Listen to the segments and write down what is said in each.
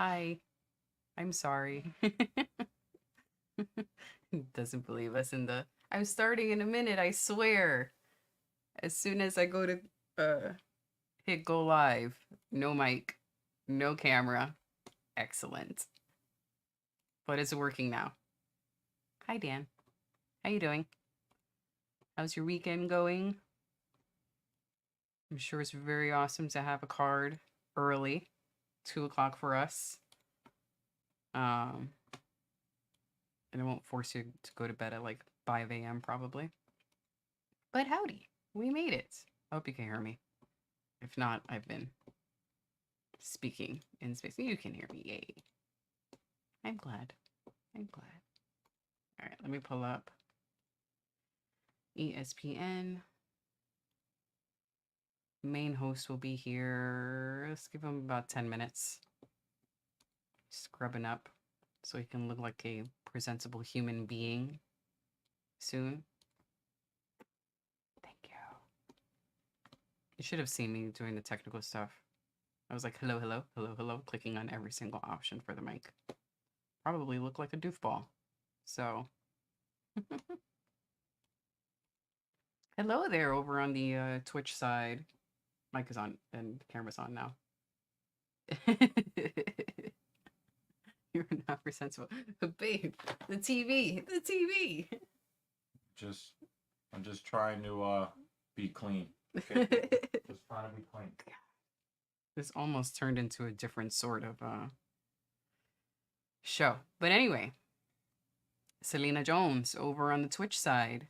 Hi, I'm sorry. Doesn't believe us in the. I'm starting in a minute, I swear. As soon as I go to hit go live, no mic, no camera. Excellent. But it's working now. Hi, Dan. How you doing? How's your weekend going? I'm sure it's very awesome to have a card early, 2 o'clock for us. And I won't force you to go to bed at like 5 a.m. probably. But howdy, we made it. I hope you can hear me. If not, I've been speaking in space. You can hear me. Yay. I'm glad. I'm glad. All right, let me pull up ESPN. Main host will be here. Let's give him about 10 minutes. Scrubbing up so he can look like a presentable human being soon. Thank you. You should have seen me doing the technical stuff. I was like, hello, hello, hello, hello, clicking on every single option for the mic. Probably look like a doofball. So, hello there over on the Twitch side. Mic is on and camera's on now. You're not presentable. Babe, the TV. I'm just trying to be clean. Okay? Just trying to be clean. This almost turned into a different sort of show. But anyway, Selena Jones over on the Twitch side.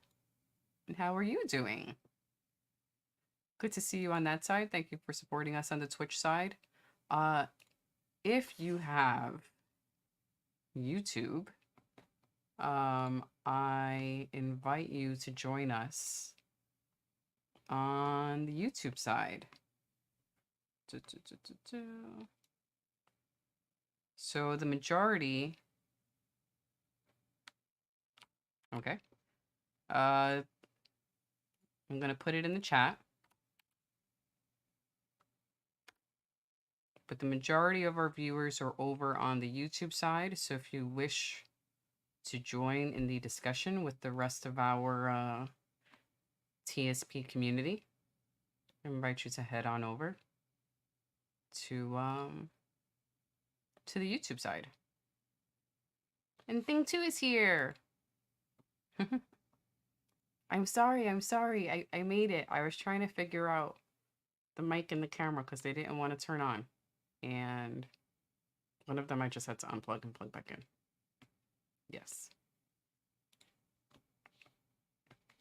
And how are you doing? Good to see you on that side. Thank you for supporting us on the Twitch side. If you have YouTube, I invite you to join us on the YouTube side. So the majority, okay. I'm gonna put it in the chat. But the majority of our viewers are over on the YouTube side. So if you wish to join in the discussion with the rest of our TSP community, I invite you to head on over to the YouTube side. And Thing 2 is here. I'm sorry. I made it. I was trying to figure out the mic and the camera because they didn't want to turn on. And one of them I just had to unplug and plug back in. Yes.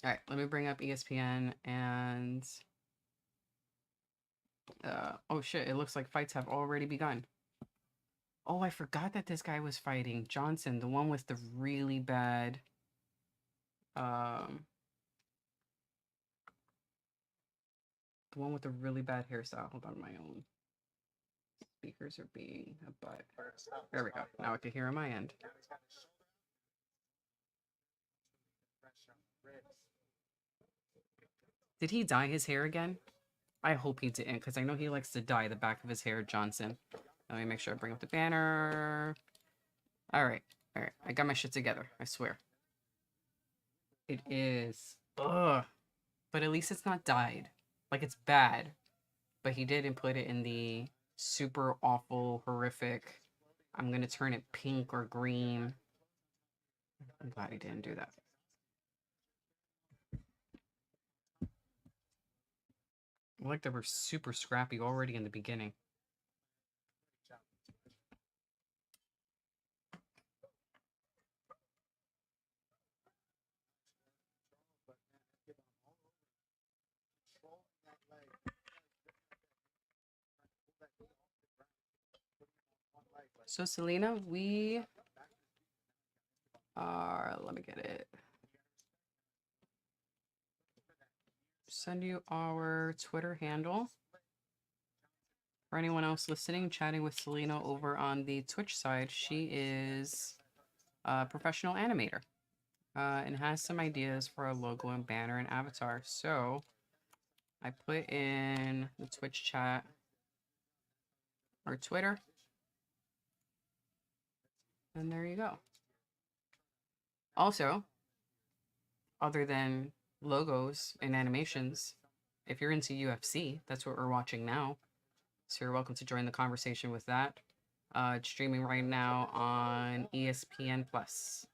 All right, let me bring up ESPN and oh shit, it looks like fights have already begun. Oh, I forgot that this guy was fighting Johnson, the one with the really bad the one with the really bad hairstyle. Hold on, my own speakers are being a butt. There we go. Now I can hear on my end. Did he dye his hair again? I hope he didn't, because I know he likes to dye the back of his hair, Johnson. Let me make sure I bring up the banner. All right. I got my shit together. I swear. It is. Ugh. But at least it's not dyed. Like, it's bad. But he didn't put it in the super awful, horrific, I'm going to turn it pink or green. I'm glad he didn't do that. Like they were super scrappy already in the beginning. So Selena, we are, let me get it. Send you our Twitter handle. For anyone else listening, chatting with Selena over on the Twitch side, she is a professional animator and has some ideas for a logo and banner and avatar. So I put in the Twitch chat or Twitter. And there you go. Also, other than logos and animations, if you're into UFC, that's what we're watching now. So you're welcome to join the conversation with that. It's streaming right now on ESPN Plus.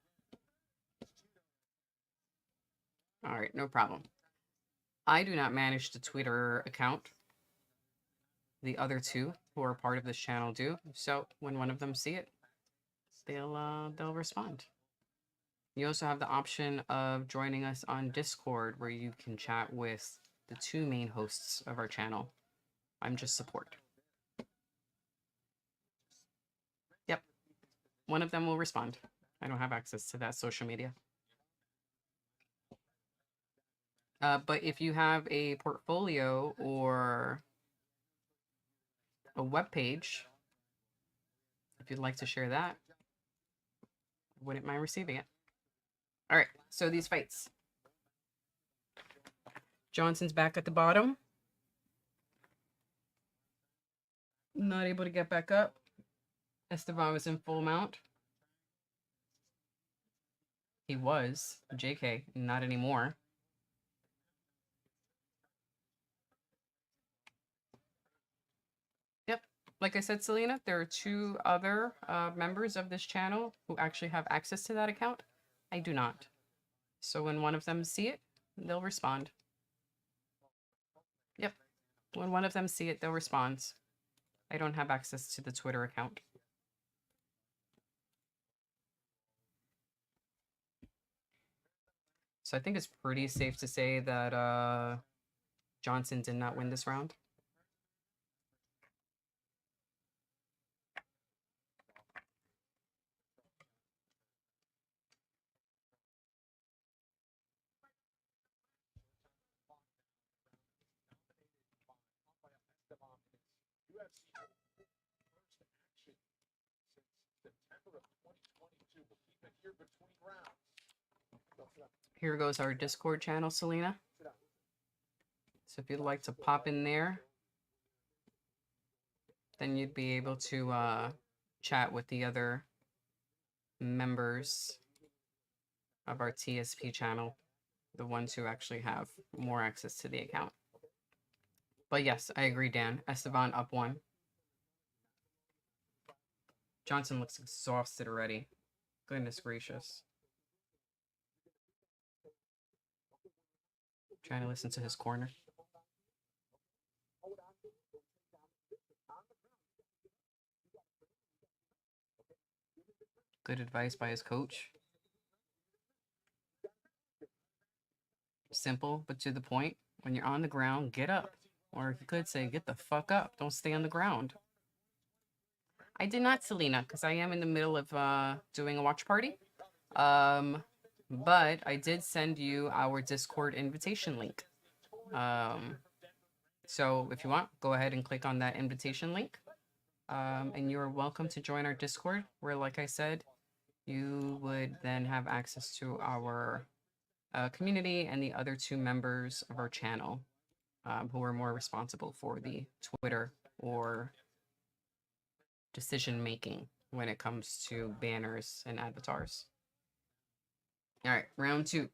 All right, no problem. I do not manage the Twitter account. The other two who are part of this channel do. So when one of them see it, they'll respond. You also have the option of joining us on Discord, where you can chat with the two main hosts of our channel. I'm just support. Yep. One of them will respond. I don't have access to that social media. But if you have a portfolio or a web page, if you'd like to share that, wouldn't mind receiving it. All right, so these fights. Johnson's back at the bottom. Not able to get back up. Esteban was in full mount. He was. JK, not anymore. Yep. Like I said, Selena, there are two other members of this channel who actually have access to that account. I do not. So when one of them see it, they'll respond. Yep. When one of them see it, they'll respond. I don't have access to the Twitter account. So I think it's pretty safe to say that Johnson did not win this round. Here goes our Discord channel, Selena. So if you'd like to pop in there, then you'd be able to chat with the other members of our TSP channel, the ones who actually have more access to the account. But yes, I agree, Dan. Esteban up 1. Johnson looks exhausted already. Goodness gracious. Trying to listen to his corner. Good advice by his coach. Simple, but to the point. When you're on the ground, get up. Or if you could say, get the fuck up. Don't stay on the ground. I did not, Selena, because I am in the middle of doing a watch party. But I did send you our Discord invitation link. So if you want, go ahead and click on that invitation link. And you're welcome to join our Discord, where, like I said, you would then have access to our community and the other two members of our channel who are more responsible for the Twitter or decision making when it comes to banners and avatars. All right, round 2.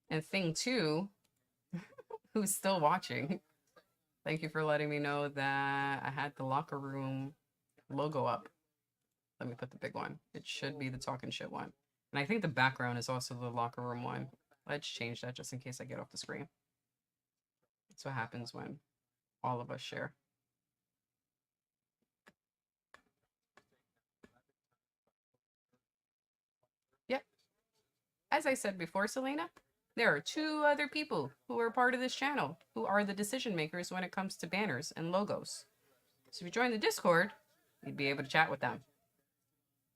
And thing 2, who's still watching, thank you for letting me know that I had the locker room logo up. Let me put the big one. It should be the talking shit one. And I think the background is also the locker room one. Let's change that just in case I get off the screen. That's what happens when all of us share. Yep. As I said before, Selena, there are 2 other people who are part of this channel who are the decision makers when it comes to banners and logos. So if you join the Discord, you'd be able to chat with them.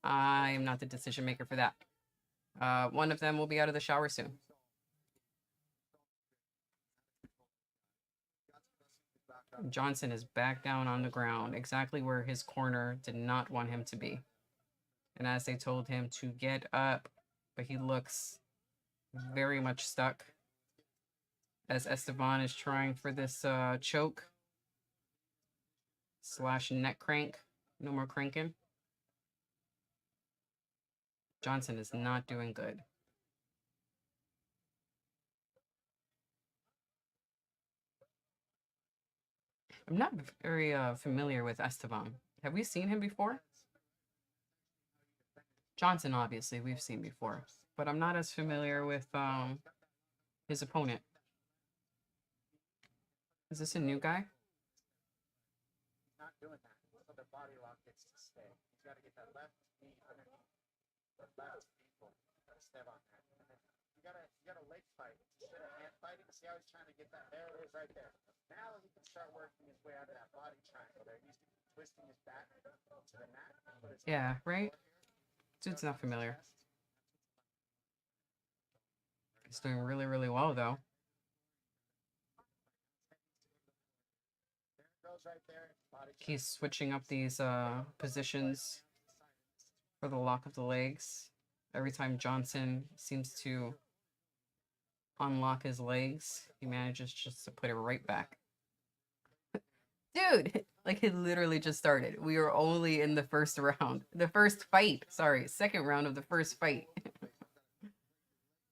I am not the decision maker for that. One of them will be out of the shower soon. Johnson is back down on the ground, exactly where his corner did not want him to be. And as they told him to get up, but he looks very much stuck. as Esteban is trying for this choke / neck crank. No more cranking. Johnson is not doing good. I'm not very familiar with Esteban. Have we seen him before? Johnson, obviously, we've seen before. But I'm not as familiar with his opponent. Is this a new guy? He's not doing that. So the body lock gets to stay. He's got to get that left knee underneath. The left ankle. Got to step on that. And then you got a leg fight instead of hand fighting. See how he's trying to get that? There it is, right there. Now he can start working his way out of that body triangle. There, he's twisting his back to the mat. Yeah, right. Dude's not familiar. He's doing really, really well though. He's switching up these positions for the lock of the legs. Every time Johnson seems to unlock his legs, he manages just to put it right back. Dude, like it literally just started. We were only in the first round. The first fight. Sorry, second round of the first fight.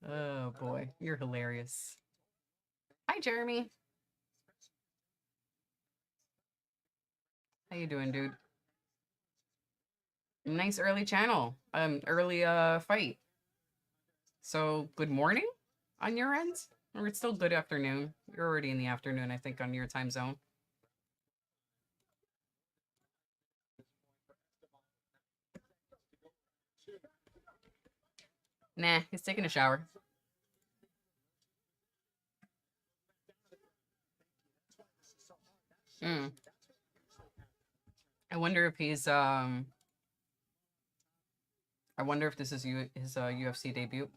Oh boy, you're hilarious. Hi, Jeremy. How you doing, dude? Nice early channel. Early fight. So good morning on your end? Or it's still good afternoon. You're already in the afternoon, I think, on your time zone. Nah, he's taking a shower. I wonder if he's I wonder if this is his UFC debut.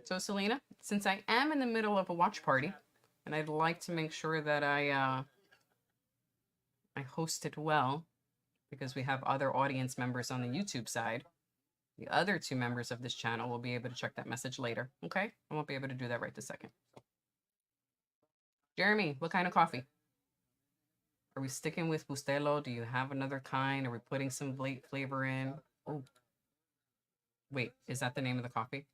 So Selena, since I am in the middle of a watch party, and I'd like to make sure that I host it well, because we have other audience members on the YouTube side. The other 2 members of this channel will be able to check that message later, okay? I won't be able to do that right this second. Jeremy, what kind of coffee? Are we sticking with Bustelo? Do you have another kind? Are we putting some flavor in? Oh. Wait, is that the name of the coffee?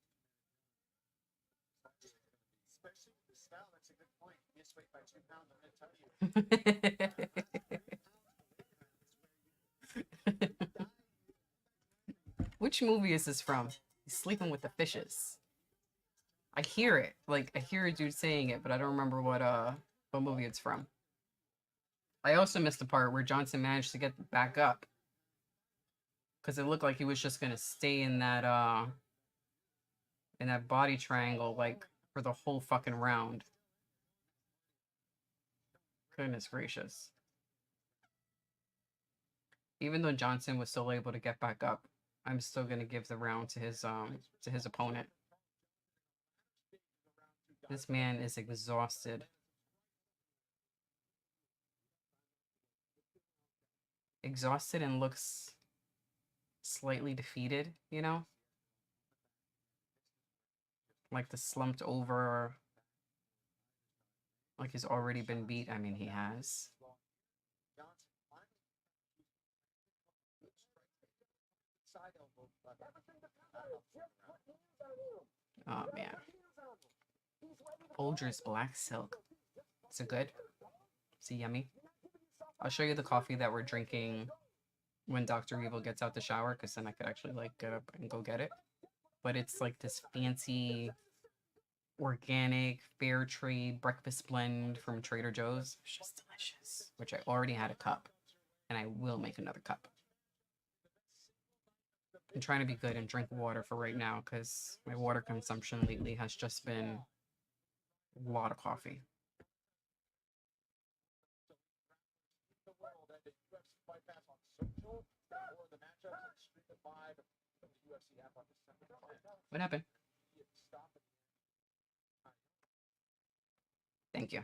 Which movie is this from? He's sleeping with the fishes. I hear it. Like, I hear a dude saying it, but I don't remember what movie it's from. I also missed the part where Johnson managed to get back up. Because it looked like he was just going to stay in that body triangle, like, for the whole fucking round. Goodness gracious. Even though Johnson was still able to get back up, I'm still going to give the round to his opponent. This man is exhausted. Exhausted and looks slightly defeated, you know? Like the slumped over, like he's already been beat. I mean, he has. Oh, man. Folgers Black Silk. Is it good? Is it yummy? I'll show you the coffee that we're drinking when Dr. Evil gets out the shower, because then I could actually, like, get up and go get it. But it's, like, this fancy, organic, fair trade breakfast blend from Trader Joe's. It's just delicious. Which I already had a cup. And I will make another cup. I'm trying to be good and drink water for right now, because my water consumption lately has just been a lot of coffee. What happened? Thank you.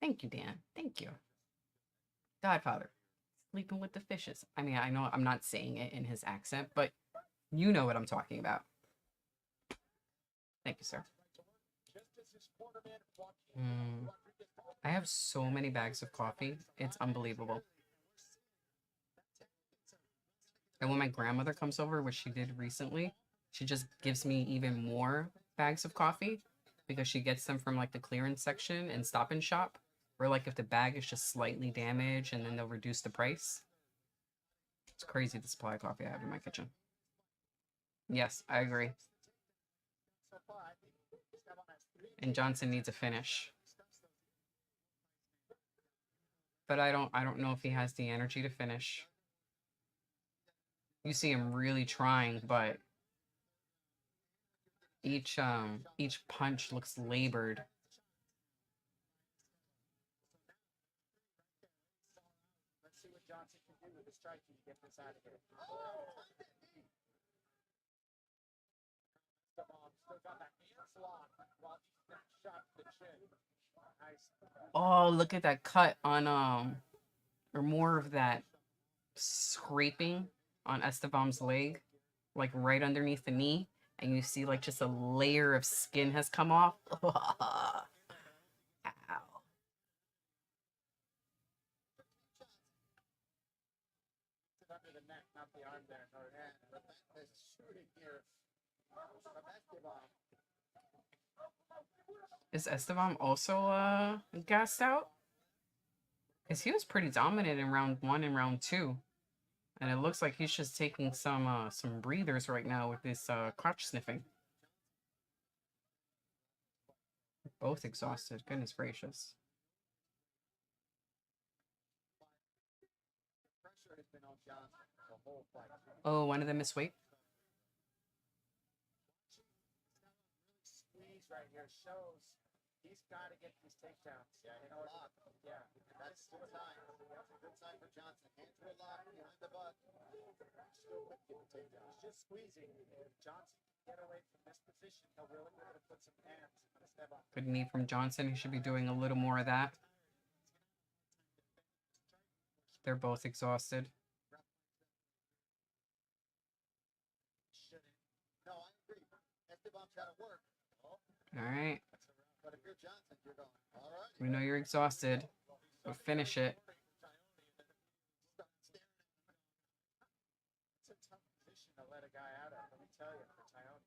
Thank you, Dan. Thank you. Godfather. sleeping with the fishes. I mean, I know I'm not saying it in his accent, but you know what I'm talking about. Thank you, sir. I have so many bags of coffee. It's unbelievable. And when my grandmother comes over, which she did recently, she just gives me even more bags of coffee because she gets them from like the clearance section and Stop and Shop. Or like if the bag is just slightly damaged and then they'll reduce the price. It's crazy the supply of coffee I have in my kitchen. Yes, I agree. And Johnson needs a finish. But I don't know if he has the energy to finish. You see him really trying, but each punch looks labored. Let's see what Johnson can do with the striking to get this out of here. Still got that hands locked while he's shot to the chin. Nice. Oh, look at that cut on or more of that scraping on Esteban's leg, like right underneath the knee, and you see like just a layer of skin has come off. Ow. Under the neck, not the arm there. No, the shooting here from Esteban. Is Esteban also gassed out? Because he was pretty dominant in round 1 and round 2. And it looks like he's just taking some breathers right now with this crotch sniffing. Both exhausted. Goodness gracious. Pressure has been on Johnson the whole fight. Oh, one of them is weight. Squeeze right here shows he's got to get these takedowns. Yeah, in order. Yeah, that's a good sign. That's a good sign for Johnson. Hands were locked behind the butt. Still couldn't get the takedown. He's just squeezing. If Johnson can get away from this position, he'll really be able to put some hands on the step on. Good knee from Johnson. He should be doing a little more of that. They're both exhausted. No, I agree. Esteban's got to work. All right. But if you're Johnson, you're going, all right. We know you're exhausted, but finish it. It's a tough position to let a guy out of, let me tell you, for Tyone.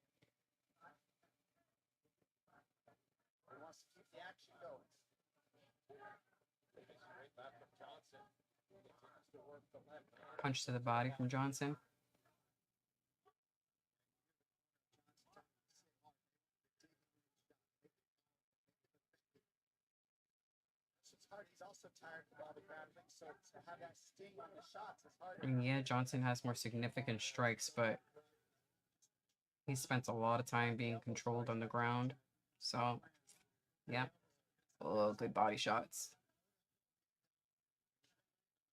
He wants to keep the action going. Great left from Johnson. Continues to work the left. Punch to the body from Johnson. He's also tired of all the grappling, so to have that sting on the shots is harder. I mean, yeah, Johnson has more significant strikes, but he spent a lot of time being controlled on the ground. So, yeah. Oh, good body shots.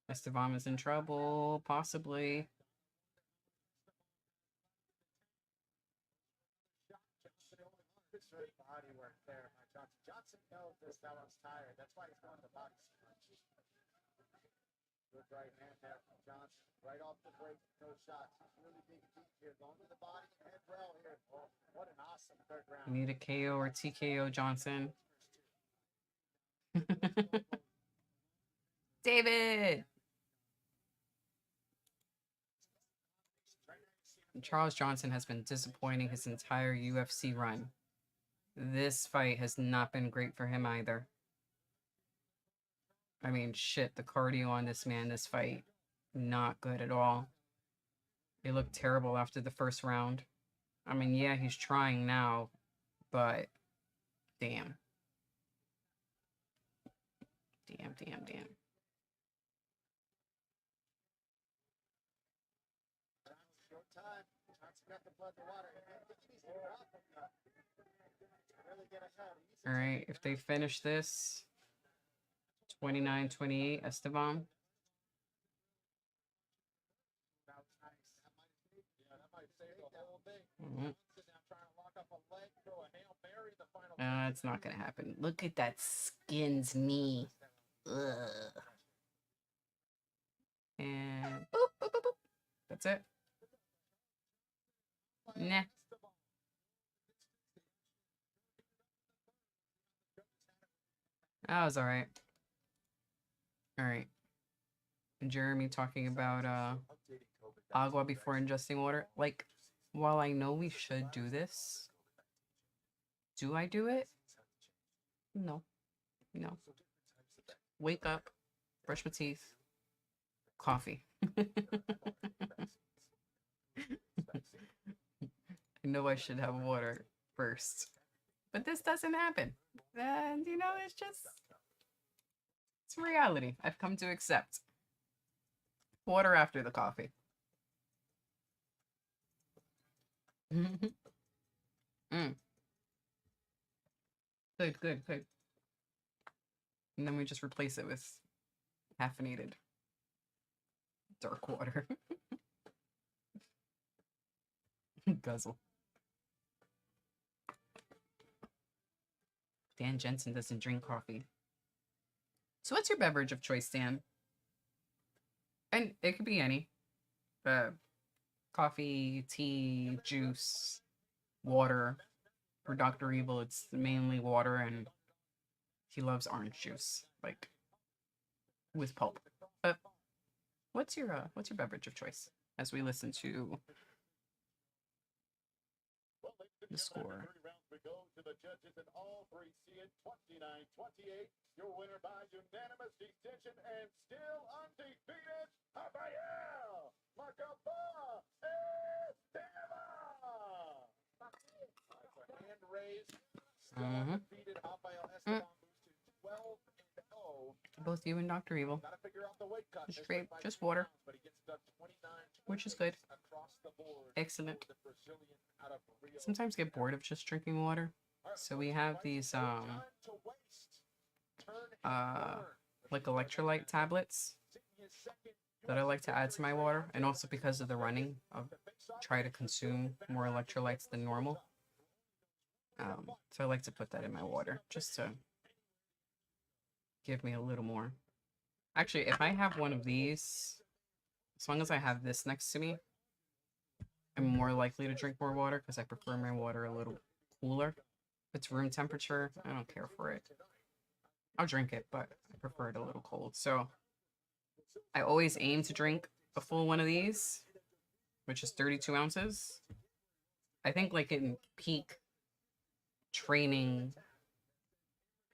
Esteban is in trouble, possibly. Good body work there by Johnson. Johnson knows this fellow's tired. That's why he's going to box. Good right hand there from Johnson. Right off the break, no shots. He's really digging deep here. Going to the body, head well here. Oh, what an awesome third round. You need a KO or TKO, Johnson. David! Charles Johnson has been disappointing his entire UFC run. This fight has not been great for him either. I mean, shit, the cardio on this man, this fight, not good at all. He looked terrible after the first round. I mean, yeah, he's trying now, but damn. Damn. Short time. Johnson got the blood in the water. Really get ahead. All right, if they finish this, 29-28, Esteban. That was nice. Yeah, that might save the whole thing. Mm-hmm. Now trying to lock up a leg, throw a Hail Mary, the final. It's not gonna happen. Look at that skin's knee. Ugh. That's it? Nah. That was alright. Alright. Jeremy talking about agua before ingesting water. Like, while I know we should do this, do I do it? No. No. Wake up, brush my teeth, coffee. I know I should have water first, but this doesn't happen. And, you know, it's reality I've come to accept. Water after the coffee. Mm. Good, good, good. And then we just replace it with caffeinated dark water. Guzzle. Dan Jensen doesn't drink coffee. So what's your beverage of choice, Dan? And it could be any. Coffee, tea, juice, water. For Dr. Evil, it's mainly water, and he loves orange juice, like with pulp. But what's your beverage of choice as we listen to the score? We go to the judges, and all three see it 29-28. Your winner by unanimous decision and still undefeated, Rafael Macaba Esteban. Hand raised, still undefeated. Rafael Esteban moves to 12-0. Both you and Dr. Evil. Gotta figure out the weight cut. Straight, just water. But he gets done 29, Which is good. across the board. Excellent. The Brazilian out of Rio. Sometimes get bored of just drinking water. So we have these like electrolyte tablets that I like to add to my water, and also because of the running, I'll try to consume more electrolytes than normal. So I like to put that in my water just to give me a little more. Actually, if I have one of these, as long as I have this next to me, I'm more likely to drink more water because I prefer my water a little cooler. If it's room temperature, I don't care for it. I'll drink it, but I prefer it a little cold. So I always aim to drink a full one of these, which is 32 ounces. I think like in peak training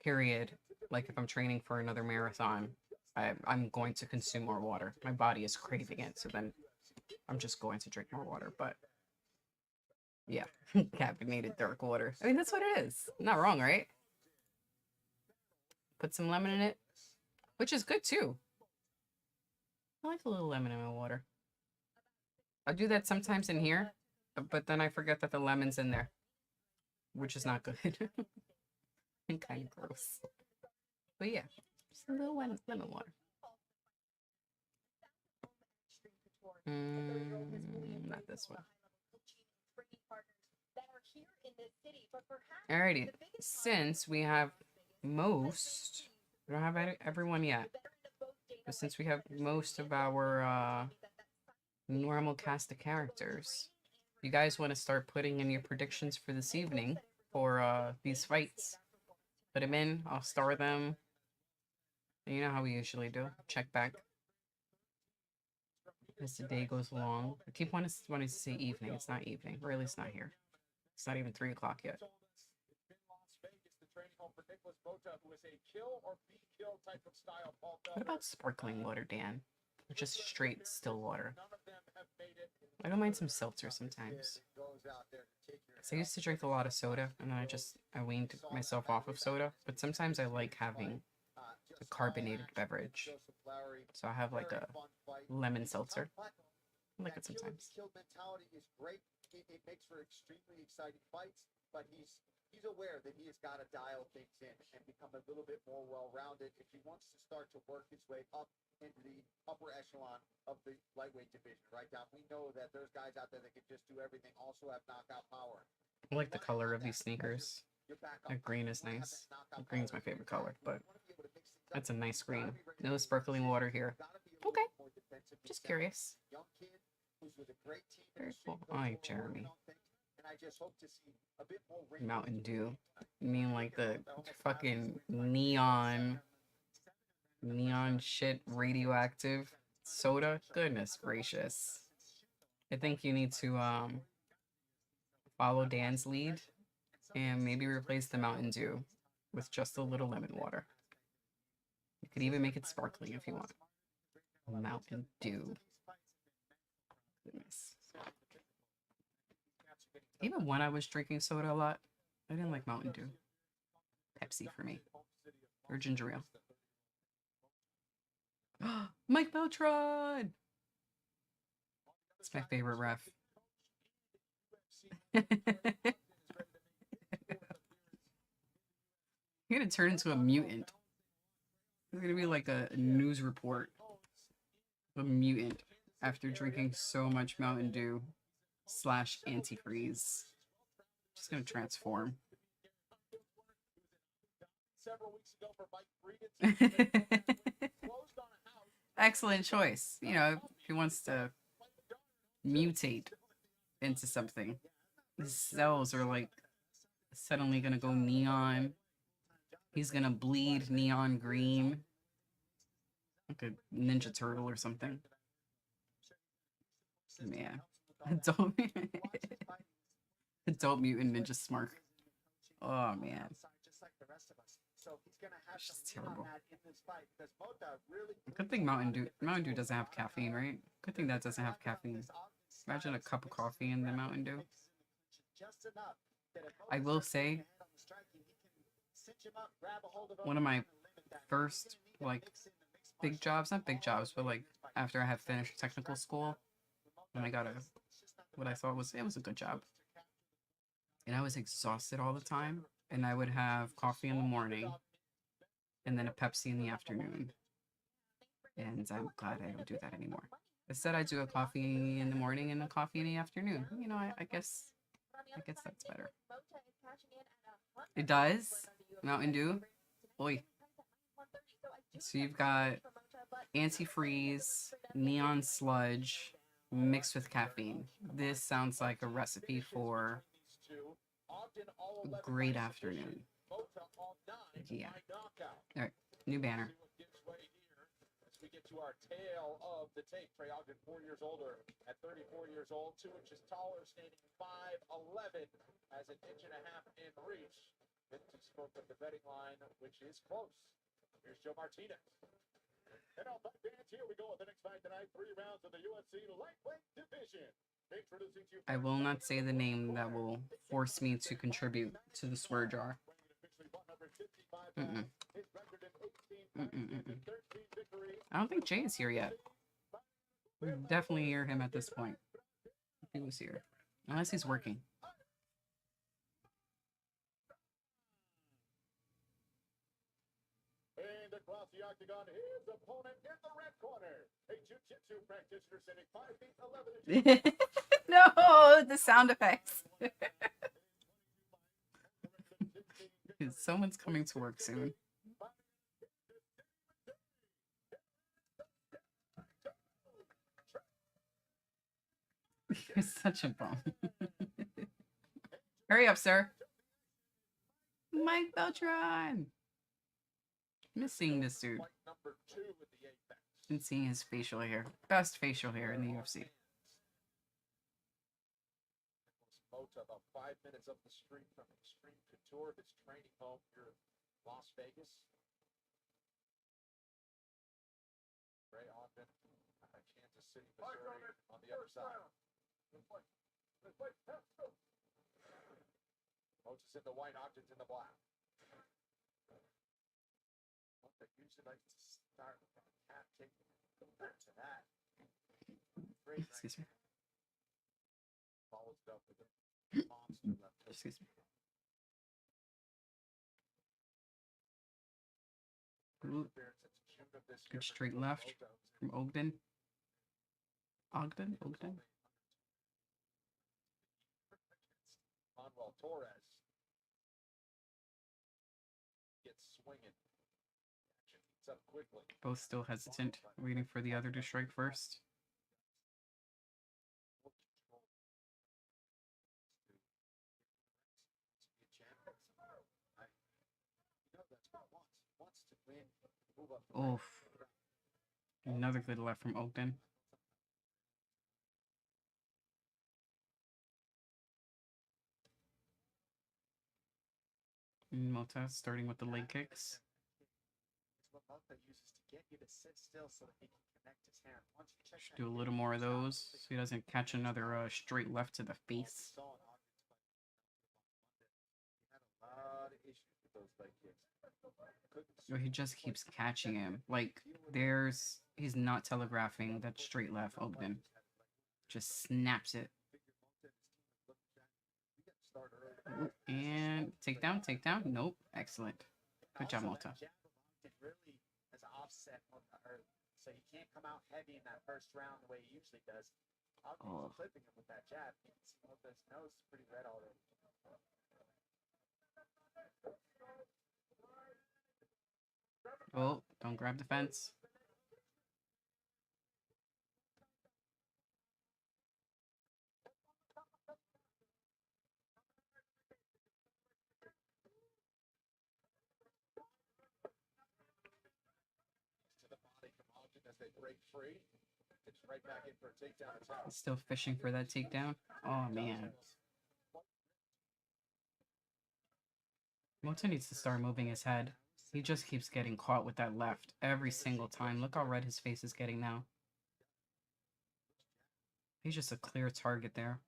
period, like if I'm training for another marathon, I'm going to consume more water. My body is craving it, so then I'm just going to drink more water. But yeah, caffeinated dark water. I mean, that's what it is. Not wrong, right? Put some lemon in it, which is good too. I like a little lemon in my water. I do that sometimes in here, but then I forget that the lemon's in there, which is not good. And kind of gross. But yeah, just a little lemon water. Not this one. Alrighty, since we have most, we don't have everyone yet, but since we have most of our normal cast of characters, you guys want to start putting in your predictions for this evening for these fights. Put them in, I'll star them. You know how we usually do. Check back as the day goes along. I keep wanting to say evening. It's not evening. Really, it's not here. It's not even 3 o'clock yet. What about sparkling water, Dan? Or just straight still water? I don't mind some seltzer sometimes. 'Cause I used to drink a lot of soda, and then I weaned myself off of soda. But sometimes I like having a carbonated beverage. So I have like a lemon seltzer. I like it sometimes. Mentality is great. It makes for extremely exciting fights, but he's aware that he has got to dial things in and become a little bit more well-rounded if he wants to start to work his way up into the upper echelon of the lightweight division, right, Dom? We know that there's guys out there that can just do everything, also have knockout power. I like the color of these sneakers. The green is nice. The green's my favorite color, but that's a nice green. No sparkling water here. Okay. Just curious. was with a great team. Very cool. All right, Jeremy. And I just hope to see a bit more Mountain Dew. You mean like the fucking neon shit radioactive soda? Goodness gracious. I think you need to follow Dan's lead and maybe replace the Mountain Dew with just a little lemon water. You could even make it sparkling if you want. Mountain Dew. Goodness. Even when I was drinking soda a lot, I didn't like Mountain Dew. Pepsi for me. Or ginger ale. Mike Beltran! It's my favorite ref. You're gonna turn into a mutant. It's gonna be like a news report. A mutant after drinking so much Mountain Dew / antifreeze. Just gonna transform. Excellent choice. You know, if he wants to mutate into something. His cells are like suddenly gonna go neon. He's gonna bleed neon green. Like a Ninja Turtle or something. Man. Adult Mutant Ninja Smart. Oh man. It's just terrible. Good thing Mountain Dew doesn't have caffeine, right? Good thing that doesn't have caffeine. Imagine a cup of coffee in the Mountain Dew. I will say, one of my first, like, big jobs, not big jobs, but like after I had finished technical school, when I got what I thought was, it was a good job. And I was exhausted all the time, and I would have coffee in the morning, and then a Pepsi in the afternoon. And I'm glad I don't do that anymore. Instead, I do a coffee in the morning and a coffee in the afternoon. You know, I guess that's better. It does? Mountain Dew? Oi. So you've got antifreeze, neon sludge, mixed with caffeine. This sounds like a recipe for a great afternoon. Yeah. All right, new banner. We get to our tail of the tape. Trey Ogden, 4 years older, at 34 years old, 2 inches taller, standing 5'11", has an inch and a half in reach. Vinci spoke of the betting line, which is close. Here's Joe Martinez. And our fight fans, here we go with the next fight tonight. 3 rounds of the UFC lightweight division. Introducing to you. I will not say the name that will force me to contribute to the swear jar. Mm-mm. I don't think Jay is here yet. We'd definitely hear him at this point if he was here. Unless he's working. And across the octagon, his opponent in the red corner. A jiu-jitsu practitioner sitting 5 feet 11 inches. No, the sound effects. Someone's coming to work soon. You're such a bum. Hurry up, sir. Mike Beltran. Missing this dude. And seeing his facial hair. Best facial hair in the UFC. About 5 minutes up the street from Extreme Couture, his training home here in Las Vegas. Ray Ogden, Kansas City, Missouri, on the other side. Moats is in the white, Ogden's in the black. They usually like to start with a cat kick compared to that. Excuse me. Follows it up with a monster left hook. Excuse me. Ooh. Good straight left from Ogden. Ogden? Manuel Torres gets swinging. Action heats up quickly. Both still hesitant, waiting for the other to strike first. Oof. Another good left from Ogden. Mota starting with the leg kicks. It's what Mota uses to get you to sit still so that he can connect his hand. Once you check Should that do a kick, little more of stop, those so he doesn't catch another straight left to the face. saw in Ogden's fight. He had a lot of issues with those leg kicks. Or he just keeps catching him. Like, he's not telegraphing that straight left Ogden. Just snaps it. Ooh, and takedown, takedown. Nope. Excellent. Good job, Mota. Really has offset Mota, so he can't come out heavy in that first round the way he usually does. Ogden's clipping him with that jab. You can see Mota's nose is pretty red already. Oh, don't grab the fence. To the body from Ogden as they break free. It's right back in for a takedown attack. He's still fishing for that takedown. Oh, man. Mota needs to start moving his head. He just keeps getting caught with that left every single time. Look how red his face is getting now. He's just a clear target there.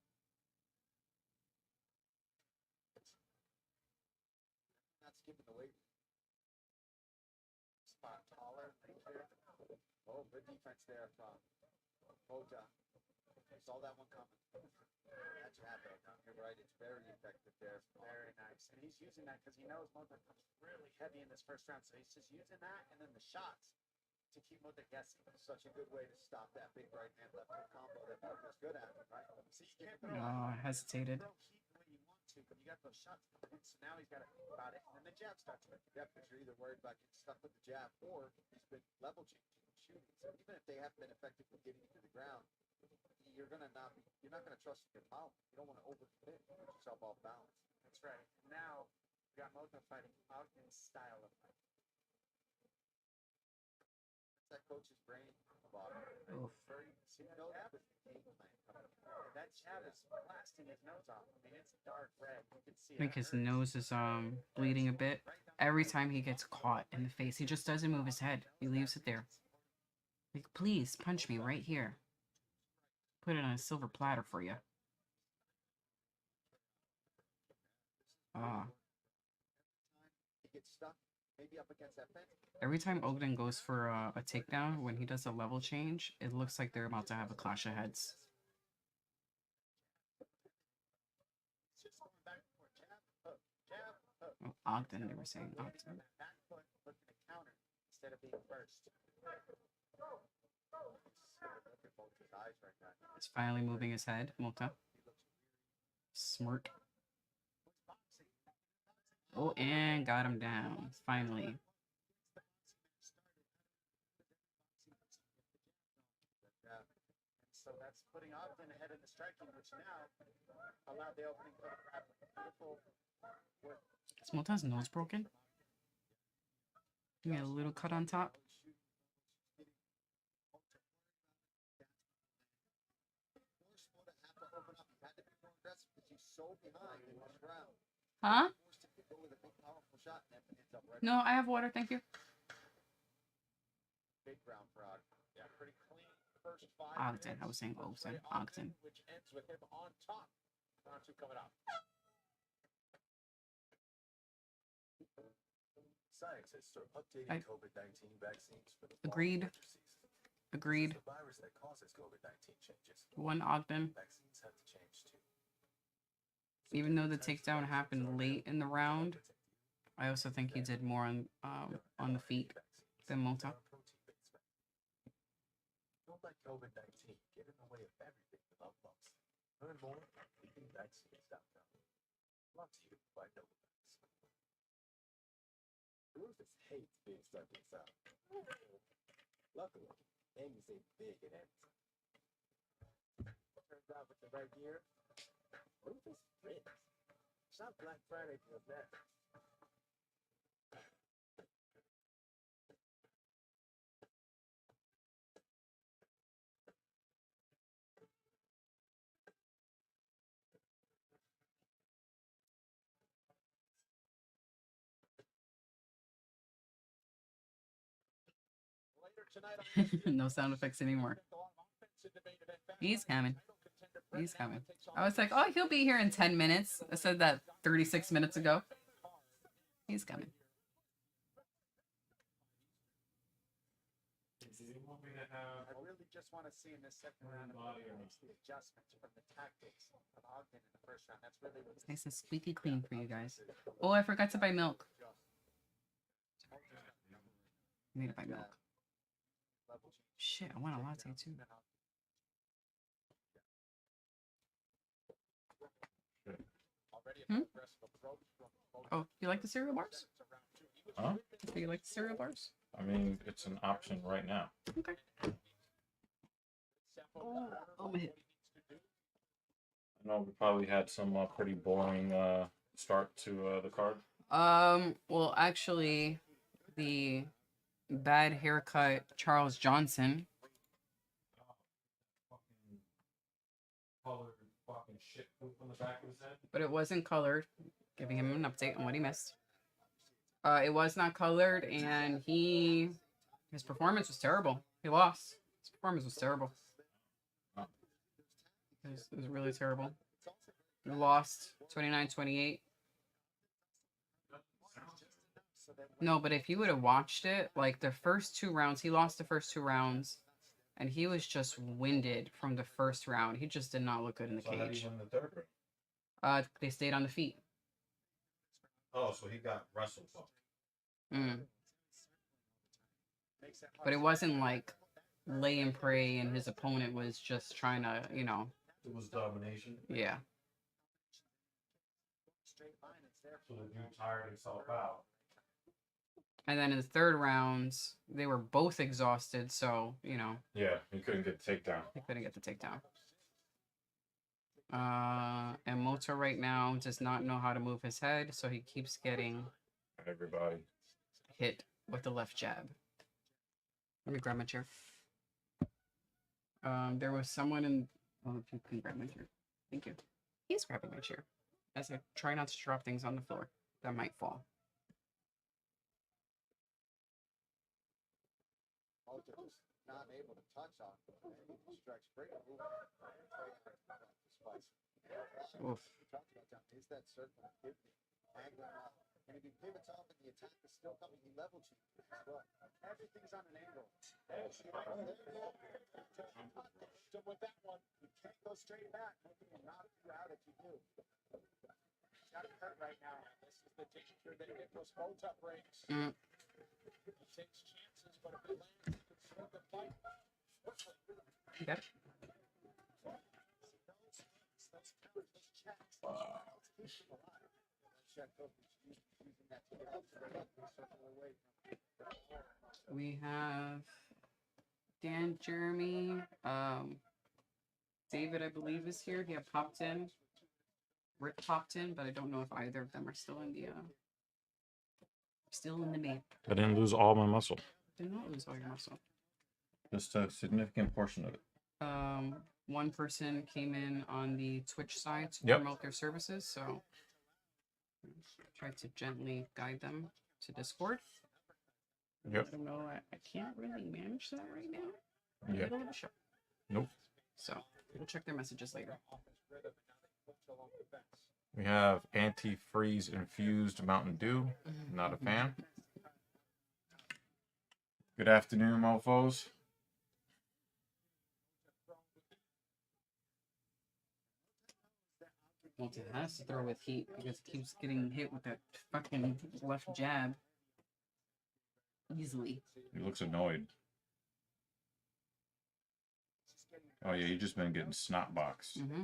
Not skipping the weight spot taller. Oh, good defense there from Mota. Saw that one coming. That jab, though, you're right. It's very effective there. Very nice. And he's using that because he knows Mota comes really heavy in this first round. So he's just using that and then the shots to keep Mota guessing. Such a good way to stop that big right hand left hook combo that Mota's good at. Right? See, you can't throw hesitated. throw heat the way you want to, but you got those shots coming in. So now he's got to think about it. And then the jab starts with the depth because you're either worried about getting stuck with the jab or he's been level changing and shooting. So even if they haven't been effective with getting you to the ground, you're not gonna trust your power. You don't want to overcommit, put yourself off balance. That's right. Now we got Mota fighting Ogden's style of fight. That's that coach's brain, Bob. Oof. See, you know that was the game plan. That jab is blasting his nose off. I mean, it's dark red. You can see I think his nose is bleeding a bit. Every time he gets caught in the face, he just doesn't move his head. He leaves it there. Like, please punch me right here. Put it on a silver platter for you. He gets stuck, maybe up against that fence. Every time Ogden goes for a takedown, when he does a level change, it looks like they're about to have a clash of heads. It's just going back and forth. Jab, hook, jab, hook. Oh, Ogden, they were saying Ogden. Back foot looking to counter instead of being first. He's finally moving his head, Mota. Smirk. Oh, and got him down, finally. So that's putting Ogden ahead in the striking, which now allowed the opening for the grappling. Beautiful work. Is Mota's nose broken? You got a little cut on top. Huh? No, I have water, thank you. Big round for Ogden. Yeah, pretty clean first 5 Ogden, I minutes was saying for Ogden. Trey Ogden. which ends with him on top. Round 2 coming up. Scientists are updating COVID-19 vaccines for the fall Agreed. and winter season. Agreed. The virus that causes COVID-19 changes. One Ogden. Vaccines have to change too. Even though the takedown happened late in the round, I also think he did more on the feet than Mota. Don't let COVID-19 get in the way of everything with loved ones. Learn more at leadingvaccines.com. Brought to you by Middleweight. Rufus hates being stuck inside. Luckily, Amy's a big and empty. Turns out with the right gear, Rufus wins. Shop Black Friday deals that. No sound effects anymore. He's coming. He's coming. I was like, oh, he'll be here in 10 minutes. I said that 36 minutes ago. He's coming. I really just want to see in this second round if he makes the adjustments from the tactics of Ogden in the first round. That's really what It's nice and squeaky clean for you guys. Oh, I forgot to buy milk. I need to buy milk. level change. Shit, I want a latte too. Hmm? Oh, you like the cereal bars? Huh? Do you like the cereal bars? I mean, it's an option right now. Okay. Oh my head. I know we probably had some pretty boring start to the card. Well, actually, the bad haircut Charles Johnson. Colored fucking shit poop on the back of his head. But it wasn't colored. Giving him an update on what he missed. It was not colored, and his performance was terrible. He lost. His performance was terrible. It was really terrible. He lost 29-28. No, but if you would have watched it, like the first 2 rounds, he lost the first 2 rounds, and he was just winded from the first round. He just did not look good in the So how did cage. he win the third round? They stayed on the feet. Oh, so he got wrestled. Mm. But it wasn't like lay and pray, and his opponent was just trying to, It was domination. yeah. So the dude tired himself out. And then in the third rounds, they were both exhausted, so, Yeah, he couldn't get the takedown. he couldn't get the takedown. And Mota right now does not know how to move his head, so he keeps getting Everybody. hit with the left jab. Let me grab my chair. There was someone in... Oh, if you can grab my chair. Thank you. He's grabbing my chair. As I try not to drop things on the floor that might fall. Not able to touch on strikes great movement. Oof. We talked about John. Is that circle pivot angling up? And if he pivots off and the attack is still coming, he level changes as well. Everything's on an angle. So with that one, you can't go straight back. He can knock you out if you do. He's got it hurt right now. This is the danger that Nicholas Mota brings. Mm. He takes chances, but if it lands, he can swing the fight quickly. You got it? We have Dan, Jeremy, David, I believe, is here. He had popped in. Rick popped in, but I don't know if either of them are still in the map. I didn't lose all my muscle. Did not lose all your muscle. Just a significant portion of it. One person came in on the Twitch side to Yep. promote their services, so tried to gently guide them to Discord. Yep. Let them know I can't really manage that right now. In the Yep. middle of a show. Nope. So we'll check their messages later. We have antifreeze infused Mountain Dew. Not a fan. Good afternoon, mofos. Well, it has to throw with heat because it keeps getting hit with that fucking left jab easily. He looks annoyed. Oh yeah, he just been getting snot boxed. Mm-hmm.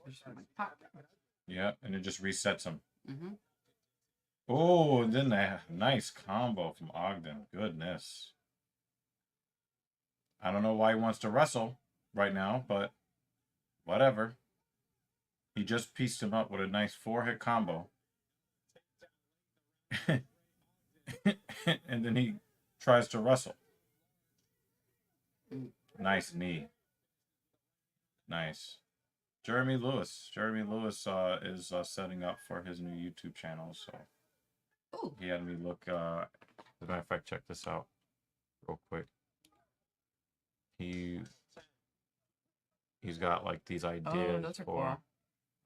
Just like pop. Yeah, and it just resets him. Mm-hmm. Oh, and then that nice combo from Ogden. Goodness. I don't know why he wants to wrestle right now, but whatever. He just pieced him up with a nice 4-hit combo. And then he tries to wrestle. Nice knee. Nice. Jeremy Lewis. Jeremy Lewis is setting up for his new YouTube channel, so Oh, he had me look As a matter of fact, check this out real quick. He's got like these ideas those are for.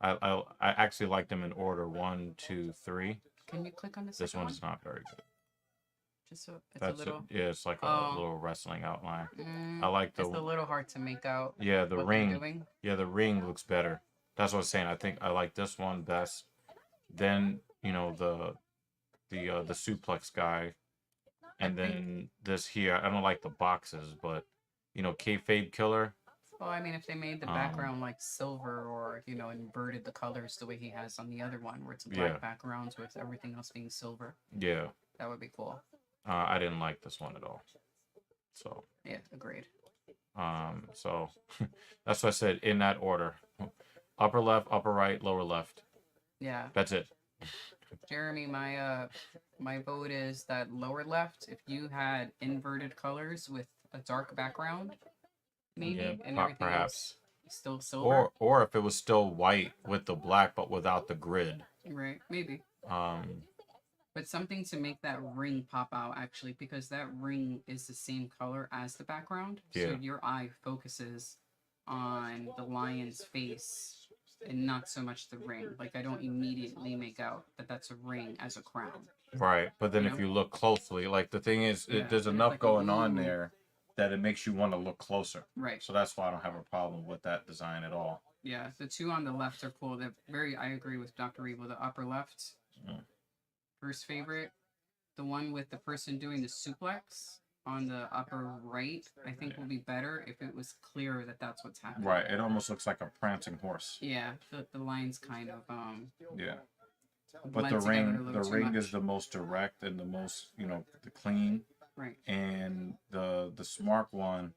cool. I actually like them in order 1, 2, 3. Can you click on the This second one is not very good. Just so it's That's a little. yeah, it's like a Oh. little wrestling outline. I like It's a little hard to make out. yeah, the what they're ring. doing. Yeah, the ring looks better. That's what I was saying. I think I like this one best. Then, you know, the suplex guy. And then this here, I don't like the boxes, but you know, kayfabe killer. Well, I mean, if they made the background like silver, or you know, inverted the colors the way he has on the other one, where it's a black backgrounds with everything else being silver, Yeah. that would be cool. I didn't like this one at all. So. Yeah, agreed. So that's what I said in that order: upper left, upper right, lower left. Yeah. That's it. Jeremy, my vote is that lower left. If you had inverted colors with a dark background, maybe, and everything perhaps else still silver. Or if it was still white with the black but without the grid. Right, maybe. Um. But something to make that ring pop out, actually, because that ring is the same color as the background. Yeah. So your eye focuses on the lion's face and not so much the ring. Like, I don't immediately make out that that's a ring as a crown. Right. But then if you look closely, like the thing is, there's enough like going on there that it makes you want to look closer. Right. So that's why I don't have a problem with that design at all. Yeah. The two on the left are cool. I agree with Dr. Evil. The upper left. First favorite, the one with the person doing the suplex on the upper right, I think will be better if it was clear that that's what's happening. Right, it almost looks like a prancing horse. Yeah, the lines kind of yeah. But the ring is the most direct and the most, you know, the clean. Right. And the smart one,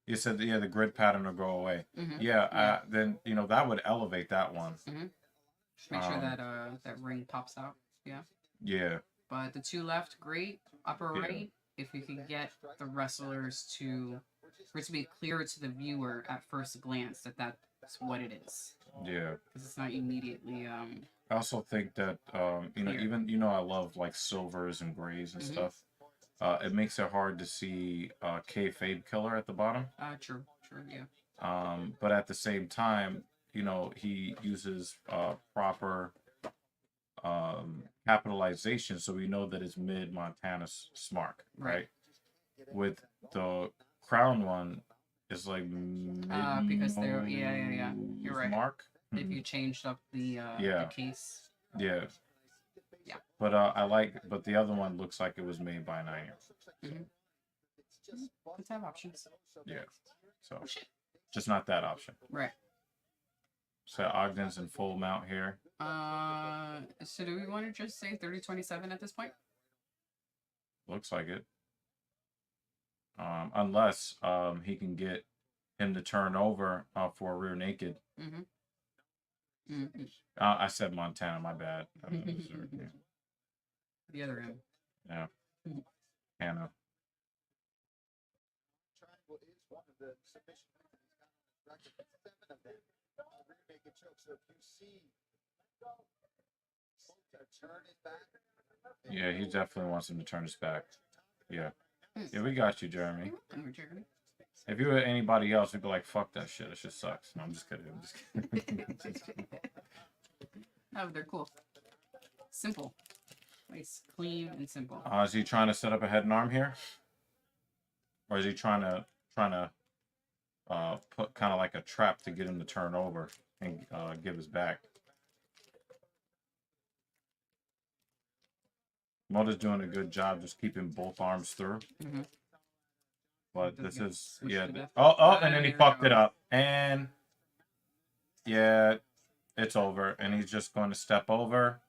you said the grid pattern will go away. Mm-hmm. Yeah. Then you know that would elevate that one. Mm-hmm. Make sure that that ring pops out. Yeah. Yeah. But the two left, great. Upper right, if you can get the wrestlers for it to be clearer to the viewer at first glance that that's what it is. Yeah. Because it's not immediately. I also think that you know, clear. even I love like silvers and grays and stuff. It makes it hard to see kayfabe killer at the bottom. True, yeah. But at the same time, you know, he uses proper capitalization, so we know that it's mid Montana smart, right? With the crown one, it's like because they're you're right. Mark. If you changed up the case. Yeah. Yeah. But but the other one looks like it was made by an iron. Let's have options. Yeah. So just not that option. Right. So Ogden's in full mount here. So do we want to just say 30-27 at this point? Looks like it. Unless he can get him to turn over for a rear naked. I said Montana, my bad. The other end. Yeah. Hannah. Triangle is one of the submission record. 7 of them. Rear naked choke. So if you see turn his back. Yeah, he definitely wants him to turn his back. Yeah. Yeah, we got you, Jeremy. If you were anybody else, we'd be like, fuck that shit. It just sucks. No, I'm just kidding. Oh, they're cool. Simple. Nice, clean, and simple. Is he trying to set up a head and arm here? Or is he trying to put kind of like a trap to get him to turn over and give his back? Moda's doing a good job just keeping both arms through. But this is, and then he fucked it up. And, yeah, it's over. And he's just going to step over.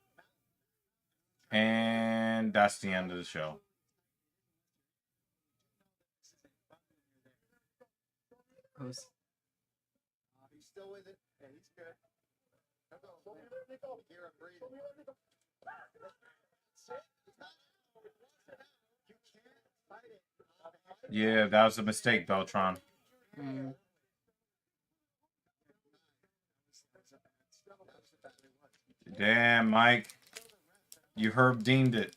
And that's the end of the show. He's still with it. Yeah, he's good. Hear him breathing. Yeah, that was a mistake, Beltron. Damn, Mike. You Herb Deaned it.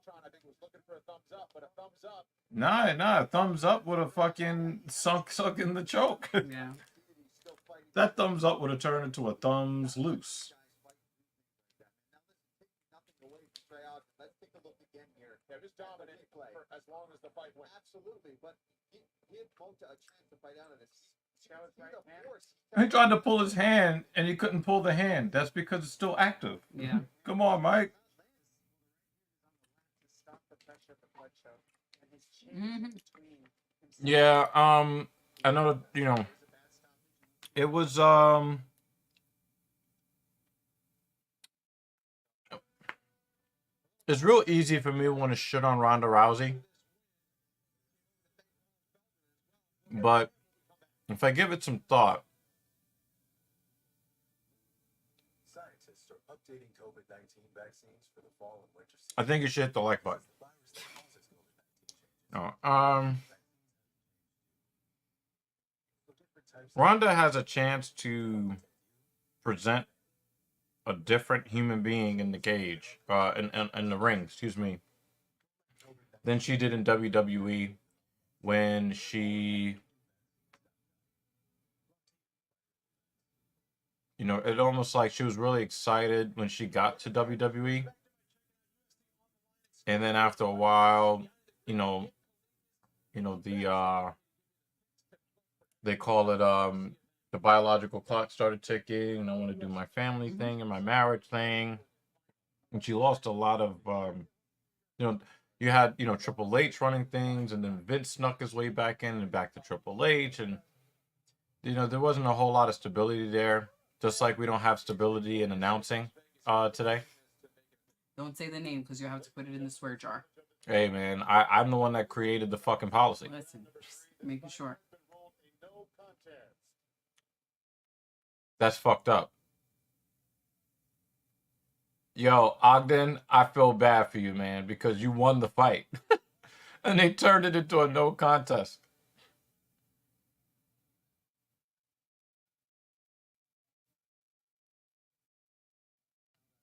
Beltran, I think, was looking for a thumbs up, but a thumbs up. Nah, thumbs up would have fucking sunk in the choke. Yeah. That thumbs up would have turned into a thumbs loose. Let's take a look again here. Yeah, just dominant for as long as the fight went. Absolutely, but he had Mota a chance to fight out of this. He tried to pull his hand and he couldn't pull the hand. That's because it's still active. Yeah. Come on, Mike. Yeah, I know, you know, it was it's real easy for me to want to shit on Ronda Rousey. But if I give it some thought, Scientists are updating COVID-19 vaccines for the fall and winter season. I think you should hit the like button. The virus that causes COVID-19 Oh, different types of Ronda has a chance to present a different human being in the cage, in the ring, excuse me, than she did in WWE when she, you know, it almost like she was really excited when she got to WWE, and then after a while, the they call it the biological clock started ticking, and I want to do my family thing and my marriage thing. And she lost a lot of, you had, Triple H running things, and then Vince snuck his way back in and back to Triple H. And, there wasn't a whole lot of stability there, just like we don't have stability in announcing today. Don't say the name because you'll have to put it in the swear jar. Hey, man, I'm the one that created the fucking policy. Listen, just making sure. That's fucked up. Yo, Ogden, I feel bad for you, man, because you won the fight. And they turned it into a no contest.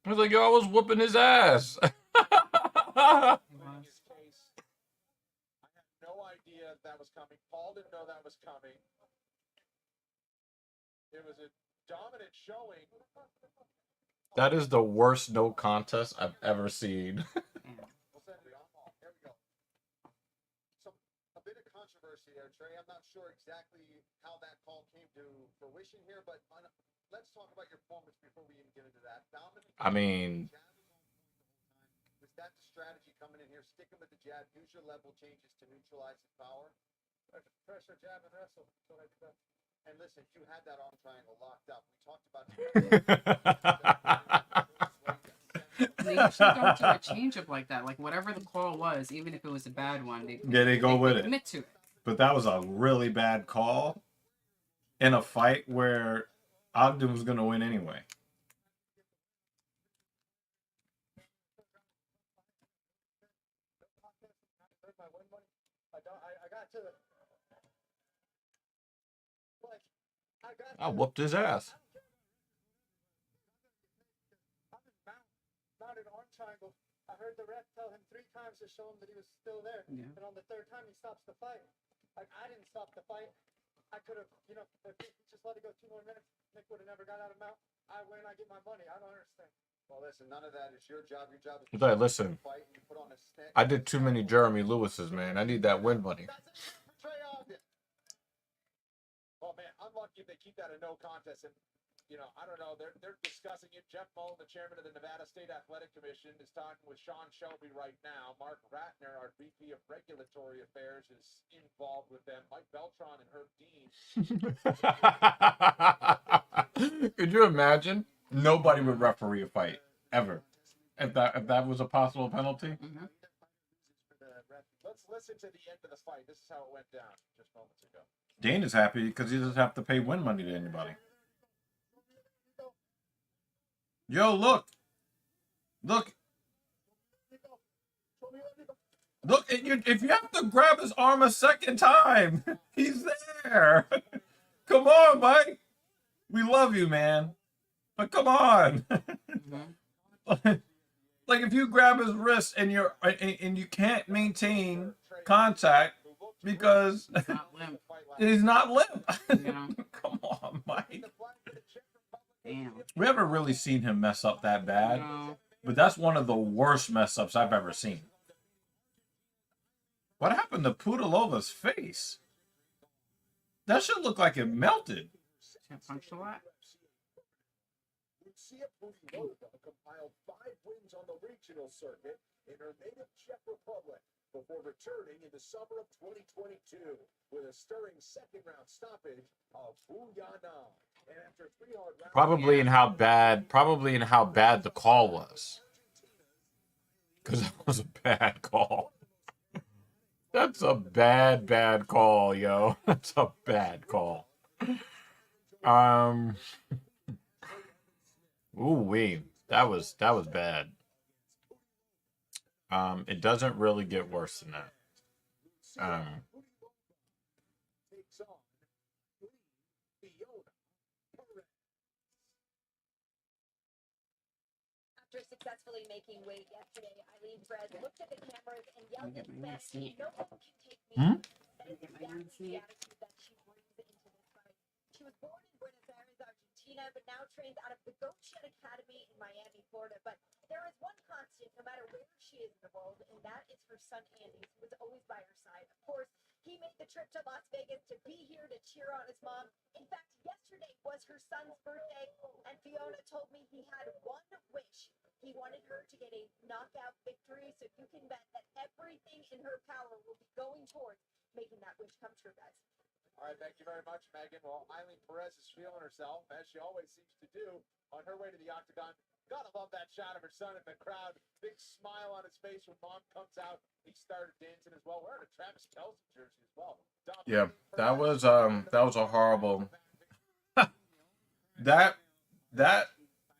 I was like, yo, I was whooping his ass. In his case, I had no idea that was coming. Paul didn't know that was coming. It was a dominant showing. That is the worst no contest I've ever seen. Here we go. A bit of controversy there, Trey. I'm not sure exactly how that call came to fruition here, but let's talk about your performance before we even get into that. Dominant. I mean, was that the strategy coming in here? Sticking with the jab, use your level changes to neutralize his power. Pressure, jab, and wrestle. So I did that. And listen, you had that arm triangle locked up. We talked about They usually don't do a change up like that. Like whatever the call was, even if it was a bad one, they go with it. Commit to it. But that was a really bad call in a fight where Ogden was going to win anyway. I whooped his ass. Mounted arm triangle. I heard the ref tell him 3 times to show him that he was still there. Yeah. And on the 3rd time, he stops the fight. Like, I didn't stop the fight. I could have, if he just let it go 2 more minutes, Nick would have never got out of mount. I win, I get my money. I don't understand. Well, listen, none of that is your job. Your job is to Listen, fight. You put on a stick. I did too many Jeremy Lewis's, man. I need that win money. That's it for Trey Ogden. Oh man, unlucky if they keep that a no contest. And I don't know. They're discussing it. Jeff Mullen, the chairman of the Nevada State Athletic Commission, is talking with Sean Shelby right now. Mark Ratner, our VP of Regulatory Affairs, is involved with them. Mike Beltran and Herb Dean. Could you imagine? Nobody would referee a fight ever. If that was a possible penalty. Mm-hmm. Let's listen to the end of the fight. This is how it went down just moments ago. Dane is happy because he doesn't have to pay win money to anybody. Yo, look. If you have to grab his arm a second time, he's there. Come on, Mike. We love you, man. But come on. Mm-hmm. Like if you grab his wrist and and you can't maintain contact because Not limp. he's not limp. Yeah. Come on, Mike. Damn. We haven't really seen him mess up that bad, No. but that's one of the worst mess ups I've ever seen. What happened to Pudilova's face? That should look like it melted. Can't punch a lot. Lucia Pudilova compiled 5 wins on the regional circuit in her native Czech Republic before returning in the summer of 2022 with a stirring second-round stoppage of Buyana. And after 3 hard rounds, Probably in how bad the call was. Because that was a bad call. That's a bad call, yo. That's a bad call. Ooh-wee. That was bad. It doesn't really get worse than that. takes on Fiona Perez. After successfully making weight yesterday, Eileen Perez looked at the cameras and yelled at Get my fans, sneak. "No one can take me." Hmm? That is Get my exactly the sneak. attitude that she brings into this fight. She was born in Buenos Aires, Argentina, but now trains out of the Goat Shed Academy in Miami, Florida. But there is one constant, no matter where she is in the world, and that is her son Andy, who was always by her side. Of course, he made the trip to Las Vegas to be here to cheer on his mom. In fact, yesterday was her son's birthday, and Fiona told me he had one wish. He wanted her to get a knockout victory, so you can bet that everything in her power will be going towards making that wish come true, guys. All right, thank you very much, Megan. Well, Eileen Perez is feeling herself, as she always seems to do, on her way to the octagon. Gotta love that shot of her son in the crowd. Big smile on his face when mom comes out. He started dancing as well. Wearing a Travis Kelce jersey as well. Yeah, that was a horrible. that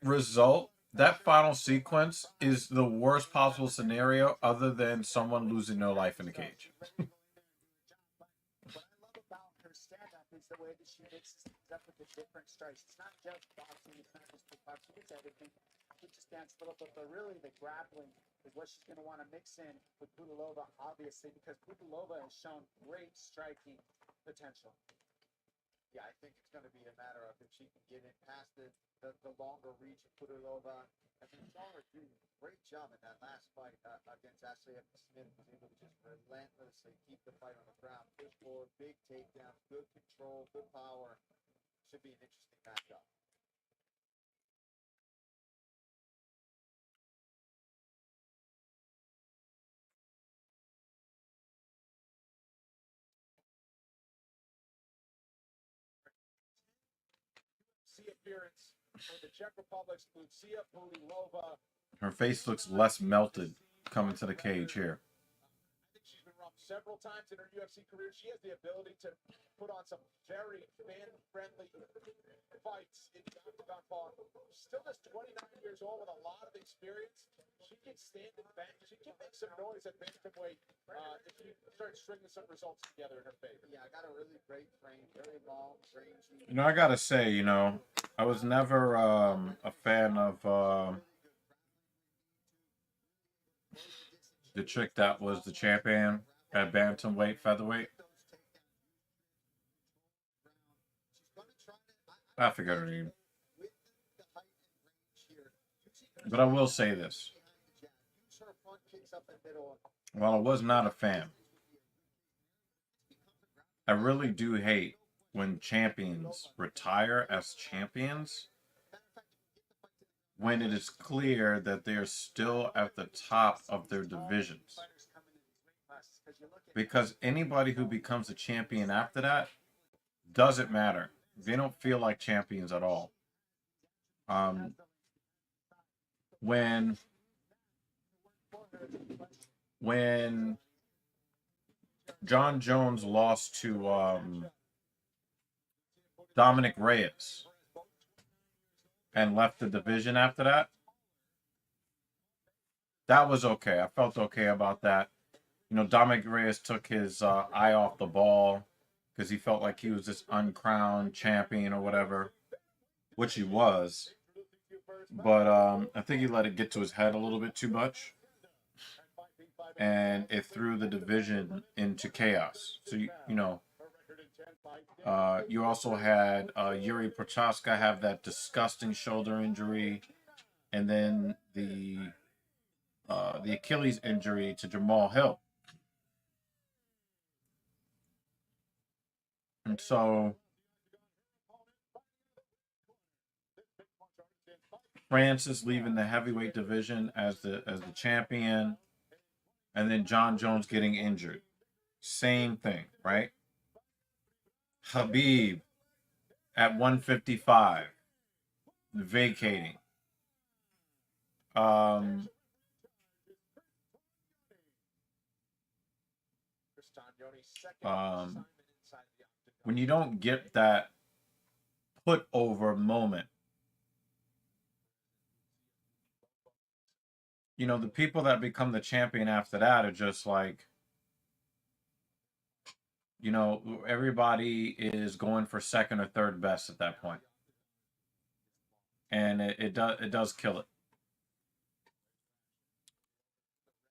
result, that final sequence is the worst possible scenario other than someone losing their life in the cage. What I love about her stand-up is the way that she mixes things up with the different strikes. It's not just boxing, it's not just kickboxing, it's everything. She just dance a little bit, but really the grappling is what she's going to want to mix in with Pudilova, obviously, because Pudilova has shown great striking potential. Yeah, I think it's going to be a matter of if she can get in past the longer reach of Pudilova. I mean, saw her do a great job in that last fight against Ashley Smith. Was able to just relentlessly keep the fight on the ground, push forward, big takedowns, good control, good power. Should be an interesting matchup. UFC appearance for the Czech Republic's Lucia Pudilova. Her face looks less melted coming to the cage here. I think she's been robbed several times in her UFC career. She has the ability to put on some very fan-friendly fights in the octagon, Paul. She's still just 29 years old with a lot of experience. She can stand and bang. She can make some noise at bantamweight if she starts stringing some results together in her favor. Yeah, I got a really great frame, very long, rangy. I gotta say, I was never a fan of the chick that was the champion at bantamweight, featherweight. I forgot her name. But I will say this. While I was not a fan, I really do hate when champions retire as champions when it is clear that they're still at the top of their divisions. Because anybody who becomes a champion after that doesn't matter. They don't feel like champions at all. When John Jones lost to Dominic Reyes and left the division after that, that was okay. I felt okay about that. Dominic Reyes took his eye off the ball because he felt like he was this uncrowned champion or whatever, which he was. but I think he let it get to his head a little bit too much, and it threw the division into chaos. So you also had Yuri Prochaska have that disgusting shoulder injury, and then the Achilles injury to Jamal Hill. And so Francis leaving the heavyweight division as the champion, and then John Jones getting injured. Same thing, right? Habib at 155 vacating. When you don't get that put over moment, the people that become the champion after that are just like, everybody is going for second or third best at that point. And it does kill it.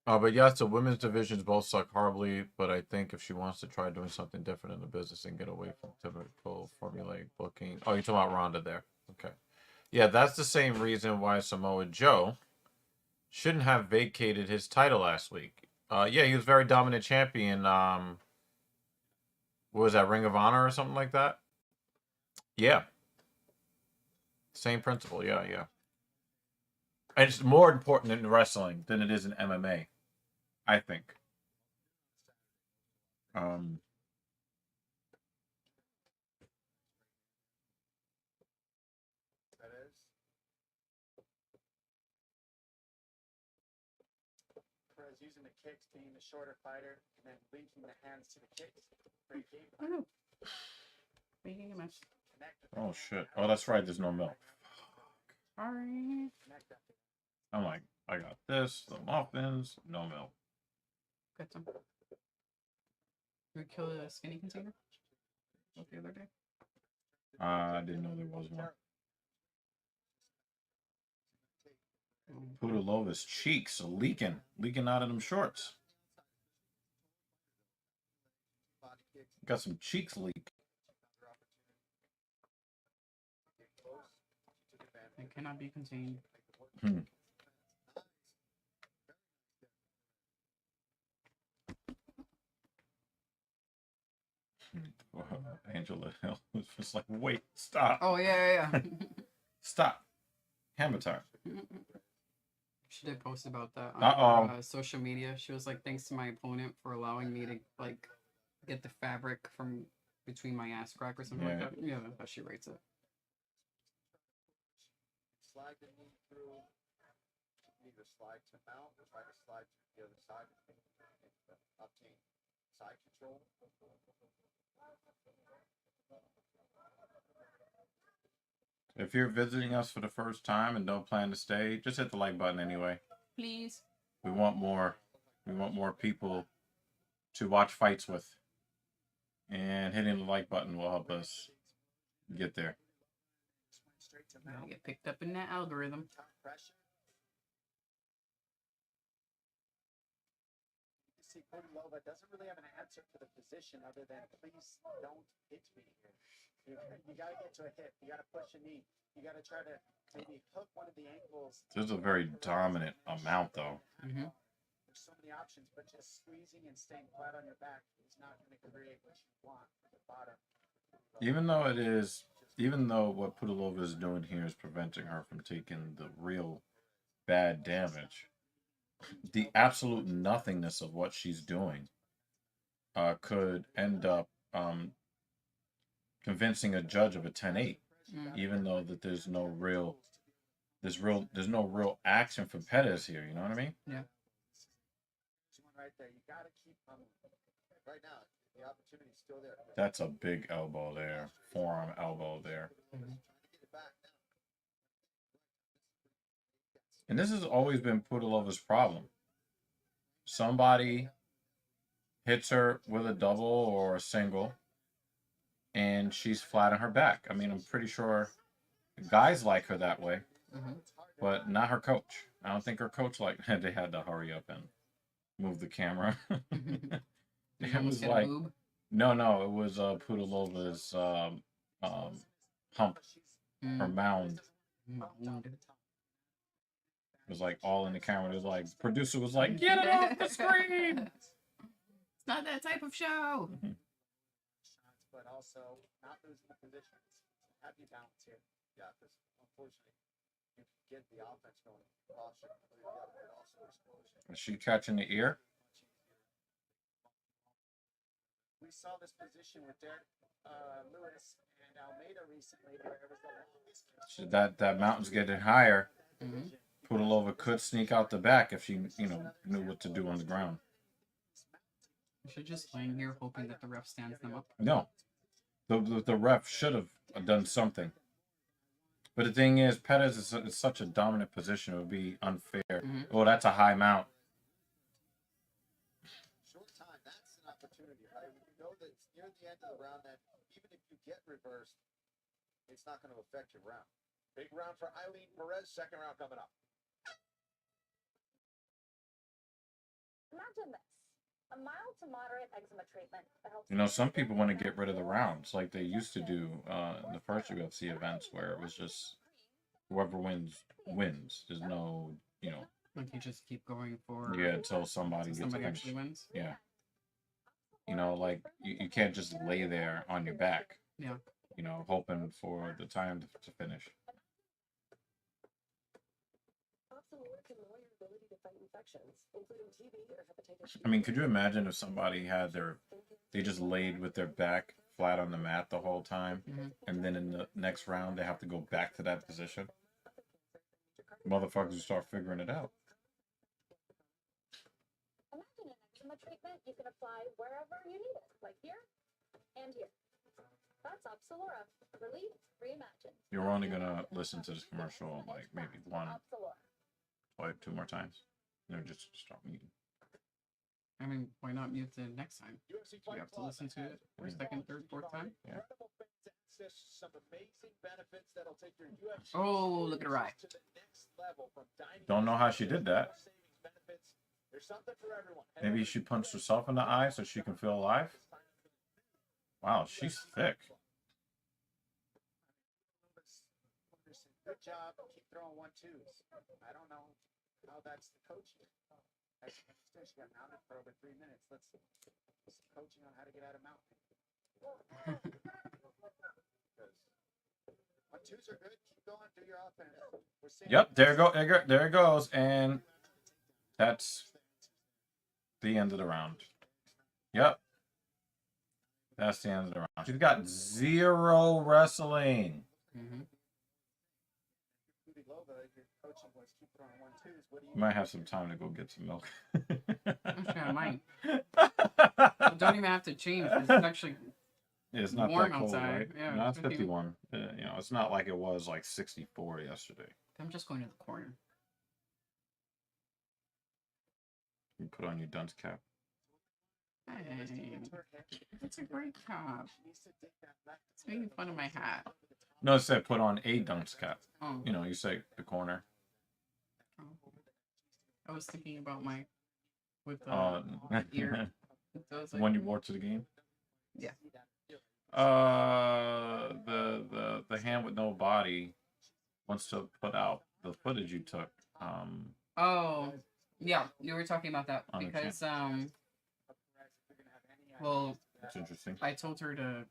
But yes, the women's divisions both suck horribly, but I think if she wants to try doing something different in the business and get away from typical formulaic booking. Oh, you're talking about Ronda there. Okay. Yeah, that's the same reason why Samoa Joe shouldn't have vacated his title last week. Yeah, he was very dominant champion. What was that, Ring of Honor or something like that? Yeah. Same principle, yeah. And it's more important in wrestling than it is in MMA, I think. Using the kicks, being the shorter fighter, and then linking the hands to the kicks. Great game. Oh. Making a mess. Oh, shit. Oh, that's right. There's no milk. Sorry. I'm like, I got this, the muffins, no milk. Got some. Did we kill a skinny container? Like the other day? I didn't know there was one. Pudalova's cheeks are leaking out of them shorts. Got some cheeks leak. It cannot be contained. Angela Hill was just like, wait, stop. Oh, yeah. Stop. Hammer time. She did post about that on Uh-oh. her, social media. She was like, thanks to my opponent for allowing me to, like, get the fabric from between my ass crack or something like that. Yeah, that's how she rates it. Slide the knee through, either slide to mount or try to slide to the other side and obtain side control. If you're visiting us for the first time and don't plan to stay, just hit the like button anyway. Please. We want more people to watch fights with. And hitting the like button will help us get there. Gotta get picked up in that algorithm. See, Pudalova doesn't really have an answer for the position other than please don't hit me here. You gotta get to a hit. You gotta push a knee. You gotta try to maybe hook one of the ankles. This is a very dominant amount, though. Mm-hmm. There's so many options, but just squeezing and staying flat on your back is not going to create what you want at the bottom. Even though what Pudalova is doing here is preventing her from taking the real bad damage, the absolute nothingness of what she's doing could end up convincing a judge of a 10-8, even though that there's no real action for Pettis here. You know what I mean? Yeah. Right there, you gotta keep right now. The opportunity's still there. That's a big elbow there, forearm elbow there. And this has always been Pudalova's problem. Somebody hits her with a double or a single, and she's flat on her back. I mean, I'm pretty sure guys like her that way. Mm-hmm. but not her coach. I don't think her coach they had to hurry up and move the camera. Did you It almost was get like a boob? no, it was Pudilova's hump, her Mm. mound. Mound. It was like all in the camera. It was like producer was like, get it off the screen. It's not that type of show. shots, but also not losing the positions. Have you balance here? Yeah, because unfortunately, you can get the offense going. Posture completely up, but also explosion. Is she catching the ear? We saw this position with Derek Lewis and Almeida recently, where it was the longest. That mountain's getting higher. Mhm. Pudilova could sneak out the back if she, knew what to do on the ground. She's just laying here hoping that the ref stands them up. No, the ref should have done something. But the thing is, Pettis is such a dominant position. It would be unfair. Mhm. Oh, that's a high mount. Short time, that's an opportunity, right? When you know that it's near the end of the round, that even if you get reversed, it's not going to affect your round. Big round for Eileen Perez. Second round coming up. Imagine this. A mild to moderate eczema treatment that helps. Some people want to get rid of the rounds like they used to do in the first UFC events where it was just whoever wins. There's no, Like you just keep going for until somebody gets somebody finished. actually wins. Yeah. Like you can't just lay there on your back. Yeah. Hoping for the time to finish. Can lower your ability to fight infections, including TB or hepatitis. I mean, could you imagine if somebody they just laid with their back flat on the mat the whole time, Mhm. and then in the next round they have to go back to that position? Motherfuckers will start figuring it out. Imagine an eczema treatment you can apply wherever you need it, like here and here. That's Opsilora. Relief reimagined. You're only gonna listen to this commercial like maybe one, Opsilora. like 2 more times. Just start muting. I mean, why not mute the next time? UFC Do we have to listen to it for a second, third, fourth time? Yeah. Incredible fans access, some amazing benefits that'll take your UFC Oh, look at her eye. to the next level, from dining Don't know how she did that. savings benefits. There's something for everyone. Maybe she punched herself in the eye so she can feel alive. Wow, she's thick. Good job. Keep throwing 1-2s. I don't know how that's the coaching. She got mounted for over 3 minutes. Let's some coaching on how to get out of mounting. 1-2s are good. Keep going. Do your offense. We're seeing Yep, there it goes, and that's the end of the round. Yep. That's the end of the round. She's got 0 wrestling. Mm-hmm. your coaching was keep throwing 1-2s. What do You might have some time to go get some milk. Actually, I might. You don't even have to change. It's actually It's not warm that cold, outside. right? Yeah, No, it's it's 50. 51. It's not like it was like 64 yesterday. I'm just going to the corner. You put on your dunce cap. Hey, it's a great cap. It's making fun of my hat. No, it said put on a dunce cap. Oh, You say the corner. oh. I was thinking about my with the ear. So I was The like, one you wore to the game. Yeah. The hand with no body wants to put out the footage you took. Oh, yeah, you were talking about that On the because well, That's interesting. I told her to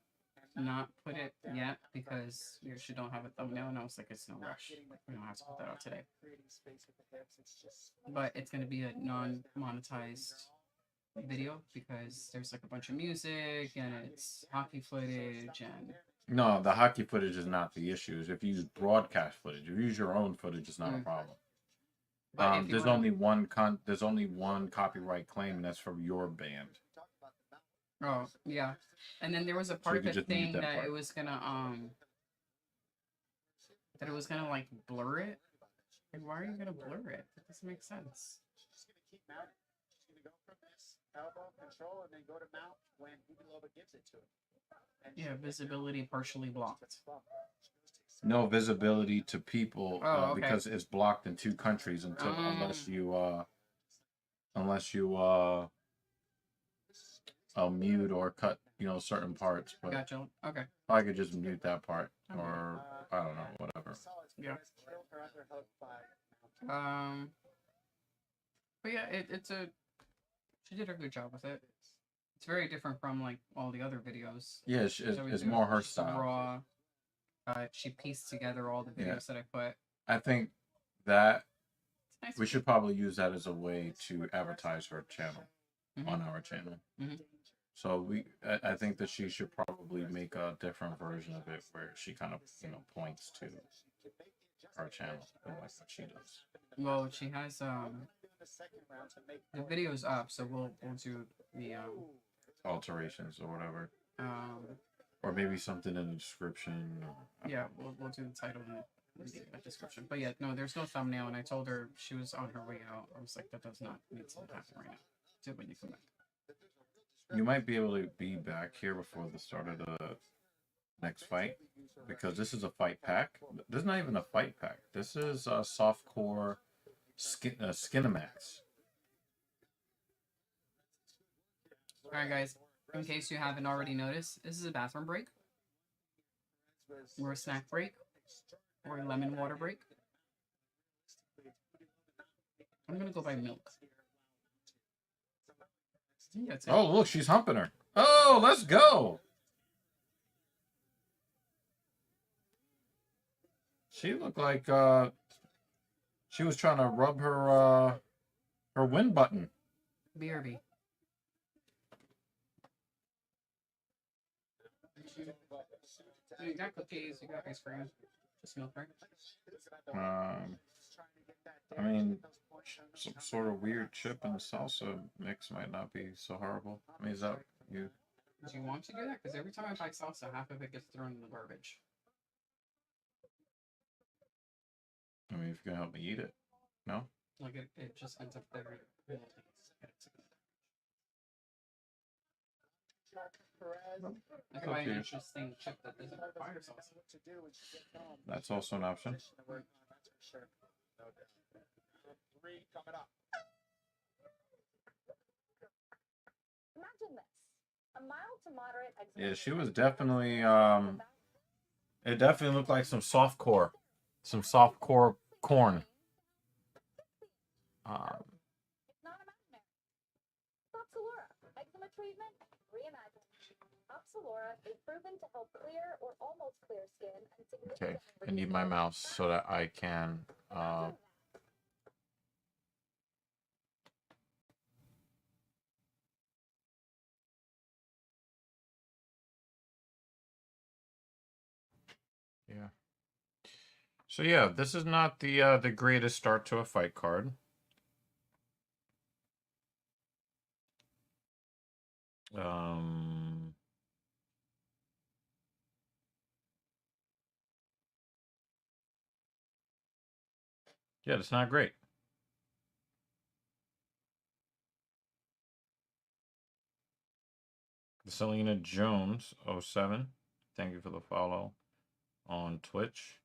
not put it yet because she don't have a thumbnail, and I was like, it's no rush. We don't have to put that out today. But it's gonna be a non-monetized video because there's like a bunch of music and it's hockey footage and No, the hockey footage is not the issue. If you use broadcast footage, if you use your own footage, it's not a problem. but if you There's wanna- only one copyright claim, and that's from your band. Oh, yeah. And then there was a you part of could it just mute thing that that part. it was gonna like blur it. Like, why are you gonna blur it? That doesn't make sense. She's going to keep mounting. She's going to go from this elbow control and then go to mount when Udilova gives it to her. And Yeah, visibility partially blocked. she goes to no visibility to people Oh, okay. because it's blocked in 2 countries until unless you mute or cut, certain parts. But Gotcha. Okay. I could just mute that part, Okay. or I don't know, whatever. Yeah. But yeah, she did a good job with it. It's very different from like all the other videos. Yeah, it's more her style. Raw. She pieced together all the videos that I put. I think that Nice. we should probably use that as a way to advertise her channel on our channel. So I think that she should probably make a different version of it where she kind of points to our channel and like what she does. Well, she has the video's up, so we'll do the alterations or whatever. Or maybe something in the description. Yeah, we'll do the title in the description. But yeah, no, there's no thumbnail, and I told her she was on her way out. I was like, that does not need to happen right now. Do it when you come back. You might be able to be back here before the start of the next fight, because this is a fight pack. This is not even a fight pack. This is a softcore Skinamax. Alright guys, in case you haven't already noticed, this is a bathroom break, or a snack break, or a lemon water break. I'm gonna go buy milk. That's it. Oh, look, she's humping her. Oh, let's go. She looked like she was trying to rub her win button. BRB. You got cookies, you got ice cream, just milk, right? I mean, some sort of weird chip and salsa mix might not be so horrible. I mean, is that you? Do you want to do that? Because every time I buy salsa, half of it gets thrown in the garbage. I mean, if you're gonna help me eat it, no? Like it just ends up there. That's why an interesting chip that doesn't require salsa. That's also an option. Imagine this. A mild to moderate Yeah, she was definitely it definitely looked like some soft core corn. not imaginary. Opsilura, eczema treatment, reimagined. Opsilura is proven to help clear or almost clear skin and Okay, significantly I need my mouse so that I can yeah. So yeah, this is not the greatest start to a fight card. Yeah, it's not great. Selena Jones 07. Thank you for the follow on Twitch.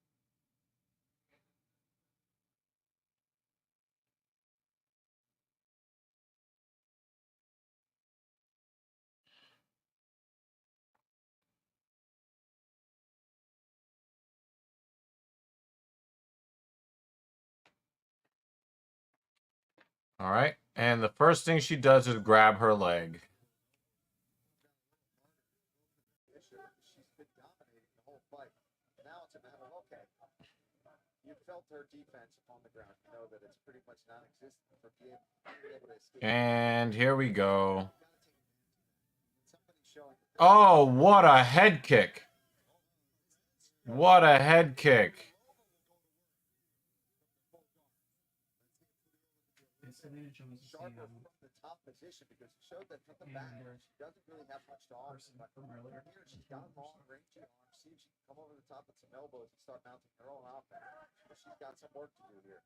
All right. And the first thing she does is grab her leg. She's been dominating the whole fight. Now it's a matter of, okay, you felt her defense on the ground. You know that it's pretty much non-existent for being able to escape. And here we go. Oh, what a head kick. What a head kick. Sharper from the top position because it showed that from the back she doesn't really have much to offer. But here she's got long rangy arms. See if she can come over the top with some elbows and start mounting her own offense. But she's got some work to do here.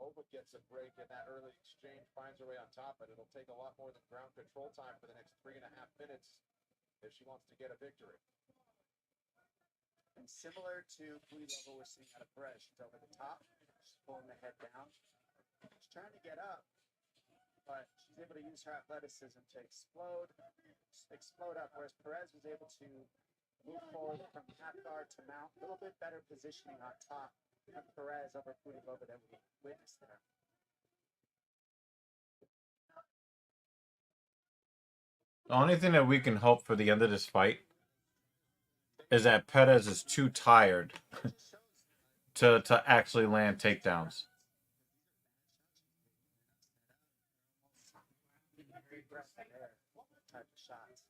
Nova gets a break in that early exchange, finds her way on top, but it'll take a lot more than ground control time for the next 3.5 minutes if she wants to get a victory. And similar to Level we're seeing out of Perez, she's over the top, she's pulling the head down. She's trying to get up, but she's able to use her athleticism to explode up, whereas Perez was able to move forward from half guard to mount. A little bit better positioning on top of Perez over Pudilova than we witnessed there. The only thing that we can hope for the end of this fight is that Perez is too tired to actually land takedowns. Type of shots.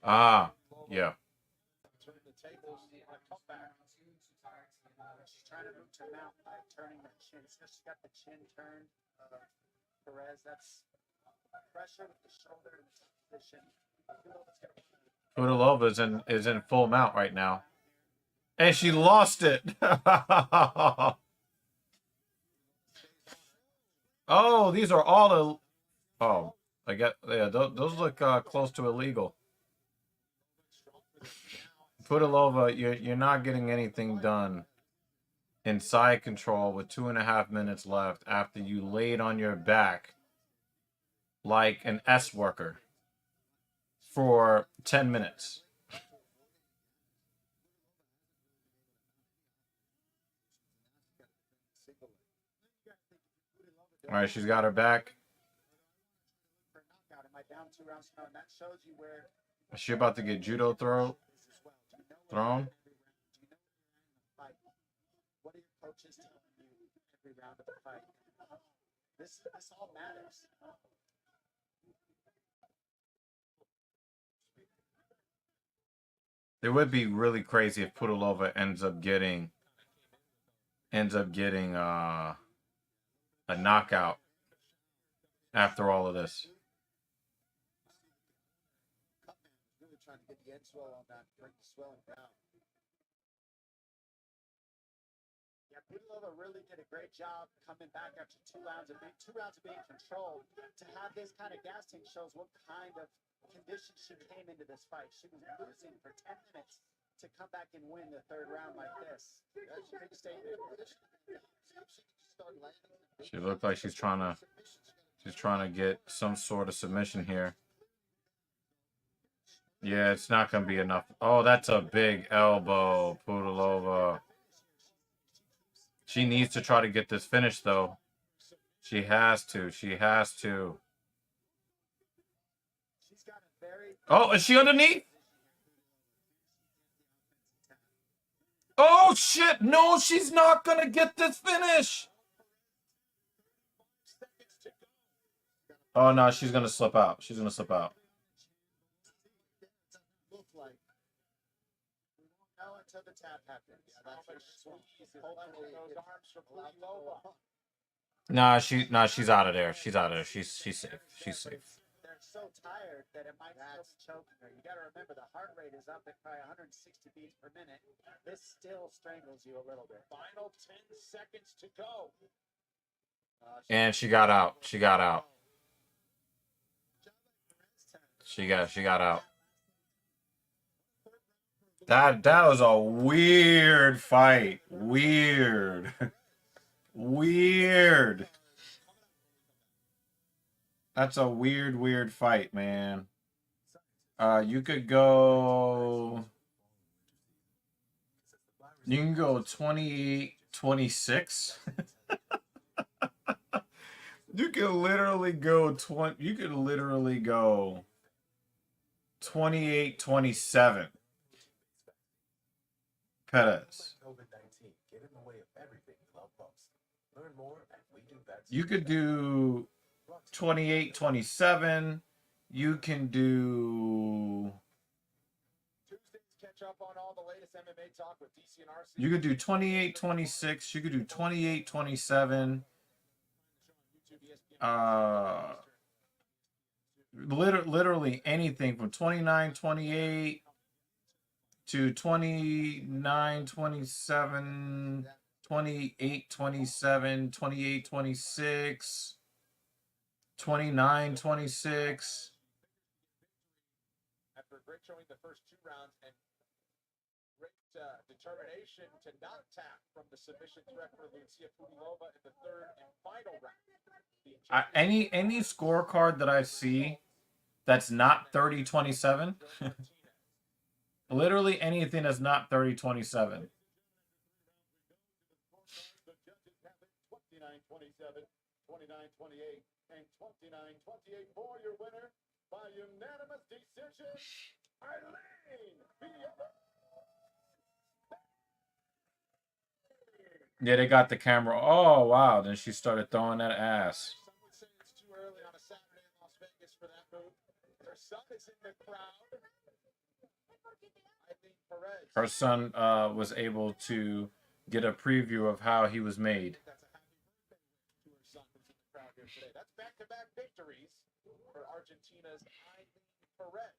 Ah, yeah. Turn the tables on a comeback. She's trying to move to mount by turning that chin. So she's got the chin turned. Perez, that's pressure with the shoulder in the position. Pudilova is in full mount right now. And she lost it. Oh, these are all oh, I get yeah, those look close to illegal. Pudilova, you're not getting anything done in side control with 2.5 minutes left after you laid on your back like an S worker for 10 minutes. All right, she's got her back. Is she about to get judo thrown? What are your coaches telling you every round of the fight? This all matters. It would be really crazy if Pudilova ends up getting a knockout after all of this. Really trying to get the end swell on that, bring the swelling down. Yeah, Pudilova really did a great job coming back after 2 rounds of being controlled. To have this kind of gas tank shows what kind of condition she came into this fight. She was losing for 10 minutes to come back and win the 3rd round like this. That's a big statement. She looked like she's trying to get some sort of submission here. Yeah, it's not going to be enough. Oh, that's a big elbow, Pudilova. She needs to try to get this finish, though. She has to. She has to. Oh, is she underneath? Oh, shit. No, she's not going to get this finish. Oh, no, she's going to slip out. She's going to slip out. Until the tap happens. Nah, she's out of there. She's out of there. She's safe. She's safe. They're so tired that it might still be choking her. You got to remember the heart rate is up at probably 160 beats per minute. This still strangles you a little bit. Final 10 seconds to go. And she got out. She got out. She got out. That was a weird fight. Weird. Weird. That's a weird fight, man. You could go. You can go 28-26. You could literally go 28-27. Perez. You could do 28-27. You can do. You could do 28-26. You could do 28-27. Literally anything from 29-28 to 29, 27, 28, 27, 28, 26, 29, 26. After a great showing the first 2 rounds and great determination to not tap from the submission threat for Lucia Pudilova in the 3rd and final round. Any scorecard that I see that's not 30-27, literally anything that's not 30-27. 29-27, 29-28, and 29-28 for your winner by unanimous decision, Eileen Villa. Yeah, they got the camera. Oh, wow. Then she started throwing that ass. Some would say it's too early on a Saturday in Las Vegas for that move. Her son is in the crowd. Eileen Perez. Her son was able to get a preview of how he was made. That's a happy birthday to her son who's in the crowd here today. That's back-to-back victories for Argentina's Eileen Perez.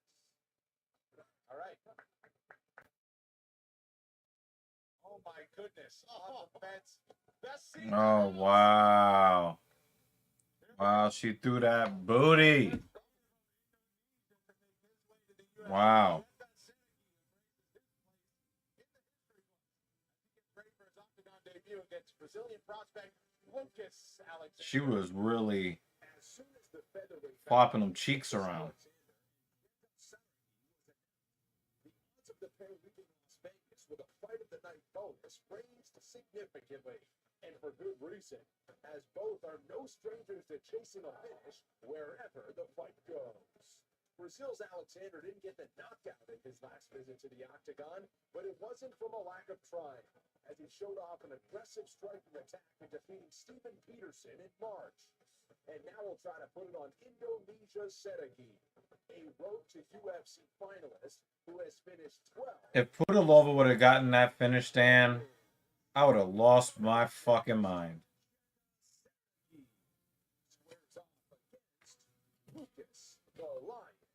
All right. Oh my goodness. Oh, that's best scene. Oh, wow. Wow, she threw that booty. Wow. She was really flopping them cheeks around. With a fight of the night bonus raised significantly, and for good reason, as both are no strangers to chasing a finish wherever the fight goes. Brazil's Alexander didn't get the knockout in his last visit to the octagon, but it wasn't from a lack of trying, as he showed off an aggressive striking attack in defeating Steven Peterson in March. And now we'll try to put it on Indonesia's Sergey, a road to UFC finalist who has finished 12. If Pudilova would have gotten that finish, Dan, I would have lost my fucking mind. Squares off against Lucas, the Lion,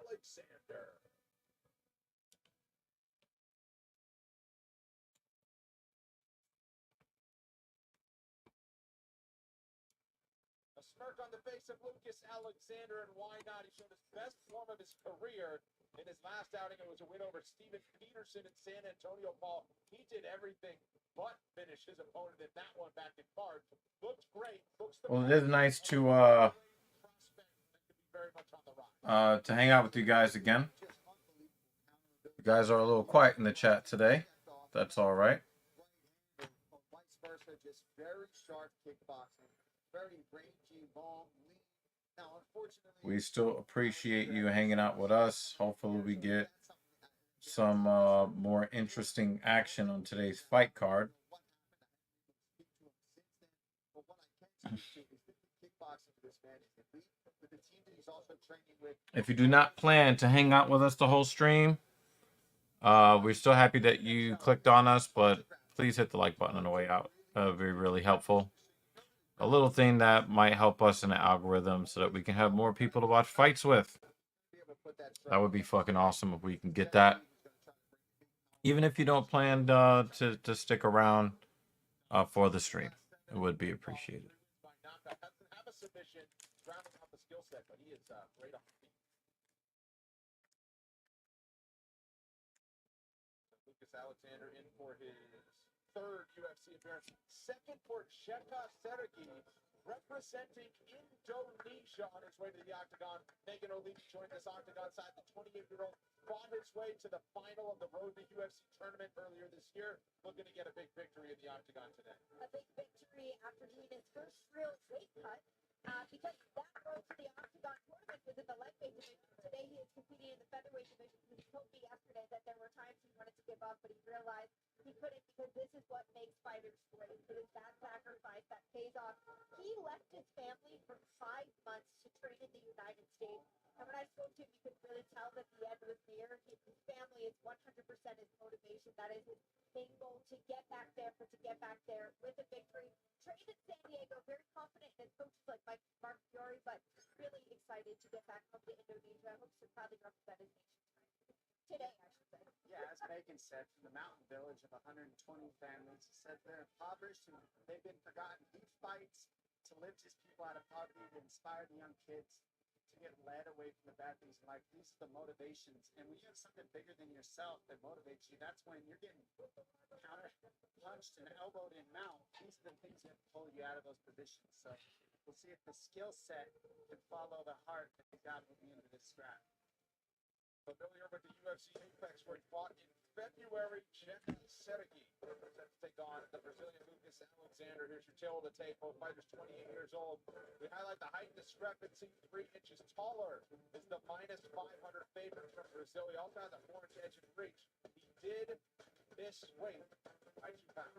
Alexander. A smirk on the face of Lucas Alexander, and why not? He showed his best form of his career in his last outing. It was a win over Steven Peterson in San Antonio, Paul. He did everything but finish his opponent in that one back in March. Looked great. Well, it is nice to hang out with you guys again. You guys are a little quiet in the chat today. That's all right. Vice versa, just very sharp kickboxing, very rangy, long, lean. Now, unfortunately, We still appreciate you hanging out with us. Hopefully we get some more interesting action on today's fight card. If you do not plan to hang out with us the whole stream, we're still happy that you clicked on us, but please hit the like button on the way out. That would be really helpful. A little thing that might help us in the algorithm so that we can have more people to watch fights with. That would be fucking awesome if we can get that. Even if you don't plan to stick around for the stream, it would be appreciated. Have a submission, rounding out the skill set, but he is great on the feet. Lucas Alexander in for his 3rd UFC appearance, 2nd for Cheka Sergey, representing Indonesia on his way to the octagon. Megan O'Leary joined this octagon side. The 28-year-old fought his way to the final of the Road to UFC tournament earlier this year, looking to get a big victory in the octagon today. A big victory after doing his first real weight cut, because that road to the octagon tournament was in the lightweight division. Today he is competing in the featherweight division. He told me yesterday that there were times he wanted to give up, but he realized he couldn't, because this is what makes fighters great. It is that sacrifice that pays off. He left his family for 5 months to train in the United States. And when I spoke to him, you could really tell that the end was near. His family is 100% his motivation. That is his main goal, to get back there with a victory. Trained in San Diego, very confident in his coaches like Mark Fiore, but really excited to get back home to Indonesia. Hopes to proudly represent his nation today, I should say. Yeah, as Megan said, from the mountain village of 120 families, he said they're impoverished and they've been forgotten. He fights to lift his people out of poverty, to inspire the young kids to get led away from the bad things in life. These are the motivations. And when you have something bigger than yourself that motivates you, that's when you're getting counter punched and elbowed in mount. These are the things that pull you out of those positions. So we'll see if the skill set can follow the heart that he got moving into this scrap. Familiar with the UFC Apex where he fought in February, Jeff Sedegui set to take on the Brazilian Lucas Alexander. Here's your tail of the tape. Both fighters 28 years old. We highlight the height discrepancy. 3 inches taller is the minus 500 favorite from Brazil. He also has a 4-inch edge in reach. He did miss weight by 2 pounds.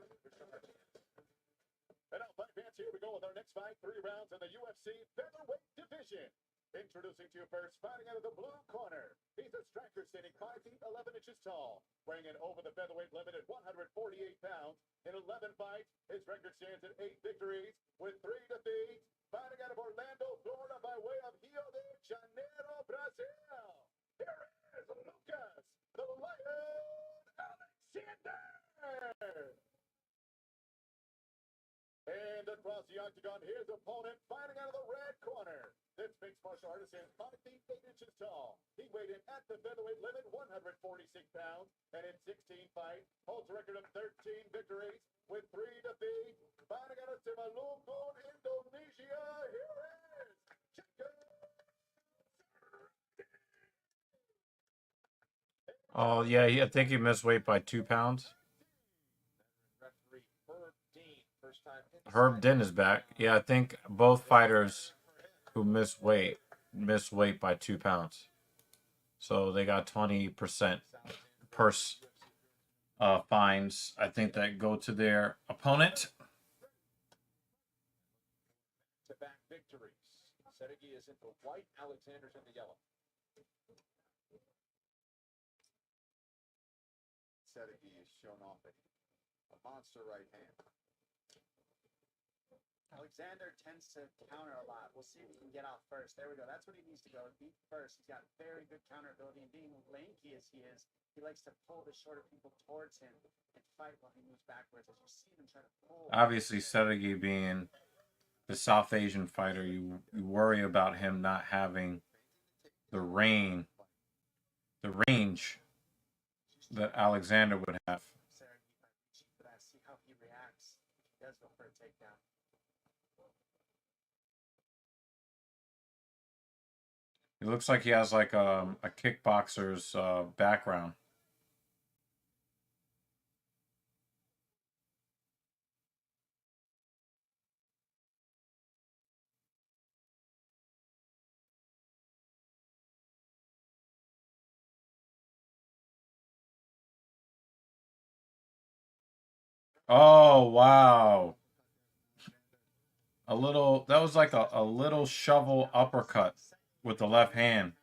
And now, fight fans, here we go with our next fight. 3 rounds in the UFC Featherweight division. Introducing to you first, fighting out of the blue corner. He's a striker standing 5 feet 11 inches tall, weighing in over the featherweight limit at 148 pounds. In 11 fights, his record stands at 8 victories with 3 defeats. Fighting out of Orlando, Florida by way of Rio de Janeiro, Brazil. Here is Lucas, the Lion Alexander. And across the octagon, his opponent fighting out of the red corner. This mixed martial artist is 5 feet 8 inches tall. He weighed in at the featherweight limit, 146 pounds, and in 16 fights, holds a record of 13 victories with 3 defeats. Fighting out of Simalungun, Indonesia, here is Jacob. Oh yeah, I think he missed weight by 2 pounds. Referee Herb Dean, first time Herb Din is back. Yeah, I think both fighters who missed weight by 2 pounds. So they got 20% purse fines, I think, that go to their opponent. to back victories. Sedegui is in the white, Alexander's in the yellow. Sedegui is shown off a monster right hand. Alexander tends to counter a lot. We'll see if he can get out first. There we go. That's what he needs to go. Beat first. He's got very good counter ability. And being lanky as he is, he likes to pull the shorter people towards him and fight while he moves backwards. As you see him try to pull. Obviously, Sedegui being the South Asian fighter, you worry about him not having the range that Alexander would have. See how he reacts. He does go for a takedown. He looks like he has like a kickboxer's background. Oh, wow. That was like a little shovel uppercut with the left hand.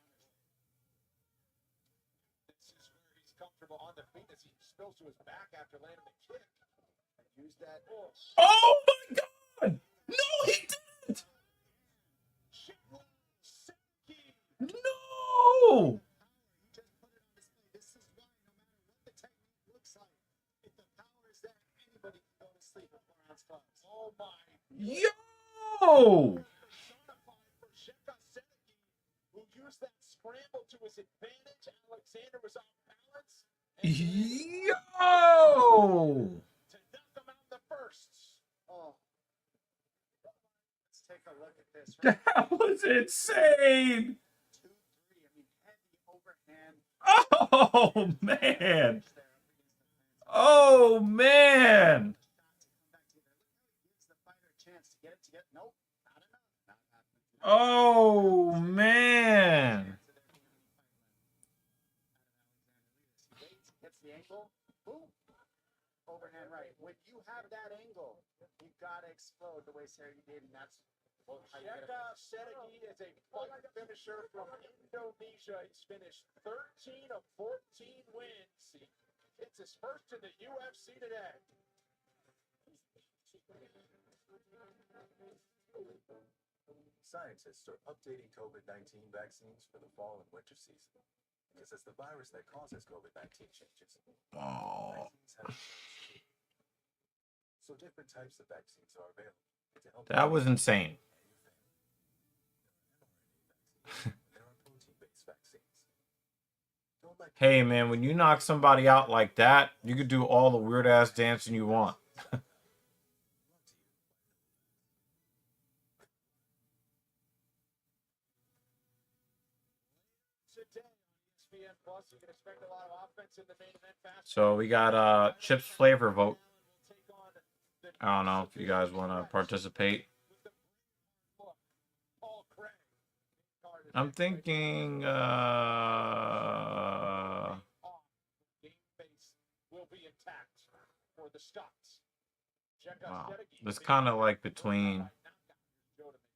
This is where he's comfortable on the feet as he spills to his back after landing the kick. And use that. Oh my God! No, he didn't! No! Just put it on display. This is why, no matter what the technique looks like, if the power is there, anybody can go to sleep with 4 ounce gloves. Oh my. Yo! Personified for Sheka Sedegui, who used that scramble to his advantage. Alexander was off balance. Yo! To knock him out the first. Oh. Let's take a look at this. Right? That was insane! 2, 3. I mean, heavy overhand. Oh, man! Oh, man! Gives the fighter a chance to get it to get. Nope. Not enough. Not happening. Oh, man! Gets the ankle. Boom. Overhand right. When you have that angle, you gotta explode the way Sergey did, and that's Well, Sheka Sedegui is a fight finisher from Indonesia. He's finished 13 of 14 wins. It's his first in the UFC today. Scientists are updating COVID-19 vaccines for the fall and winter season. Because as the virus that causes COVID-19 changes, Oh, vaccines have changed. So different types of vaccines are available to help that was insane. There are protein-based vaccines. Don't let Hey man, when you knock somebody out like that, you could do all the weird ass dancing you want. Today on ESPN Plus, you can expect a lot of offense in the main event. So we got Chip's flavor vote. Will take on the I don't know if you guys want to participate. with the look, Paul Craig. Card is I'm thinking game face will be intact for the Scots. wow. This kind of like between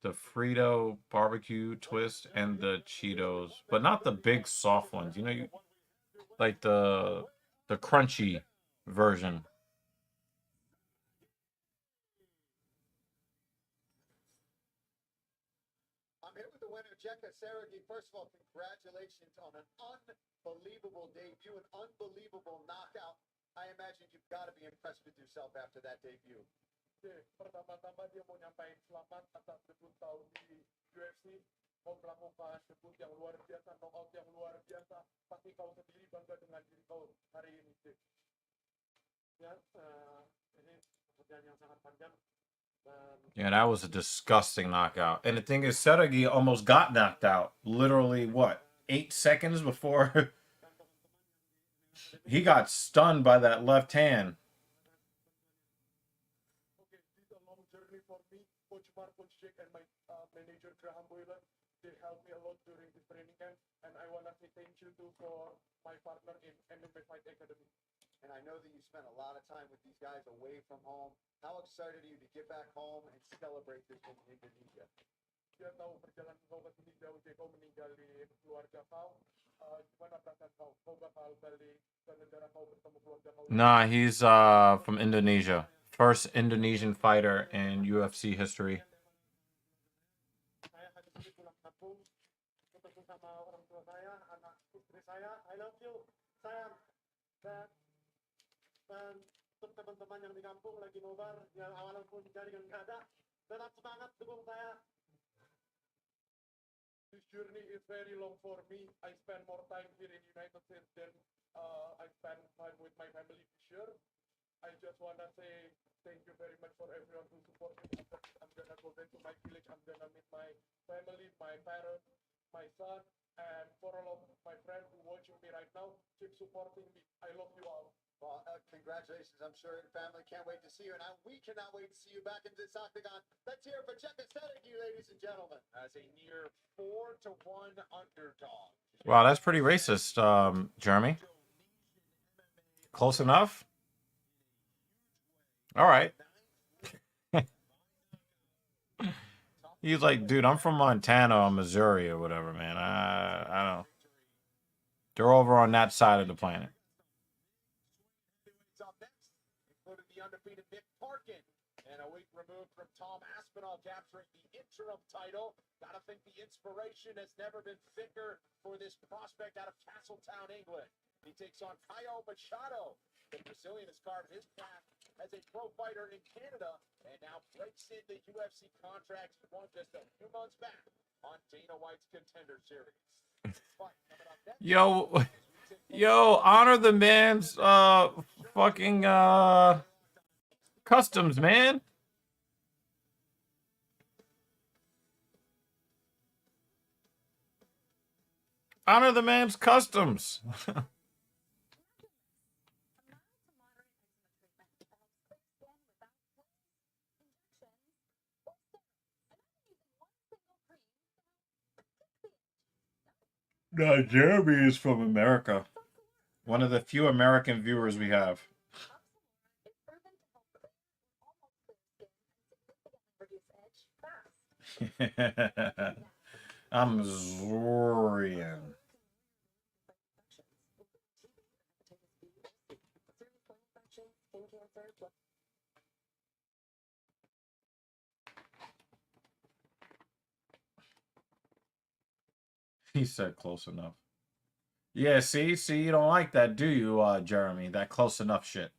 the Frito barbecue twist and the Cheetos, but not the big soft ones. You know, you like the crunchy version. I'm here with the winner, Jekka Sergey. First of all, congratulations on an unbelievable debut, an unbelievable knockout. I imagine you've got to be impressed with yourself after that debut. Pertama-tama dia mau nyampaikan selamat atas debut tahun di UFC. Kau melakukan debut yang luar biasa, knockout yang luar biasa. Pasti kau sendiri bangga dengan diri kau hari ini. Ya, ini pertandingan yang sangat panjang. Yeah, that was a disgusting knockout. And the thing is, Sergey almost got knocked out. Literally, what, 8 seconds before he got stunned by that left hand. Okay, this is a long journey for me. Coach Mark, Coach Jake, and my manager Graham Boylan, they helped me a lot during this training camp, and I want to say thank you too for my partner in MMA Fight Academy. And I know that you spent a lot of time with these guys away from home. How excited are you to get back home and celebrate this in Indonesia? Dia tahu perjalanan kau ke sini jauh, jadi kau meninggali keluarga kau. Gimana perasaan kau? Kau bakal balik ke negara kau bertemu keluarga kau? Nah, he's from Indonesia. First Indonesian fighter in UFC history. Saya hari ini pulang kampung, ketemu sama orang tua saya, anak istri saya. I love you, sayang. Dan untuk teman-teman yang di kampung lagi nobar, yang awalnya pun jaringan nggak ada, tetap semangat dukung saya. This journey is very long for me. I spend more time here in United States than I spend time with my family this year. I just wanna say thank you very much for everyone who support me. I'm gonna go back to my village. I'm gonna meet my family, my parents, my son, and for all of my friends who watching me right now, keep supporting me. I love you all. Well, congratulations. I'm sure your family can't wait to see you, and we cannot wait to see you back in this octagon. Let's hear it for Jekka Sergey, ladies and gentlemen. As a near 4-1 underdog. Wow, that's pretty racist, Jeremy. Close enough? All right. He's like, dude, I'm from Montana or Missouri or whatever, man. I don't. They're over on that side of the planet. Up next, including the undefeated Nick Parkin, and a week removed from Tom Aspinall capturing the interim title. Gotta think the inspiration has never been thicker for this prospect out of Castletown, England. He takes on Caio Machado. The Brazilian has carved his path as a pro fighter in Canada and now breaks in the UFC contract he won just a few months back on Dana White's Contender Series. Fight coming up next. Yo, honor the man's fucking customs, man. Honor the man's customs. No, Jeremy is from America. One of the few American viewers we have. I'm Missourian. He said close enough. Yeah, see, you don't like that, do you, Jeremy? That close enough shit.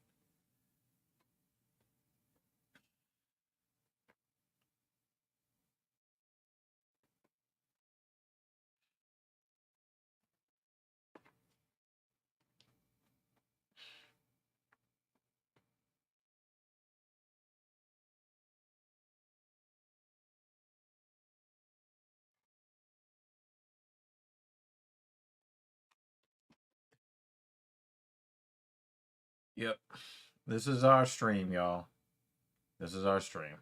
Yep. This is our stream, y'all. This is our stream.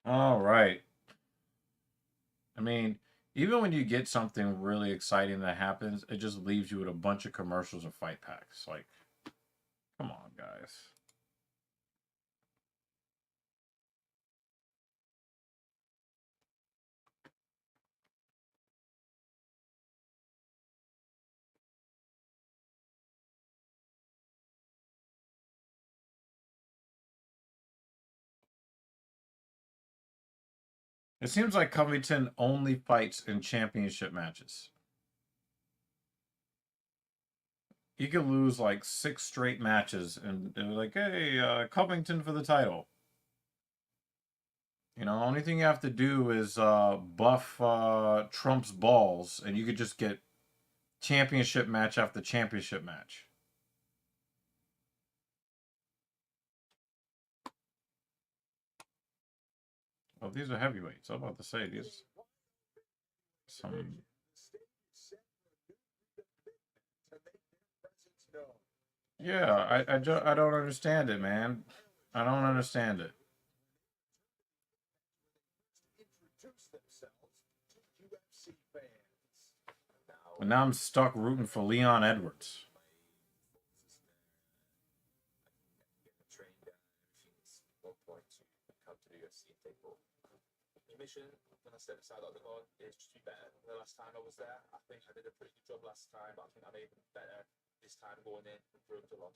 All right. I mean, even when you get something really exciting that happens, it just leaves you with a bunch of commercials and fight packs. Like, come on, guys. It seems like Covington only fights in championship matches. He could lose like 6 straight matches and they're like, hey, Covington for the title. You know, only thing you have to do is buff Trump's balls and you could just get championship match after championship match. Oh, these are heavyweights. I'm about to say these. Some. Yeah, I don't understand it, man. I don't understand it. And now I'm stuck rooting for Leon Edwards. Mission when I stepped inside Octagon is just be better. The last time I was there, I think I did a pretty good job last time, but I think I made it better this time going in. Improved a lot.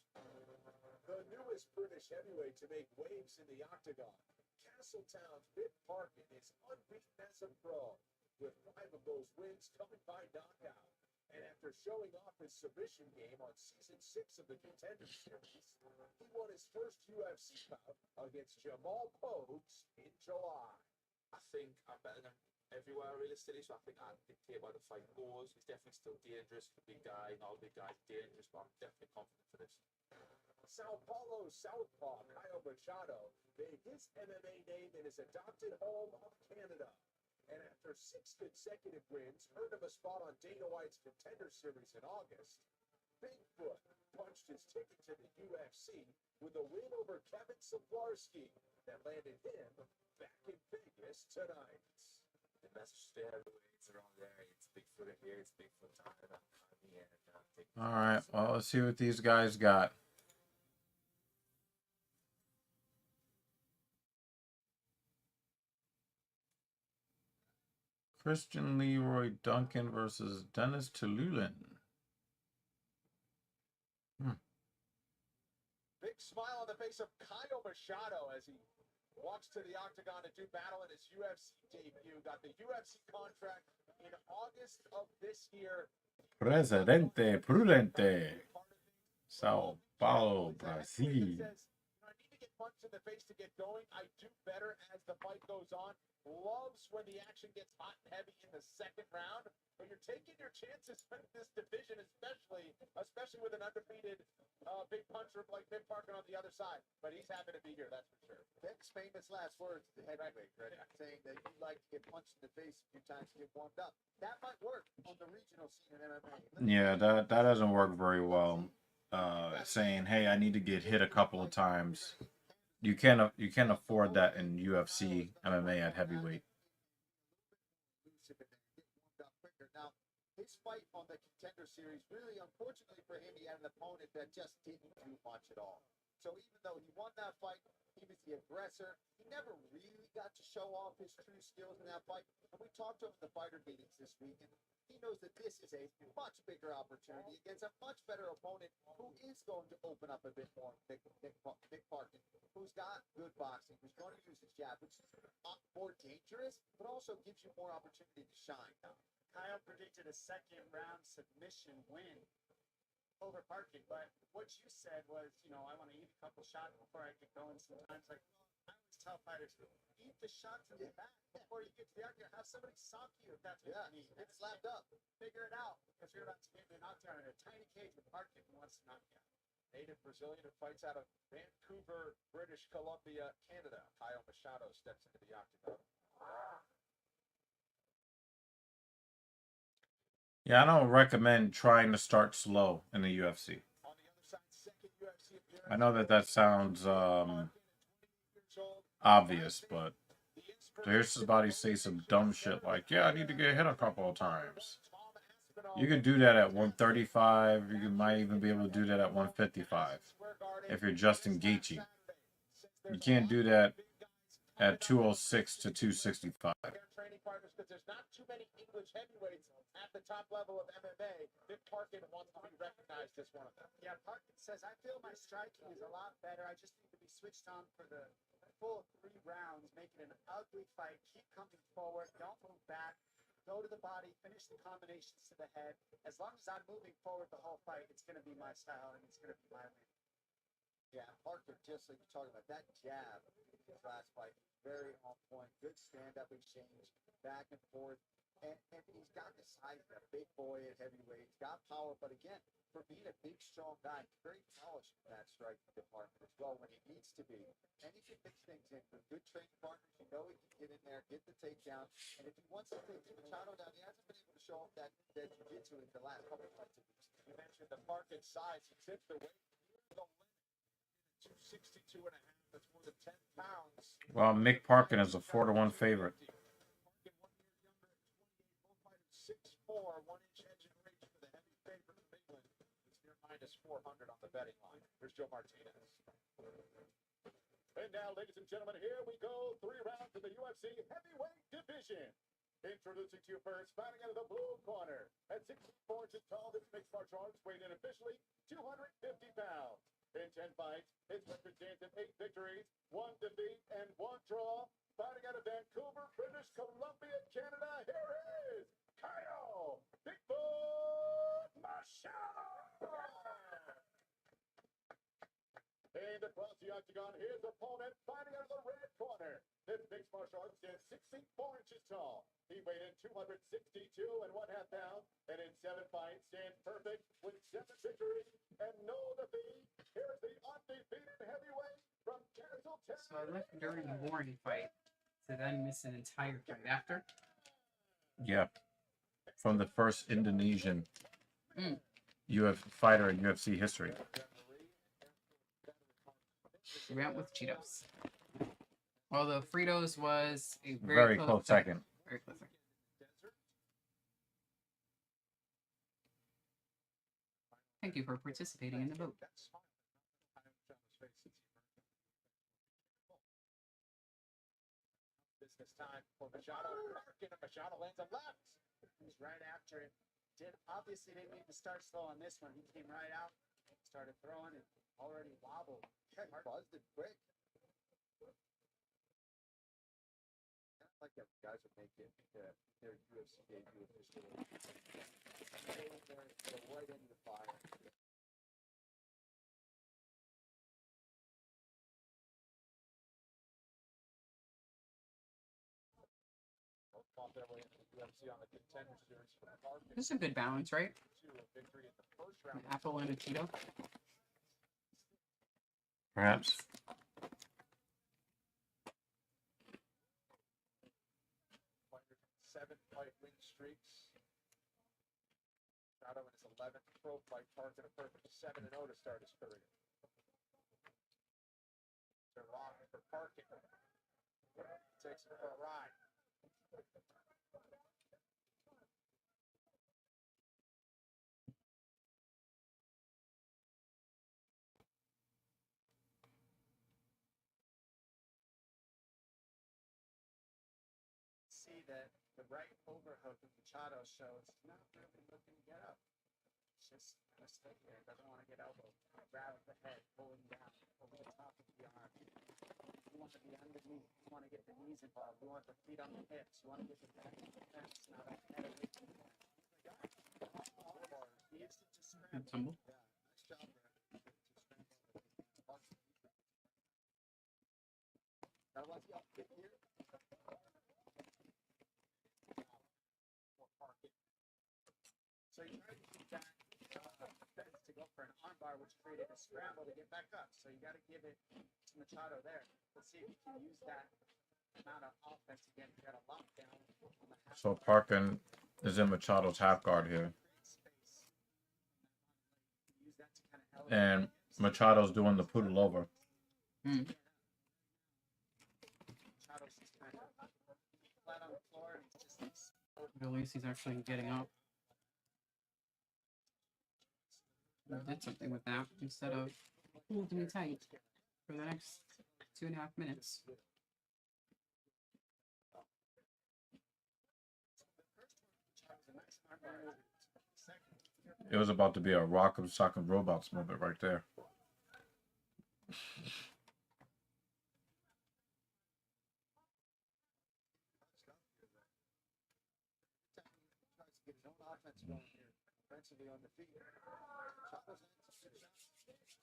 The newest British heavyweight to make waves in the Octagon, Castletown's Vic Parkin is unbeaten as a pro, with 5 of those wins coming by knockout. And after showing off his submission game on season 6 of the Contender Series, he won his first UFC bout against Jamal Pogues in July. I think I'm better than everywhere realistically, so I think I dictate where the fight goes. He's definitely still dangerous for a big guy. Not a big guy, dangerous, but I'm definitely confident for this. Sao Paulo southpaw Kyle Machado made his MMA name in his adopted home of Canada. And after 6 consecutive wins, earned him a spot on Dana White's Contender Series in August, Bigfoot punched his ticket to the UFC with a win over Kevin Saplarski that landed him back in Vegas tonight. The message to heavyweights around there, it's Bigfoot here, it's Bigfoot time, and all right, well, let's see what these guys got. Christian Leroy Duncan versus Dennis Tululin. Big smile on the face of Kyle Machado as he walks to the Octagon to do battle in his UFC debut. Got the UFC contract in August of this year. Presidente Prudente. Sao Paulo, Brazil. I need to get punched in the face to get going. I do better as the fight goes on. Loves when the action gets hot and heavy in the second round. But you're taking your chances in this division, especially with an undefeated big puncher like Vic Parkin on the other side. But he's happy to be here, that's for sure. Vic's famous last words to the heavyweight, right? Saying that you like to get punched in the face a few times to get warmed up. That might work on the regional scene in MMA. Yeah, that doesn't work very well. Saying, hey, I need to get hit a couple of times. You can't afford that in UFC MMA at heavyweight. Now, his fight on the Contender Series, really unfortunately for him, he had an opponent that just didn't do much at all. So even though he won that fight, he was the aggressor. He never really got to show off his true skills in that fight. And we talked to him in the fighter meetings this week, and he knows that this is a much bigger opportunity against a much better opponent who is going to open up a bit more. Nick Parkin, who's got good boxing, who's going to use his jab, which is more dangerous, but also gives you more opportunity to shine now. Kyle predicted a second round submission win over Parkin, but what you said was, I want to eat a couple shots before I get going. Sometimes, I always tell fighters, eat the shots in the back before you get to the octagon. Have somebody sock you if that's what you need. Get slapped up. Figure it out, because you're about to get in a knockdown in a tiny cage with Parkin who wants to knock you out. Native Brazilian who fights out of Vancouver, British Columbia, Canada. Kyle Machado steps into the octagon. Yeah, I don't recommend trying to start slow in the UFC. On the other side, second UFC appearance. I know that sounds obvious, but to hear somebody say some dumb shit like, yeah, I need to get hit a couple of times. You can do that at 135. You might even be able to do that at 155 if you're Justin Gaethje. You can't do that at 206 to 265. Training partners, because there's not too many English heavyweights at the top level of MMA. Nick Parkin wants to be recognized as one of them. Yeah, Parkin says, I feel my striking is a lot better. I just need to be switched on for the full 3 rounds, make it an ugly fight. Keep coming forward. Don't move back. Go to the body. Finish the combinations to the head. As long as I'm moving forward the whole fight, it's going to be my style and it's going to be my win. Yeah, Parker, just like you're talking about, that jab in his last fight, very on point. Good stand-up exchange, back and forth. And he's got the size of a big boy at heavyweight. He's got power, but again, for being a big, strong guy, he's very polished in that striking department as well when he needs to be. And he can mix things in with good training partners. You know he can get in there, get the takedown. And if he wants to take Machado down, he hasn't been able to show off that jiu-jitsu in the last couple of fights. You mentioned the Parkin size. He tipped the weight. The limit. 262 and a half. That's more than 10 pounds. Well, Mick Parkin is a 4-1 favorite. 6'4", 1 inch edge in reach for the heavy favorite from England. It's near minus 400 on the betting line. Here's Joe Martinez. And now, ladies and gentlemen, here we go. 3 rounds of the UFC heavyweight division. Introducing to you first, fighting out of the blue corner. At 6'4" inches tall, this mixed martial arts weighed in officially 250 pounds. In 10 fights, his record stands at 8 victories, 1 defeat, and 1 draw. Fighting out of Vancouver, British Columbia, Canada, here is Kyle Bigfoot Machado! And across the octagon, his opponent, fighting out of the red corner. This mixed martial arts stands 6 feet 4 inches tall. He weighed in 262 and 1/2 pounds, and in 7 fights stands perfect with 7 victories and no defeat. Here's the undefeated heavyweight from Castle, Texas. So I left during the Warren fight to then miss an entire fight after. Yeah. From the first Indonesian fighter in UFC history. We went with Cheetos. Although Fritos was a Very close second. Very close second. Thank you for participating in the vote. Business time for Machado. Machado lands a left. He's right after it. Obviously didn't need to start slow on this one. He came right out, started throwing, and already wobbled. Yeah, he buzzed it quick. I like that guys are making their UFC debut officially. They're right into the fire. Fought their way into the UFC on the Contender Series for Parkin. This is a good balance, right? To a victory in the first An round. apple and a Cheeto. Perhaps. 7-fight win streaks. Machado in his 11th pro fight. Parkin a perfect 7-0 to start his career. They're long for Parkin. Takes it for a ride. the right overhook of Machado shows not really looking to get up. It's just gonna stay there. Doesn't want to get elbowed. Grab the head, pulling down over the top of the arm. You want to be underneath. You want to get the knees involved. You want the feet on the hips. You want to get the back of the fence. Now that head away from the fence. He needs to just scramble. Tumble. Yeah, nice job there. To scramble. Now once you get here. So you try to keep that fence to go for an armbar, which created a scramble to get back up. So you got to give it to Machado there. Let's see if you can use that amount of offense again. You got a lockdown on the half. So Parkin is in Machado's half guard here, Use that to kind of elevate and Machado's doing the poodle over. Mm. Machado's just kind of flat on the floor and just At least he's actually getting up. He did something with that instead of holding me tight for the next 2.5 minutes. It was about to be a Rock'em Sock'em Robots moment right there. tries to get his own offense going here, offensively on the feet. Machado's had some good shots.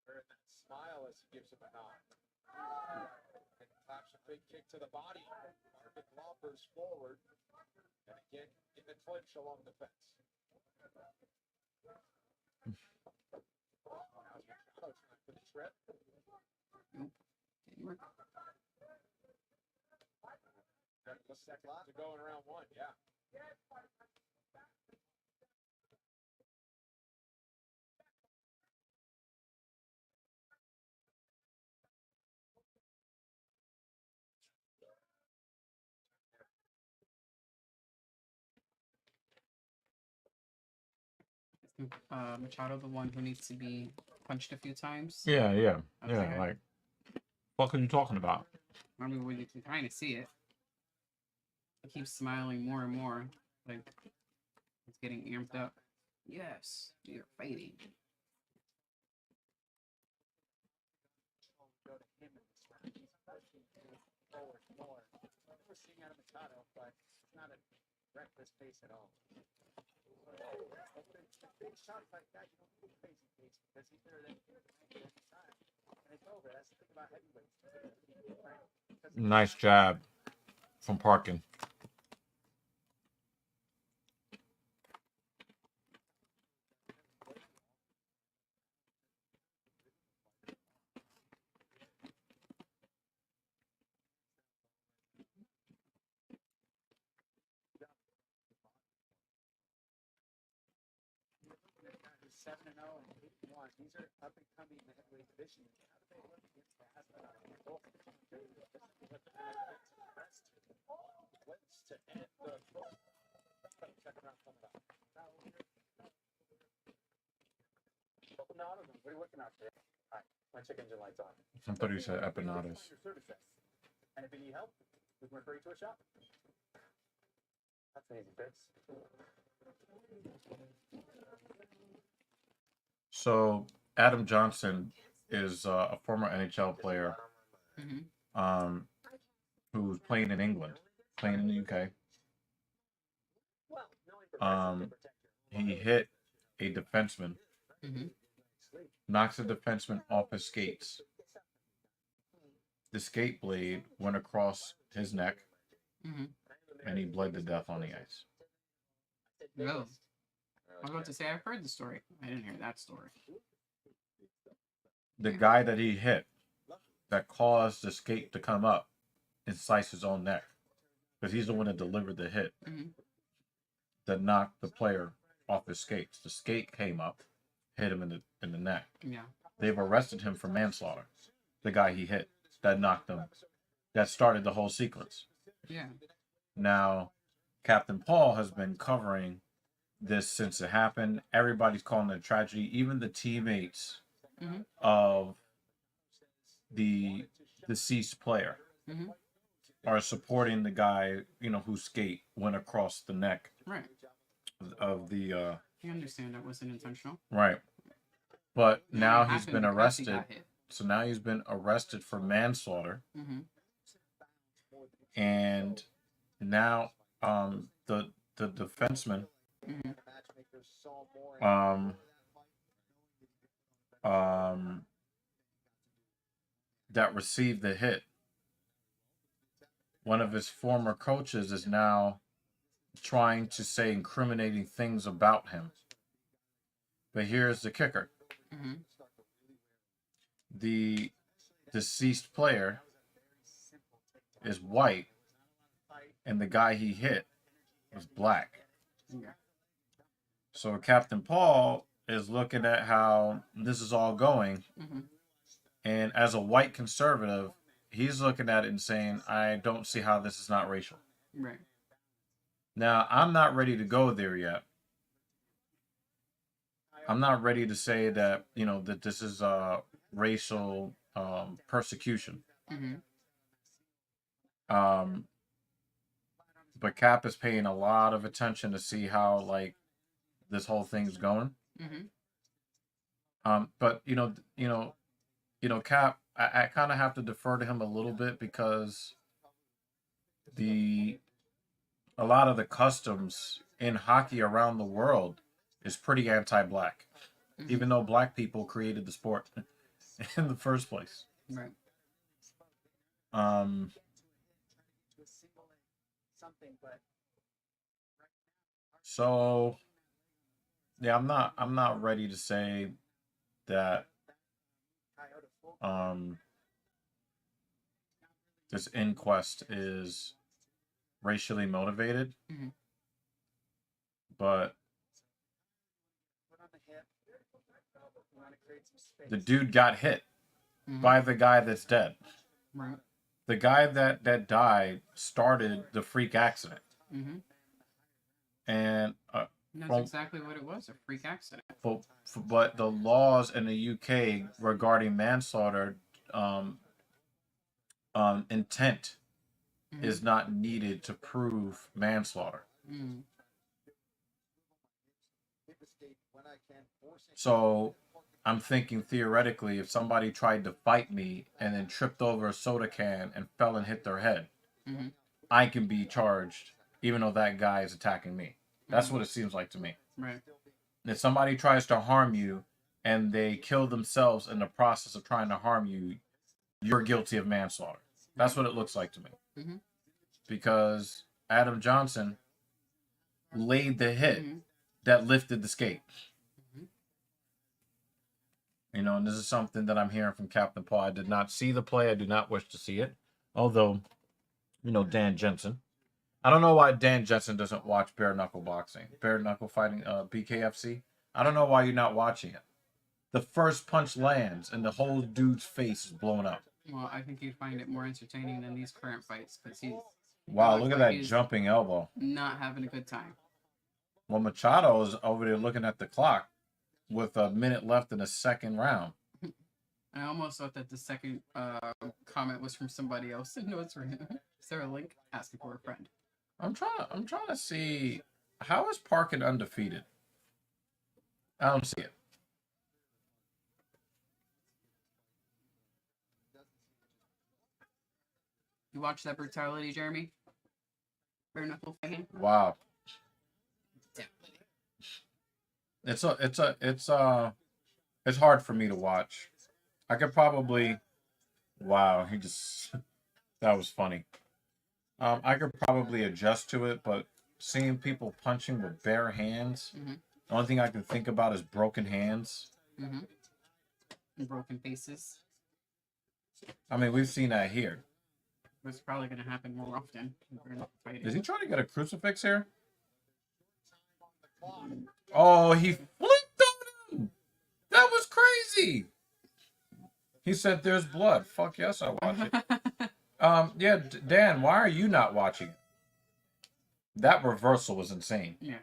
Wearing that smile as he gives him a nod. And claps a big kick to the body. Marvin loppers forward. And again, in the clinch along the fence. Now Machado trying for the trip. Nope. Didn't work. Got the second to go in round one, yeah. Machado the one who needs to be punched a few times? Yeah. Okay. Like, what are you talking about? I mean, when you can kind of see it. He keeps smiling more and more. Like, it's getting amped up. Yes, you're fighting. Go to him in this round. He's pushing forward more. We're seeing out of Machado, but it's not a reckless pace at all. The big shots like that, you don't need crazy pace because either they can time. And it's over. That's the thing about heavyweights. Right? Nice jab from Parkin. Who's 7-0 and 8-1. These are up and coming in the heavyweight division. How do they look against the Hasbro? Both Wins to end the second round coming up. What are you looking at there? All right, my check engine light's on. I thought you said empanadas. Your service desk. And if you need help, we can refer you to a shop. That's an easy fix. So Adam Johnson is a former NHL player, Mm-hmm. who's playing in England, playing in the UK. He hit a defenseman, Mm-hmm. knocks the defenseman off his skates. The skate blade went across his neck, Mm-hmm. and he bled to death on the ice. No. I was about to say, I've heard the story. I didn't hear that story. The guy that he hit, that caused the skate to come up and slice his own neck, because he's the one that delivered the hit Mm-hmm. that knocked the player off his skates. The skate came up, hit him in the neck. Yeah. They've arrested him for manslaughter. The guy he hit that knocked him, that started the whole sequence. Yeah. Now, Captain Paul has been covering this since it happened. Everybody's calling it a tragedy. Even the teammates Mhm. of the deceased player Mhm. are supporting the guy, whose skate went across the neck Right. of the You understand that wasn't intentional. right. But It now only he's happened been because he arrested. got hit. So now he's been arrested for manslaughter, Mhm. and now the defenseman Mhm. um that received the hit, one of his former coaches is now trying to say incriminating things about him. But here's the kicker. Mhm. The deceased player is white, and the guy he hit was black. Yeah. So Captain Paul is looking at how this is all going, Mhm. and as a white conservative, he's looking at it and saying, I don't see how this is not racial. Right. Now, I'm not ready to go there yet. I'm not ready to say that, that this is racial persecution. Mhm. But Cap is paying a lot of attention to see how, like, this whole thing's going. Mhm. But Cap, I kind of have to defer to him a little bit because a lot of the customs in hockey around the world is pretty anti-black, Mhm. even though black people created the sport in the first place. Right. So yeah, I'm not ready to say that this inquest is racially motivated. Mhm. But the dude got hit Mhm. by the guy that's dead. Right. The guy that died started the freak accident. Mhm. And That's exactly what it was, a freak accident. but the laws in the UK regarding manslaughter, intent Mhm. is not needed to prove manslaughter. Mhm. So I'm thinking theoretically, if somebody tried to fight me and then tripped over a soda can and fell and hit their head, Mhm. I can be charged even though that guy is attacking me. That's Mhm. what it seems like to me. Right. If somebody tries to harm you and they kill themselves in the process of trying to harm you, you're guilty of manslaughter. That's what it looks like to me. Mhm. Because Adam Johnson laid the hit Mhm. that lifted the skate. Mhm. And this is something that I'm hearing from Captain Paul. I did not see the play. I do not wish to see it. Although, Dan Jensen. I don't know why Dan Jensen doesn't watch bare knuckle boxing, bare knuckle fighting, BKFC. I don't know why you're not watching it. The first punch lands and the whole dude's face is blown up. Well, I think you'd find it more entertaining than these current fights because he's Wow, looks look at like that he's jumping elbow. not having a good time. Well, Machado is over there looking at the clock with a minute left in the second round. I almost thought that the second comment was from somebody else. No, it's for him. Is there a link? Asking for a friend. I'm trying to see, how is Parkin undefeated? I don't see it. You watch that brutality, Jeremy? Bare knuckle fighting? Wow. Yeah. It's hard for me to watch. I could probably, wow, that was funny. I could probably adjust to it, but seeing people punching with bare hands, Mhm. the only thing I can think about is broken hands. Mhm. And broken faces. I mean, we've seen that here. It's probably going to happen more often. In bare knuckle fighting. Is he trying to get a crucifix here? Oh, he flipped on him! That was crazy! He said there's blood. Fuck yes, I watch it. Yeah, Dan, why are you not watching it? That reversal was insane. Yeah.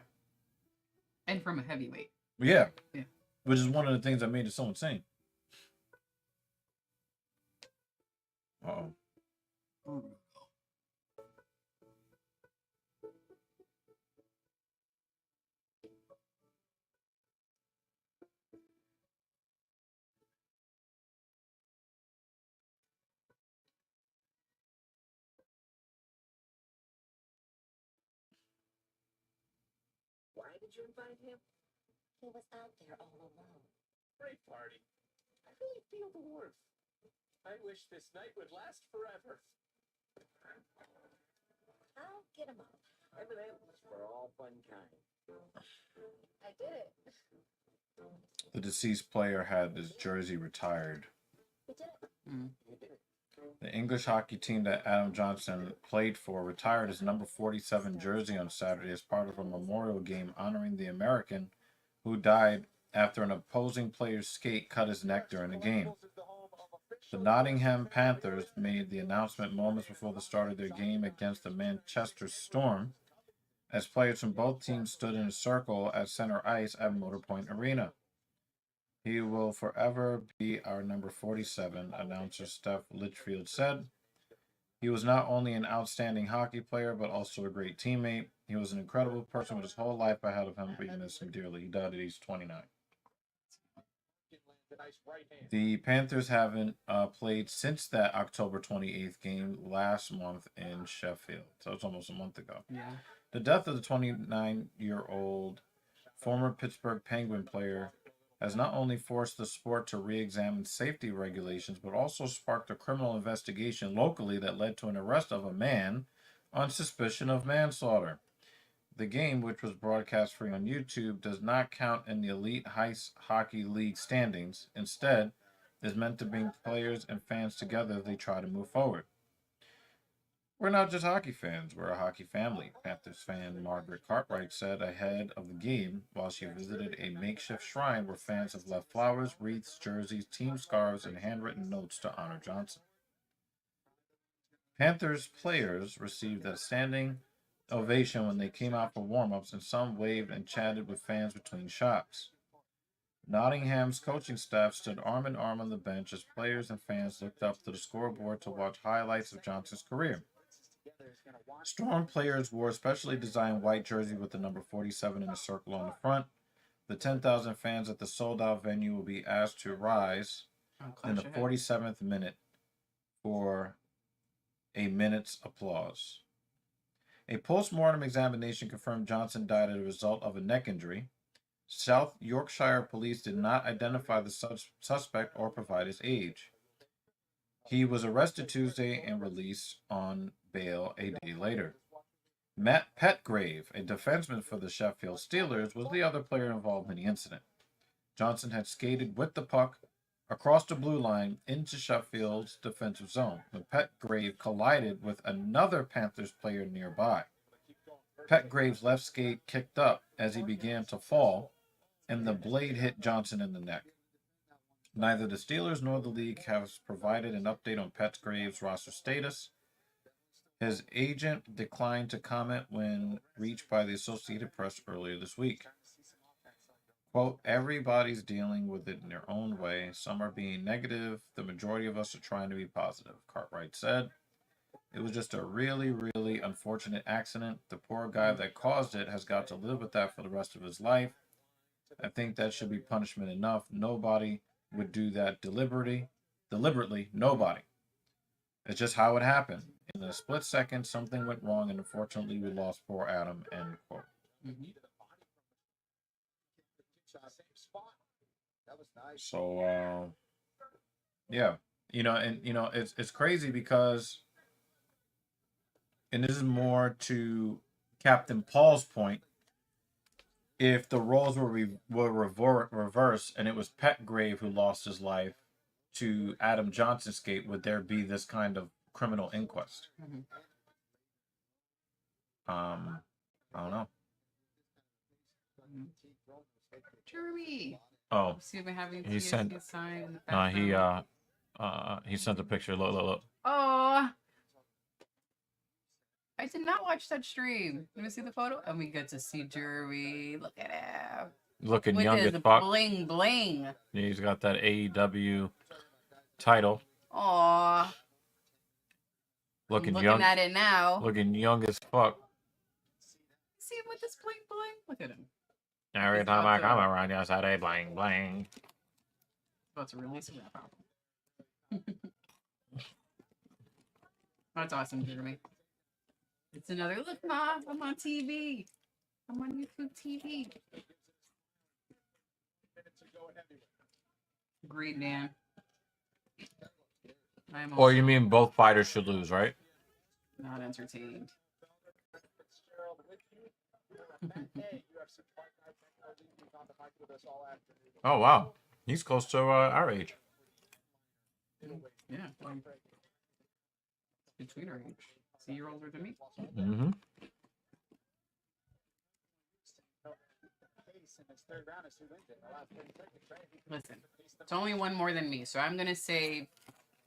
And from a heavyweight. Yeah. Yeah. Which is one of the things that made it so insane. Uh-oh. Why did you invite him? He was out there all alone. Great party. I really feel the warmth. I wish this night would last forever. I'll get him up. M&M's for all fun kind. I did it. The deceased player had his jersey retired. We did it. The English hockey team that Adam Johnson played for retired his number 47 jersey on Saturday as part of a memorial game honoring the American who died after an opposing player's skate cut his neck during the game. The Nottingham Panthers made the announcement moments before the start of their game against the Manchester Storm, as players from both teams stood in a circle at center ice at Motorpoint Arena. He will forever be our number 47, announcer Steph Litchfield said. He was not only an outstanding hockey player, but also a great teammate. He was an incredible person with his whole life ahead of him. We miss him dearly. He died at age 29. The Panthers haven't played since that October 28th game last month in Sheffield. So it's almost a month ago. Yeah. The death of the 29-year-old former Pittsburgh Penguin player has not only forced the sport to re-examine safety regulations, but also sparked a criminal investigation locally that led to an arrest of a man on suspicion of manslaughter. The game, which was broadcast free on YouTube, does not count in the Elite Ice Hockey League standings. Instead, is meant to bring players and fans together as they try to move forward. We're not just hockey fans, we're a hockey family, Panthers fan Margaret Cartwright said ahead of the game while she visited a makeshift shrine where fans have left flowers, wreaths, jerseys, team scarves, and handwritten notes to honor Johnson. Panthers players received a standing ovation when they came out for warm-ups, and some waved and chatted with fans between shots. Nottingham's coaching staff stood arm in arm on the bench as players and fans looked up to the scoreboard to watch highlights of Johnson's career. Storm players wore specially designed white jerseys with the number 47 in a circle on the front. The 10,000 fans at the sold-out venue will be asked to rise in the 47th minute for a minute's applause. A post-mortem examination confirmed Johnson died as a result of a neck injury. South Yorkshire police did not identify the suspect or provide his age. He was arrested Tuesday and released on bail a day later. Matt Petgrave, a defenseman for the Sheffield Steelers, was the other player involved in the incident. Johnson had skated with the puck across the blue line into Sheffield's defensive zone when Petgrave collided with another Panthers player nearby. Petgrave's left skate kicked up as he began to fall, and the blade hit Johnson in the neck. Neither the Steelers nor the league have provided an update on Petgrave's roster status. His agent declined to comment when reached by the Associated Press earlier this week. Quote, everybody's dealing with it in their own way. Some are being negative. The majority of us are trying to be positive, Cartwright said. It was just a really, really unfortunate accident. The poor guy that caused it has got to live with that for the rest of his life. I think that should be punishment enough. Nobody would do that deliberately. Nobody. It's just how it happened. In a split second, something went wrong, and unfortunately, we lost poor Adam, end quote. So, yeah. It's crazy because, and this is more to Captain Paul's point, if the roles were reversed and it was Petgrave who lost his life to Adam Johnson's skate, would there be this kind of criminal inquest? I don't know. Jeremy. Oh, Excuse me, having he sent. sign in the background. He sent a picture. Look. Oh. I did not watch that stream. Let me see the photo. And we get to see Jeremy. Look at him. Looking With young his as fuck. bling bling. Yeah, he's got that AEW title. Aw. Looking Looking young. at it now. Looking young as fuck. See him with this bling bling? Look at him. Every He's time I about come to- around, you say, bling, bling. About to release a rap album. That's awesome, Jeremy. It's another look, Ma. I'm on TV. I'm on YouTube TV. Agreed, Dan. I'm Or also you mean both fighters should lose, right? not entertained. UFC Fight Night. He's on the mic with us all afternoon. Oh, wow. He's close to our age. Yeah. Between our age. See, you're older than me. Mm-hmm. Pace in his third round is who wins it in the last 30 seconds, right? Listen, it's only one more than me, so I'm gonna say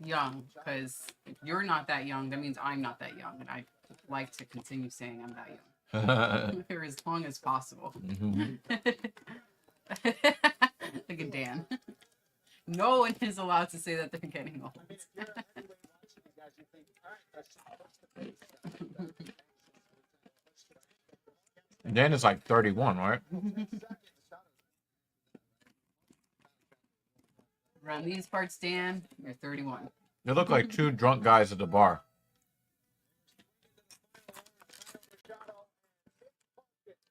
young, because if you're not that young, that means I'm not that young, and I like to continue saying I'm that young for as long as possible. Mhm. Look at Dan. No one is allowed to say that they're getting old. Dan is like 31, right? Around these parts, Dan, you're 31. They look like two drunk guys at the bar.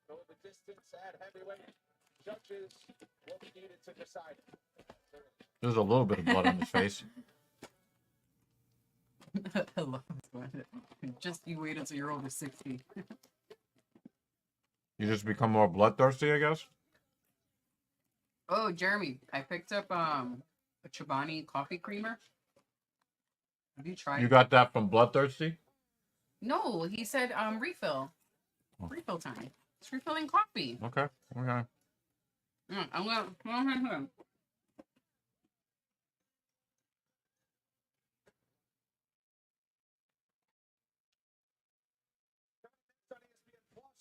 Go the distance at heavyweight. Judges will be needed to decide. There's a little bit of blood on his face. I love this one. Just you wait until you're over 60. You just become more bloodthirsty, I guess? Oh, Jeremy, I picked up a Chobani coffee creamer. Have you tried You it? got that from Bloodthirsty? No, he said refill. Refill time. It's refilling coffee. Okay. Okay. I'm gonna.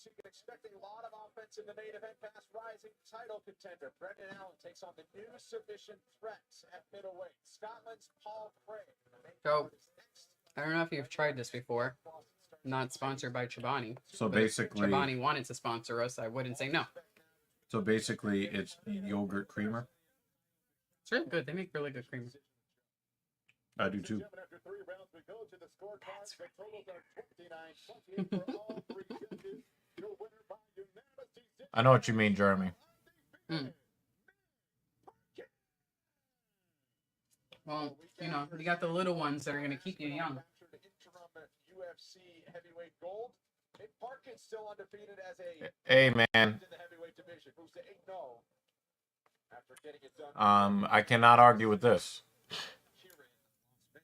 You can expect a lot of offense in the main event. Fast rising title contender Brendan Allen takes on the new submission threat at middleweight. Scotland's Paul Craig. So, I don't know if you've tried this before. Not sponsored by Chobani. So But if basically, Chobani wanted to sponsor us, I wouldn't say no. it's yogurt creamer. It's really good. They make really good cream. I do too. After 3 rounds, we go to the scorecards. The totals are 29-28 for all 3 judges. Your winner by unanimous decision. I know what you mean, Jeremy. Well, you know, you got the little ones that are gonna keep you young. Captured interim UFC heavyweight gold. Nick Parkin's still undefeated as a Hey, man. in the heavyweight division. Moves to 8-0 after getting it done. I cannot argue with this. Here in Las Vegas.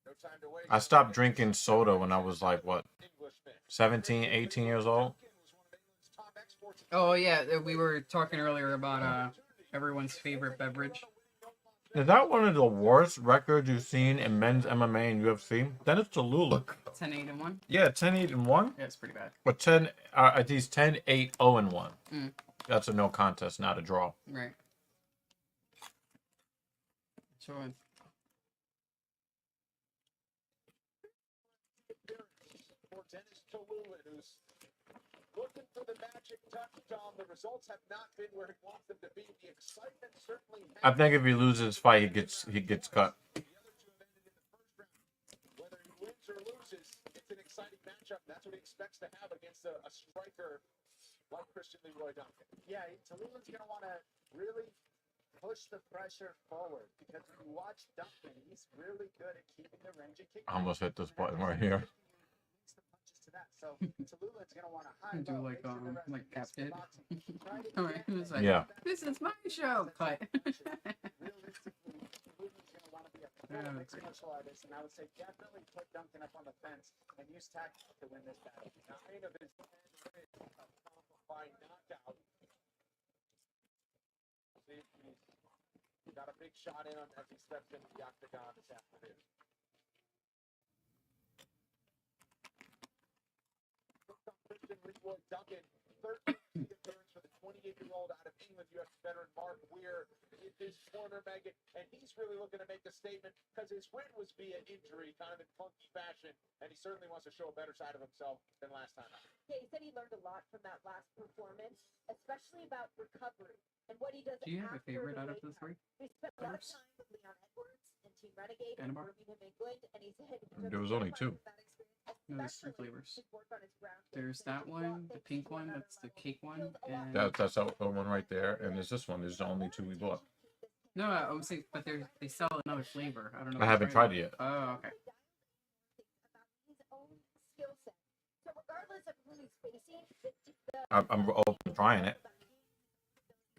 No time to waste. I stopped drinking soda when I was like, what, Englishman. 17, 18 years old? Oh yeah, we were talking earlier about everyone's favorite beverage. Is that one of the worst records you've seen in men's MMA and UFC? Then it's Tallulah. 10-8-1. Yeah, 10-8-1. Yeah, it's pretty bad. But 10, these 10-8-0-1. Mm. That's a no contest, not a draw. Right. So For Dennis Tallulah, who's looking for the magic touchdown. The results have not been where he wants them to be. The excitement certainly I has. think if he loses his fight, he gets cut. The other two have ended in the first round. Whether he wins or loses, it's an exciting matchup. That's what he expects to have against a striker like Christian Leroy Duncan. Yeah, Tallulah's going to want to really push the pressure forward because if you watch Duncan, he's really good at keeping the range and kicking. I almost hit this button right here. Leads the punches to that. So Tallulah's going to want to high do low, like make sure the rest like of Cap the did. boxing. Try to Alright, get it was like, Yeah. this is my show. Cut. realistically, Tallulah's going to want to be a full mixed martial artist, and I would say definitely put Duncan up on the fence and use tactics to win this battle. 9 of his 10 wins have come by knockout. See if he's got a big shot in on as he steps into the octagon this afternoon. England UFC veteran Mark Weir in his corner, Megan, and he's really looking to make a statement because his win was via injury, kind of in funky fashion, and he certainly wants to show a better side of himself than last time out. Yeah, he said he learned a lot from that last performance, especially about recovery and what he does. Do you have a after favorite the out of weight the cut. three? We spent a lot of Flavors? time with Leon Edwards and Team Renegade And in a bar? Birmingham, England, and he said There was only two. No, there's three flavors. his work on his ground game. There's So he that just brought one, the things pink to one, another that's the level. cake one, Feels a lot and That's the one right there, and there's this one. There's the only two we bought. no, I would say, but they sell another flavor. I don't know. I if you haven't tried it yet. Oh, okay. About his own skill set. So regardless of who he's facing, I'm open to trying it.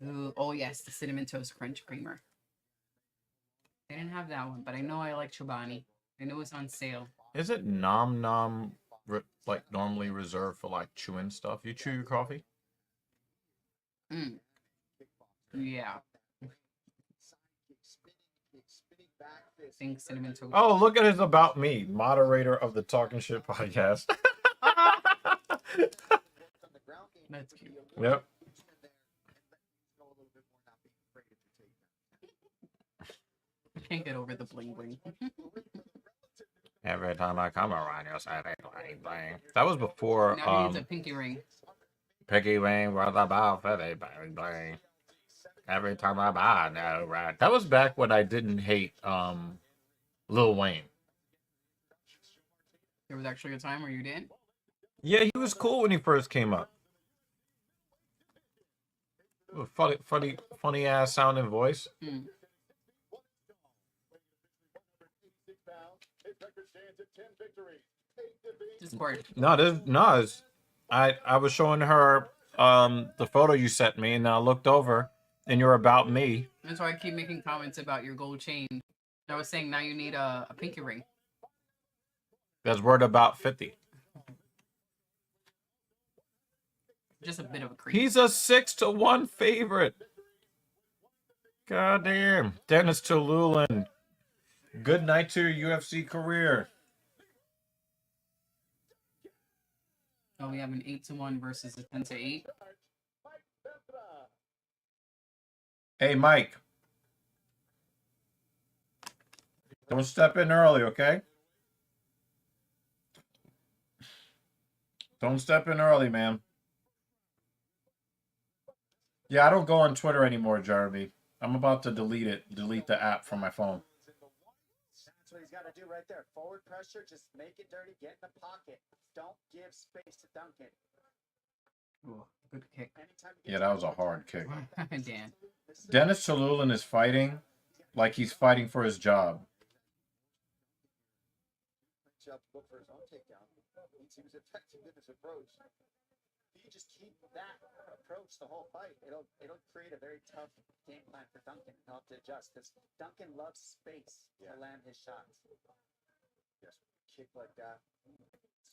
Ooh, oh yes, the cinnamon toast crunch creamer. They didn't have that one, but I know I like Chobani. I know it's on sale. Is it nom nom like normally reserved for like chewing stuff? You chew your coffee? Mm. Yeah, I think cinnamon toast. Oh, look at his about me, moderator of the Talking Shit podcast. That's cute. Yep. I can't get over the bling bling. Every time I come around, you say bling bling. That was before Now he needs a pinky ring. Piggy Ring was about 50 bling bling. Every time I buy no right. That was back when I didn't hate Lil Wayne. There was actually a time where you didn't. Yeah, he was cool when he first came up. Funny ass sounding voice. Mm. Discord. I was showing her the photo you sent me, and I looked over, and you're about me. That's why I keep making comments about your gold chain. I was saying now you need a pinky ring. That's worth about 50. Just a bit of a creep. He's a 6-1 favorite. God damn. Dennis Tululin. Good night to your UFC career. Oh, we have an 8-1 versus a 10-8. Hey, Mike. Don't step in early, okay? Don't step in early, man. Yeah, I don't go on Twitter anymore, Jeremy. I'm about to delete the app from my phone. That's what he's got to do right there. Forward pressure, just make it dirty, get in the pocket. Don't give space to Duncan. Ooh, good kick. Anytime he Yeah, gets that was a hard kick. Dan. Dennis Tululin is fighting like he's fighting for his job. Look for his own takedown. He was effective in his approach. If you just keep that approach the whole fight, it'll create a very tough game plan for Duncan. He'll have to adjust because Duncan loves space to land his shots. Yes, kick like that,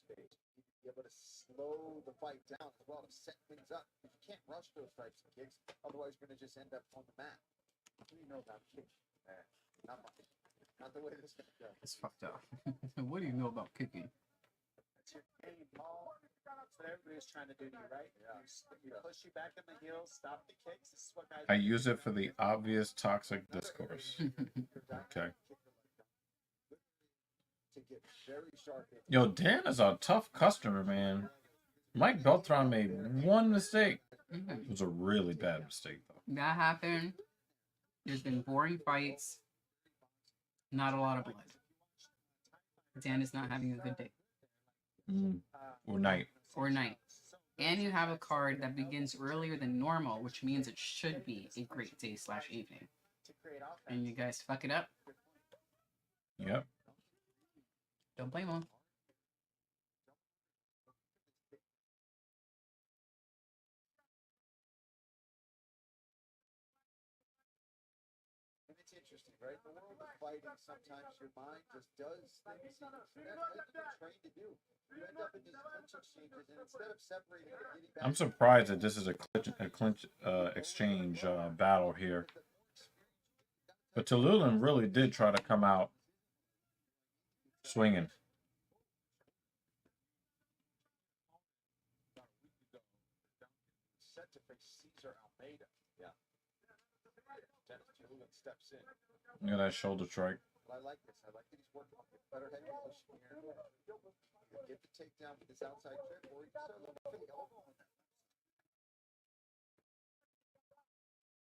space. You need to be able to slow the fight down as well to set things up. You can't rush those types of kicks, otherwise you're going to just end up on the mat. What do you know about kicks? Not much. Not the way this is going to go. It's fucked up. What do you know about kicking? That's your game, Paul. That's what everybody's trying to do to you, right? You push you back in the heels, stop the kicks. This is what guys I use it for the obvious toxic discourse. Okay. To get very sharp. Yo, Dan is a tough customer, man. Mike Beltran made one mistake. It was a really bad mistake, though. That happened. There's been boring fights. Not a lot of blood. Dan is not having a good day. Or night. Or night. And you have a card that begins earlier than normal, which means it should be a great day / evening. to create offense. And you guys fuck it up. Yep. Don't blame them. And it's interesting, right? The world of fighting, sometimes your mind just does things that's what you've been trained to do. You end up in these clinch exchanges, and instead of separating and getting back, I'm surprised that this is a clinch exchange battle here. But Tululin really did try to come out swinging. Set to face Cesar Almeida. Dennis Tulin steps in. Look at that shoulder strike. I like this. I like that he's working on better head position here. Get the takedown with his outside grip, or he can start looking for the elbow in that.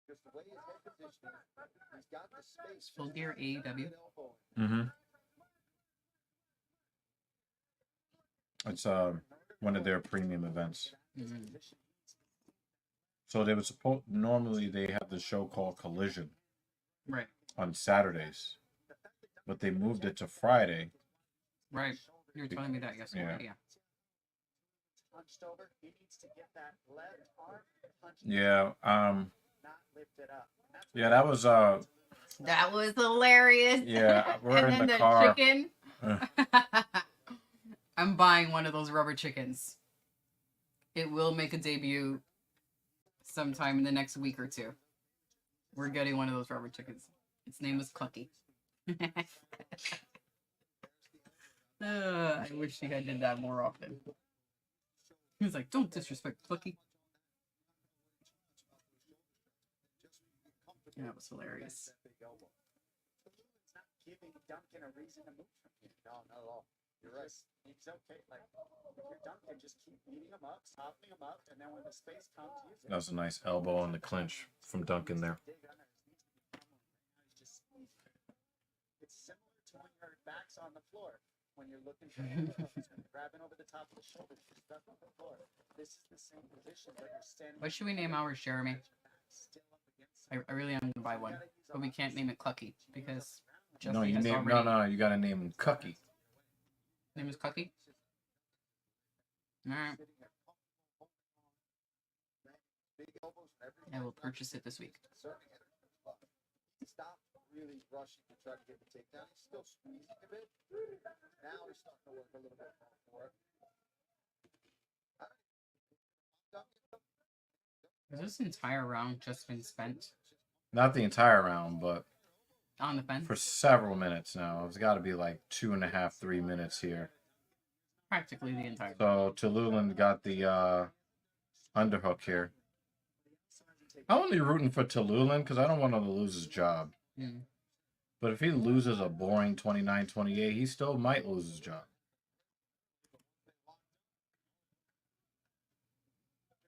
Because the way his head position is, he's got the space. Full gear AEW. Mm-hmm. It's one of their premium events. Mhm. So they were supposed normally they have the show called Collision Right. on Saturdays, but they moved it to Friday. Right. You were telling me that yesterday. Yeah. Hunched over. He needs to get that left arm punched, Yeah. not lifted up. That's Yeah. That was That was hilarious. Yeah, we're and in then the car. chicken. I'm buying one of those rubber chickens. It will make a debut sometime in the next week or two. We're getting one of those rubber chickens. Its name is Clucky. I wish she had did that more often. He was like, "Don't disrespect Clucky." Yeah, it was hilarious. that big elbow. It's not giving Duncan a reason to move from here. No, not at all. You're right. It's okay. Like, if you're Duncan, just keep beating him up, softening him up, and then when the space comes, use it. that was a nice elbow in the clinch from Duncan there. Dig under. It needs to be pummeling. Right now, he's just squeezing. It's similar to when your back's on the floor. When you're looking for the hooks, when you're grabbing over the top of the shoulders, you're stuck on the floor. This is the same position, but you're standing. What should we name ours, Jeremy? Still up against I really am gonna buy one, but we can't name it Clucky because Justin No, you has name already. no. You gotta name him Cucky. Name is Clucky. All right, Big elbows and everything. I will purchase it this week. Serving it. Stop really rushing to try to get the takedown. He's still squeezing a bit. Now he's starting to work a little bit more for it. Has this entire round just been spent Not the entire round, but on the fence? for several minutes now. It's got to be like 2.5, 3 minutes here. Practically the entire. So Tululin got the underhook here. I'm only rooting for Tululin because I don't want him to lose his job. Mm. But if he loses a boring 29-28, he still might lose his job.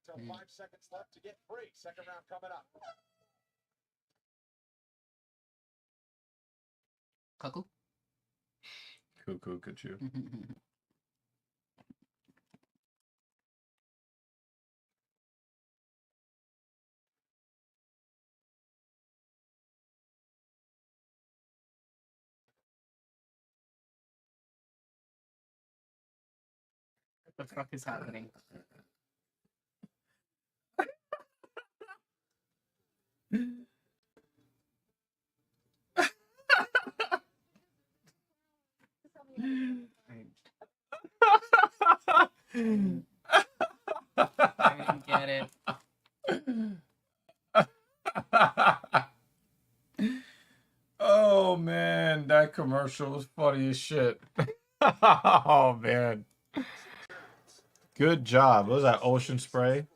Until 5 seconds left to get free. Second round coming up. Cuckoo. Cuckoo, could you? What the fuck is happening? I didn't get it. Oh man, that commercial was funny as shit. Oh man. Good job. What was that, Ocean Spray?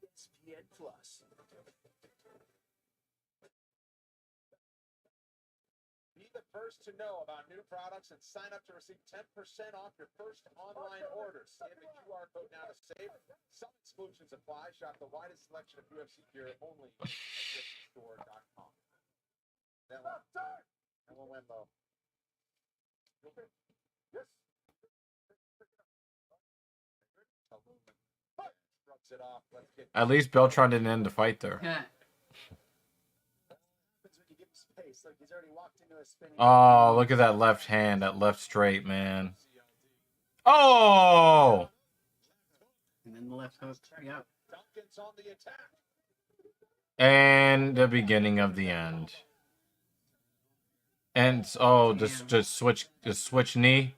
ESPN Plus. Be the first to know about new products and sign up to receive 10% off your first online order. Scan the QR code now to save. Some exclusions apply. Shop the widest selection of UFC gear only at UFCstore.com. That one went low. Yes. Rubs it off. Let's get At least Beltran didn't end the fight there. Yeah. Happens when you give him space. Look, he's already walked into a spinning. Oh, look at that left hand, that left straight, man. Oh! And then the left hook. Yep. Duncan's on the attack. And the beginning of the end. And oh, just switch knee.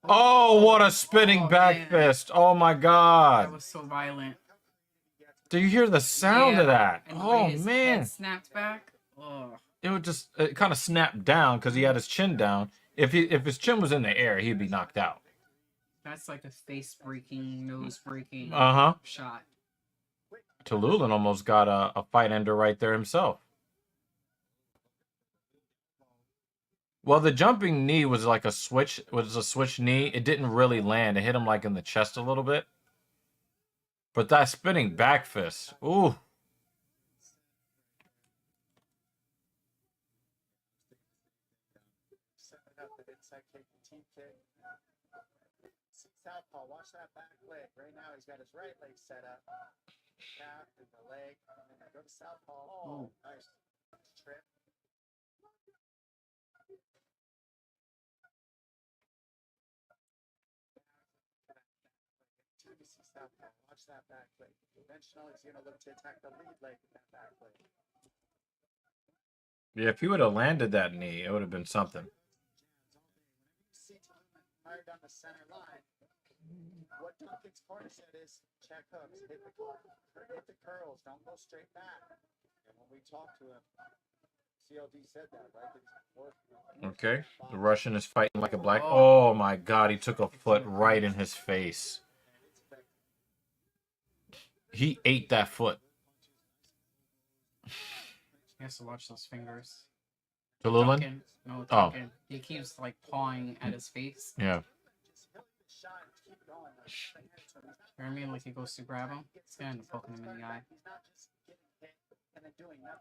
Oh, what a spinning Oh, back man. fist. Oh my That god. was so violent. Do you hear the sound of that? And the way Oh his man. head snapped back. Oh. It would just, it kind of snapped down because he had his chin down. If his chin was in the air, he'd be knocked out. That's like a face breaking, nose breaking Uh-huh. shot. Tallulah almost got a fight ender right there himself. Well, the jumping knee was like a switch knee. It didn't really land. It hit him like in the chest a little bit. But that spinning back fist, ooh. Setting up the inside kick, the team kick. See southpaw, watch that back leg. Right now he's got his right leg set up. Calf and the leg. And then go to southpaw. Oh, nice. Trip. See southpaw, watch that back leg. Conventional, he's going to look to attack the lead leg with that back leg. Yeah, if he would have landed that knee, it would have been something. See Tallulah fired down the center line. What Duncan's corner said is check hooks, hit the curls, don't go straight back. And when we talked to him, CLD said that, right? That he's working. Okay. The Russian is fighting like a black. Oh my God, he took a foot right in his face. He ate that foot. He has to watch those fingers. Tallulah? Duncan. No, Duncan. He keeps like pawing at his face. Yeah. You know what I mean? Like he goes to grab him. It's gonna end up poking him in the eye.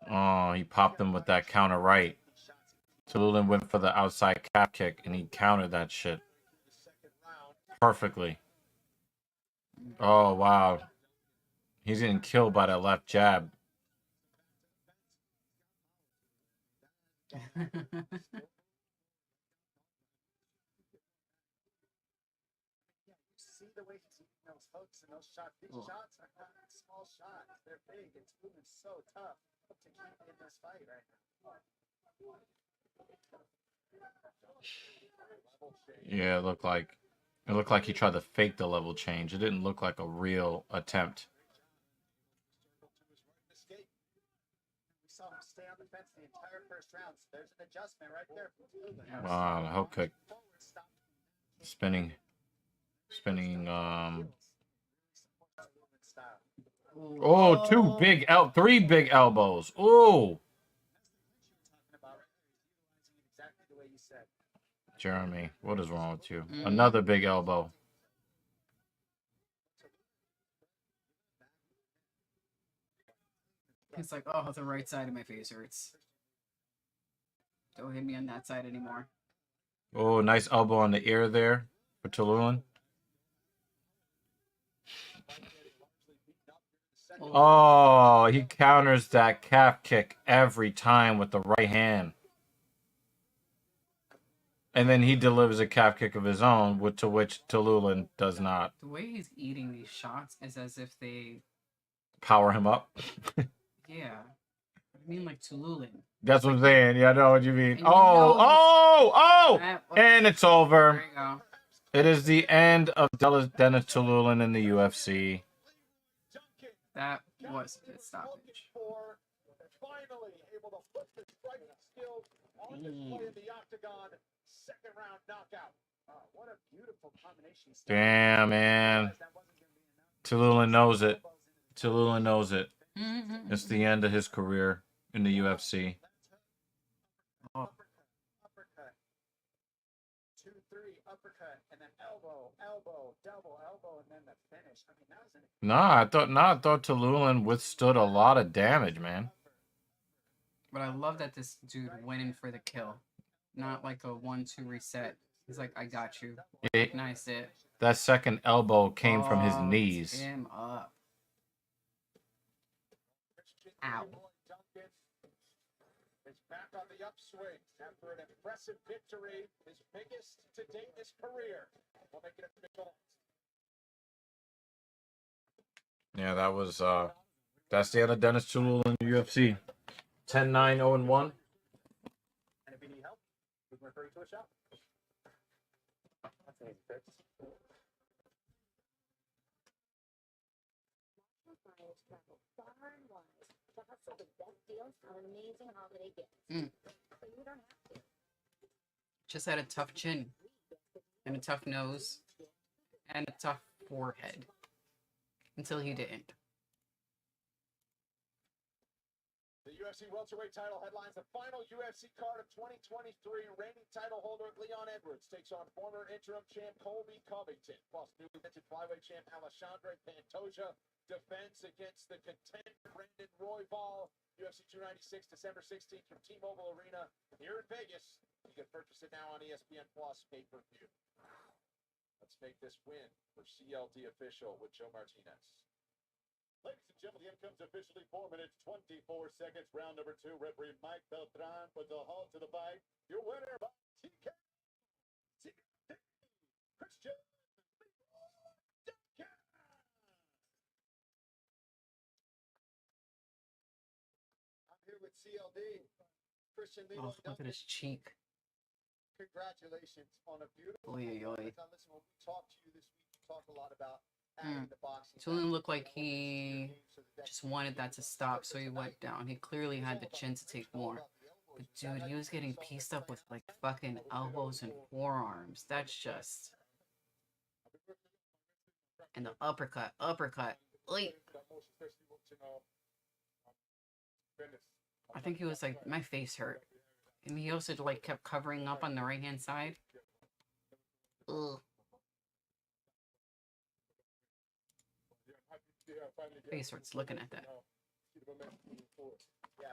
Oh, he popped him with that counter right. Tallulah went for the outside calf kick, and he countered that shit perfectly. Oh, wow. He's getting killed by that left jab. See the way he's eating those hooks and those shots. These shots are not small shots. They're big. It's moving so tough to keep in this fight right now. Yeah, it looked like he tried to fake the level change. It didn't look like a real attempt. We saw him stay on the fence the entire first round. So there's an adjustment right there. Wow, the hook kick. Spinning. Oh, three big elbows. Oh. Jeremy, what is wrong with you? Another big elbow. He's like, oh, the right side of my face hurts. Don't hit me on that side anymore. Oh, nice elbow on the ear there for Tallulah. Oh, he counters that calf kick every time with the right hand. And then he delivers a calf kick of his own, to which Tallulah does not. The way he's eating these shots is as if they power him up. Yeah. I mean, like Tallulah. That's what I'm saying. Yeah, I know what you mean. And you know And it's over. There you go. It is the end of Dennis Tallulah in the UFC. That was a stoppage. Finally able to put the striking skills on display in the octagon. Second round knockout. What a beautiful combination. Damn, man. Tallulah knows it. Tallulah knows it. Mm-hmm. It's the end of his career in the UFC. Oh. Uppercut. 2-3 uppercut and then elbow, double elbow, and then the finish. I mean, that was an I thought Tallulah withstood a lot of damage, man. But I love that this dude went in for the kill. Not like a 1-2 reset. He's like, I got you. Recognized it. That second elbow came from his knees. Him up. Ow. Is back on the upswing after an impressive victory, his biggest to date in his career. We'll make it official. Yeah, that was that's the end of Dennis Tallulah in the UFC. 10-9, 0-1. And if you need help, we can refer you to a shop. That's an easy fix. Buyers travel far and wide to hustle the best deals on amazing holiday gifts. Mm. So you don't have to. just had a tough chin and a tough nose and a tough forehead until he didn't. The UFC welterweight title headlines the final UFC card of 2023. Reigning title holder Leon Edwards takes on former interim champ Colby Covington. Plus, newly minted flyweight champ Alexandre Pantoja defends against the contender Brandon Royval. UFC 296, December 16th from T-Mobile Arena here in Vegas. You can purchase it now on ESPN Plus pay-per-view. Let's make this win for CLD official with Joe Martinez. Ladies and gentlemen, the end comes officially 4 minutes, 24 seconds. Round number 2. Referee Mike Beltran puts a halt to the fight. Your winner by TK. Christian. I'm here with CLD. Christian Oh, Leavitt. look at his cheek. Congratulations on a beautiful Oy, oy, oy. performance. Now, listen, when we talked to you this week, we talked a lot about adding the boxing. So it didn't look back like to the whole he game so that just wanted that to stop, so he went down. He clearly had the chin to take more. But dude, he was getting pieced up with like fucking elbows and forearms. That's just... And the uppercut. Like, I think he was like, my face hurt. And he also like kept covering up on the right hand side. Ugh. Face hurts looking at that. Yeah,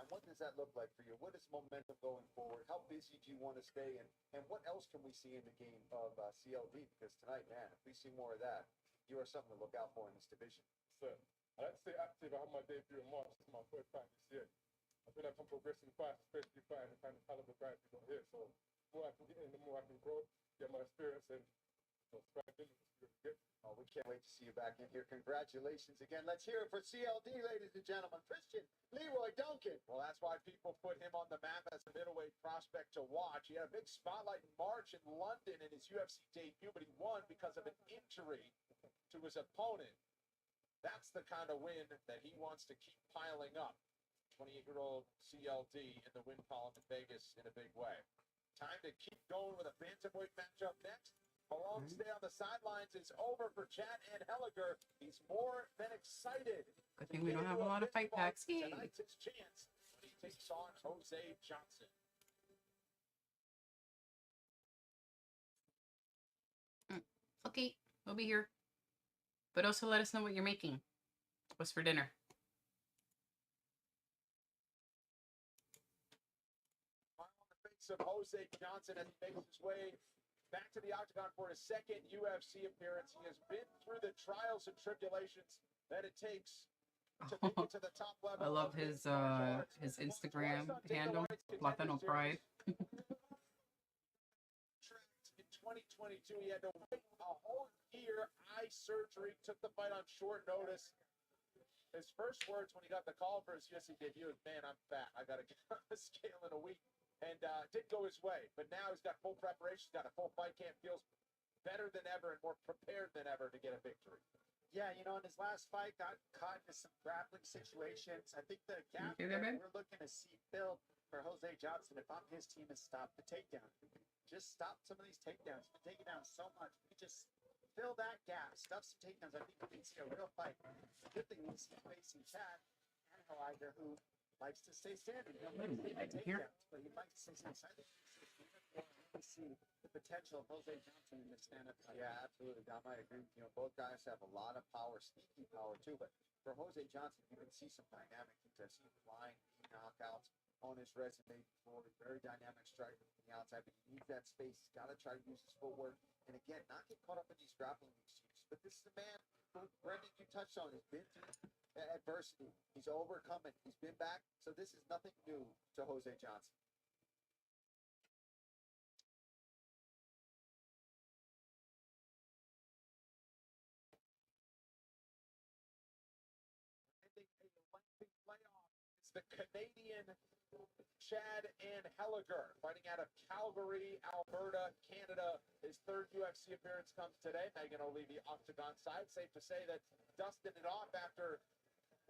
and what does that look like for you? What is momentum going forward? How busy do you want to stay? And what else can we see in the game of CLD? Because tonight, man, if we see more of that, you are something to look out for in this division. Sir, I like to stay active. I had my debut in March. This is my first fight this year. I feel like I'm progressing fast, especially fighting the kind of caliber guys we got here. So the more I can get in, the more I can grow, get my experience, and strive in the get. Oh, we can't wait to see you back in here. Congratulations again. Let's hear it for CLD, ladies and gentlemen. Christian Leroy Duncan. Well, that's why people put him on the map as a middleweight prospect to watch. He had a big spotlight in March in London in his UFC debut, but he won because of an injury to his opponent. That's the kind of win that he wants to keep piling up. 28-year-old CLD in the win column in Vegas in a big way. Time to keep going with a bantamweight matchup next. A long stay on the sidelines is over for Chad and Helliger. He's more than excited. Good thing we don't have a lot of fight packs. Yay. Tonight's his chance. He takes on Jose Johnson. Okay, we'll be here. But also let us know what you're making. What's for dinner? On the face of Jose Johnson as he makes his way back to the octagon for his second UFC appearance. He has been through the trials and tribulations that it takes to make it to the top level. I love his Instagram handle, Latino Pride. In 2022, he had to wait a whole year. Eye surgery, took the fight on short notice. His first words when he got the call for his UFC debut was, "Man, I'm fat. I got to get on the scale in a week." And did go his way. But now he's got full preparation. He's got a full fight camp. Feels better than ever and more prepared than ever to get a victory. Yeah, you know, in his last fight, got caught into some grappling situations. I think the gap Okay, that babe. we're looking to see filled for Jose Johnson, if I'm his team, is stop the takedown. Just stop some of these takedowns. He's been taking down so much. We just fill that gap, stuff some takedowns. I think we can see a real fight. The good thing is he's facing Chad and Helliger, who likes to stay standing. He'll make takedowns, but he likes to stay standing. We see the potential of Jose Johnson in the stand-up fight. Yeah, absolutely, Dom. I agree. You know, both guys have a lot of power, sneaky power too. But for Jose Johnson, you can see some dynamic things. I've seen flying knockouts on his resume before. Very dynamic striker from the outside, but he needs that space. He's got to try to use his footwork. And again, not get caught up in these grappling exchanges. But this is a man who, Brendan, you touched on. He's been through adversity. He's overcome it. He's been back. So this is nothing new to Jose Johnson. It's the Canadian Chad and Helliger fighting out of Calgary, Alberta, Canada. His third UFC appearance comes today. Megan O'Leary octagon side. Safe to say that dusting it off after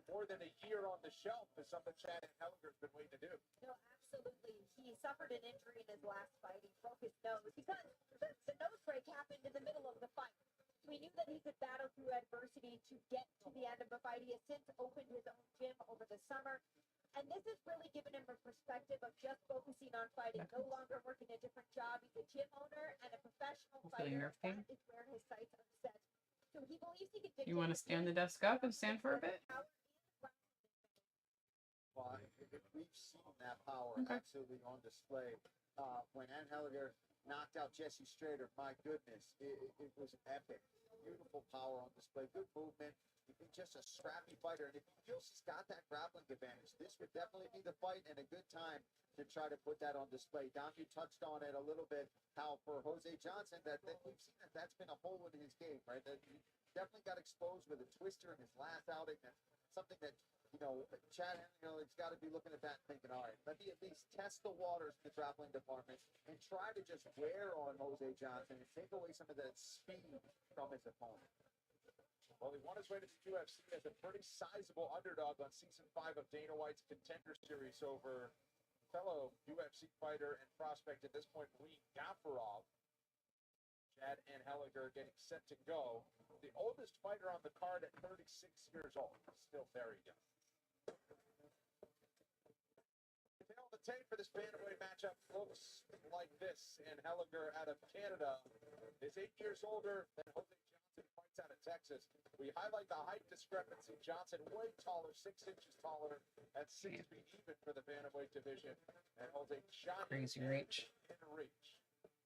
more than a year on the shelf is something Chad Hellinger's been waiting to do. No, absolutely. He suffered an injury in his last fight. He broke his nose because the nose break happened in the middle of the fight. So we knew that he could battle through adversity to get to the end of the fight. He has since opened his own gym over the summer. And this has really given him a perspective of just focusing on fighting, no longer working a different job. He's a gym owner and a professional Feeling fighter. nerve pain? That is where his sights are set. So he believes he can dictate. You want to stand the desk up and stand for a bit? Well, we've seen that power Okay. absolutely on display. When Ann Hellinger knocked out Jesse Strader, my goodness, it was epic. Beautiful power on display, good movement. He's just a scrappy fighter, and if he feels he's got that grappling advantage, this would definitely be the fight and a good time to try to put that on display. Dom, you touched on it a little bit, how for Jose Johnson, that we've seen that's been a hole in his game, right? That he definitely got exposed with a twister in his last outing. That's something that, Chad Henry, got to be looking at that and thinking, all right, let me at least test the waters in the grappling department and try to just wear on Jose Johnson and take away some of that speed from his opponent. Well, he won his way to the UFC as a pretty sizable underdog on Season 5 of Dana White's Contender Series over fellow UFC fighter and prospect at this point, Lee Gafarov. Chad and Hellinger getting set to go. The oldest fighter on the card at 36 years old. Still very young. The tape for this bantamweight matchup looks like this, and Hellinger out of Canada is 8 years older than Jose Johnson, fights out of Texas. We highlight the height discrepancy. Johnson way taller, 6 inches taller, at 6 feet even for the bantamweight division, and Jose Johnson Crazy reach. in reach.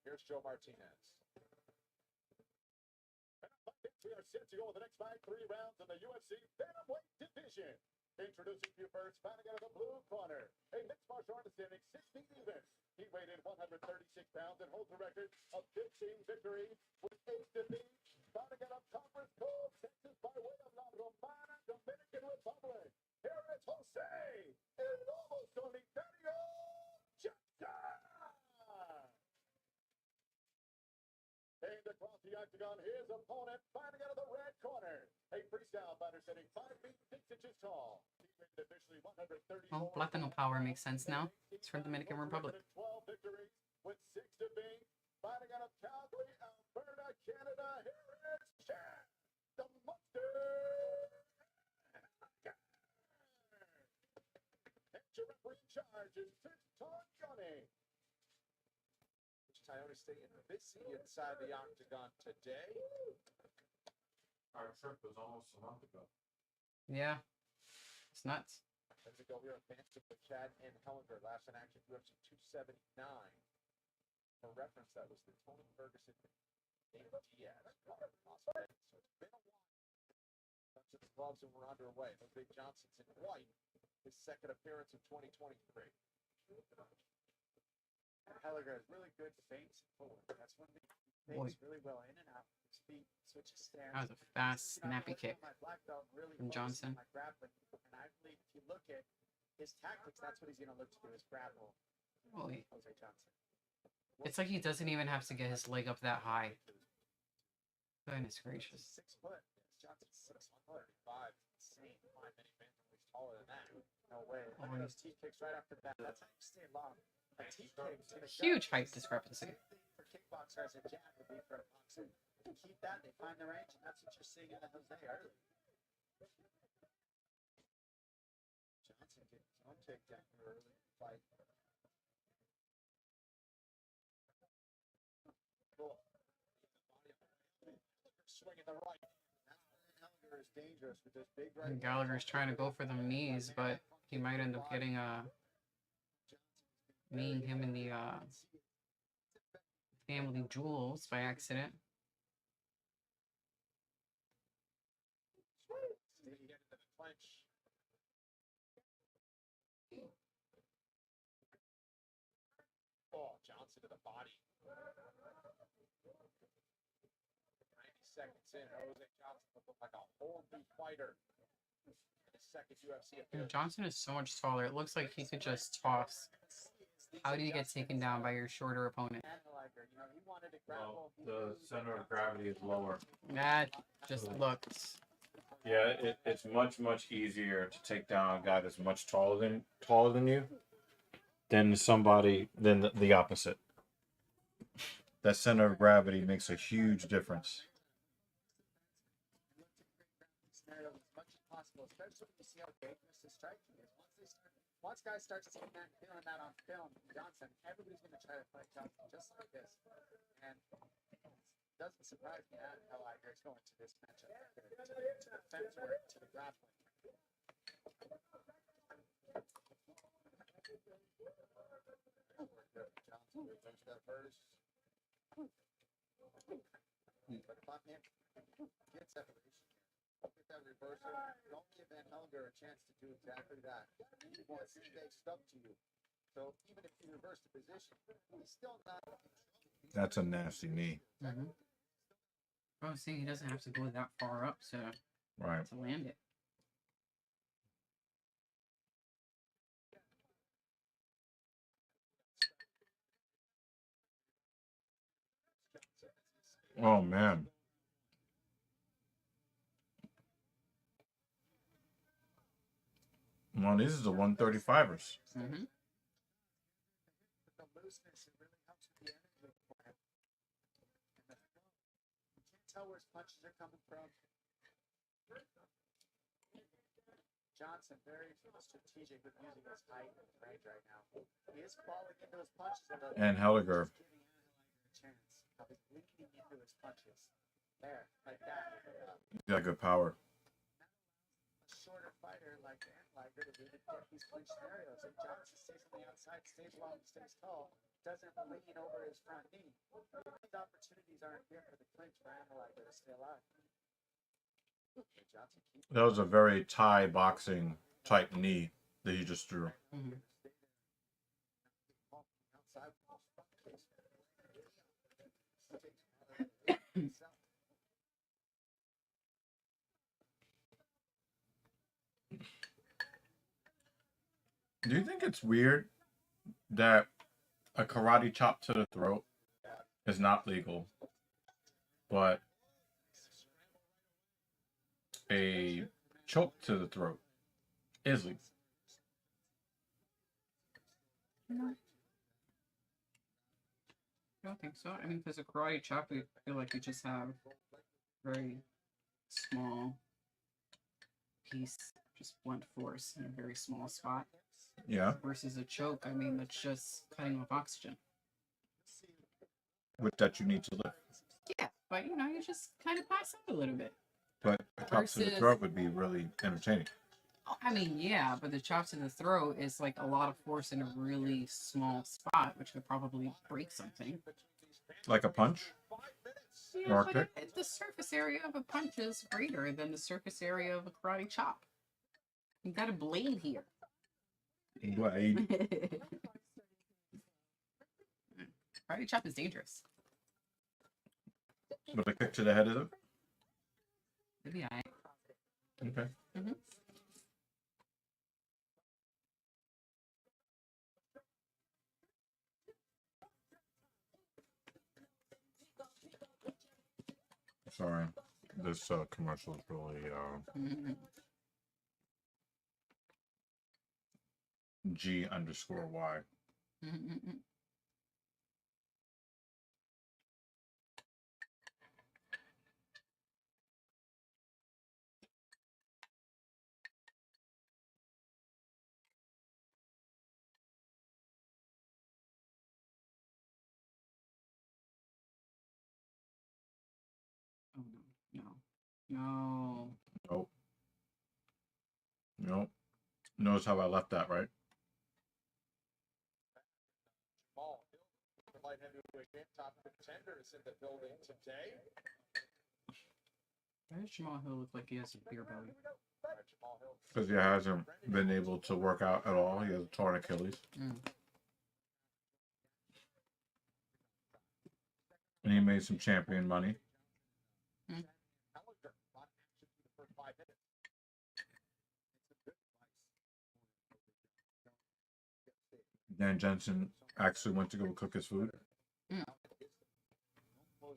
Here's Joe Martinez. We are set to go with the next fight, 3 rounds in the UFC bantamweight division. Introducing you first, fighting out of the blue corner, a mixed martial artist standing 6 feet even. He weighed in 136 pounds and holds a record of 15 victories with 8 defeats. Fighting out of Conference Cove, Texas, by way of La Romana, Dominican Republic. Here is Jose El Lobo Solitario Jackson. And across the octagon, his opponent, fighting out of the red corner, a freestyle fighter standing 5 feet 6 inches tall. Officially 134. Well, Latino power makes sense now. It's from Dominican Republic. 12 victories with 6 defeats. Fighting out of Calgary, Alberta, Canada. Here is Chad, the Monster. And your referee in charge is Tony. Toyota staying busy inside the octagon today. Our trip was almost a month ago. Yeah. It's nuts. As we go, we are advancing with Chad and Hellinger. Last in action, UFC 279. For reference, that was the Tony Ferguson Nate Diaz. So it's been a while since the gloves and we're underway. Jose Johnson's in white. His second appearance of 2023. Hellinger has really good feints forward. That's when he feints really well in and out. His feet switches stance. That was a fast, snappy kick from Johnson. My grappling, and I believe if you look at his tactics, that's what he's going to look to do is grapple Holy. Jose Johnson. It's like he doesn't even have to get his leg up that high. Goodness gracious. 6 foot. Johnson's 6'1". 35. Insane. Find many bantamweights taller than that. No way. Look at those T kicks right after that. That's how you stay long. A T kick to the Huge gut. height discrepancy. Same thing for kickboxer as a jab would be for a boxer. They keep that, they find the range, and that's what you're seeing in the Jose early. Johnson getting his own takedown early in the fight. Cool. Swinging the right. That's when Hellinger is dangerous with this big right. And Gallagher's trying to go for them knees, but he might end up getting kneeing him in the family jewels by accident. Did he get into the clinch? Oh, Johnson to the body. 90 seconds in, Jose Johnson looked like a whole new fighter. In his second UFC appearance. Johnson is so much taller. It looks like he could just toss. How do you get taken down by your shorter opponent? Well, the center of gravity is lower. That just looked Yeah, it's much easier to take down a guy that's much taller than you than somebody than the opposite. That center of gravity makes a huge difference. Scenario as much as possible, especially when you see how dangerous the striking is. Once guys start seeing that, feeling that on film, Johnson, everybody's going to try to fight Johnson just like this. And it doesn't surprise me at how Iger's going to this matchup, to the fence work, to the grappling. Johnson returns that first. But if I'm him, get separation. Get that reversal. Don't give Van Helger a chance to do exactly that. He wants to stay stuck to you. So even if you reverse the position, he's still not. That's a nasty knee. Mm-hmm. Oh, see, he doesn't have to go that far up to land it. Oh man. Well, these are the 135ers. Mm-hmm. The looseness, it really helps with the energy for him. You can't tell where his punches are coming from. Johnson, very strategic with using his height and range right now. He is falling into his punches. And Helliger. Giving Helliger a chance. Now he's leaning into his punches. There, like that. He's got good power. A shorter fighter like Helliger to really get these clinch scenarios. If Johnson stays on the outside, stays long, stays tall, doesn't lean over his front knee, these opportunities aren't here for the clinch for Helliger to stay alive. That was a very Thai boxing type knee that he just threw. Mm-hmm. Do you think it's weird that a karate chop to the throat is not legal, but a choke to the throat is legal? No. I don't think so. I mean, because a karate chop, I feel like you just have very small piece, just blunt force in a very small spot. Yeah. Versus a choke, I mean, that's just cutting off oxygen. With that you need to lift. Yeah, but you know, you just kind of pass out a little bit. But a chop to the throat would be really entertaining. I mean, yeah, but the chop to the throat is like a lot of force in a really small spot, which could probably break something. Like a punch? Yeah, Or a but kick? the surface area of a punch is greater than the surface area of a karate chop. You got a blade here. Blade. Karate chop is dangerous. But a kick to the head of it? It'd be alright. Okay. Mm-hmm. Sorry. This commercial is really Mm-hmm. G_Y. Mm-hmm. Oh no. No. Nope. Nope. Notice how I left that, right? Jamal Hill, the light heavyweight game, top contenders in the building today. Why does Jamal Hill look like he has a beer belly? Jamal Hill. Because he hasn't been able to work out at all. He has a torn Achilles. And he made some champion money. Dan Jensen actually went to go cook his food.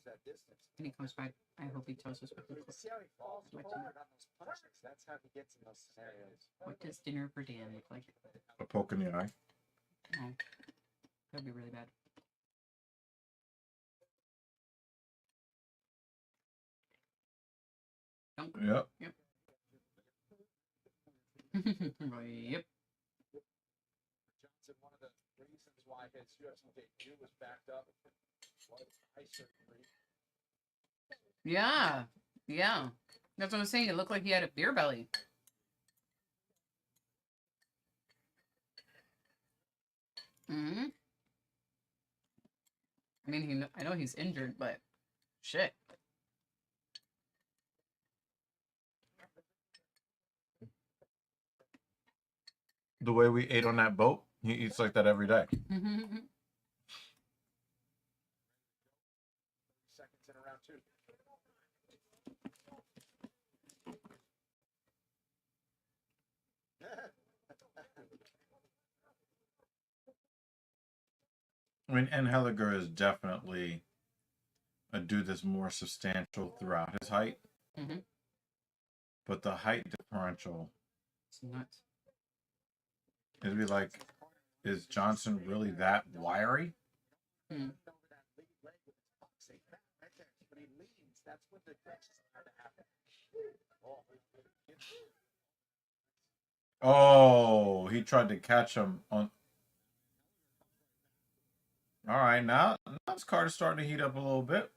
close that distance. And he comes back. I hope he tells us what he You cooks. see how he falls My forward on those punches? That's how he gets in those scenarios. What does dinner for Dan look like? A poke in the eye. Oh, that'd be really bad. Dunk. Yep. Yep. Yep. Johnson, one of the reasons why his UFC debut was backed up was eye surgery. Yeah. Yeah. That's what I was saying. It looked like he had a beer belly. Hmm. I mean, I know he's injured, but shit. The way we ate on that boat, he eats like that every day. Seconds in round 2. I mean, and Helliger is definitely a dude that's more substantial throughout his height. Mm-hmm. But the height differential, It's nuts. it'd be like, is Johnson really that wiry? Hmm. When he leans, that's when the catches start to happen. Oh, he tried to catch him on. All right, now this card is starting to heat up a little bit.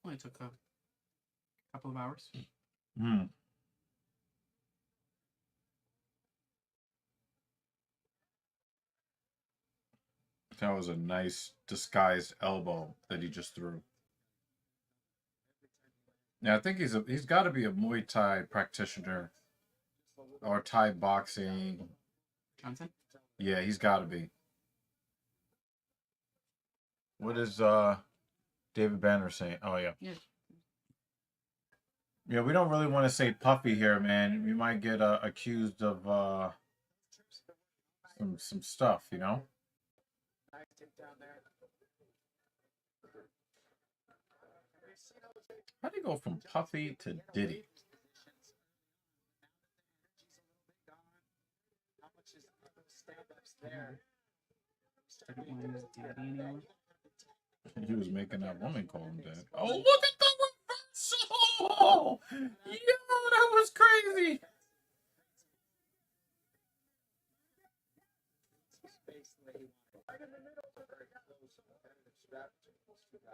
Only took a couple of hours. Hmm. That was a nice disguised elbow that he just threw. Yeah, I think he's got to be a Muay Thai practitioner or Thai boxing. Johnson? Yeah, he's got to be. What is David Banner saying? Oh yeah. Yeah. Yeah, we don't really want to say puffy here, man. We might get accused of some stuff, you know. Nice takedown there. How do you go from puffy to Diddy? How much is stand-ups there? I don't want to use daddy anymore. He was making that woman call him dad. Oh, look at the reversal! Yo, that was crazy.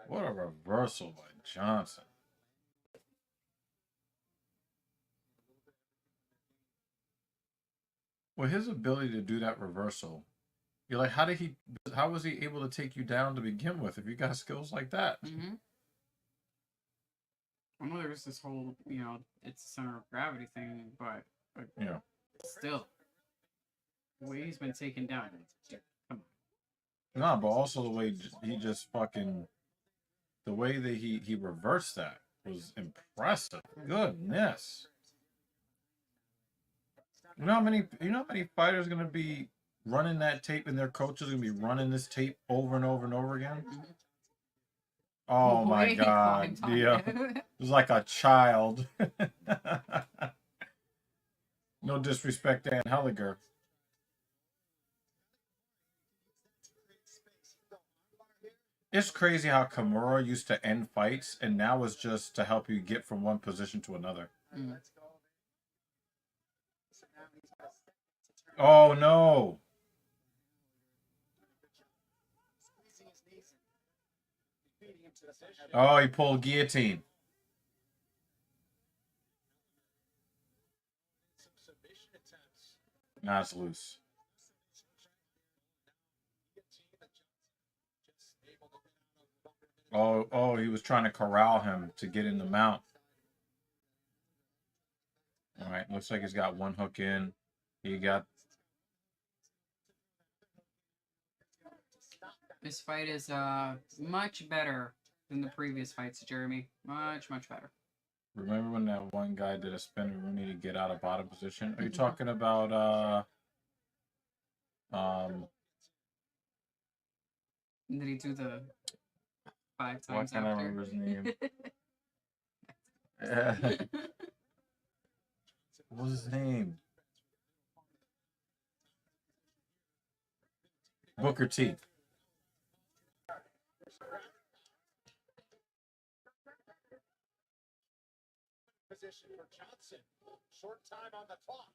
What a reversal by Johnson. Well, his ability to do that reversal, you're like, how was he able to take you down to begin with if you got skills like that? Mm-hmm. I know there's this whole, it's the center of gravity thing, but Yeah. still, the way he's been taken down. Come on. No, but also the way he just fucking, the way that he reversed that was impressive. Goodness. You know how many fighters are gonna be running that tape and their coaches are gonna be running this tape over and over and over again? Mm-hmm. Oh my Way god. climbed on Yeah. it. It was like a child. No disrespect to Ann Helliger. It's crazy how Kimura used to end fights and now it's just to help you get from one position to another. Mm. Oh no. Oh, he pulled guillotine. Nah, it's loose. Oh, he was trying to corral him to get in the mount. All right, looks like he's got one hook in. He got... This fight is much better than the previous fights, Jeremy. Much, much better. Remember when that one guy did a spin Rooney to get out of bottom position? Are you talking about And did he do the 5 Why times can't I after? remember his name? Yeah. What was his name? Booker T. Position for Johnson. Short time on the clock.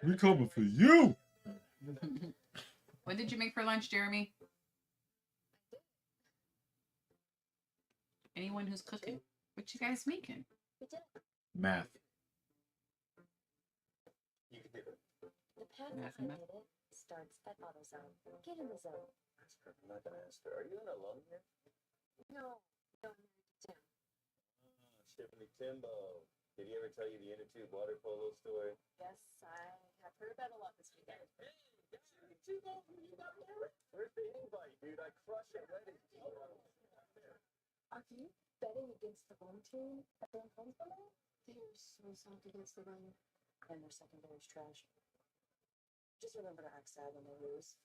We coming for you. What did you make for lunch, Jeremy? Anyone who's cooking? What you guys making? Math. You can do it. The path Math I and math. made it starts at AutoZone. Get in the zone. I'm not gonna ask her. Are you in alone here? No, Tim. Tiffany Timbo. Did he ever tell you the inner tube water polo story? Yes, I have heard about a lot this weekend. Where's the invite, dude? I crush it ready. Are you betting against the home team at their home tonight? They're so soft against the run, and their secondary's trash. Just remember to act sad when they lose.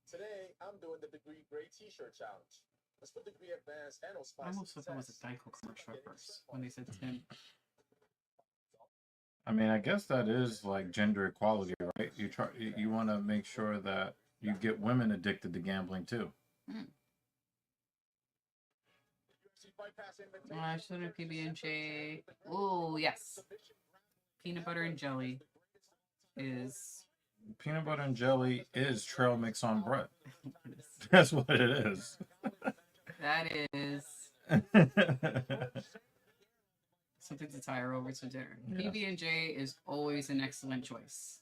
Today, I'm doing the Degree Gray T-shirt challenge. Let's put Degree Advanced and I almost thought that was a Dyco commercial at first when they said Tim. I mean, I guess that is like gender equality, right? You want to make sure that you get women addicted to gambling too. UFC Fight Pass invitation. I should have PB&J. Oh, yes. Peanut butter and jelly is... Peanut butter and jelly is trail mix on bread. That's what it is. That is something to tire over to dinner. Yeah. PB&J is always an excellent choice.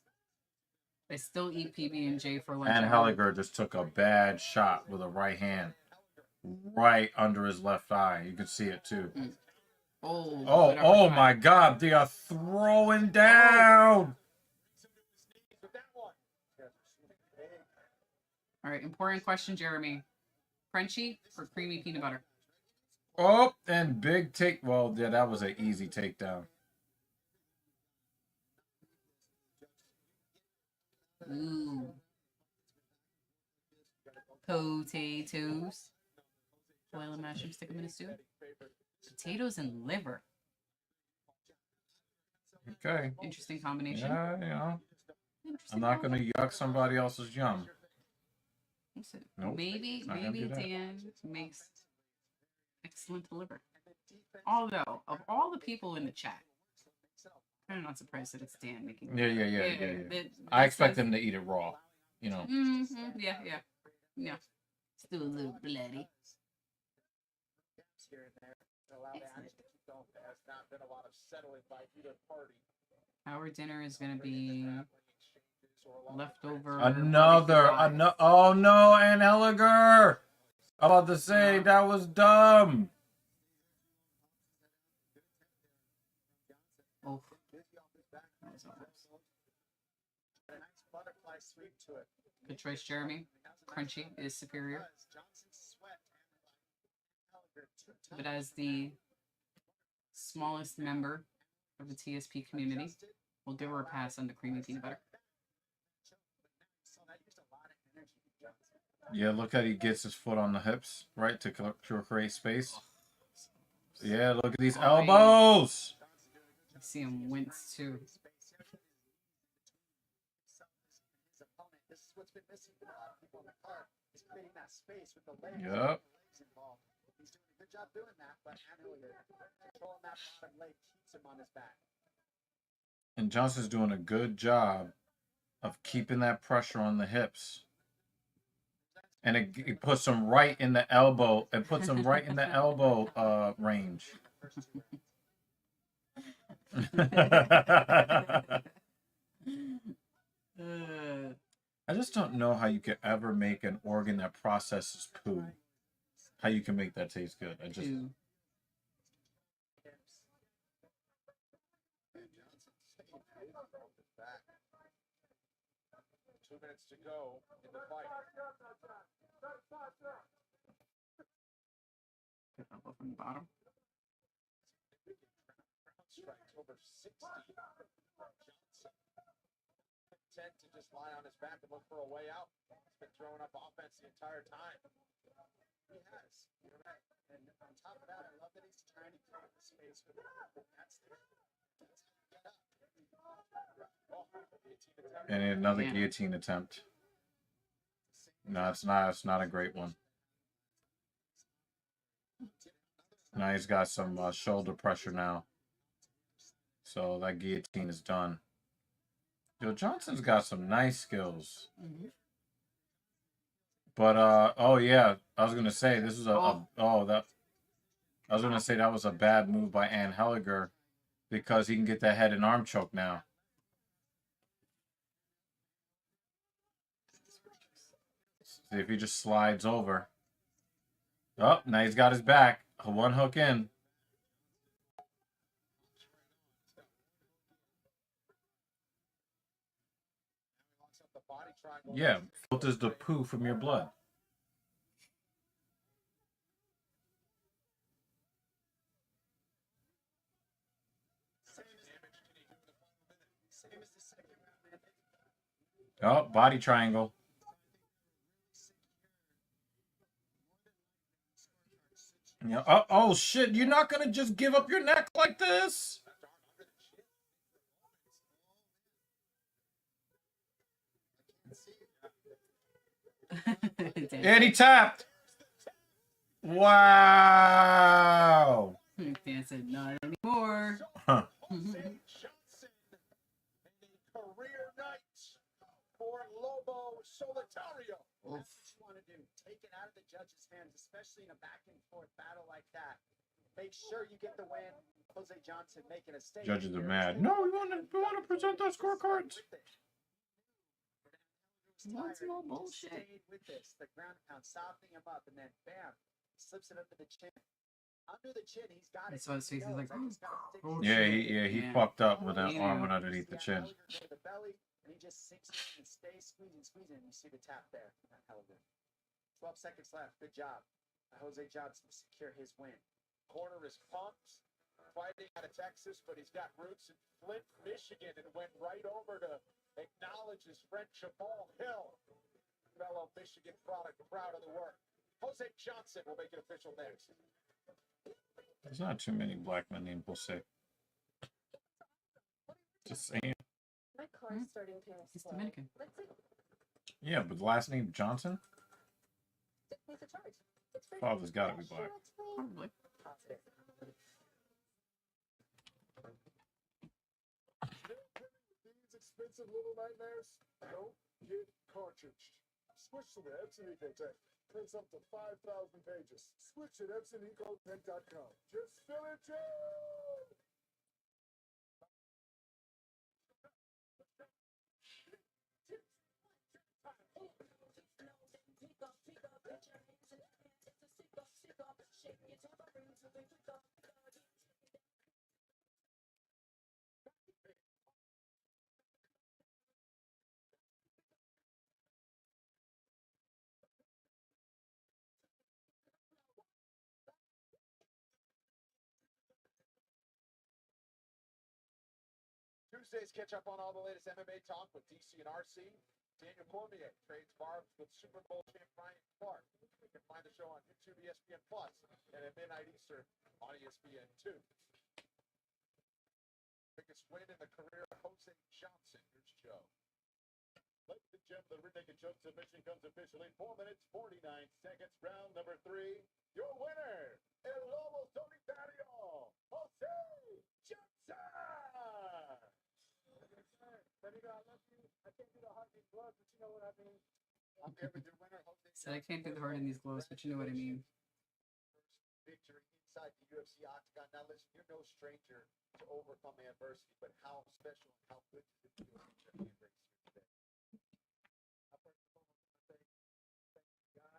I still eat PB&J for lunch. And at work. Helliger just took a bad shot with a right hand, right under his left eye. You can see it too. Oh, My God! They are throwing down. All right, important question, Jeremy. Crunchy or creamy peanut butter? Oh, and big take. Well, yeah, that was an easy takedown. Ooh. Potatoes. Boil and mash them, stick them in a stew. Potatoes and liver. Okay. Interesting combination. Yeah, you know. Interesting I'm not combination. gonna yuck somebody else's yum. Listen, Nope, maybe not gonna do that. Dan makes excellent liver. Although, of all the people in the chat, I'm not surprised that it's Dan making. Yeah. that I expect says- them to eat it raw. You know. Yeah. Still a little bloody. Here and there to allow the action to keep going. There has not been a lot of settling by either party. Our dinner is gonna be leftover. Another. Oh no, and Helliger. I'm about to say that was dumb. Oh. That was almost. A nice butterfly sweep to it. Good choice, Jeremy. Crunchy is superior. But as the smallest member of the TSP community, we'll give her a pass on the creamy peanut butter. Yeah, look how he gets his foot on the hips, right, to create space. Yeah, look at these elbows. I see him wince too. This is what's been missing for a lot of people in the card, is creating that space with the legs. Yep. Involved. He's doing a good job doing that, but Hilliard controlling that bottom leg keeps him on his back. And Johnson's doing a good job of keeping that pressure on the hips. And it puts him right in the elbow. It puts him right in the elbow range. I just don't know how you could ever make an organ that processes poo. How you can make that taste good. I just... Ew. 2 minutes to go in the fight. Good elbow from the bottom. Strikes over 60. Johnson. 10 to just lie on his back and look for a way out. He's been throwing up offense the entire time. He has. You're right. And on top of that, I love that he's trying to create the space with it. That's the get up. Oh, guillotine attempt. And another Yeah. guillotine attempt. No, it's not. It's not a great one. Now he's got some shoulder pressure now. So that guillotine is done. Yo, Johnson's got some nice skills. Mhm. But oh yeah, I was gonna say this is I was gonna say that was a bad move by Ann Helliger because he can get that head and arm choke now. See if he just slides over. Oh, now he's got his back. One hook in. Locks up the body triangle. Yeah, filters the poo from your blood. Same as the second round, man. Oh, body triangle. Yeah. Oh shit! You're not gonna just give up your neck like this. And he tapped. Wow. Dan said, not anymore. Huh. Jose Johnson and a career night for Lobo Solitario. That's what you want to do. Take it out of the judge's hands, especially in a back and forth battle like that. Make sure you get the win. Jose Johnson making a statement. Judges are here. mad. No, we want to present our scorecards. What's more bullshit? Stayed with this, the ground pound, softening him up, and then bam, slips it under the chin. Under the chin, he's got it. That's why his face is like, I just gotta stick oh, to Yeah, it. he Yeah. fucked up with that Yeah. arm went underneath the chin. Go to the belly, and he just sinks in and stays squeezing. You see the tap there. Hell of it. 12 seconds left. Good job. Jose Johnson to secure his win. Corner is pumped. Fighting out of Texas, but he's got roots in Flint, Michigan, and went right over to acknowledge his friend Jamal Hill. Fellow Michigan product, proud of the work. Jose Johnson will make it official next. There's not too many black men named Jose. Just saying. My car's starting to He's slow. Dominican. Let's see. Yeah, but last name Johnson? Needs a charge. It's free. Father's gotta be black. Probably. Positive. These expensive little nightmares? Don't get cartridged. Switch to the Epson EcoTech. Prints up to 5,000 pages. Switch at EpsonEcoTech.com. Just fill it in! Tuesdays, catch up on all the latest MMA talk with DC and RC. Daniel Cormier trades barbs with Super Bowl champ Ryan Clark. You can find the show on YouTube, ESPN Plus, and at midnight Eastern on ESPN2. Biggest win in the career of Jose Johnson. Here's Joe. Ladies and gentlemen, the rear naked choke submission comes officially 4 minutes, 49 seconds. Round number 3. Your winner, El Lobo Solitario, Jose Johnson! Benito, I love you. I can't do the hard these gloves, but you know what I mean. I'm here with your winner, Jose Said I can't do the hard in these gloves, but you know what I mean. Victory inside the UFC octagon. Now listen, you're no stranger to overcome adversity, but how special and how good does it feel to get your hand raised here today? I first and foremost want to thank God.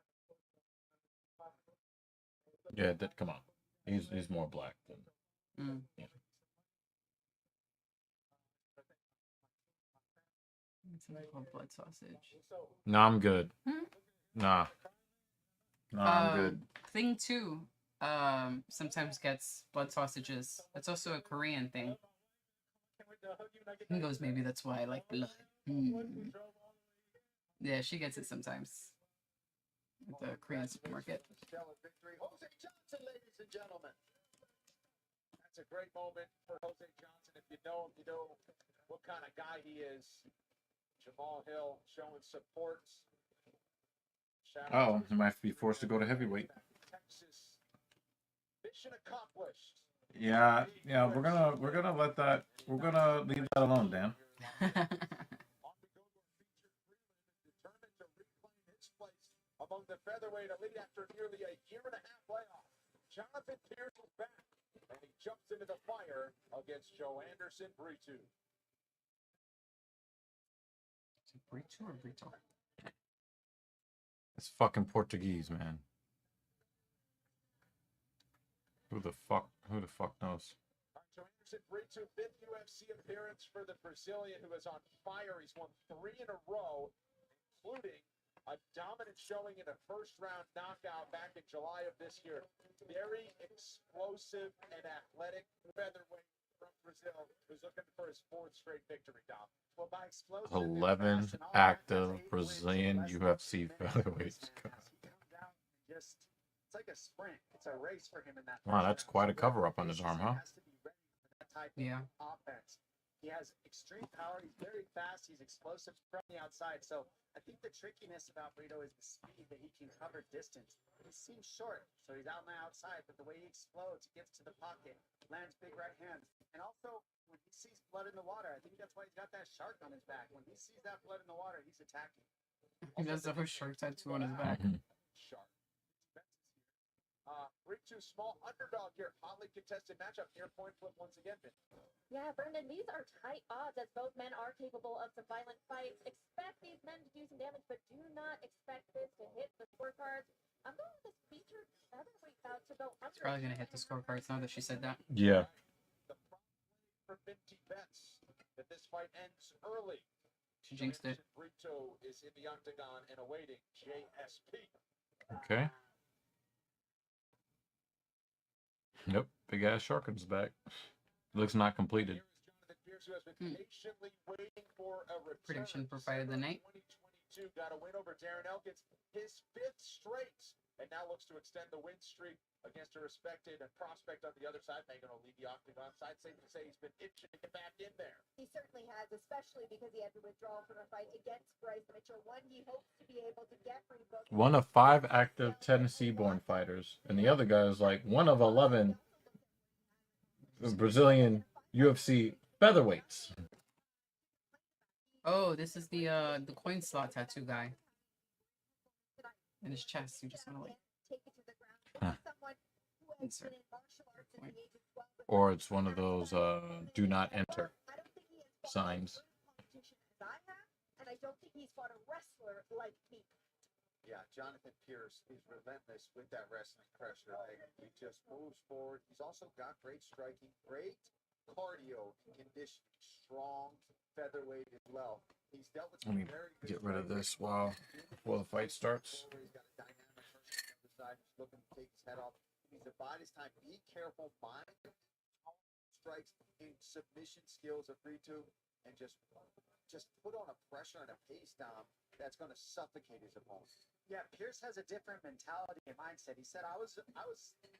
Yeah, come on. He's more black than. Mm. Yeah. It's something called blood sausage. No, I'm good. Hmm? Nah. No, I'm good. Thing too, sometimes gets blood sausages. That's also a Korean thing. He goes, maybe that's why I like blood. Mm. Yeah, she gets it sometimes at the Korean supermarket. Stellar victory. Jose Johnson, ladies and gentlemen. That's a great moment for Jose Johnson. If you know him, you know what kind of guy he is. Jamal Hill showing support. Oh, he might be forced to go to heavyweight. Texas. Mission accomplished. Yeah, we're gonna let that. We're gonna leave that alone, Dan. On we go to our featured Freeland, determined to reclaim his place among the featherweight elite after nearly a year-and-a-half layoff. Jonathan Pierce is back, and he jumps into the fire against Joe Anderson Brito. Is it Brito or Brito? It's fucking Portuguese, man. Who the fuck knows? Joe Anderson Brito, 5th UFC appearance for the Brazilian, who is on fire. He's won 3 in a row, including a dominant showing in a first-round knockout back in July of this year. Very explosive and athletic featherweight from Brazil, who's looking for his 4th straight victory, Dom. Well, by explosive 11 and fast and all that, active that's 8 wins in Brazilian less than UFC 15 minutes. featherweights. He comes out and just, it's like a sprint. It's a race for him in that. Wow, first that's round. quite a So cover up on his Revolution arm, huh? has to be ready for that type Yeah. of offense. He has extreme power. He's very fast. He's explosive from the outside. So I think the trickiness about Brito is the speed that he can cover distance. He seems short, so he's out on the outside, but the way he explodes, he gets to the pocket, lands big right hands. And also, when he sees blood in the water, I think that's why he's got that shark on his back. When he sees that blood in the water, he's attacking. He does have a shark tattoo on his back. Sharp. Brito, small underdog here. Hotly contested matchup. Near point flip once again, Vin. Yeah, Brendan, these are tight odds as both men are capable of some violent fights. Expect these men to do some damage, but do not expect this to hit the scorecards. I'm going with this featured featherweight bout to go under. It's probably gonna hit the scorecards now that she said that. Yeah. The for Minty bets that this fight ends early. She jinxed it. Brito is in the octagon and awaiting JSP. Okay. Nope. Big ass shark on his back. Looks not completed. Here is Jonathan Pierce, who has been patiently waiting for a return. Prediction for fight of the night. 2022 got a win over Darren Elkins, his 5th straight, and now looks to extend the win streak against a respected prospect on the other side. Megan will lead the octagon side. Safe to say he's been itching to get back in there. He certainly has, especially because he had to withdraw from a fight against Bryce Mitchell. One he hopes to be able to get rebooked. One of 5 active Tennessee-born fighters, and the other guy is like one of 11 Brazilian UFC featherweights. Oh, this is the coin slot tattoo guy. In his chest, you just wanna like Take it to the ground. Huh. Someone who has insert. been in martial arts since the age of 12. Or it's one of those do not enter I don't think he has fought signs. as good competition as I have, and I don't think he's fought a wrestler like me. Yeah, Jonathan Pierce is relentless with that wrestling pressure. Like, he just moves forward. He's also got great striking, great cardio, conditioning, strong featherweight as well. He's dealt with Let me some very good get rid of strikers. this before the fight starts. He's got a dynamic person on the other side who's looking to take his head off. He needs to bide his time. Be careful, mind strikes and submission skills of Brito, and just put on a pressure and a pace down that's going to suffocate his opponent. Yeah, Pierce has a different mentality and mindset. He said, I was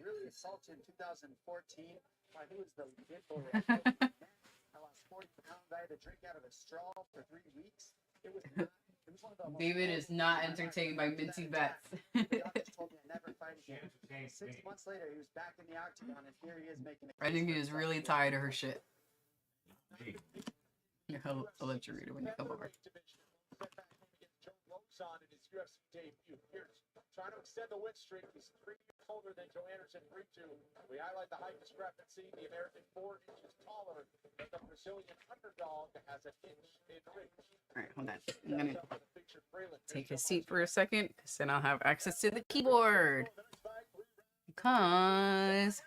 really assaulted in 2014 by who was the pit bull. I lost 40 pounds. I had to drink out of a straw for 3 weeks. It was one of the most David is not entertained by minty bets. The doctors told me I'd never fight again. 6 months later, he was back in the octagon, and here he is making a I think he case is for really himself. tired of her shit. I'll let you read it when you come over. Joe Lozon in his UFC debut. Pierce trying to extend the win streak. He's 3 years older than Joe Anderson Brito. We highlight the height discrepancy. The American 4 inches taller, but the Brazilian underdog has an inch in reach. All right, hold on. I'm gonna That's up with the featured Freeland. take a seat for a second, so then I'll have access to the keyboard. Because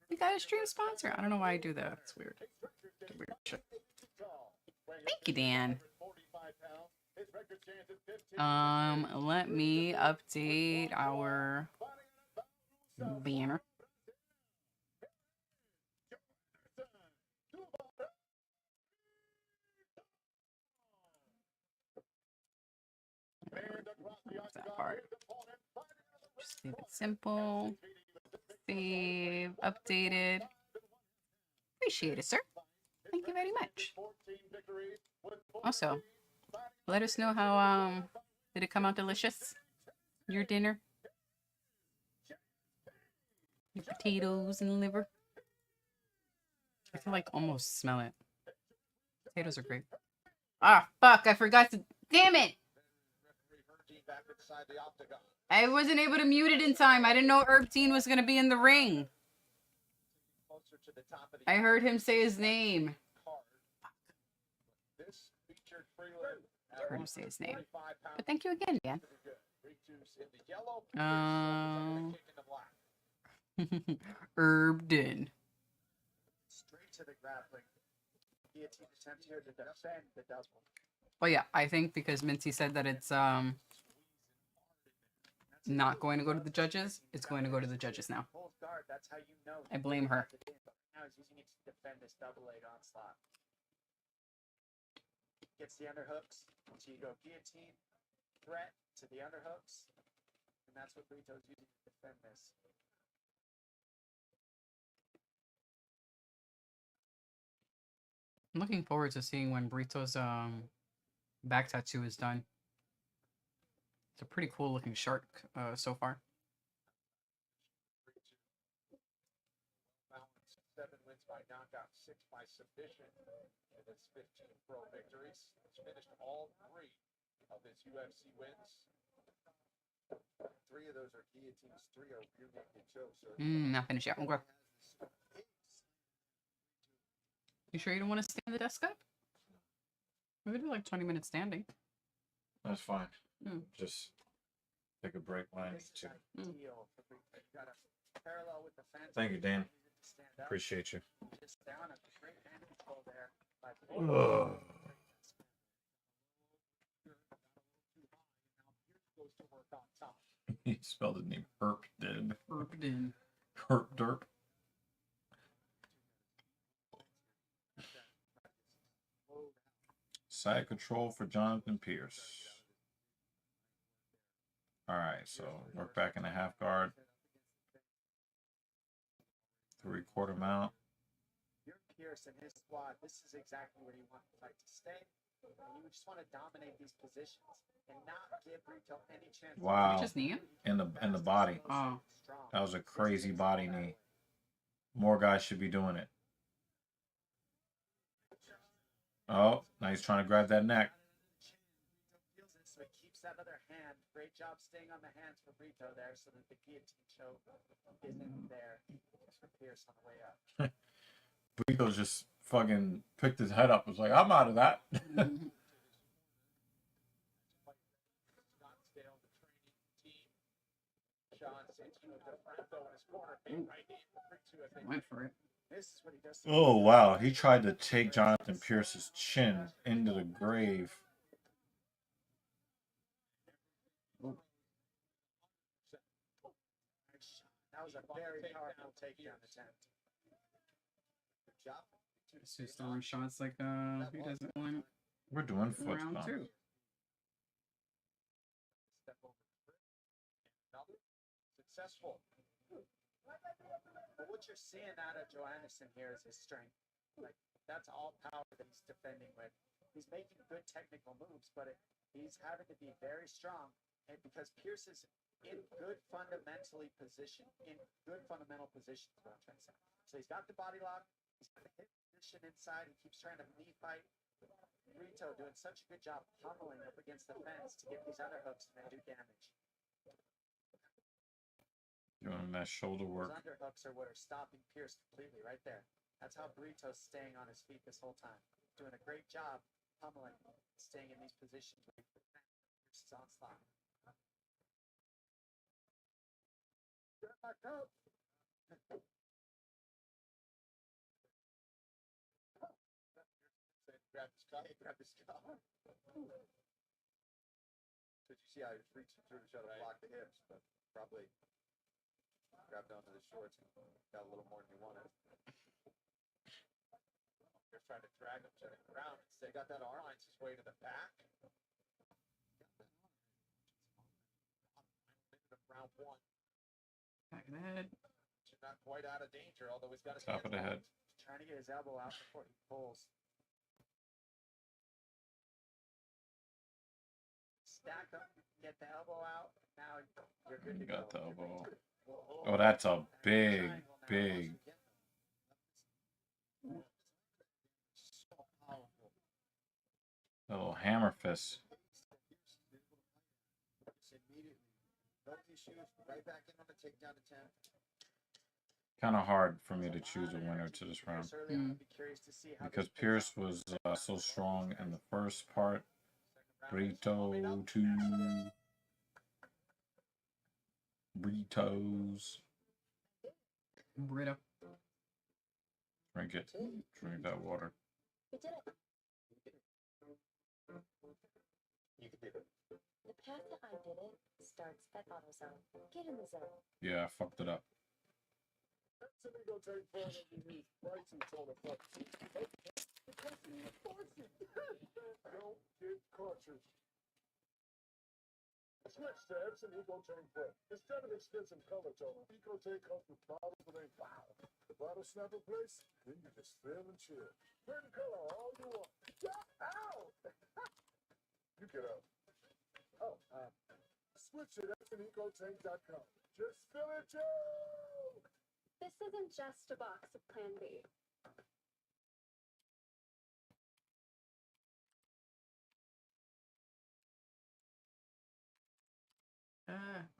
we got a stream sponsor. I don't know why I do that. It's weird. Weird shit. Thank you, Dan. Let me update our banner. Just leave it simple. Save. Updated. Appreciate it, sir. Thank you very much. Also, let us know how did it come out delicious? Your dinner? Your potatoes and liver? I can like almost smell it. Potatoes are great. Ah, fuck, I forgot to... Damn it! I wasn't able to mute it in time. I didn't know Herb Teen was going to be in the ring. I heard him say his name. I heard him say his name. But thank you again, man. Herbden. Straight to the grappling. Guillotine attempt here to defend the double. Well, yeah, I think because Mincy said that it's not going to go to the judges, it's going to go to the judges now. Full guard, that's how you know. I blame her. Now he's using it to defend this double leg onslaught. Gets the underhooks. So you go guillotine, threat to the underhooks. And that's what Brito's using to defend this. I'm looking forward to seeing when Brito's back tattoo is done. It's a pretty cool looking shark so far. 7 wins by knockout, 6 by submission in his 15 pro victories. He's finished all 3 of his UFC wins. 3 of those are guillotines, 3 are rear naked chokes. So Not finished yet. Okay. You sure you don't want to stand the desk up? We could do like 20 minutes standing. That's fine. Just take a break when I need to. Deal for Brito. You got a parallel with the fence. Thank you, Dan. Stand up. Appreciate you. Just down a great hand control there. Ugh. He spelled his name Herpden. Herbden. Herp derp. Side control for Jonathan Pierce. Alright, so work back in the half guard. 3/4 mount. You're Pierce and his squad. This is exactly where you want the fight to stay. And you just want to dominate these positions and not give Brito any chance. Wow. Just knee him? In the body. Oh. That was a crazy body knee. More guys should be doing it. Oh, now he's trying to grab that neck. So he keeps that other hand. Great job staying on the hands for Brito there so that the guillotine choke isn't there for Pierce on the way up. Brito just fucking picked his head up. Was like, I'm out of that. Went for it. This is what he does. Oh, wow. He tried to take Jonathan Pierce's chin into the grave. That was a very powerful takedown attempt. good job. So he's throwing shots like he doesn't want We're doing foot round stomp. 2. Step over the grip. Another. Successful. But what you're seeing out of Johannesson here is his strength. Like, that's all power that he's defending with. He's making good technical moves, but he's having to be very strong. And because Pierce is in good fundamentally position, in good fundamental position is what I'm trying to say. So he's got the body lock, he's got the hip position inside, he keeps trying to knee fight. Brito doing such a good job pummeling up against the fence to get these underhooks and then do damage. Doing that shoulder work. Those underhooks are what are stopping Pierce completely right there. That's how Brito's staying on his feet this whole time. Doing a great job pummeling, staying in these positions where he prevents Pierce's onslaught. Get back up. Grab his cup. Grab his cup. Did you see how he was reaching through to try to block the hips, but probably grabbed onto the shorts and got a little more than he wanted. They're trying to drag him to the ground. They got that arm finds his way to the back. Round 1. Back of the head. Not quite out of danger, although he's got his Top of the head. Trying to get his elbow out before he pulls. Stack up, get the elbow out. Now you're good to go. Got the elbow. Oh, that's a big, big. Little hammer fist. Right back in on the takedown attempt. Kind of hard for me to choose a winner to this round because Pierce was so strong in the first part. Burritos. Burrito. Drink it. Drink that water. We did it. You can do it. The path that I did it starts at AutoZone. Get in the zone. Yeah, I fucked it up. That's an ego take for it. You need pricing on the fuck. Don't get cautious. Switch to Epson EcoTank Pro. Instead of expensive color tone, EcoTank comes with bottles that ain't wow. The bottle snap in place, then you just fill and chill. Turn color all you want. Ow! You get out. Oh, switch at EpsonEcoTank.com. Just fill it, Joe! This isn't just a box of Plan B.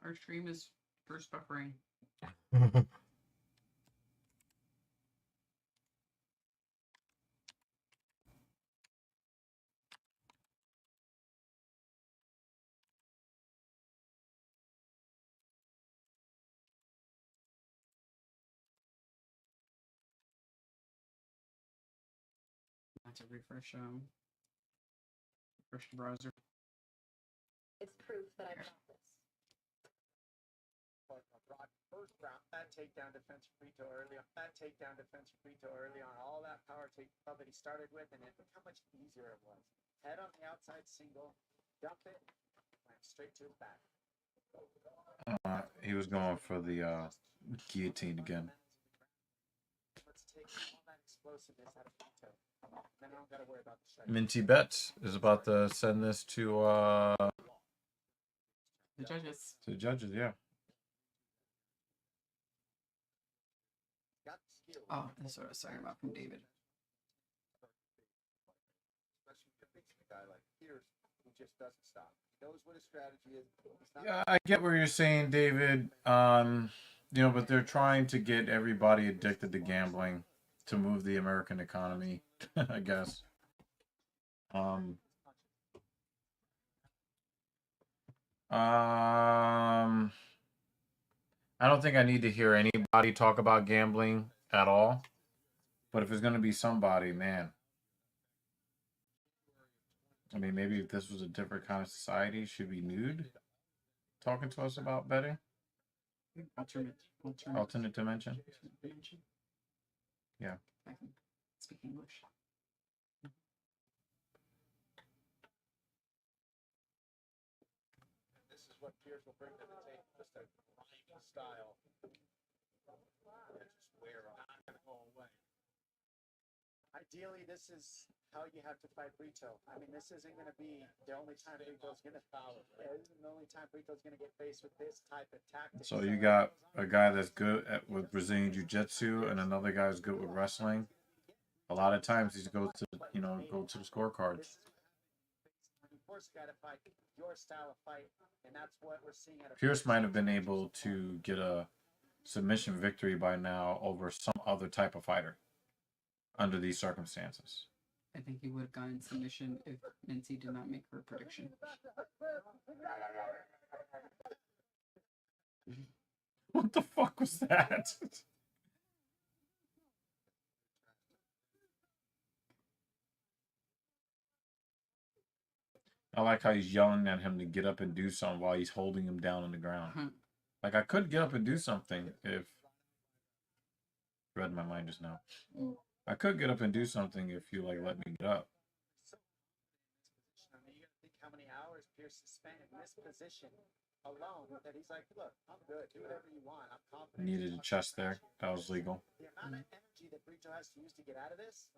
Our stream is first buffering. To refresh the browser. It's proof that I got this. First round, that takedown defense free throw early on. That takedown defense free throw early on. All that power takedown that he started with, and look how much easier it was. Head on the outside single, dump it, went straight to his back. He was going for the guillotine again. Let's take all that explosiveness out of free throw. Then I don't gotta worry about the strike. Minty Bets is about to send this to The judges. the judges. Yeah. Got the skill. Oh, that's what I was talking about from David. Especially if you're facing a guy like Pierce, who just doesn't stop. He knows what his strategy is. He's not Yeah, I get what you're saying, David. You know, but they're trying to get everybody addicted to gambling to move the American economy, I guess. I don't think I need to hear anybody talk about gambling at all. But if it's going to be somebody, man. I mean, maybe if this was a different kind of society, should be nude talking to us about betting. Alternate Alternate dimension. dimension. Yeah. I can speak English. This is what Pierce will bring to the table, just a grimy style. Just wear on, not gonna go away. Ideally, this is how you have to fight Brito. I mean, this isn't going to be the only time Brito's going to foul. Yeah, this isn't the only time Brito's going to get faced with this type of tactics. So you got a guy that's good with Brazilian Jiu-Jitsu and another guy who's good with wrestling. A lot of times he's go to the scorecards. You force a guy to fight your style of fight, and that's what we're seeing at a Pierce might have been able to get a submission victory by now over some other type of fighter under these circumstances. I think he would have gotten submission if Mincy did not make her prediction. What the fuck was that? I like how he's yelling at him to get up and do something while he's holding him down on the ground. Like, I could get up and do something if... Read my mind just now. I could get up and do something if you, like, let me get up. I mean, you got to think how many hours Pierce has spent in this position alone that he's like, look, I'm good. Do whatever you want. I'm confident. Needed a chest there. That was legal. The amount of energy that Brito has to use to get out of this,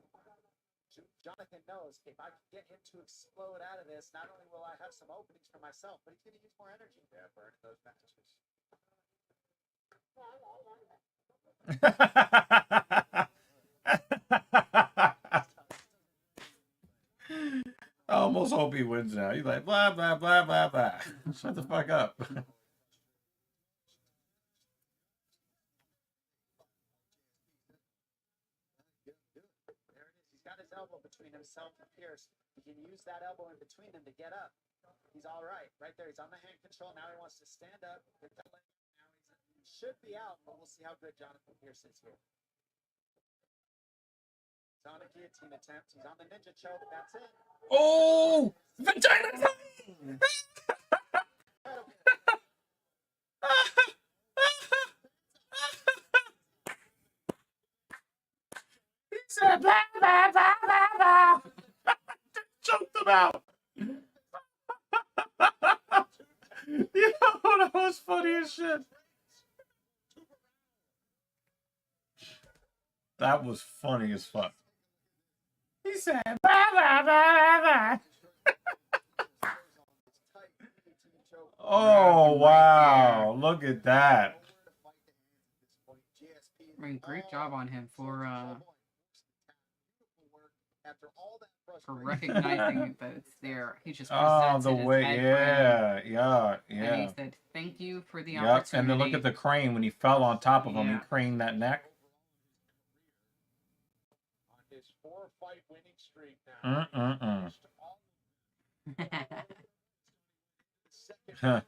Jonathan knows if I can get him to explode out of this, not only will I have some openings for myself, but he's going to use more energy. Yeah, burning those matches. I almost hope he wins now. He's like, blah, blah, blah, blah, blah. Shut the fuck up. There it is. He's got his elbow between himself and Pierce. He can use that elbow in between them to get up. He's all right. Right there. He's on the hand control. Now he wants to stand up. Get that leg. Now he should be out, but we'll see how good Jonathan Pierce is here. He's on a guillotine attempt. He's on the ninja choke. That's it. Oh! Vagina time! He said, blah, blah, blah, blah, blah. Choked him out. Yo, that was funny as shit. That was funny as fuck. He said, blah, blah, blah, blah. Oh, wow. Look at that. I mean, great job on him for recognizing that it's there. He just Oh, presented the his way, head for him, yeah. and he said, "Thank you for the Yep. opportunity." And then look at the crane when he fell on top of him. He Yeah. craned that neck. On his 4-fight winning streak now. Huh.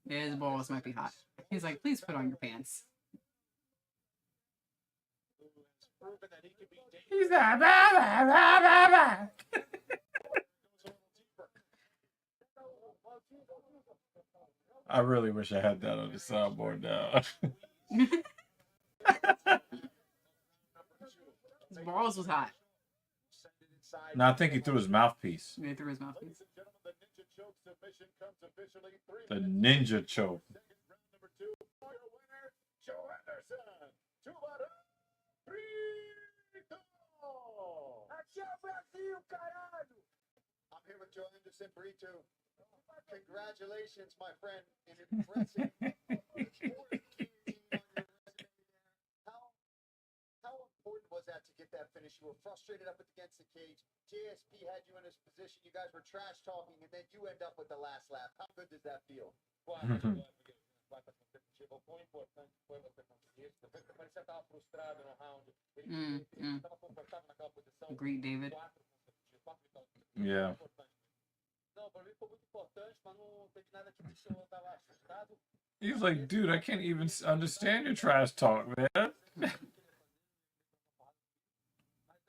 Yeah, his balls might be hot. He's like, "Please put on your pants." Proven that he can be dangerous. He's like, blah, blah, blah, blah, blah. I really wish I had that on the soundboard now. His balls was hot. No, I think he threw his mouthpiece. He threw his mouthpiece. Ladies and gentlemen, the ninja choke submission comes officially 3 The minutes. ninja choke. Second round number 2. For your winner, Joe Anderson. 2 out of 3. I'm here with Joe Anderson Brito. Congratulations, my friend. An impressive How important was that to get that finish? You were frustrated up against the cage. JSP had you in his position. You guys were trash talking, and then you end up with the last laugh. How good does that feel? Foi importante, foi você conseguir isso. Depois que parecia que estava frustrado no round. Ele estava confortável naquela posição. Agreed, David. 4 consecutivos. Yeah. Não, para mim foi muito importante, mas não teve nada que deixou eu estava assustado. He was like, dude, I can't even understand your trash talk, man. Mas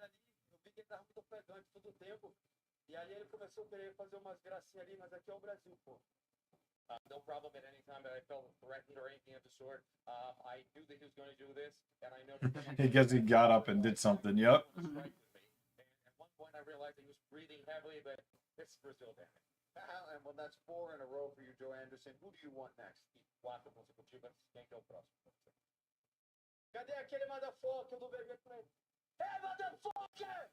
ali, eu vi que ele estava muito ofegante todo o tempo. E ali ele começou a querer fazer umas gracinhas ali, mas aqui é o Brasil, pô. No problem at any time that I felt threatened or anything of the sort. I knew that he was going to do this, and I know. I guess he got up and did something. Yep. And at one point, I realized he was breathing heavily, but it's Brazil, damn it. And well, that's 4 in a row for you, Joe Anderson. Who do you want next? 4 consecutivas. Quem que é o próximo? Cadê aquele motherfucker do BB Play? Hey, motherfucker!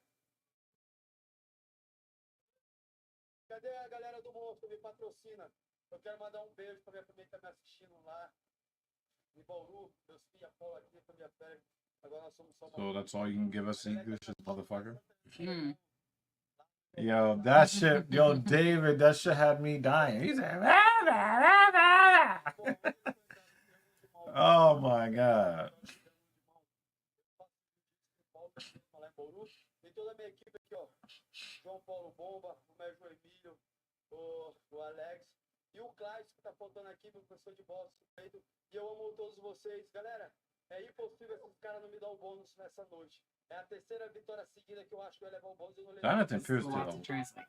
Cadê a galera do Monstro? Me patrocina. Eu quero mandar um beijo pra minha família que tá me assistindo lá. Em Bauru, meus filhos apoiam aqui pra minha pele. Agora nós somos só uma... So that's all you can give us English, motherfucker. Mm. Yo, that shit, yo, David, that shit had me dying. He's like, "Rah, rah, rah, rah, rah." Oh my god. E toda a minha equipe aqui, ó. João Paulo Bomba, o Médio Emílio, o Alex e o Cláudio, que tá faltando aqui, meu professor de bola suspeito. E eu amo todos vocês. Galera, é impossível esses caras não me dar o bônus nessa noite. É a terceira vitória seguida que eu acho que eu ia levar o bônus e eu não levei. Jonathan This is Pierce a did lot a to translate.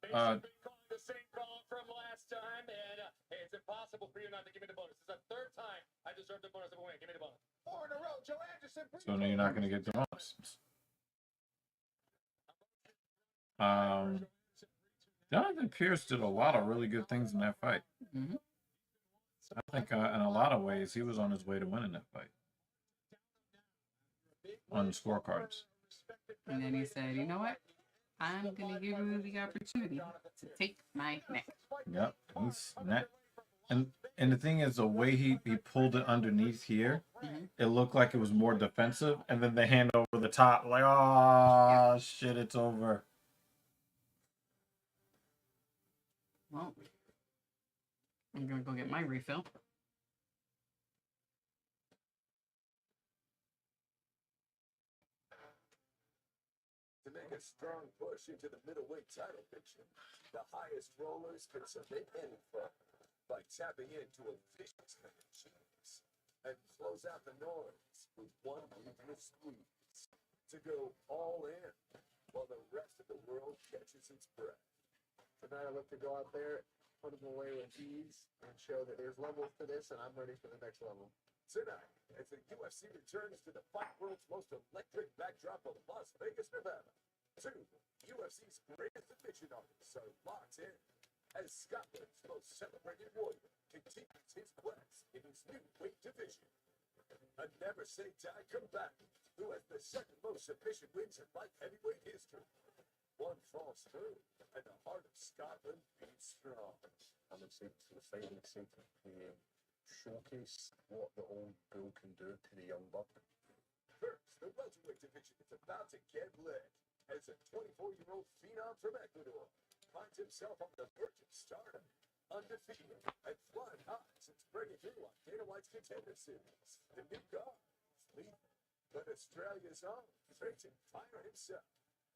Basically calling the same call from last time, and hey, it's impossible for you not to give me the bonus. It's the 3rd time I deserve the bonus of a win. Give me the bonus. 4 in a row, Joe Anderson. So now you're not gonna get the bumps. Jonathan Pierce did a lot of really good things in that fight. Hmm. I think in a lot of ways he was on his way to winning that fight on the scorecards. And then he said, "You know what? I'm gonna give you the opportunity to take my neck." Yep, he's net. And the thing is, the way he pulled it underneath here, it looked like it was more defensive, and then the hand over the top, like, oh shit, it's over. Well, I'm gonna go get my refill. To make a strong push into the middleweight title picture, the highest rollers can submit any fight by tapping into a vicious cheese and close out the noise with one ruthless squeeze to go all in while the rest of the world catches its breath. Tonight I look to go out there, put them away with ease, and show that there's levels to this, and I'm ready for the next level. Tonight, as the UFC returns to the fight world's most electric backdrop of Las Vegas, Nevada, two UFC's greatest division artists are locked in as Scotland's most celebrated warrior continues his quest in his new weight division. A never-say-die combatant who has the second most submission wins in light heavyweight history. One falls through, and the heart of Scotland beats strong. I'm excited for the fight. I'm excited to showcase what the old bull can do to the young buck. First, the welterweight division is about to get lit as a 24-year-old phenom from Ecuador finds himself on the verge of stardom, undefeated and flying high since breaking through on Dana White's Contender Series. The new guard is leading, but Australia's own Trajan Fire himself.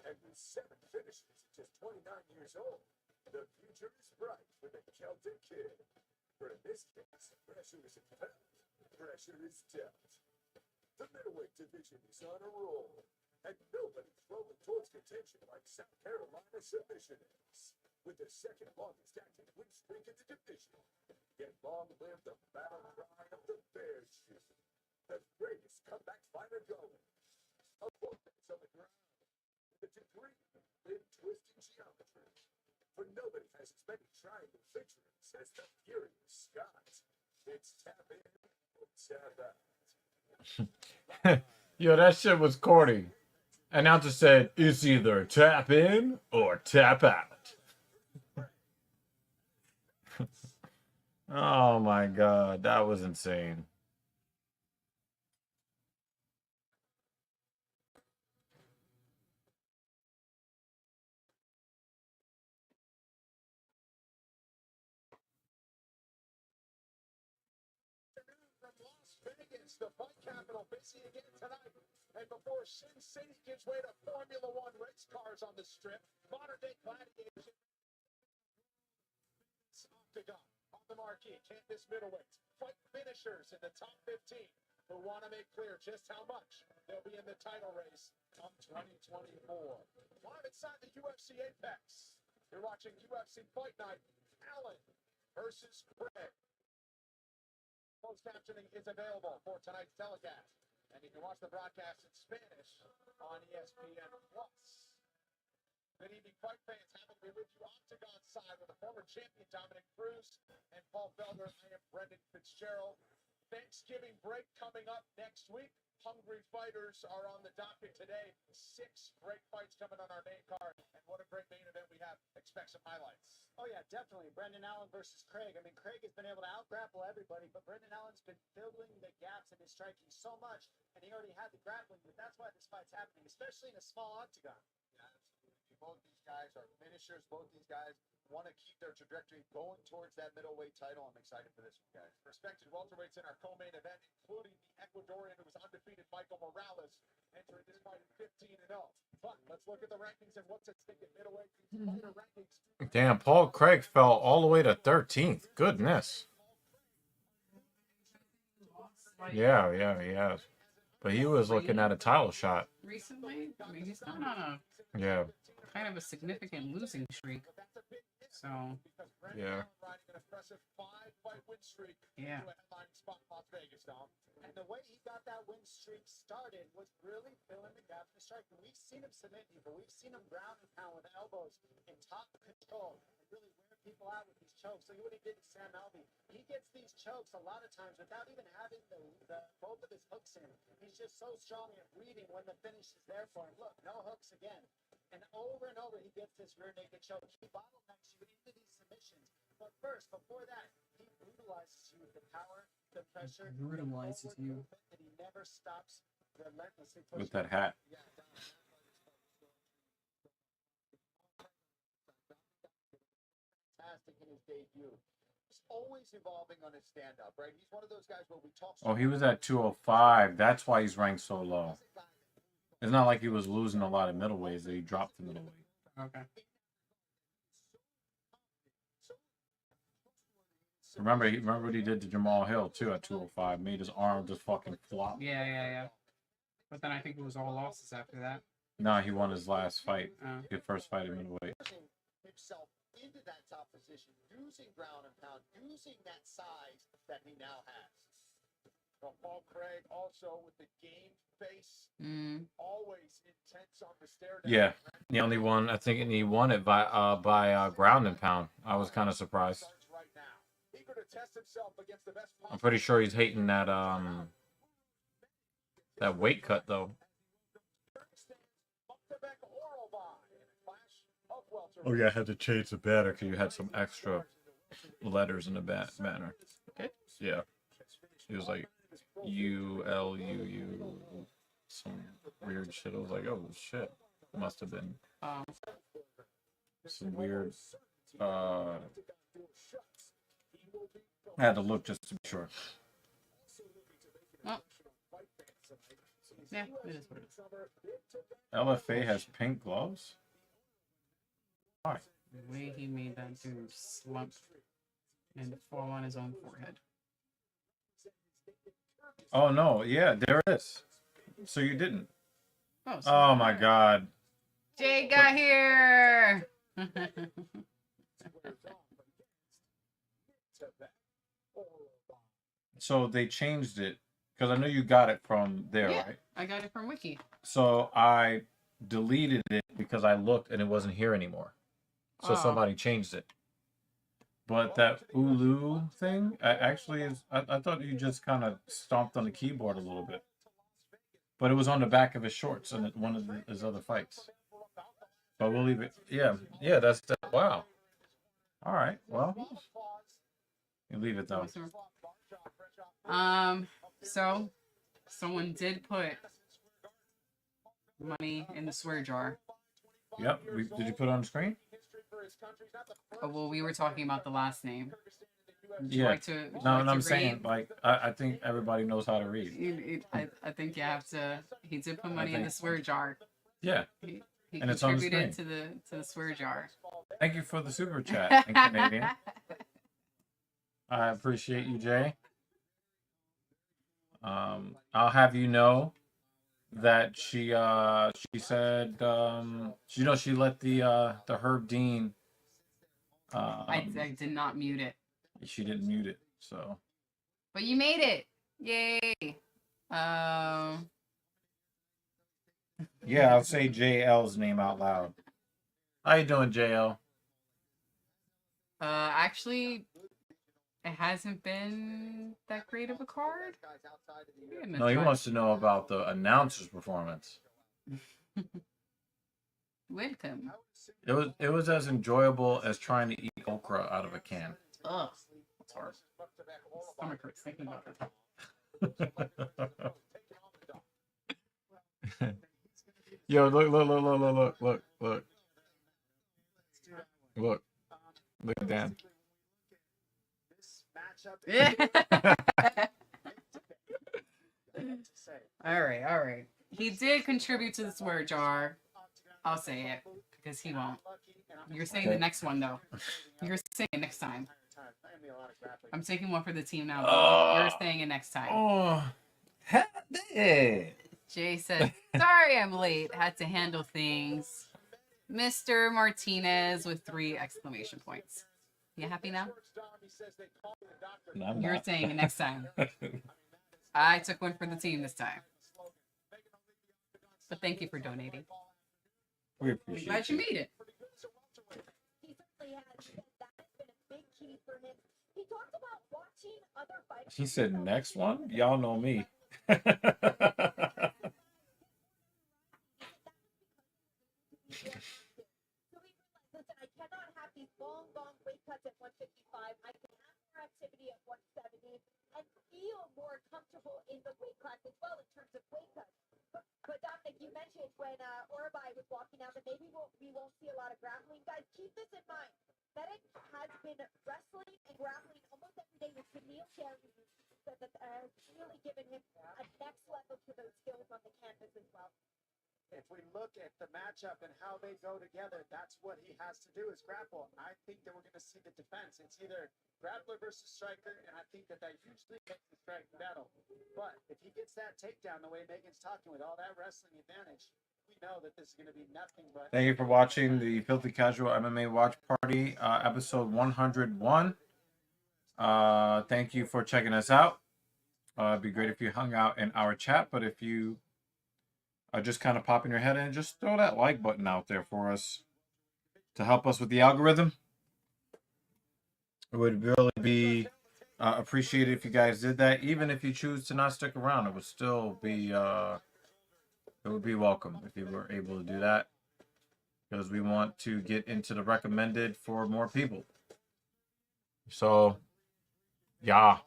And with 7 finishes at just 29 years old, the future is bright for the Celtic Kid. For in this case, pressure isn't felt, pressure is dealt. The middleweight division is on a roll, and nobody's rolling towards contention like South Carolina submission is, with the second longest active win streak in the division. Yet long live the battle cry of the Bears shoe, the greatest comeback fighter going. A woman's on the ground. The degree in twisting geometry. For nobody has as many triangle victories as the furious Scott. It's tap in or tap out. Yo, that shit was corny. Announcer said, it's either tap in or tap out. Oh my god, that was insane. From Las Vegas, the fight capital, busy again tonight. And before Sin City gives way to Formula One race cars on the strip, modern-day gladiators octagon on the marquee, can't miss middleweights. Fight finishers in the top 15 who want to make clear just how much they'll be in the title race come 2024. Live inside the UFC Apex, you're watching UFC Fight Night, Allen versus Craig. Closed captioning is available for tonight's telecast, and you can watch the broadcast in Spanish on ESPN+. Good evening, fight fans. Happy to be with you Octagon side with the former champion Dominic Cruz and Paul Felder. I am Brendan Fitzgerald. Thanksgiving break coming up next week. Hungry fighters are on the docket today. 6 great fights coming on our main card, and what a great main event we have. Expect some highlights. Oh yeah, definitely. Brendan Allen versus Craig. I mean, Craig has been able to out-grapple everybody, but Brendan Allen's been filling the gaps in his striking so much, and he already had the grappling, but that's why this fight's happening, especially in a small octagon. Yeah, absolutely. Both these guys are finishers. Both these guys want to keep their trajectory going towards that middleweight title. I'm excited for this one, guys. Respected welterweights in our co-main event, including the Ecuadorian who was undefeated, Michael Morales, entering this fight at 15-0. But let's look at the rankings and what's at stake at middleweight. Fighter rankings. Damn, Paul Craig fell all the way to 13th. Goodness. Yeah, he has. But he was looking at a title shot. Recently, I mean, he's gone on Yeah. a kind of a significant losing streak. So Because Brent Yeah. Allen riding an impressive 5-fight win streak yeah. to a headlining spot in Las Vegas, Dom. And the way he got that win streak started was really filling the gap in the striking. We've seen him submit people. We've seen him ground and pound with elbows in top control and really wear people out with these chokes. Look at what he did to Sam Alvey. He gets these chokes a lot of times without even having both of his hooks in. He's just so strong at reading when the finish is there for him. Look, no hooks again. And over he gets this rear naked choke. He bottlenecks you into these submissions. But first, before that, he brutalizes you with the power, the pressure, Brutalizes the forward you. movement that he never stops relentlessly With pushing. that hat. Yeah, Dom, Fantastic in his debut. He's always evolving on his stand-up, right? He's one of those guys where we talk. Oh, he was at 205. That's why he's ranked so low. It's not like he was losing a lot of middleweights that he dropped to middleweight. Okay. Remember what he did to Jamal Hill too at 205. Made his arm just fucking flop. Yeah. But then I think it was all losses after that. Nah, he won his last fight. Oh. His first fight in middleweight. Pushing himself into that top position, using ground and pound, using that size that he now has. Well, Paul Craig also with the game face, always intense on the stare down. Yeah, the only one I think, and he won it by ground and pound. I was kind of surprised. Starts right now. Eager to test himself against the best I'm pretty sure he's hating that that weight cut though. Oh yeah, I had to change the banner because you had some extra letters in the banner. Okay. Yeah, it was like ULUU, some weird shit. I was like, oh shit, must have been some weird. I had to look just to be sure. Oh. Yeah, it is what it is. LFA has pink gloves. Why? The way he made that dude slump and fall on his own forehead. Oh no, yeah, there it is. So you didn't. Oh, Oh my god. Jay got here. So they changed it because I know you got it from there, Yeah. right? I got it from Wiki. So I deleted it because I looked and it wasn't here anymore. So Oh. somebody changed it. But that Ulu thing, actually is. I thought you just kind of stomped on the keyboard a little bit. But it was on the back of his shorts in one of his other fights. But we'll leave it. Yeah, that's that. Wow. All right. Well, you leave it though. So someone did put money in the swear jar. Yep. Did you put it on the screen? Oh, well, we were talking about the last name. Would you Yeah. like to, would you No, like and to I'm saying, read? like, I think everybody knows how to read. I think you have to. He did put money in the swear jar. Yeah. He And it's on the contributed to the swear jar. Thank you for the super chat in Canadian. I appreciate you, Jay. I'll have you know that she said she let the Herb Dean I did not mute it, she didn't mute it, so but you made it! Yay! yeah, I'll say JL's name out loud. How you doing, JL? Actually, it hasn't been that great of a card. No, he wants to know about the announcer's performance. Welcome. It was as enjoyable as trying to eat okra out of a can. Ugh, that's hard. Stomach hurts thinking about that. Yo, look. Look at Dan. Yeah. All right. He did contribute to the swear jar. I'll say it because he won't. You're saying the next one though. You're saying it next time. I'm taking one for the team now. But you're saying it next time. Oh, hey. Jay said, "Sorry, I'm late. Had to handle things." Mr. Martinez with 3 exclamation points. You happy now? No, I'm You're not. saying next time. I took one for the team this time. But thank you for donating. We I'm appreciate glad you it. made it. He certainly has. He said that has been a big key for him. He talked about watching other fighters. He said next one? Y'all know me. So he realized, listen, I cannot have these long weight cuts at 155. I can have more activity at 170 and feel more comfortable in the weight class as well in terms of weight cuts. But Dominic, you mentioned when Orabai was walking out that maybe we won't see a lot of grappling. Guys, keep this in mind. Medic has been wrestling and grappling almost every day with Camille Carey. Said that has really given him a next level to those skills on the canvas as well. If we look at the matchup and how they go together, that's what he has to do is grapple. I think that we're going to see the defense. It's either grappler versus striker, and I think that usually makes the striking battle. But if he gets that takedown the way Megan's talking with all that wrestling advantage, we know that this is going to be nothing but... Thank you for watching the Filthy Casual MMA Watch Party, episode 101. Thank you for checking us out. It'd be great if you hung out in our chat, but if you are just kind of popping your head in, just throw that like button out there for us to help us with the algorithm. It would really be appreciated if you guys did that. Even if you choose to not stick around, it would still be it would be welcome if you were able to do that, because we want to get into the recommended for more people. So, yeah.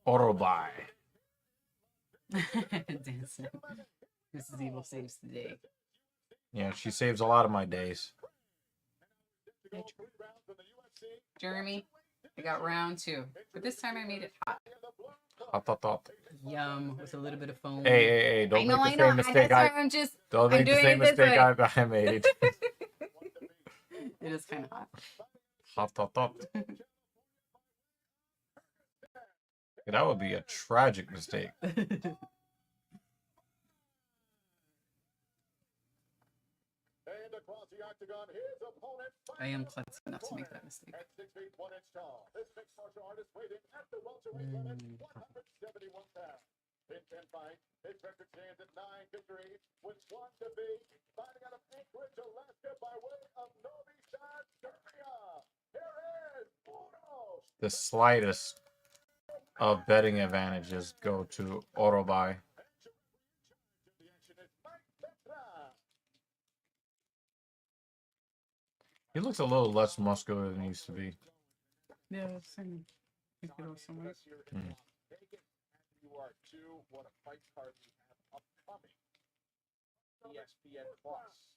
Orabai. Dancing. Mrs. Evil saves the day. Yeah, she saves a lot of my days. Jeremy, I got round 2. But this time I made it hot. Hot. Yum, with a little bit of foam. Hey, don't make the same mistake don't make the doing same it this mistake way. I made. It is kind of hot. Hot. That would be a tragic mistake. And across the octagon, his opponent I am cleansed enough to make that mistake. at 6 feet 1 inch tall. This mixed martial artist weighing at the welterweight limit, 171 pounds. In 10 fights, his record stands at 9 victories with 1 defeat. Fighting out of Anchorage, Alaska by way of Novi Sad, Serbia. Here is Uros. The slightest of betting advantages go to Orabai. He looks a little less muscular than he used to be. Yeah, same. I think it was somewhere. You are two. What a fight card we have upcoming. ESPN Plus.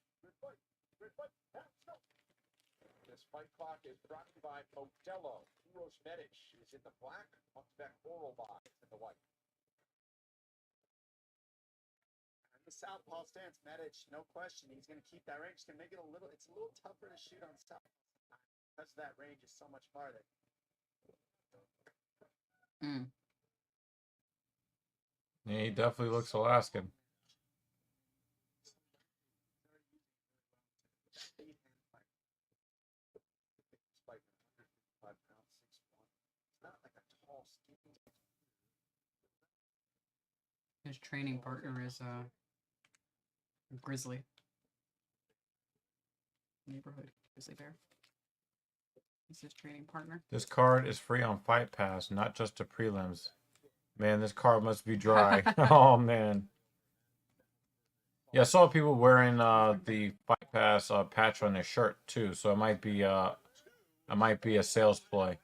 This fight clock is brought to you by Modelo. Uros Medic is in the black. Uzbek Orabai is in the white. And the southpaw stance, Medic, no question. He's going to keep that range. He's going to make it it's a little tougher to shoot on southpaw because that range is so much farther. Yeah, he definitely looks Alaskan. His training partner is Grizzly. Neighborhood Grizzly Bear. He's his training partner. This card is free on Fight Pass, not just the prelims. Man, this card must be dry. Oh, man. Yeah, I saw people wearing the Fight Pass patch on their shirt, too. So it might be a sales play.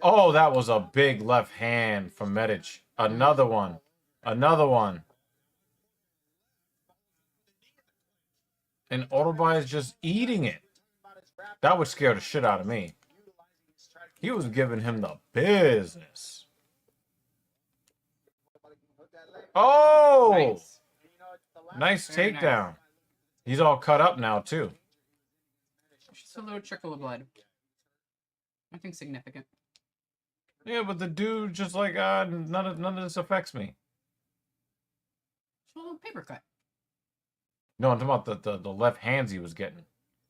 Oh, that was a big left hand from Medic. Another one. And Orabai is just eating it. That would scare the shit out of me. He was giving him the business. Oh! Nice takedown. He's all cut up now, too. Just a little trickle of blood. Nothing significant. Yeah, but the dude just like, none of this affects me. a little paper cut. No, I'm talking about the left hands he was getting.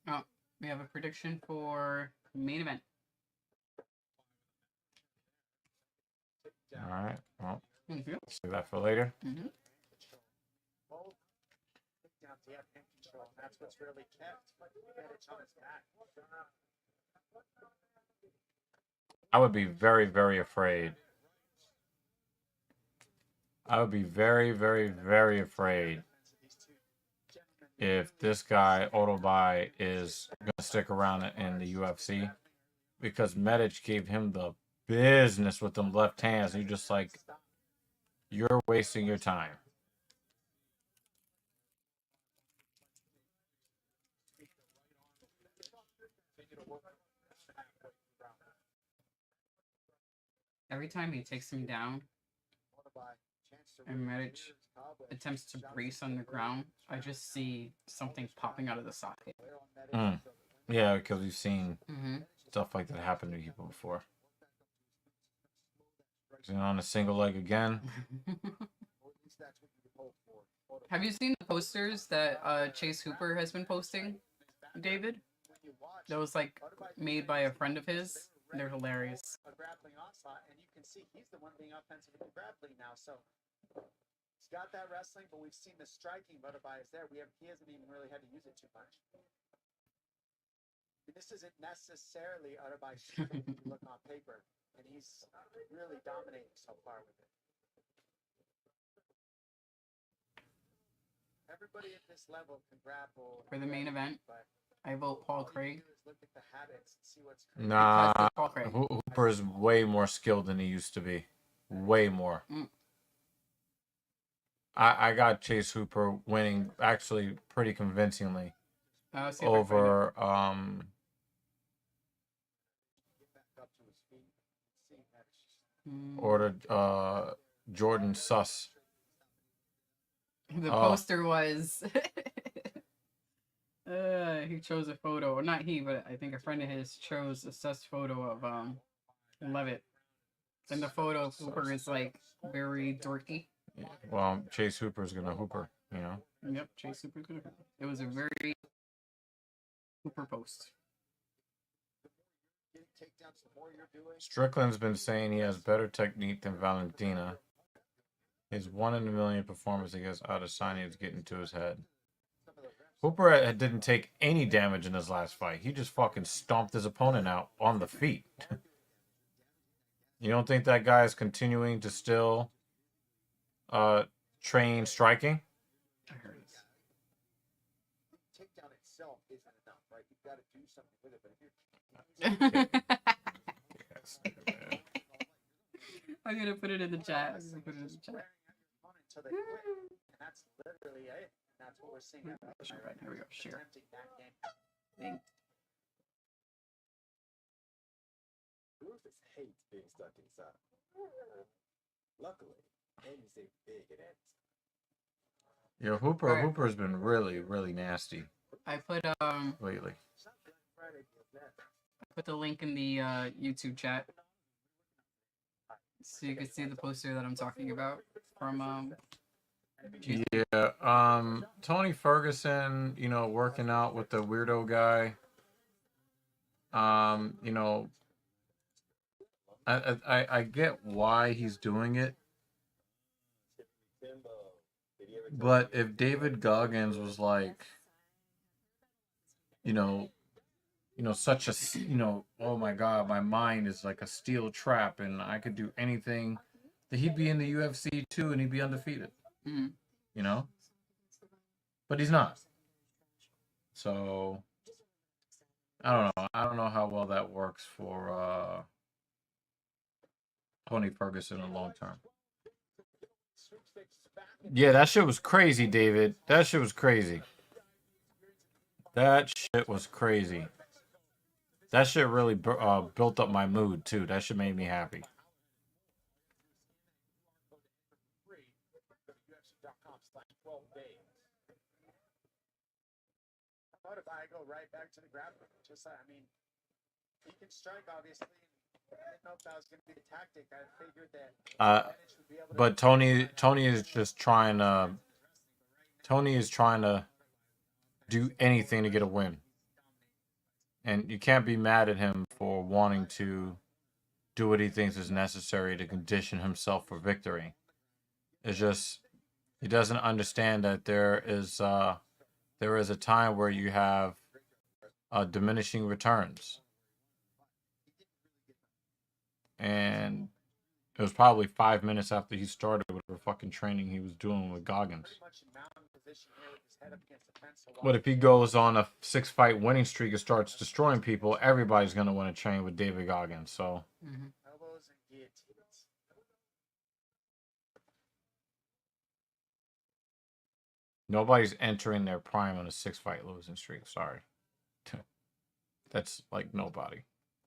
Oh, we have a prediction for main event. All right. Well, Thank you. save that for later. Mm-hmm. Both takedowns, he had hand control, and that's what's really kept Medic on his back. I would be very, very afraid. I would be very, very, very afraid if this guy, Otobai, is going to stick around in the UFC, because Medic gave him the business with them left hands. You're just like, you're wasting your time. Every time he takes him down and Medic attempts to brace on the ground, I just see something popping out of the socket. Yeah, because we've seen Mm-hmm. stuff like that happen to people before. He's on a single leg again. Have you seen the posters that Chase Hooper has been posting, David? Those like made by a friend of his. They're hilarious. A grappling onslaught, and you can see he's the one being offensive in grappling now. So he's got that wrestling, but we've seen the striking. Butterfly is there. He hasn't even really had to use it too much. And this isn't necessarily Utterby if you look on paper, and he's really dominating so far with it. Everybody at this level can grapple For the main event, but I vote Paul all you Craig. do is look at the habits and see what's Nah, Because of Paul Craig. Hooper is way more skilled than he used to be. Way more. Mm. I got Chase Hooper winning actually pretty convincingly See if I can find it. over back up to his feet and see that it's just Mm. or Jordan Suss. The Oh. poster was he chose a photo, or not he, but I think a friend of his chose a sus photo of Leavitt. And the photo of Hooper is like very dorky. Well, Chase Hooper's gonna Hooper, you know. Yep, Chase Hooper's gonna. It was a very Hooper post. getting takedowns, the more you're doing. Strickland's been saying he has better technique than Valentina. His 1 in a million performance against Adesanya is getting to his head. Hooper didn't take any damage in his last fight. He just fucking stomped his opponent out on the feet. You don't think that guy is continuing to still train striking? I heard it. Takedown itself isn't enough, right? You've got to do something with it. But if you're I'm gonna put it in the chat. I'm gonna put it in the chat. until they quit, and that's literally it. And that's what we're seeing. Share, right, here we go. Share. Attempting that game. Thank- Rufus hates being stuck inside. Luckily, Amy's a big and ends. Yeah, Hooper. Alright. Hooper's been really, really nasty I put lately. the link in the YouTube chat so you can see the poster that I'm talking about from Yeah, Tony Ferguson, you know, working out with the weirdo guy. You know, I get why he's doing it, but if David Goggins was like, you know, such a, oh my God, my mind is like a steel trap and I could do anything, that he'd be in the UFC too and he'd be undefeated, Mhm. you know? But he's not. So, I don't know. I don't know how well that works for Tony Ferguson in the long term. Yeah, that shit was crazy, David. That shit was crazy. That shit was crazy. That shit really built up my mood, too. That shit made me happy. How about if I go right back to the grappling? Just, I mean, he can strike, obviously. I didn't know if that was going to be the tactic. I figured that Bennett would be able to. But Tony is just trying to Tony is trying to do anything to get a win. And you can't be mad at him for wanting to do what he thinks is necessary to condition himself for victory. It's just he doesn't understand that there is a time where you have diminishing returns. And it was probably 5 minutes after he started whatever fucking training he was doing with Goggins. But if he goes on a 6-fight winning streak and starts destroying people, everybody's going to want to train with David Goggins. So, Elbows and guillotines. nobody's entering their prime on a 6-fight losing streak. Sorry. That's like nobody.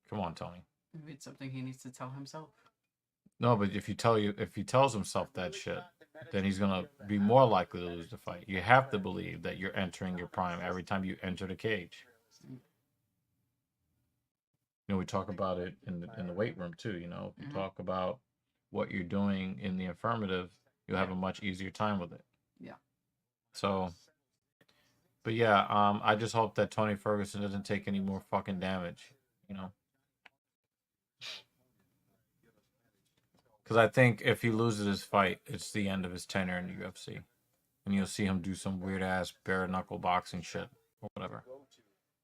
Come on, Tony. Maybe it's something he needs to tell himself. No, but if he tells himself that shit, then he's gonna be more likely to lose the fight. You have to believe that you're entering your prime every time you enter the cage. You know, we talk about it in the weight room too. You know, if you talk about what you're doing in the affirmative, you'll have a much easier time with it. Yeah. So, but yeah, I just hope that Tony Ferguson doesn't take any more fucking damage. You know. Because I think if he loses his fight, it's the end of his tenure in the UFC. And you'll see him do some weird-ass bare-knuckle boxing shit or whatever.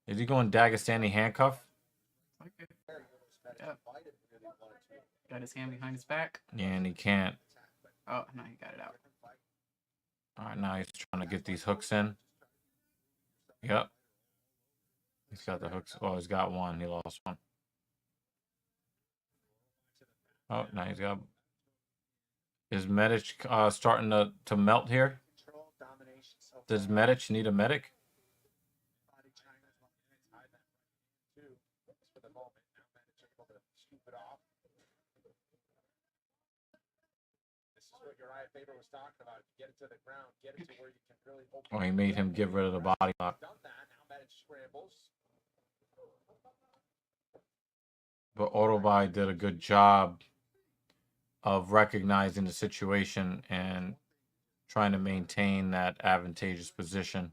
Is he going Dagestani handcuff? Okay. Yep. Got his hand behind his back. Yeah, and he can't. Oh, no, he got it out. All right, now he's trying to get these hooks in. Yep. He's got the hooks. Oh, he's got one. He lost one. Oh, now he's got... Is Medic starting to melt here? Does Medic need a medic? Oh, he made him get rid of the body lock. But Autobody did a good job of recognizing the situation and trying to maintain that advantageous position.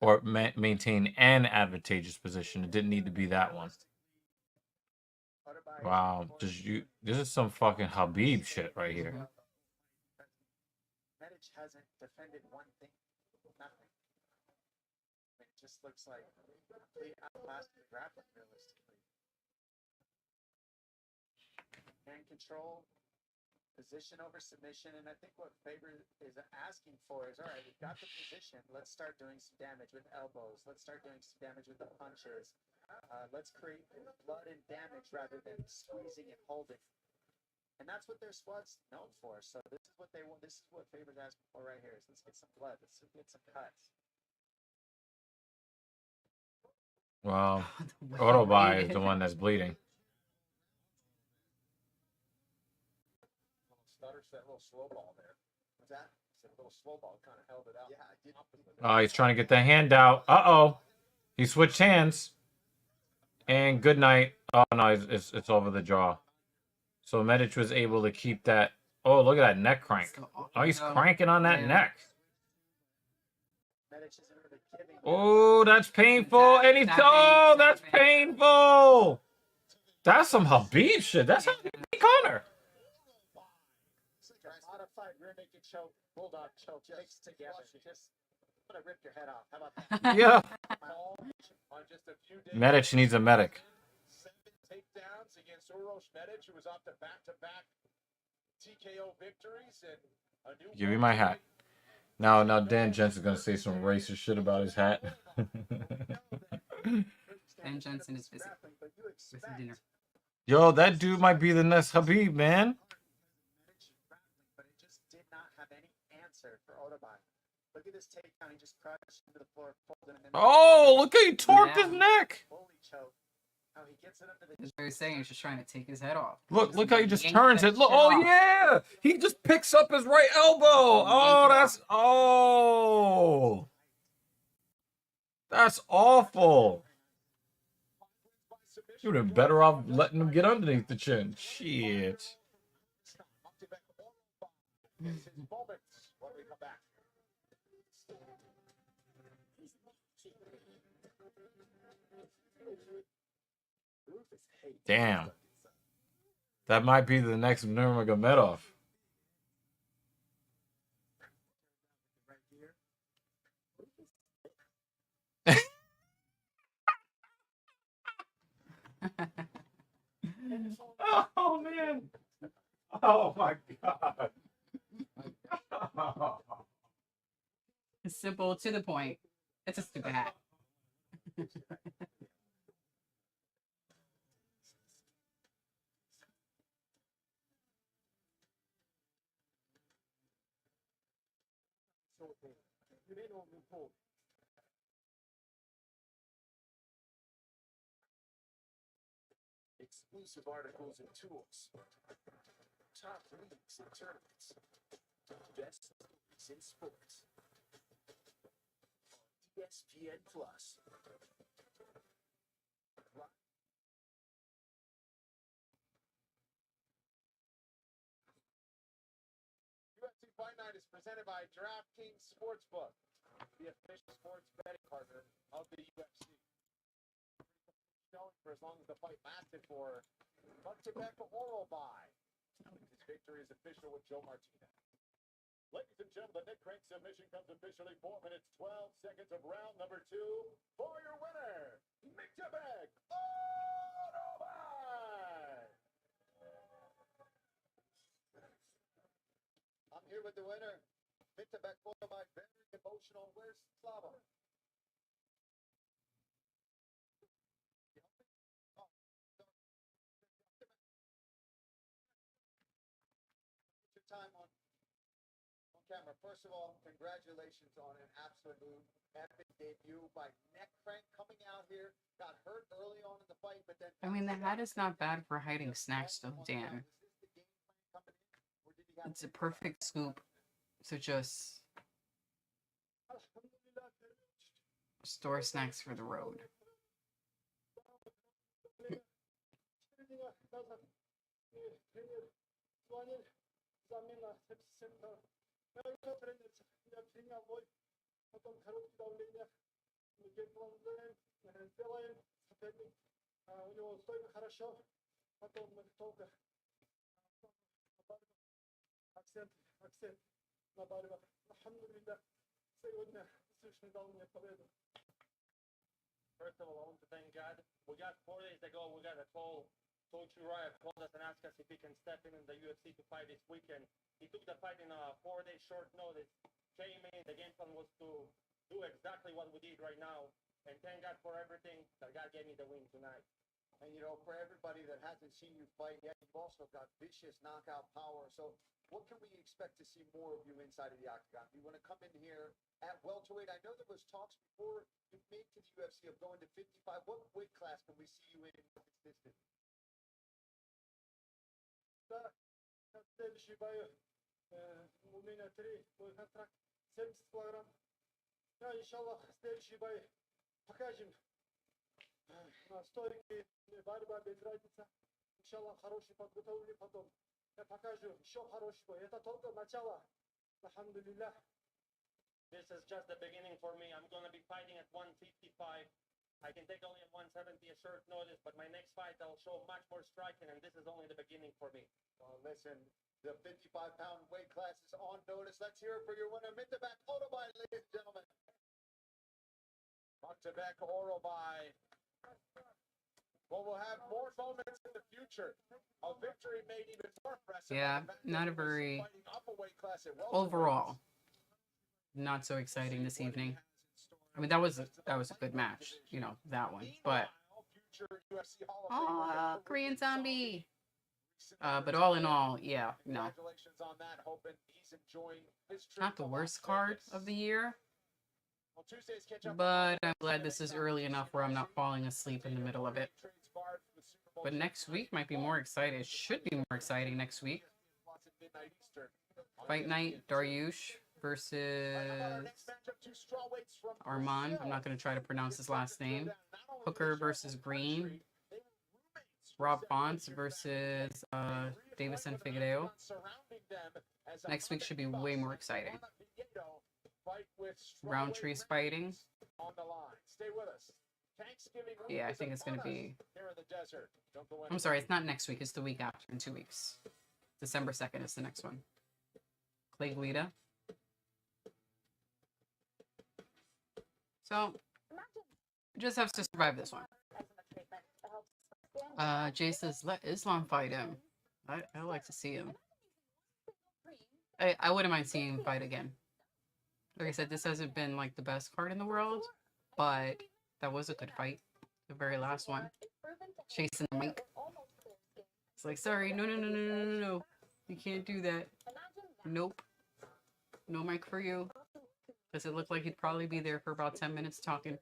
Or maintain an advantageous position. It didn't need to be that one. Wow. This is some fucking Habib shit right here. Medic hasn't defended one thing. Nothing. It just looks like complete outclassed grappling realistically. Hand control, position over submission, and I think what Faber is asking for is, all right, we've got the position, let's start doing some damage with elbows, let's start doing some damage with the punches, let's create blood and damage rather than squeezing and holding. And that's what their squad's known for, so this is what they want, this is what Faber's asking for right here, is let's get some blood, let's get some cuts. Well, Autobody is the one that's bleeding. That little slow ball there. What's that? It's a little slow ball, kind of held it out. Yeah, I did. Oh, he's trying to get the hand out. Uh-oh. He switched hands. And good night. Oh, no, it's over the jaw. So Medic was able to keep that. Oh, look at that neck crank. Oh, he's cranking on that neck. Oh, that's painful. And he's... Oh, that's painful. That's some Habib shit. That's Habib Connor. Modified rear naked choke, bulldog choke mixed together. Just I'm gonna rip your head off. How about that? Yeah. On just a few days, Medic needs a medic. 7 takedowns against Uros Medic, who was off to back-to-back TKO victories, and a new... Give me my hat. Now Dan Jensen's gonna say some racist shit about his hat. Dan Jensen is busy with dinner. Yo, that dude might be the next Habib, man. For Autobody. Look at this takedown. He just crushed into the floor, folded, and then Oh, look how he torqued his neck. holy choke. How he gets it under the That's what he was saying. He's just trying to take his head off. Look how he just yank turns that it. Look, shit oh off. yeah, he just picks up his right elbow. Oh, that's awful. You would have been better off letting him get underneath the chin. Shit. Damn. That might be the next Nurmagomedov. Oh man. Oh my god. It's simple, to the point. It's a stupid hat. Exclusive articles and tools. Top leagues and tournaments. Best stories in sports. ESPN Plus. UFC Fight Night is presented by DraftKings Sportsbook, the official sports betting partner of the UFC. For as long as the fight lasted for Quebec oral bye. His victory is official with Joe Martinez. Ladies and gentlemen, the neck crank submission comes officially 4 minutes, 12 seconds of round number 2 for your winner, Quebec oral bye. I'm here with the winner, Quebec oral bye. Very emotional. Where's Strava? Time on camera. First of all, congratulations on an absolute epic debut by Neck Crank coming out here. Got hurt early on in the fight, but then I mean, the hat is not bad for hiding snacks, though, Dan. It's a perfect scoop to just store snacks for the road. замена центра. Я его тренер, я принял бой, потом короткое давление, мы геймплан делаем, соперник, у него стойка хорошо, потом мы только акцент на борьбах. Алхамдулилlah, сегодня слышно дал мне победу. First of all, I want to thank God. We got 4 days ago, we got a call. Coach Uriah called us and asked us if he can step in the UFC to fight this weekend. He took the fight in a 4-day short notice. Came in, the game plan was to do exactly what we did right now. And thank God for everything that God gave me the win tonight. And you know, for everybody that hasn't seen you fight yet, you've also got vicious knockout power. So what can we expect to see more of you inside of the octagon? You want to come in here at welterweight? I know there was talks before you made to the UFC of going to 55. What weight class can we see you in this distance? Да, следующий бой у меня 3 мой контракт 70 килограмм. Да, иншаллах, следующий бой покажем. Стойки, борьба без разницы. Иншаллах, хороший подготовленный потом. Я покажу еще хороший бой. Это только начало. Алхамдулилlah. This is just the beginning for me. I'm going to be fighting at 155. I can take only at 170 a short notice, but my next fight I'll show much more striking, and this is only the beginning for me. Listen, the 55-pound weight class is on notice. Let's hear it for your winner, Quebec oral bye, ladies and gentlemen. Quebec oral bye. Well, we'll have more moments in the future. A victory made even more impressive. Yeah, not a very overall not so exciting this evening. I mean, that was a good match, you know, that one. But Korean Zombie. But all in all, yeah, no. Not the worst card of the year. But I'm glad this is early enough where I'm not falling asleep in the middle of it. But next week might be more exciting. It should be more exciting next week. Fight Night, Dariush versus Armand. I'm not going to try to pronounce his last name. Hooker versus Green. Rob Fonts versus Davison Figueiredo. Next week should be way more exciting. fight with Roundtree's fighting. on the line. Stay with us. Thanksgiving week Yeah, I is think it's gonna upon us be. here in the desert. Don't go I'm sorry, it's not next week. It's the week after, in 2 weeks. December 2nd is the next one. Clay Guida. So, just have to survive this one. Jay says, let Islam fight him. I like to see him. I wouldn't mind seeing him fight again. Like I said, this hasn't been like the best card in the world, but that was a good fight. The very last one. Chasing the mic. It's like, sorry, no. You can't do that. Nope. No mic for you. Because it looked like he'd probably be there for about 10 minutes talking.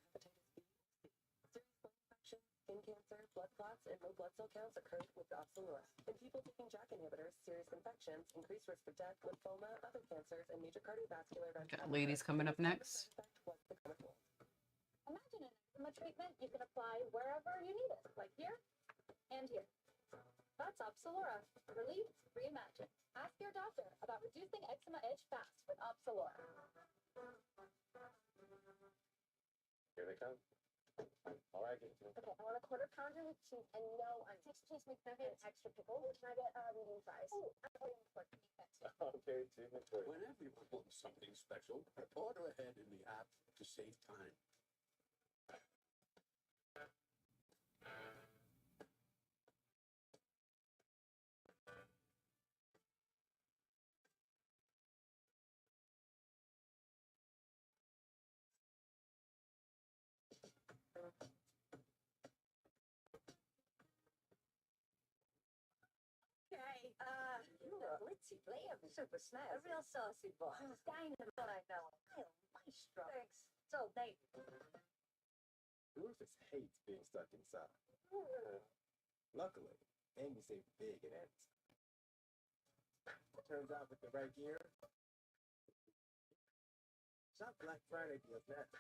Skin cancer, blood clots, and low blood cell counts occurred with Opzelura. In people taking JAK inhibitors, serious infections, increased risk of death, lymphoma, other cancers, and major cardiovascular events. Got ladies coming up next. Imagine an eczema treatment you can apply wherever you need it, like here and here. That's Opzelura. Relief reimagined. Ask your doctor about reducing eczema itch fast with Opzelura. Here they come. All right, get to it. Okay, I want a quarter pounder with cheese and no onions. Cheese makes an extra pickle. Can I get medium fries? Oh, I'm ordering for Okay, Tim. Whenever you want something special, order ahead in the app to save time. Okay, you're a glitzy blam, super snazzy. A real saucy boy. Dynamite, I know. Real maestro. Thanks. So, Nate. Rufus hates being stuck inside. Luckily, Amy's a big and ants. Turns out with the right gear, it's not Black Friday deals that.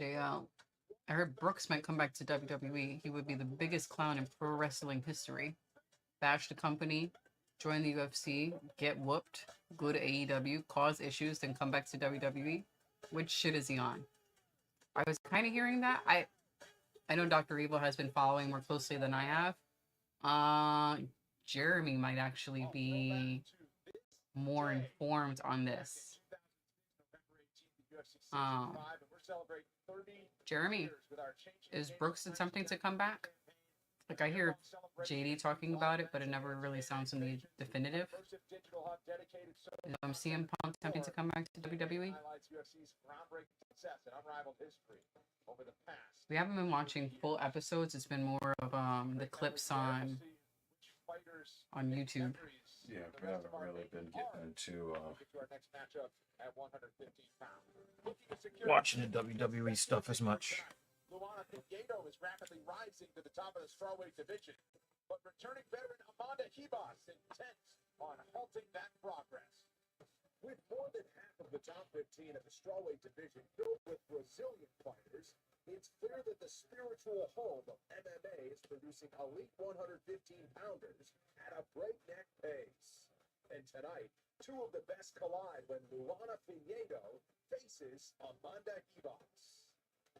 JL. I heard Brooks might come back to WWE. He would be the biggest clown in pro wrestling history. Bash the company, join the UFC, get whooped, go to AEW, cause issues, then come back to WWE. Which shit is he on? I was kind of hearing that. I know Dr. Evil has been following more closely than I have. Jeremy might actually be more informed on this. Jeremy, is Brooks attempting to come back? Like, I hear JD talking about it, but it never really sounds to me definitive. Is CM Punk attempting to come back to WWE? We haven't been watching full episodes. It's been more of the clips on YouTube. Yeah, we haven't really been getting into watching the WWE stuff as much. Luana Pinheiro is rapidly rising to the top of the strawweight division, but returning veteran Amanda Ribas intent on halting that progress. With more than half of the top 15 of the strawweight division filled with Brazilian fighters, it's clear that the spiritual home of MMA is producing elite 115-pounders at a breakneck pace. And tonight, two of the best collide when Luana Pinheiro faces Amanda Ribas.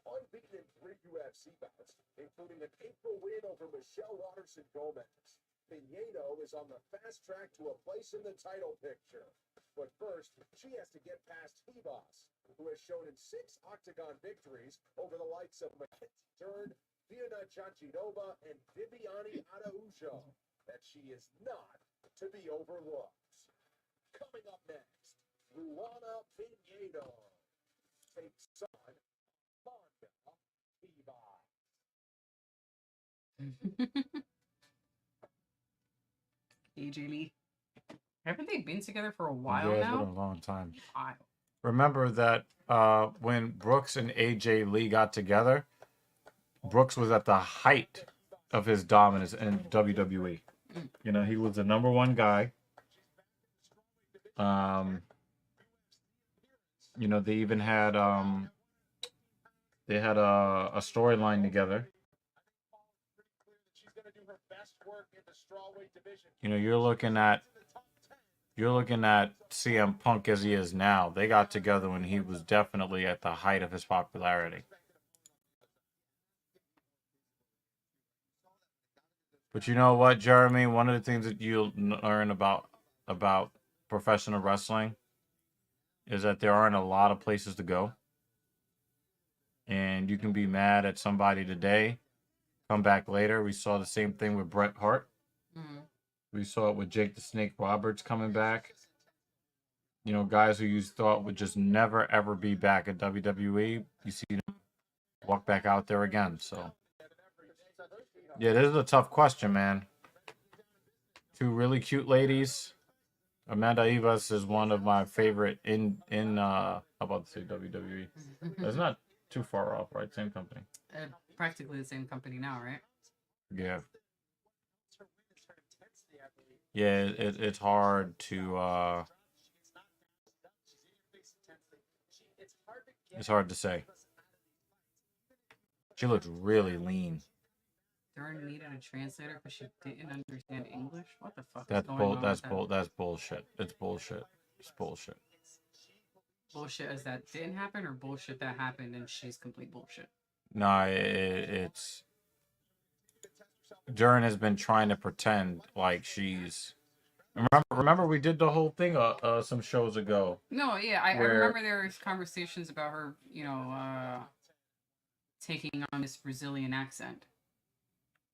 Unbeaten in 3 UFC bouts, including an April win over Michelle Waterson Gomez, Pinheiro is on the fast track to a place in the title picture. But first, she has to get past Ribas, who has shown in 6 octagon victories over the likes of Mackenzie Dern, Fiona Janchidova, and Viviane Araujo, that she is not to be overlooked. Coming up next, Luana Pinheiro takes on Amanda Ribas. AJ Lee. Haven't they been together for a Yeah, while it's been now? a long time. I, Remember that when Brooks and AJ Lee got together, Brooks was at the height of his dominance in WWE. You know, he was the #1 guy. You know, they even had a storyline together. You know, you're looking at CM Punk as he is now. They got together when he was definitely at the height of his popularity. But you know what, Jeremy? One of the things that you'll learn about professional wrestling is that there aren't a lot of places to go. And you can be mad at somebody today, come back later. We saw the same thing with Bret Hart. We saw it with Jake the Snake Roberts coming back. You know, guys who you thought would just never, ever be back at WWE. You see them walk back out there again. So, yeah, this is a tough question, man. Two really cute ladies. Amanda Rivas is one of my favorite in how about to say WWE? That's not too far off, right? Same company. practically the same company now, right? Yeah. Yeah, it's hard to it's hard to say. She looks really lean. They're needed a translator because she didn't understand English. What the fuck? That's is going on that's with that? that's bullshit. It's bullshit. It's bullshit. Bullshit as that didn't happen, or bullshit that happened and she's complete bullshit. No, it's Duran has been trying to pretend like she's. Remember we did the whole thing some shows ago. No, yeah, I remember there was conversations about her, taking on this Brazilian accent,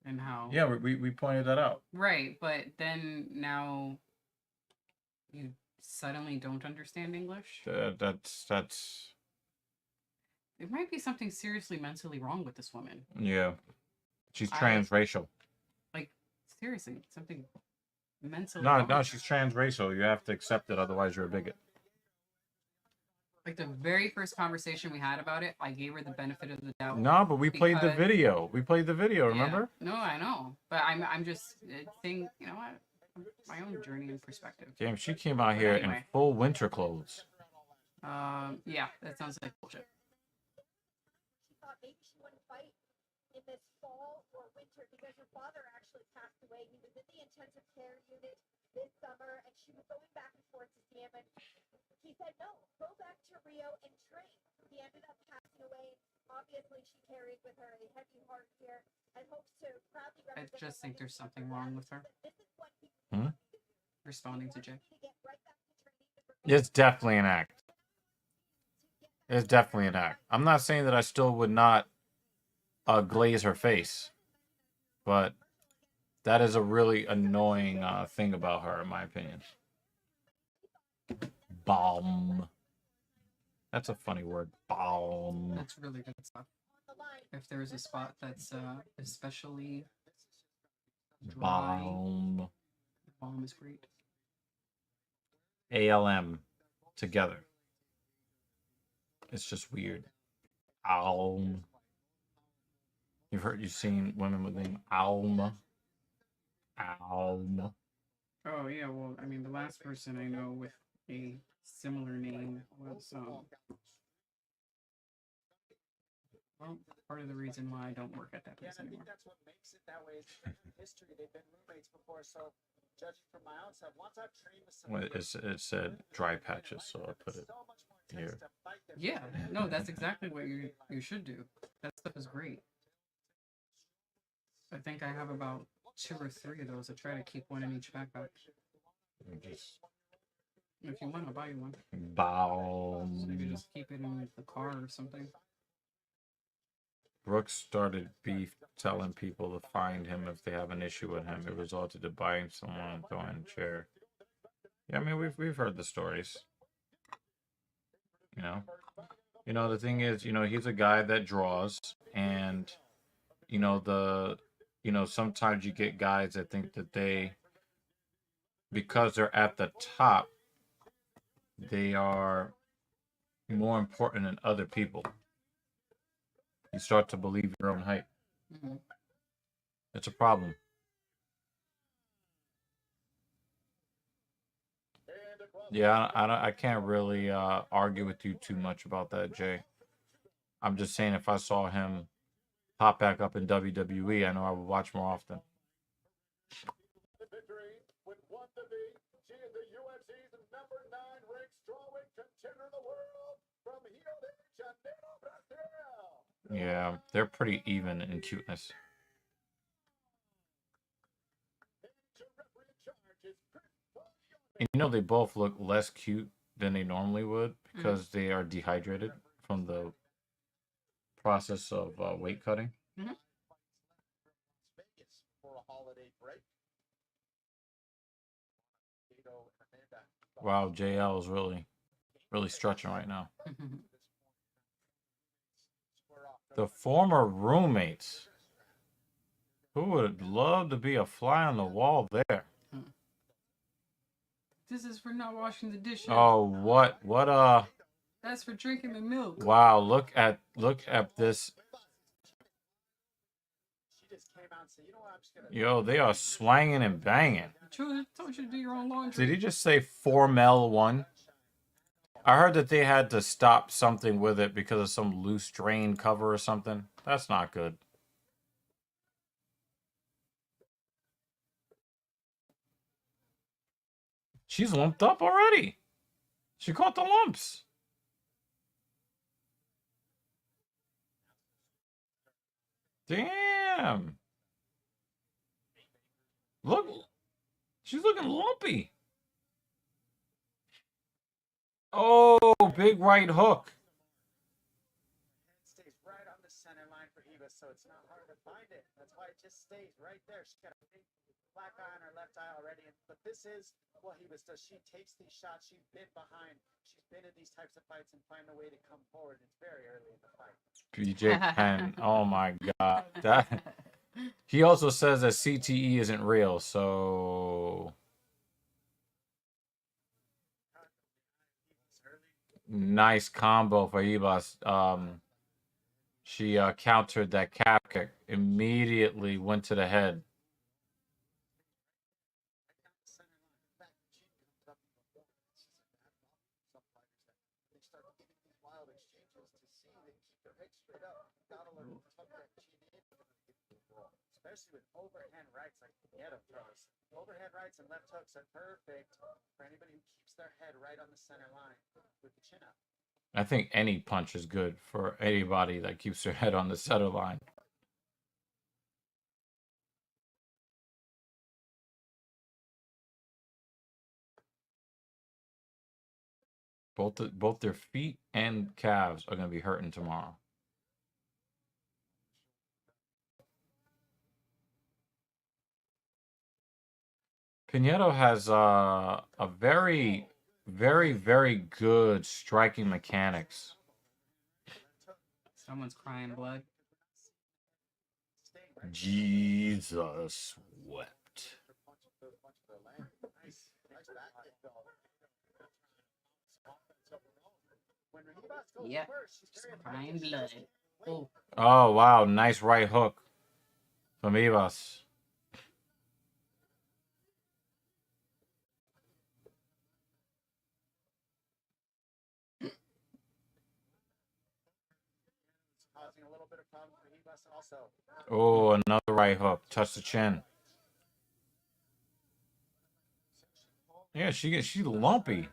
and how. Yeah, we pointed that out. Right, but then now you suddenly don't understand English. That's. There might be something seriously mentally wrong with this woman. Yeah, she's transracial. Like seriously, something mentally. No, she's transracial. You have to accept it, otherwise you're a bigot. Like the very first conversation we had about it, I gave her the benefit of the doubt. No, but we played the video. Remember? No, I know, but I'm just saying, you know what? My own journey and perspective. Damn, she came out here in full winter clothes. Yeah, that sounds like bullshit. She thought maybe she wouldn't fight in this fall or winter because her father actually passed away. He was in the intensive care unit this summer, and she was going back and forth to see him, and he said, no, go back to Rio and train. He ended up passing away. Obviously, she carries with her a heavy heart here and hopes to proudly represent. I just think there's something wrong with her. Responding to Jay. It's definitely an act. It's definitely an act. I'm not saying that I still would not glaze her face, but that is a really annoying thing about her, in my opinion. Balm. That's a funny word. Balm. That's really good stuff. If there's a spot that's especially dry, Balm. balm is great. ALM together. It's just weird. Alm. You've seen women with the name Alma. Alma. Oh yeah, well, I mean, the last person I know with a similar name was well, part of the reason why I don't work at that place I think anymore. that's what makes it that way. It's history. They've been roommates before, so judging from my own self, once I've trained with Well, somebody, it said dry patches, so I put it so much more here. intense to fight them. Yeah, no, that's exactly what you should do. That stuff is great. I think I have about 2 or 3 of those. I try to keep one in each backpack. Just If you want, I'll buy you one. So you balm. can just keep it in the car or something. Brooks started beef telling people to find him if they have an issue with him. It resulted in buying someone and throwing a chair. Yeah, I mean we've heard the stories. You know the thing is, he's a guy that draws, and the you know, sometimes you get guys that think that because they're at the top, they are more important than other people. You start to believe your own hype. Mhm. It's a problem. Yeah, I can't really argue with you too much about that, Jay. I'm just saying if I saw him pop back up in WWE, I know I would watch more often. Victory with one defeat. She is the UFC's #9 ranked strawweight contender in the world from Rio de Janeiro, Brazil. Yeah, they're pretty even in cuteness. And you know, they both look less cute than they normally would because they are dehydrated from the process of weight cutting. Mhm. Vegas for a holiday break. Tito and Amanda. Wow, JL is really stretching right now. The former roommates. Who would love to be a fly on the wall there? This is for not washing the dishes. Oh, what That's for drinking the milk. wow, look at this. She just came out and said, you know what, I'm just gonna Yo, they are swanging and banging. I told you to do your own laundry. Did he just say Formel 1? I heard that they had to stop something with it because of some loose drain cover or something. That's not good. She's lumped up already. She caught the lumps. Damn. Look. She's looking lumpy. Oh, big right hook. head stays right on the center line for Eva, so it's not hard to find it. That's why it just stays right there. She's got a big black eye on her left eye already. But this is what Eva does. She takes these shots. She's been behind. She's been in these types of fights and find a way to come forward. It's very early in the fight. BJ Penn. Oh my God. He also says that CTE isn't real, so nice combo for Ibas. She countered that calf kick, immediately went to the head. Especially with overhand rights like Nieto throws. Overhand rights and left hooks are perfect for anybody who keeps their head right on the center line with the chin up. I think any punch is good for anybody that keeps their head on the center line. Both their feet and calves are going to be hurting tomorrow. Pinedo has a very, very, very good striking mechanics. Someone's crying blood. Jesus wept. Yep. Crying blood. Oh. Oh, wow. Nice right hook from Ibas. Causing a little bit of problem for Ibas also. Oh, another right hook. Touch the chin. Yeah, she's lumpy.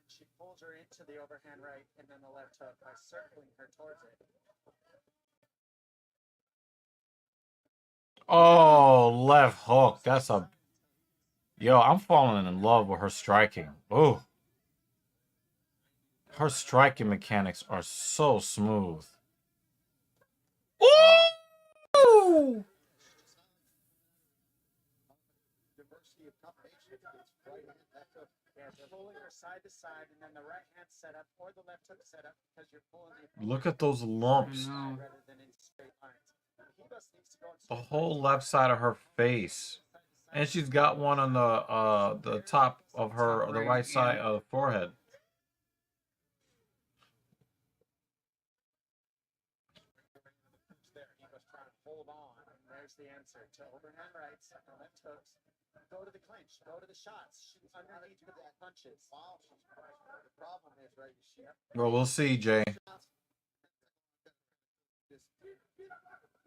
She pulls her into the overhand right and then the left hook by circling her towards it. Oh, left hook. That's a... Yo, I'm falling in love with her striking. Oh. Her striking mechanics are so smooth. Ooh! Diversity of combinations. Right hand, left hook. Yeah, they're pulling her side to side and then the right hand setup or the left hook setup because you're pulling the Look at those lumps. I know. rather than in straight line. the whole left side of her face. And she's got one on the top of her, Top the right, right side yeah. of the forehead. There, he was trying to hold on, and there's the answer to overhand rights, left hooks. Go to the clinch, go to the shots, shoot underneath with the punches. Wow, the problem is, right, she Well, we'll see, Jay. but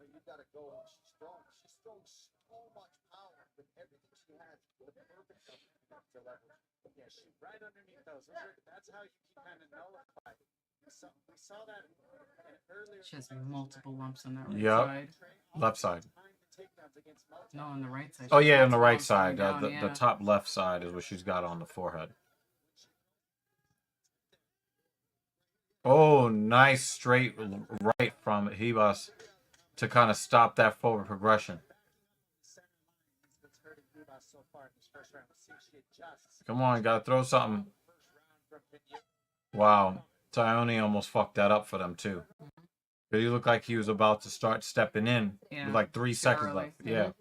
you gotta go. She's throwing so much power with everything she has. The perfect to leverage. Yeah, shoot right underneath those. That's how you can kind of nullify. We saw that earlier. She has multiple lumps on that right Yep. side. Left side. No, on the right side. Oh She's yeah, on the multiple right lumps going side. down, The yeah. top left side is what she's got on the forehead. Oh, nice straight right from Hibas to kind of stop that forward progression. Come on, gotta throw something. Wow, Tyone almost fucked that up for them too. But he looked like he was about to start stepping in with like 3 seconds early. left. Yeah.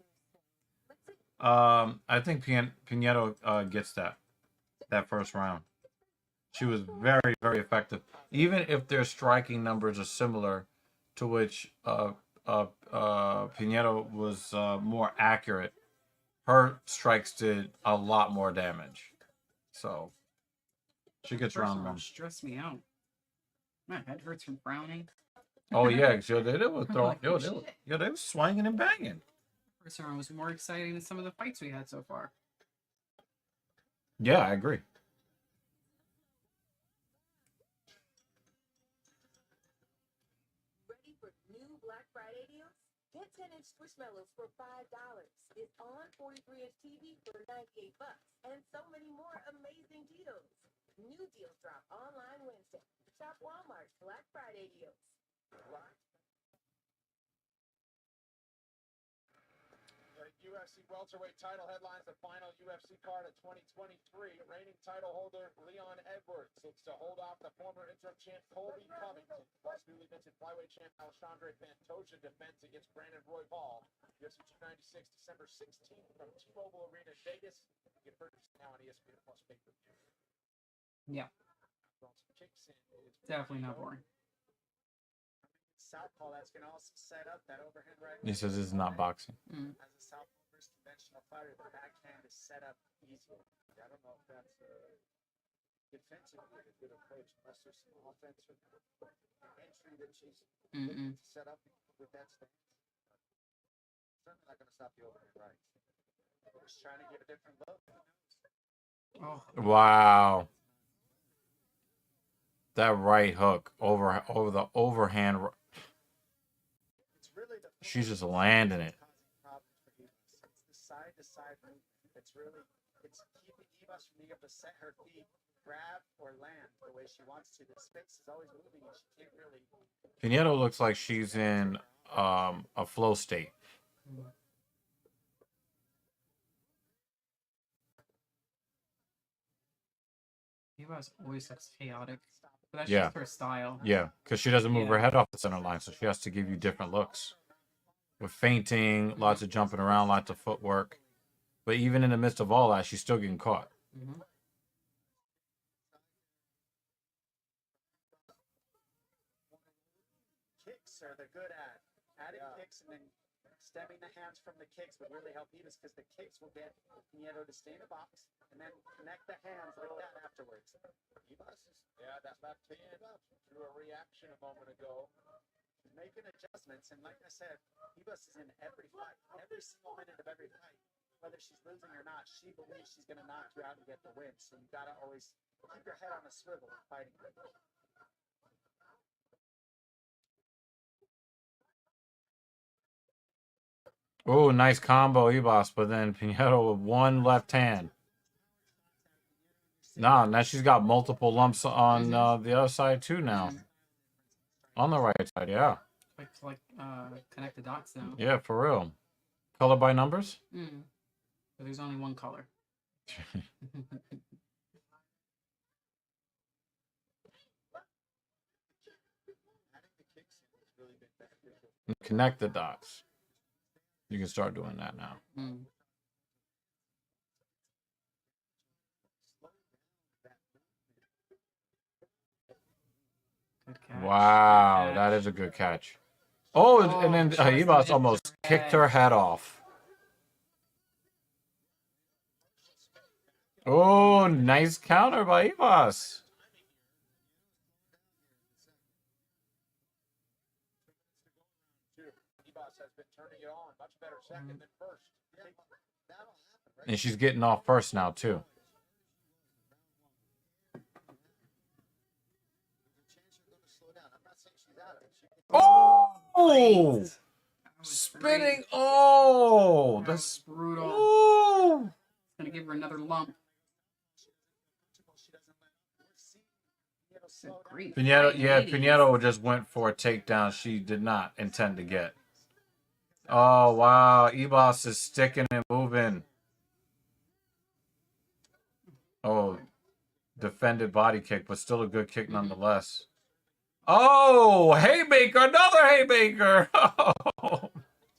I think Pinedo gets that first round. She was very, very effective. Even if their striking numbers are similar, to which Pinedo was more accurate, her strikes did a lot more damage. So she gets First round round one. stressed me out. My head hurts from frowning. Oh yeah, so they were throwing, Like, oh, shit. they were swinging and banging. First round was more exciting than some of the fights we had so far. Yeah, I agree. Ready for new Black Friday deals? Get 10-inch Squishmallows for $5. It's on 43-inch TV for $98. And so many more amazing deals. New deals drop online Wednesday. Shop Walmart's Black Friday deals. The UFC welterweight title headlines the final UFC card of 2023. Reigning title holder Leon Edwards looks to hold off the former interim champ Colby Covington. Plus, newly minted flyweight champ Alexandre Pantoja defends against Brandon Roy Ball. UFC 296, December 16th from T-Mobile Arena, Vegas. You can purchase it now on ESPN Plus pay-per-view. Yeah. Kicks in. Definitely not boring. Southpaw, that's going to also set up that overhand right. He says this is not boxing. Mm. As a southpaw versus conventional fighter, the backhand is set up easier. I don't know if that's defensively a good approach, unless there's some offensive entry that she's set up with that stance. Certainly not going to stop the overhand right. Just trying to get a different look. Oh. Wow. That right hook over the overhand. She's just landing it. It's the side-to-side movement. It's keeping Ibas from being able to set her feet, grab, or land the way she wants to. The space is always moving, and she can't really. Pinedo looks like she's in a flow state. Eva always looks chaotic. But that's Yeah. just her style. Yeah, because she doesn't move her Yeah. head off the center line, so she has to give you different looks. With feinting, lots of jumping around, lots of footwork. But even in the midst of all that, she's still getting caught. Mm-hmm. Kicks are they're good at. Adding kicks and then stemming the hands from the kicks would really help Ibas because the kicks will get Nieto to stay in the box and then connect the hands like that afterwards. Ibas is that left hand drew a reaction a moment ago. Making adjustments, and like I said, Ibas is in every fight, every single minute of every fight. Whether she's losing or not, she believes she's going to knock you out and get the win. So you got to always keep your head on a swivel fighting. Oh, nice combo, Ibas, but then Pinedo with one left hand. Nah, now she's got multiple lumps on the other side too now. On the right side, yeah. Like connect the dots now. Yeah, for real. Color by numbers? Mm. But there's only one color. Connect the dots. You can start doing that now. Mm. Good catch. Wow, Good that catch. is a good catch. Oh, and then Justin Ibas hit almost her kicked her head off. Oh, nice counter by Ibas. Ibas has been turning it on. Much better second than first. And she's getting off first now, too. Oh! Spinning. Oh! That's brutal. Oh! It's gonna give her another lump. Good grief. Pinheiro, Fight yeah, ladies. Pinheiro just went for a takedown she did not intend to get. Oh, wow. Ibas is sticking and moving. Oh, defended body kick, but still a good kick nonetheless. Oh, haymaker, another haymaker. Oh.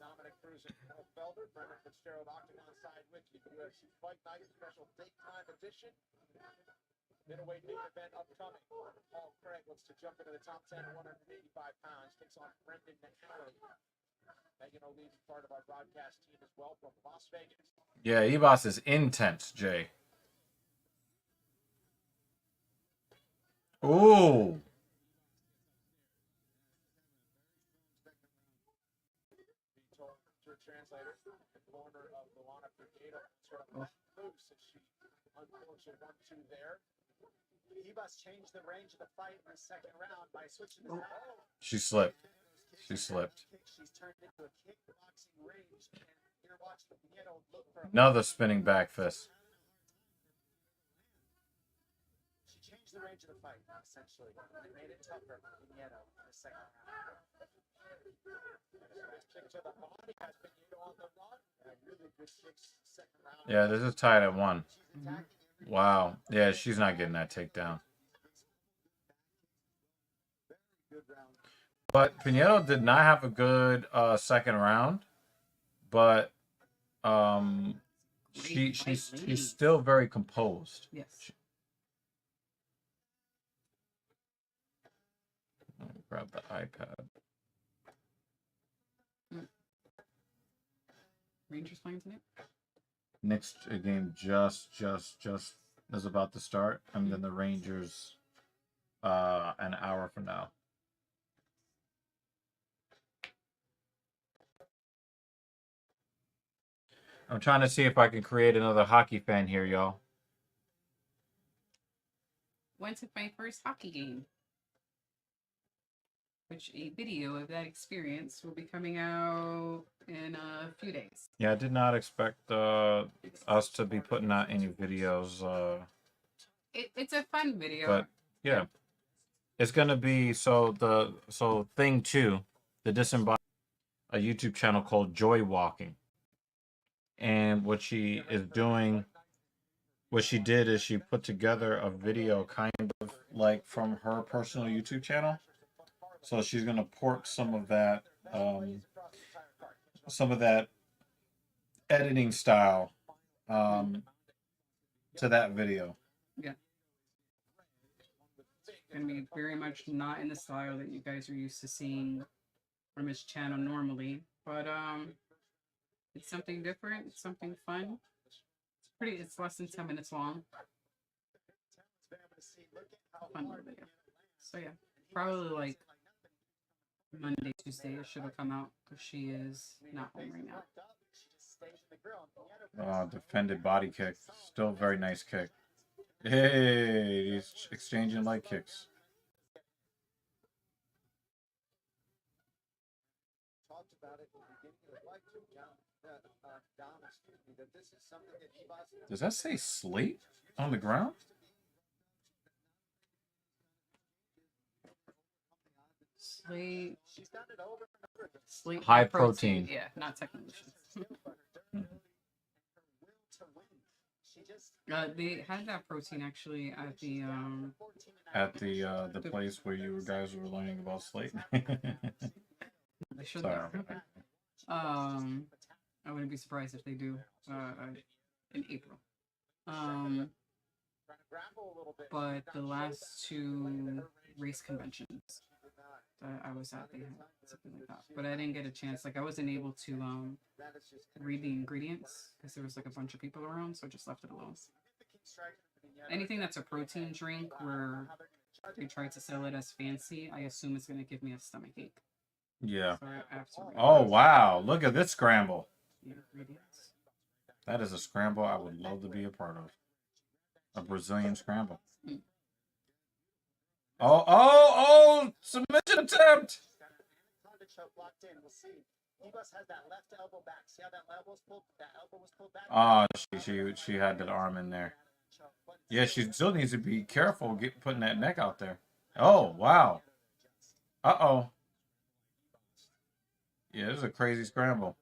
Dominic Cruz and Paul Felder, Brendan Fitzgerald, Octagon side with you. UFC Fight Night special daytime edition. Middleweight main event upcoming. Paul Craig looks to jump into the top 10 at 185 pounds. Takes on Brendan McHenry. Megan O'Leary's part of our broadcast team as well from Las Vegas. Yeah, Ibas is intense, Jay. Ooh. Translator, the corner of Luana Figueiredo, sort of let loose as she unfortunately 1-2 there. Ibas changed the range of the fight in the second round by switching the She slipped. She slipped. She's turned into a kickboxing range, and you're watching Pinheiro look for Another spinning back fist. She changed the range of the fight, essentially, and made it tougher for Pinheiro in the second round. Kick to the body has Pinheiro on the run. Really good kicks second round. Yeah, this is tied at 1. Wow. Yeah, she's not getting that takedown. But Pinheiro did not have a good second round, but she's still very composed. Yes. Let me grab the iPad. Rangers playing tonight? Next game just is about to start, and then the Rangers an hour from now. I'm trying to see if I can create another hockey fan here, y'all. Went to my first hockey game, which a video of that experience will be coming out in a few days. Yeah, I did not expect us to be putting out any videos. It's a fun video. But yeah, it's gonna be thing 2, the disembodied, a YouTube channel called Joy Walking, and what she did is she put together a video kind of like from her personal YouTube channel. So she's gonna port some of that editing style to that video. Yeah. Gonna be very much not in the style that you guys are used to seeing from his channel normally, but it's something different. It's something fun. It's less than 10 minutes long. Fun little video. So yeah, probably like Monday, Tuesday it should have come out because she is not home right now. Defended body kick. Still very nice kick. Hey, he's exchanging leg kicks. Talked about it at the beginning of the fight, Dom, excuse me, that this is something that Ibas... Does that say slate on the ground? Sleep. High protein. Yeah, not technician. They had that protein actually at the place where you guys were learning about slate. They should Sorry. have. I wouldn't be surprised if they do in April. But the last two race conventions that I was at, they had something like that. But I didn't get a chance. Like I wasn't able to read the ingredients because there was like a bunch of people around, so I just left it alone. Anything that's a protein drink where they try to sell it as fancy, I assume it's going to give me a stomach ache. Yeah. So I have to read Oh, wow. Look at this scramble. the ingredients. That is a scramble I would love to be a part of. A Brazilian scramble. Mm. Oh, submission attempt. Locked in. We'll see. Ebus has that left elbow back. See how that elbow was pulled? That elbow was pulled back. She had that arm in there. Yeah, she still needs to be careful putting that neck out there. Oh, wow. Uh-oh. Yeah, this is a crazy scramble.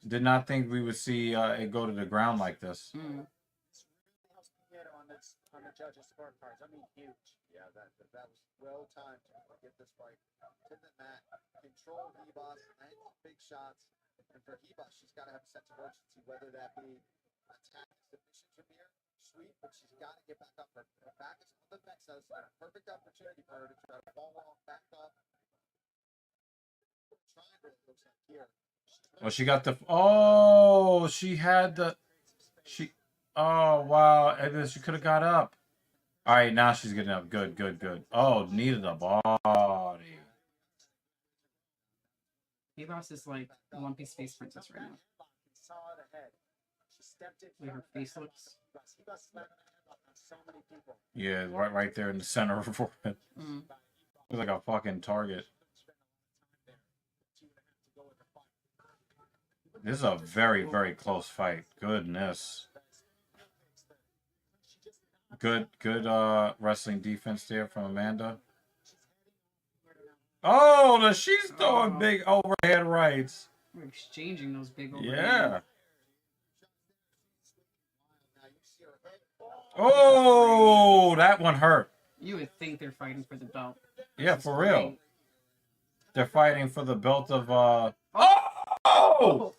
Did not think we would see it go to the ground like this. Mm. On the judges' scorecards. I mean, huge. Yeah, that was well timed to get this fight to the mat. Control Hebos, and big shots. And for Hebos, she's got to have a sense of urgency, whether that be attack, submission from here, sweep, but she's got to get back up. Her back is on the fence, so it's a perfect opportunity for her to try to fall off, back up. Triangle, it looks like here. Well, she got the... Oh, she had the... Oh, wow. She could have got up. All right, now she's getting up. Good. Oh, needed a body. Hebos is like Lumpy Space Princess right now. The way her face looks. Yeah, right there in the center of her forehead. Mm. Looks like a fucking target. This is a very, very close fight. Goodness. Good wrestling defense there from Amanda. Oh, she's throwing big overhead rights. We're exchanging those big overhead. Yeah. Oh, that one hurt. You would think they're fighting for the belt. Yeah, for real. Great. They're fighting for the belt of Oh! Oh!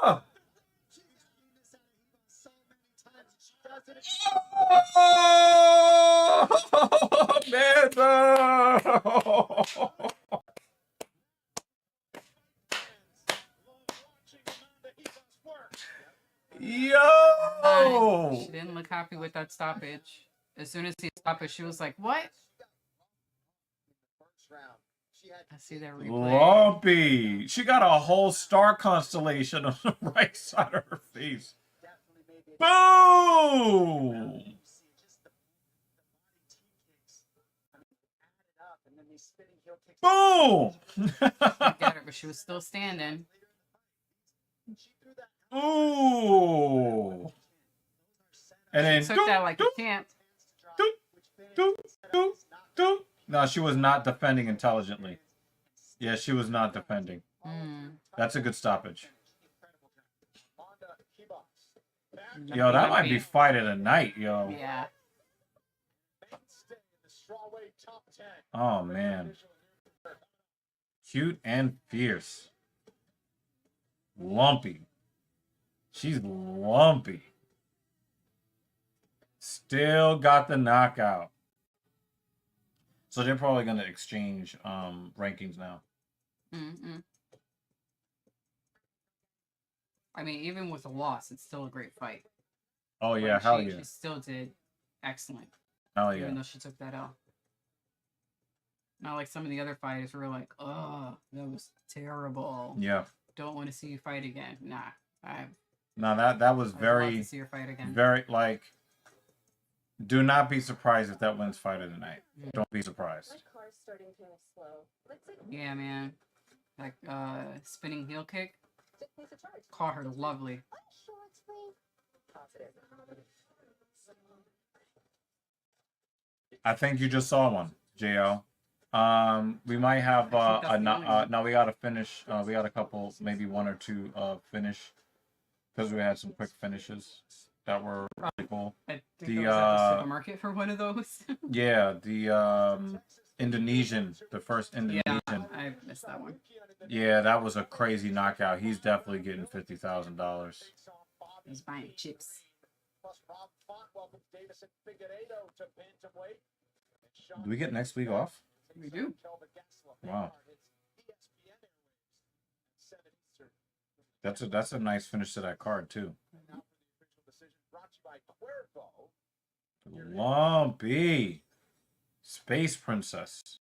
Amanda! Oh, Amanda! Yo! She didn't look happy with that stoppage. As soon as he stopped it, she was like, "What?" I see that replay. Lumpy. She got a whole star constellation on the right side of her face. Boom! Boom! I get her, but she was still standing. Ooh! And then She took that like a champ. No, she was not defending intelligently. Yeah, she was not defending. That's a good stoppage. Yo, that might be fight of the night, yo. Yeah. Oh, man. Cute and fierce. Lumpy. She's lumpy. Still got the knockout. So they're probably going to exchange rankings now. Mm-mm. I mean, even with a loss, it's still a great fight. Oh, yeah. Hell yeah. She still did excellent. Hell yeah. Even though she took that out. Not like some of the other fighters who were like, "Oh, that was terrible. Yeah. Don't want to see you fight again." Nah. No, that was very, to see her fight again. very, like, do not be surprised if that wins fight of the night. Don't be surprised. My car's starting to move slow. Let's see. Yeah, man. Like, spinning heel kick. Just needs a charge. Caught her lovely. Sure it's free. Positive. I think you just saw one, JL. We might have now we gotta finish. We got a couple, maybe one or two finish, because we had some quick finishes that were really cool. I think I was at the supermarket for one of those. Yeah, the Indonesian, the first Indonesian. Yeah, I missed that one. Yeah, that was a crazy knockout. He's definitely getting $50,000. He's buying chips. Do we get next week off? We do. Wow. That's a nice finish to that card too. Lumpy. Space Princess.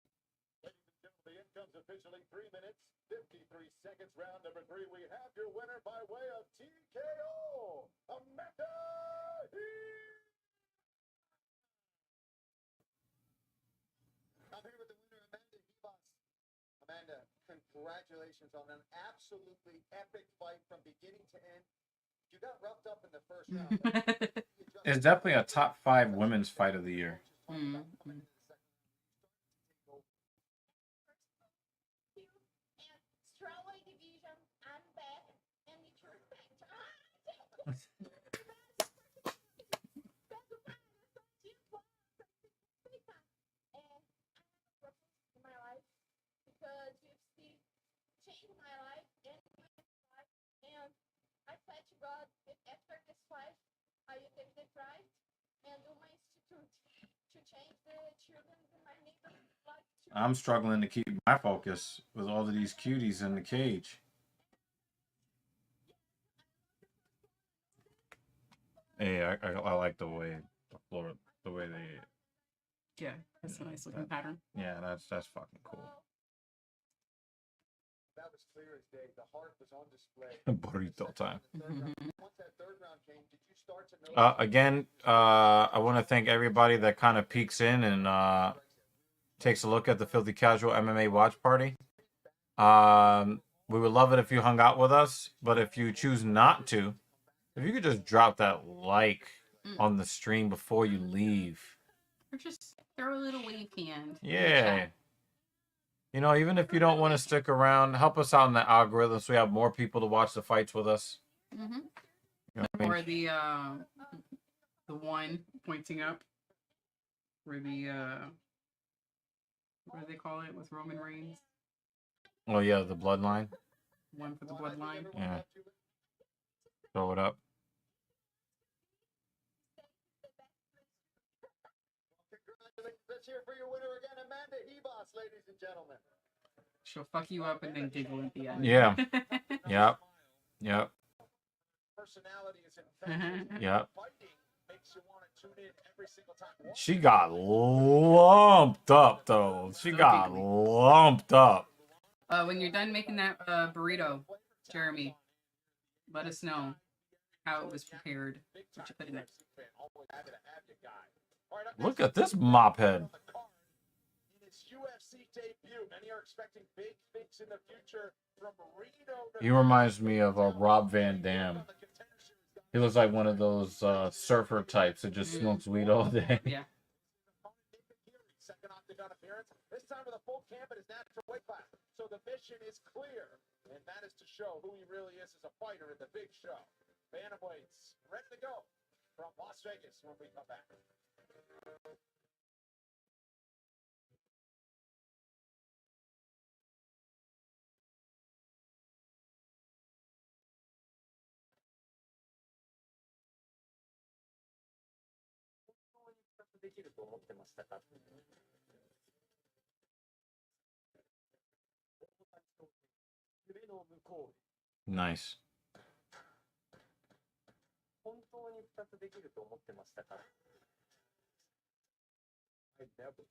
Officially 3 minutes, 53 seconds, round number 3. We have your winner by way of TKO, Amanda. I'm here with the winner, Amanda Hibas. Amanda, congratulations on an absolutely epic fight from beginning to end. You got roughed up in the first round. It's definitely a top 5 women's fight of the year. Strava division, I'm back, and it's your respect. In my life, because UFC changed my life and my life, and I pledge to God that after this fight, I will take the prize and do my institute to change the children in my neighborhood life. I'm struggling to keep my focus with all of these cuties in the cage. Hey, I like the way the way they. Yeah, that's a nice looking pattern. Yeah, that's fucking cool. That was clear as day. The heart was on display. Burrito time. Once that third round came, did you start to know? Again, I want to thank everybody that kind of peeks in and takes a look at the Filthy Casual MMA watch party. We would love it if you hung out with us, but if you choose not to, if you could just drop that like on the stream before you leave. Or just throw a little wave hand. Yeah. You know, even if you don't want to stick around, help us out in the algorithm so we have more people to watch the fights with us. Mm-hmm. You know what I mean? Or the one pointing up, where the what do they call it with Roman Reigns? Oh yeah, the bloodline. One for the bloodline. Yeah. Throw it up. Let's hear for your winner again, Amanda Hibas, ladies and gentlemen. She'll fuck you up and then giggle at the end. Yeah. Yep. Yep. Personality is infectious. Yep. Fighting makes you want to tune in every single time. She got lumped up though. She got lumped up. When you're done making that burrito, Jeremy, let us know how it was prepared. What you put in it. Look at this mop head. UFC debut. Many are expecting big things in the future from Reno. He reminds me of Rob Van Dam. He looks like one of those surfer types that just smokes weed all day. Yeah. Second octagon appearance. This time with a full camp at his natural weight class. So the mission is clear, and that is to show who he really is as a fighter in the big show. Bantamweights ready to go from Las Vegas when we come back. Nice. I never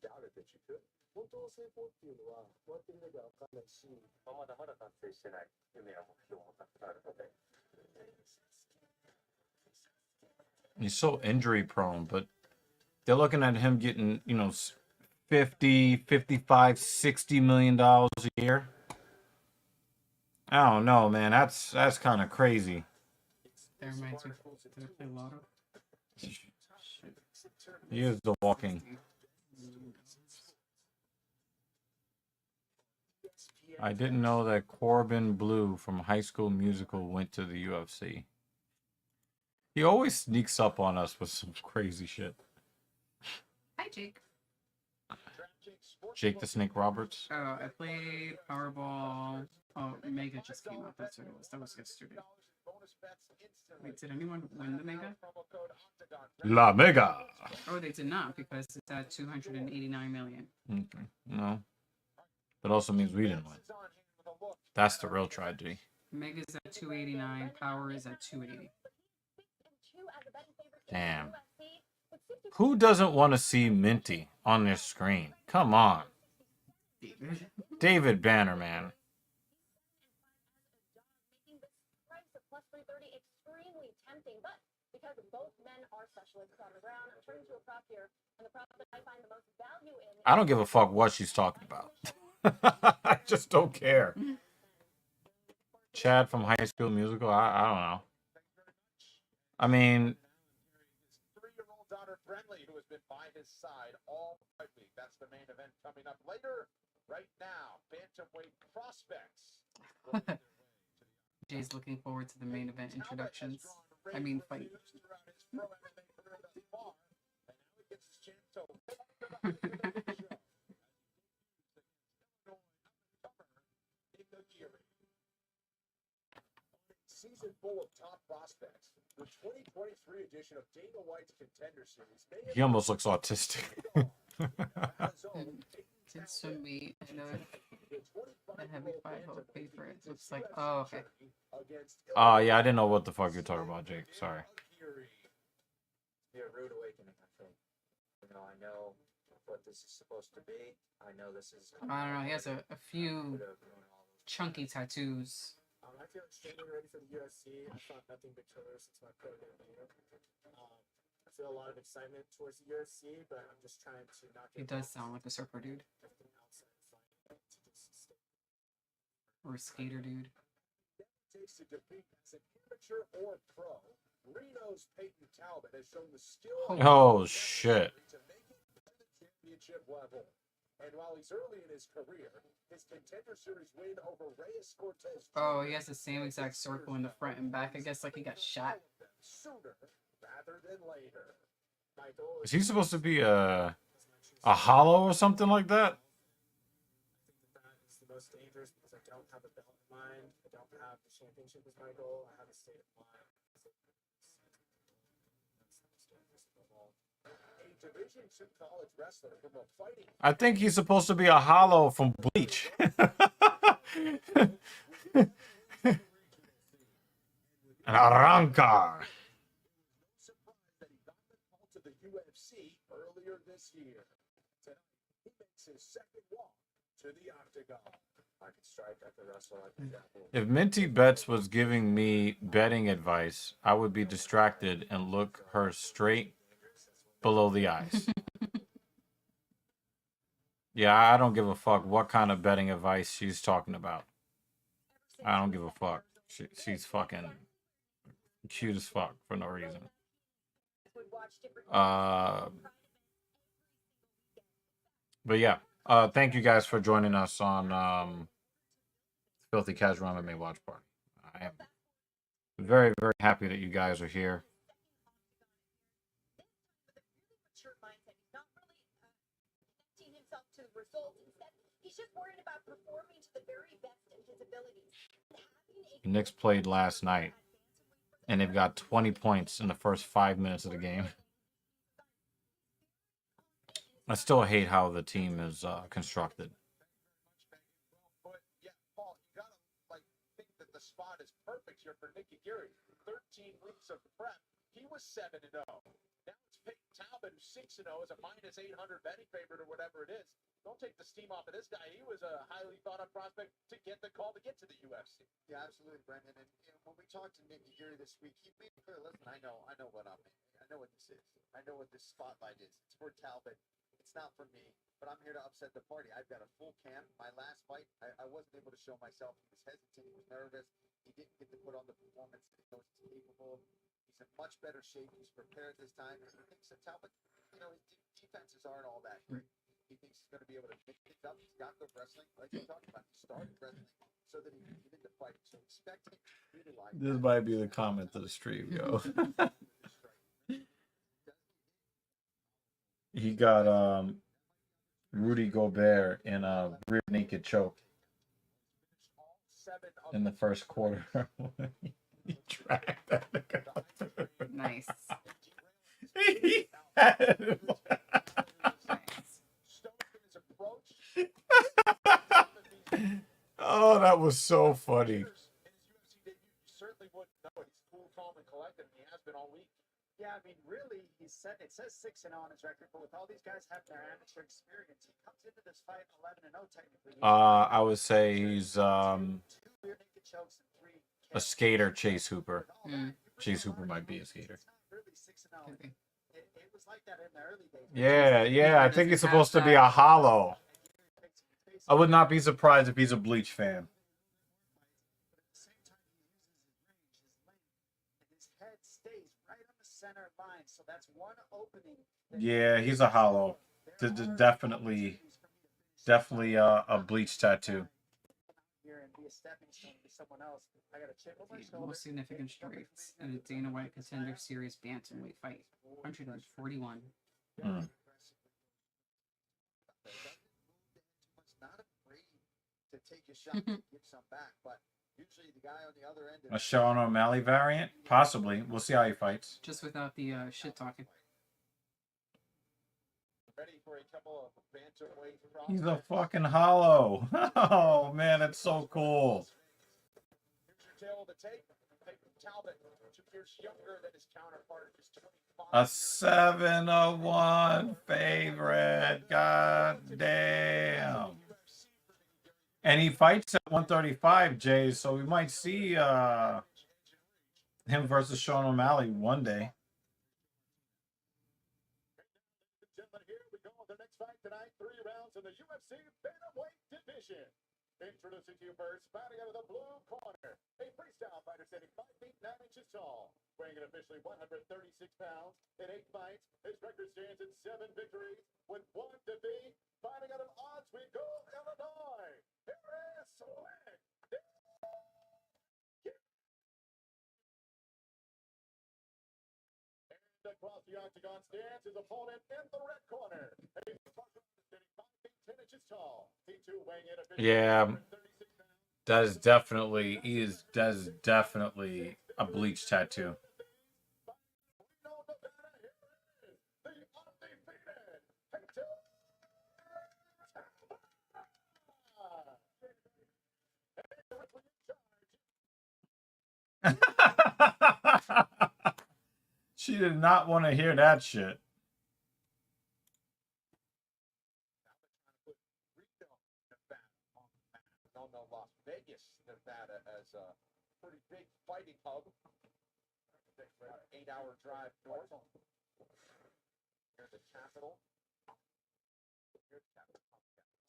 doubted that you could. 本当の成功っていうのは、こうやってみなきゃわかんないし、まだまだ達成してない夢や目標もたくさんあるので。He's so injury prone, but they're looking at him getting, 50, 55, 60 million dollars a year. I don't know, man. That's kind of crazy. That reminds me. Did I play Lotto? He is the walking. I didn't know that Corbin Bleu from High School Musical went to the UFC. He always sneaks up on us with some crazy shit. Hi, Jake. Jake the Snake Roberts. Oh, I played Powerball. Oh, Mega just came out. That's what it was. That was yesterday. Wait, did anyone win the Mega? La Mega. Oh, they did not because it's at 289 million. Okay. No. That also means we didn't win. That's the real tragedy. Mega's at 289. Power is at 280. Damn. Who doesn't want to see Minty on their screen? Come on. David Banner, man. I don't give a fuck what she's talking about. I just don't care. Chad from High School Musical, I don't know. I mean, three-year-old daughter Brenly, who has been by his side all fight week. That's the main event coming up later. Right now, bantamweight prospects. Jay's looking forward to the main event introductions. I mean, fight. Season full of top prospects. The 2023 edition of Dana White's Contender Series. He almost looks autistic. Did some meat. I know a heavy fight will pay for it. So it's like, oh, okay. Oh, yeah, I didn't know what the fuck you're talking about, Jake. Sorry. Be a rude awakening, I think. You know, I know what this is supposed to be. I know this is. I don't know. He has a few chunky tattoos. I feel extremely ready for the UFC. I fought nothing but killers since my pro debut. I feel a lot of excitement towards the UFC, but I'm just trying to not get. He does sound like a surfer dude. Or a skater dude. Takes to defeat as an amateur or pro. Reno's Peyton Talbot has shown the skill. Oh, shit. To make it to the championship level. And while he's early in his career, his Contender Series win over Reyes Cortez. Oh, he has the same exact circle in the front and back. I guess like he got shot. Sooner rather than later. Is he supposed to be a hollow or something like that? It's the most dangerous because I don't have a belt in mind. I don't have the championship as my goal. I have a state of mind. Division II college wrestler from a fighting. I think he's supposed to be a hollow from Bleach. An Arankar. Surprised that he got the call to the UFC earlier this year. Tonight, he makes his second walk to the octagon. I can strike, I can wrestle, I can grapple. If Minty Bets was giving me betting advice, I would be distracted and look her straight below the eyes. Yeah, I don't give a fuck what kind of betting advice she's talking about. I don't give a fuck. She's fucking cute as fuck for no reason. But yeah, thank you guys for joining us on Filthy Casual MMA Watch Party. I am very, very happy that you guys are here. The Knicks played last night, and they've got 20 points in the first 5 minutes of the game. I still hate how the team is constructed. But yeah, Paul, you gotta think that the spot is perfect here for Nicky Geary. 13 weeks of prep. He was 7-0. Now it's Peyton Talbot, who's 6-0, is a -800 betting favorite or whatever it is. Don't take the steam off of this guy. He was a highly thought of prospect to get the call to get to the UFC. Yeah, absolutely, Brendan. And when we talked to Nicky Geary this week, he made it clear, listen, I know what I'm in. I know what this is. I know what this spotlight is. It's for Talbot. It's not for me, but I'm here to upset the party. I've got a full camp. My last fight, I wasn't able to show myself. He was hesitant. He was nervous. He didn't get to put on the performance that he was capable. He's in much better shape. He's prepared this time. And he thinks that Talbot, you know, his defenses aren't all that great. He thinks he's going to be able to pick things up. He's got good wrestling, like you talked about. He started wrestling so that he can get into fighting. So expect him to utilize This might be the comment to the stream, yo. He got Rudy Gobert in a rear naked choke in the first quarter. He dragged that nigga out. Nice. He had him. Oh, that was so funny. Certainly wouldn't know. He's cool, calm, and collected, and he has been all week. Yeah, I mean, really, it says 6-0 on his record, but with all these guys having their amateur experience, he comes into this fight 11-0 technically. I would say he's Two rear naked chokes and 3 a skater. Chase Hooper. Mm. Chase Hooper might be a skater. It's not really 6-0. Could be. It was like that in the early days. Yeah. I think he's supposed to be a hollow. I would not be surprised if he's a Bleach fan. Center line, so that's one opening. Yeah, he's a hollow. Definitely a Bleach tattoo. Here and be a stepping stone to someone else. I got a chip on my The shoulder. most significant strikes in a Dana White Contender Series bantamweight fight. 141. Mm. Not afraid to take a shot and give some back, but usually the guy on the other end. A Sean O'Malley variant? Possibly. We'll see how he fights. Just without the shit talking. Ready for a couple of bantamweight He's a fucking hollow. Oh, man, it's so cool. Here's your tail of the tape. Talbot, 2 years younger than his counterpart, just 25. A 701 favorite. God damn. And he fights at 135, Jay, so we might see him versus Sean O'Malley one day. Gentlemen, here we go. The next fight tonight, 3 rounds in the UFC Bantamweight division. Introducing to you first, fighting out of the blue corner, a freestyle fighter standing 5 feet 9 inches tall, weighing in officially 136 pounds in 8 fights. His record stands at 7 victories with 1 defeat. Fighting out of Oswego, Illinois. Here is Slick. And across the octagon stands his opponent in the red corner. He's standing 5 feet 10 inches tall. He too weighing in officially Yeah, 136 pounds. that is definitely a Bleach tattoo. She did not want to hear that shit. Las Vegas, Nevada, as a pretty big fighting hub. 8-hour drive north. Here's the capital. This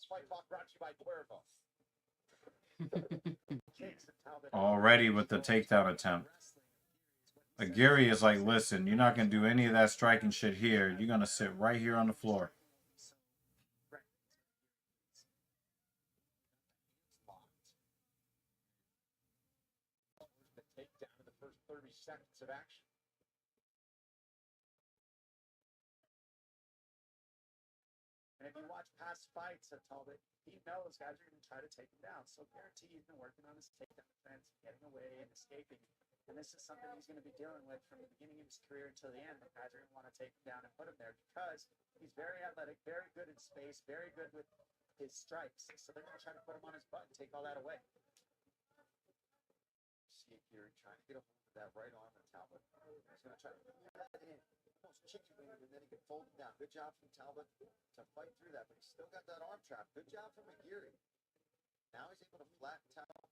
fight talk brought to you by Cuervo. Already with the takedown attempt. Aguirre is like, listen, you're not going to do any of that striking shit here. You're going to sit right here on the floor. The takedown in the first 30 seconds of action. And if you watch past fights of Talbot, he knows guys are going to try to take him down. So guarantee he's been working on his takedown defense, getting away and escaping. And this is something he's going to be dealing with from the beginning of his career until the end. The guys are going to want to take him down and put him there because he's very athletic, very good in space, very good with his strikes. So they're going to try to put him on his butt and take all that away. See Aguirre trying to get a hold of that right arm of Talbot. He's going to try to pull that in, almost chicken wing, and then he can fold it down. Good job from Talbot to fight through that, but he's still got that arm trap. Good job from Aguirre. Now he's able to flatten Talbot.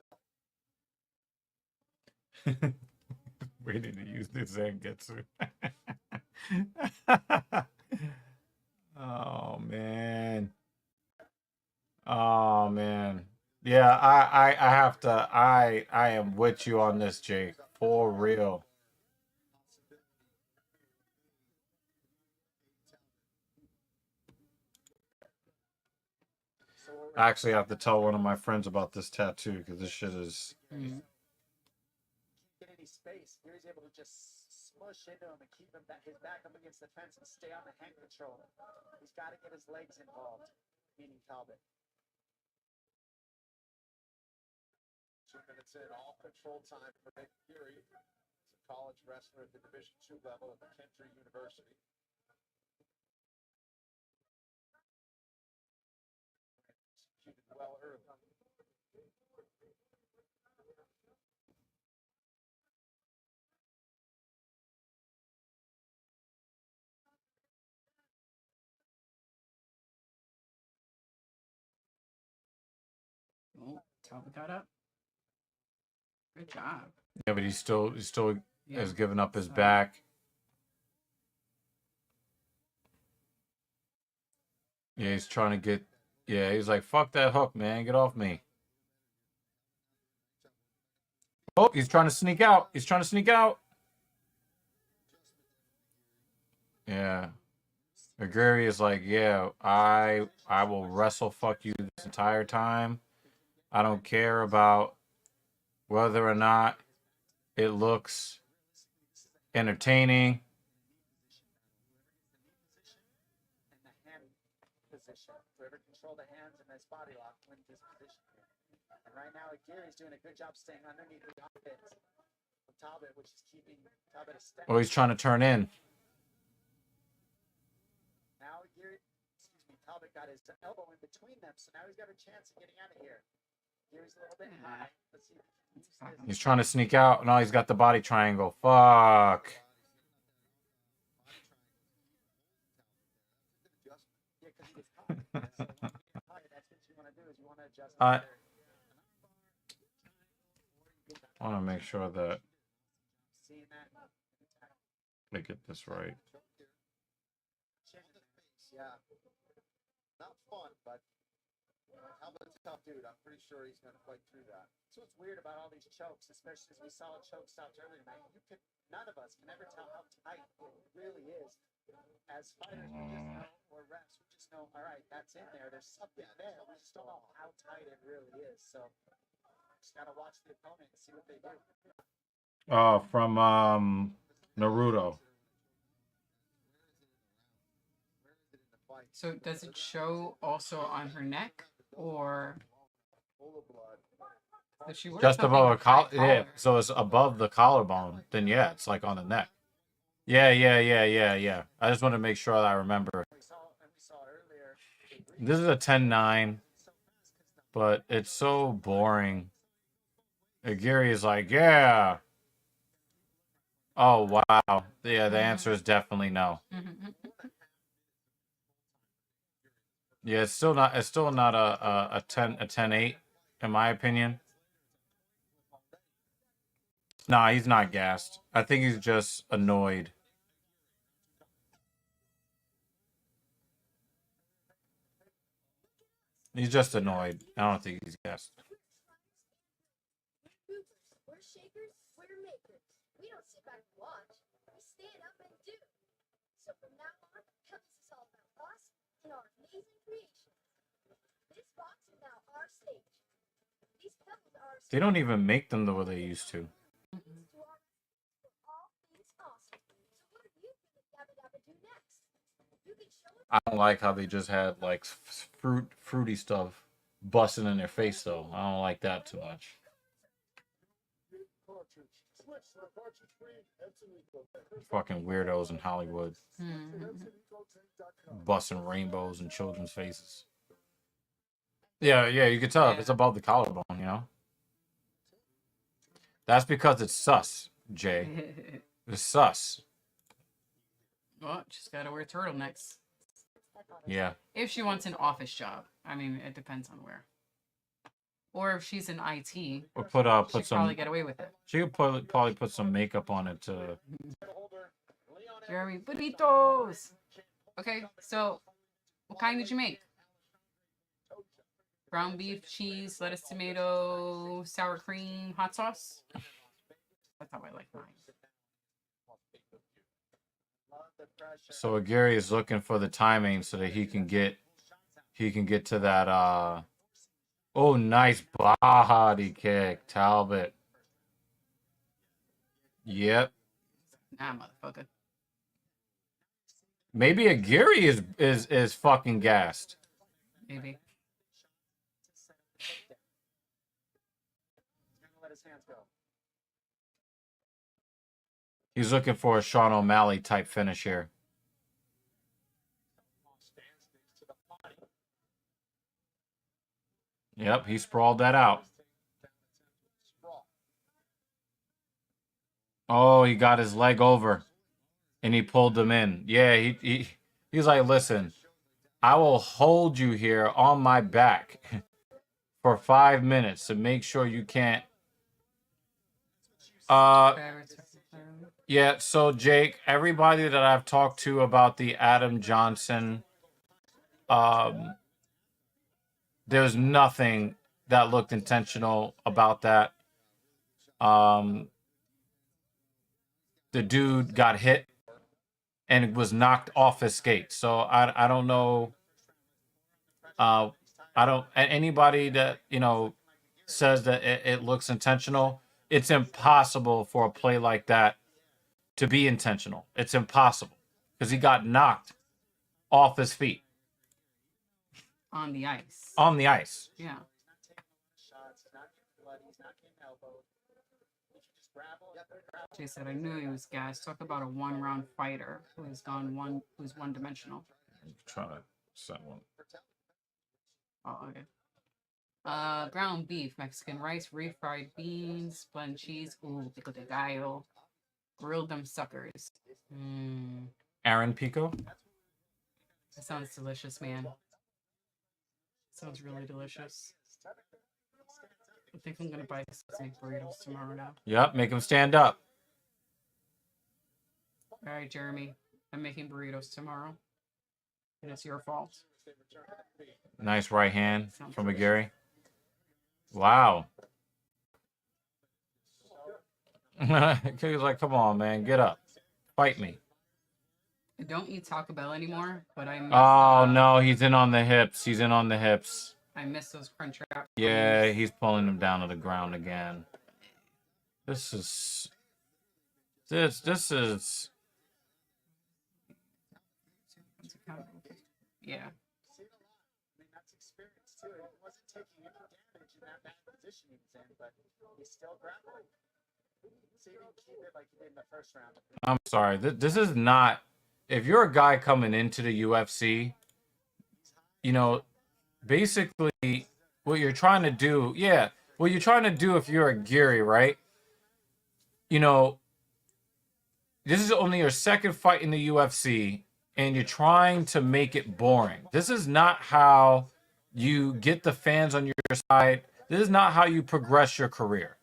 Waiting to use this Zangetsu. Oh man. Oh man. Yeah, I have to I am with you on this, Jake. For real. I actually have to tell one of my friends about this tattoo because this shit is. Get any space. Here he's able to just smush into him and keep him his back up against the fence and stay on the hand control. He's got to get his legs involved. meaning Talbot. 2 minutes in, all control time for Nick Fury. He's a college wrestler at the Division II level at McKendree University. Executed well early. Oh, Talbot got up. Good job. Yeah, but he's still Yeah. has given up his So- back. Yeah, he's trying to get. Yeah, he's like, fuck that hook, man. Get off me. Oh, he's trying to sneak out. He's trying to sneak out. Yeah. McGreary is like, yeah, I will wrestle fuck you this entire time. I don't care about whether or not it looks entertaining. And the hand position. Whoever control the hands and this body lock wins this position here. And right now, Aguirre's doing a good job staying underneath the armpits of Talbot, which is keeping Talbot a step. Oh, he's trying to turn in. Now Aguirre, Talbot got his elbow in between them, so now he's got a chance of getting out of here. Aguirre's a little bit high. Let's see if he can use this. He's trying to sneak out. No, he's got the body triangle. Fuck. Yeah, because he was high. So when you're high, that's what you want to do is you want to adjust. I there. want to make sure that Seeing that. I get this right. Yeah. Not fun, but Talbot's a tough dude. I'm pretty sure he's going to fight through that. So what's weird about all these chokes, especially as we saw choke stops earlier tonight, none of us can ever tell how tight it really is. As fighters, we just know, or refs, we just know, all right, that's in there. There's something there. We just don't know how tight it really is. So just got to watch the opponent and see what they do. From Naruto. So does it show also on her neck, or does she wear Just something above a with high collar. Yeah, collar? so it's above the collarbone. Then yeah, it's like on the neck. Yeah. I just want to make sure that I remember. We saw earlier. This is a 10-9, but it's so boring. Aguirre is like, yeah. Oh wow. Yeah, the answer is definitely no. Yeah, it's still not a 10-8 in my opinion. Nah, he's not gassed. I think he's just annoyed. He's just annoyed. I don't think he's gassed. We're shakers, we're makers. We don't sit back and watch. We stand up and do. So from now on, Pebbles is all about us and our amazing creation. This box is now our stage. These Pebbles are our They don't even make them the way they used to. to our for all things awesome. So what are you going to Dabba Dabba do next? You can show us I don't like how they just had like fruity stuff busting in their face though. I don't like that too much. Cartridge. Switch to the cartridge free Epson Fucking weirdos in Hollywood busting rainbows in children's faces. Yeah, you can tell if it's above the collarbone, you know. That's because it's sus, Jay. It's sus. Well, she's got to wear turtlenecks. Yeah. If she wants an office job. I mean, it depends on where. Or if she's in IT, Or she put could some. probably get away with it. She could probably put some makeup on it to. Jeremy, burritos! Okay, so what kind did you make? Ground beef, cheese, lettuce, tomato, sour cream, hot sauce? That's how I like mine. So Aguirre is looking for the timing so that he can get to that. Oh, nice body kick, Talbot. Yep. Nah, motherfucker. Maybe Aguirre is fucking gassed. Maybe. He's gonna let his hands go. He's looking for a Sean O'Malley type finish here. Yep, he sprawled that out. Oh, he got his leg over, and he pulled him in. Yeah, he's like, listen, I will hold you here on my back for 5 minutes to make sure you can't. Yeah, so Jake, everybody that I've talked to about the Adam Johnson, there's nothing that looked intentional about that. The dude got hit and was knocked off his skate. So I don't know. Anybody that, says that it looks intentional, it's impossible for a play like that to be intentional. It's impossible because he got knocked off his feet. On the ice. On the ice. Yeah. Jay said, I knew he was gassed. Talk about a one-round fighter who's one-dimensional. I'm trying to set one. Oh, okay. Ground beef, Mexican rice, refried beans, blend cheese, pico de gallo, grilled them suckers. Aaron Pico. That sounds delicious, man. Sounds really delicious. I think I'm gonna buy some burritos tomorrow now. Yep, make him stand up. All right, Jeremy. I'm making burritos tomorrow, and it's your fault. Nice right hand from Aguirre. Wow. He's like, come on, man, get up, fight me. I don't eat Taco Bell anymore, but I miss, no, he's in on the hips. He's in on the hips. I miss those crunch wraps. Yeah, he's pulling him down to the ground again. This is. Yeah. I mean, that's experience too. He wasn't taking any damage in that bad position he was in, but he's still grappling. See, he didn't keep it like he did in the first round. I'm sorry. This is not. If you're a guy coming into the UFC, basically what you're trying to do, what you're trying to do if you're a Aguirre, right? This is only your second fight in the UFC, and you're trying to make it boring. This is not how you get the fans on your side. This is not how you progress your career.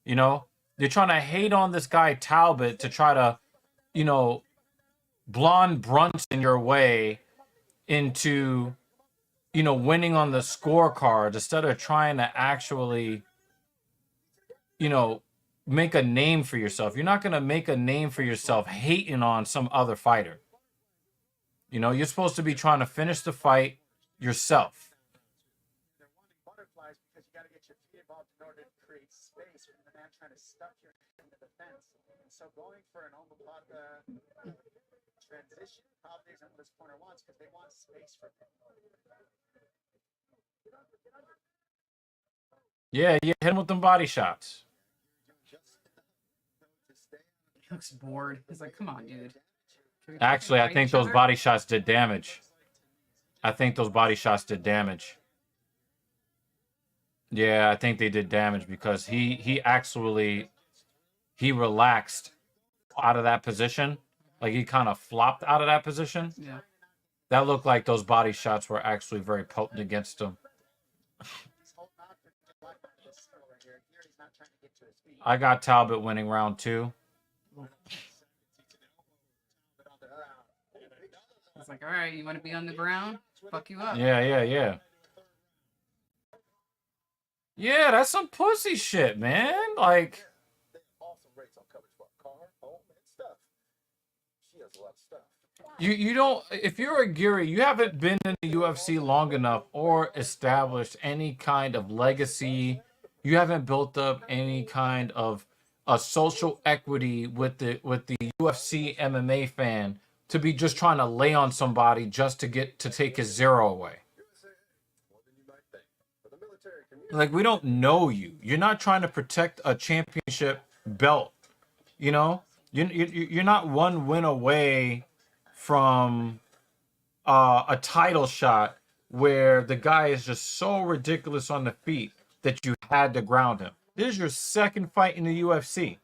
You're trying to hate on this guy Talbot to try to, blonde Brunson your way into, winning on the scorecard instead of trying to actually, make a name for yourself.'re not going to make a name for yourself hating on some other fighter. You're supposed to be trying to finish the fight yourself. They're wanting butterflies because you got to get your feet involved in order to create space from the man trying to stuff your hand into the fence. And so going for an omoplata transition probably isn't what this corner wants because they want space for him. Yeah, you hit him with them body shots. He looks bored. He's like, come on, dude. Actually, I think those body shots did damage. Yeah, I think they did damage because he relaxed out of that position. Like he kind of flopped out of that position. Yeah. That looked like those body shots were actually very potent against him. I got Talbot winning round 2. He's like, all right, you want to be on the ground? Fuck you up. Yeah, that's some pussy shit, man. Like, Awesome rates on coverage for car, home, and stuff. She has a lot of stuff. you don't, if you're a Aguirre, you haven't been in the UFC long enough or established any kind of legacy. You haven't built up any kind of a social equity with the UFC MMA fan to be just trying to lay on somebody just to take his zero away. For the military community, Like, we don't know you. You're not trying to protect a championship belt. You know, you're not one win away from a title shot where the guy is just so ridiculous on the feet that you had to ground him. This is your second fight in the UFC.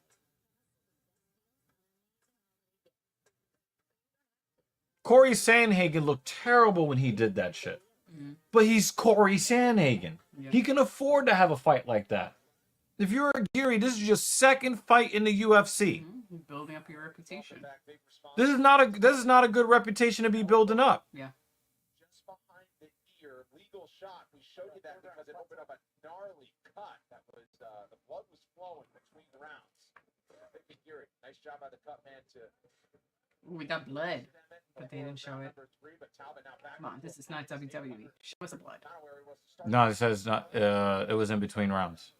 Corey Sandhagen looked terrible when he did that shit. But he's Corey Sandhagen. Yeah. He can afford to have a fight like that. If you're a Geary, this is your second fight in the UFC. Building up your reputation. This is not a good reputation to be building up. Yeah. Just behind the ear, legal shot. We showed you that because it opened up a gnarly cut. That was the blood was flowing between the rounds. Vicky Geary, nice job by the cut man to. Ooh, we got blood, but they didn't show it. Come on, this is not WWE. Show us the blood. No, it says not. It was in between rounds.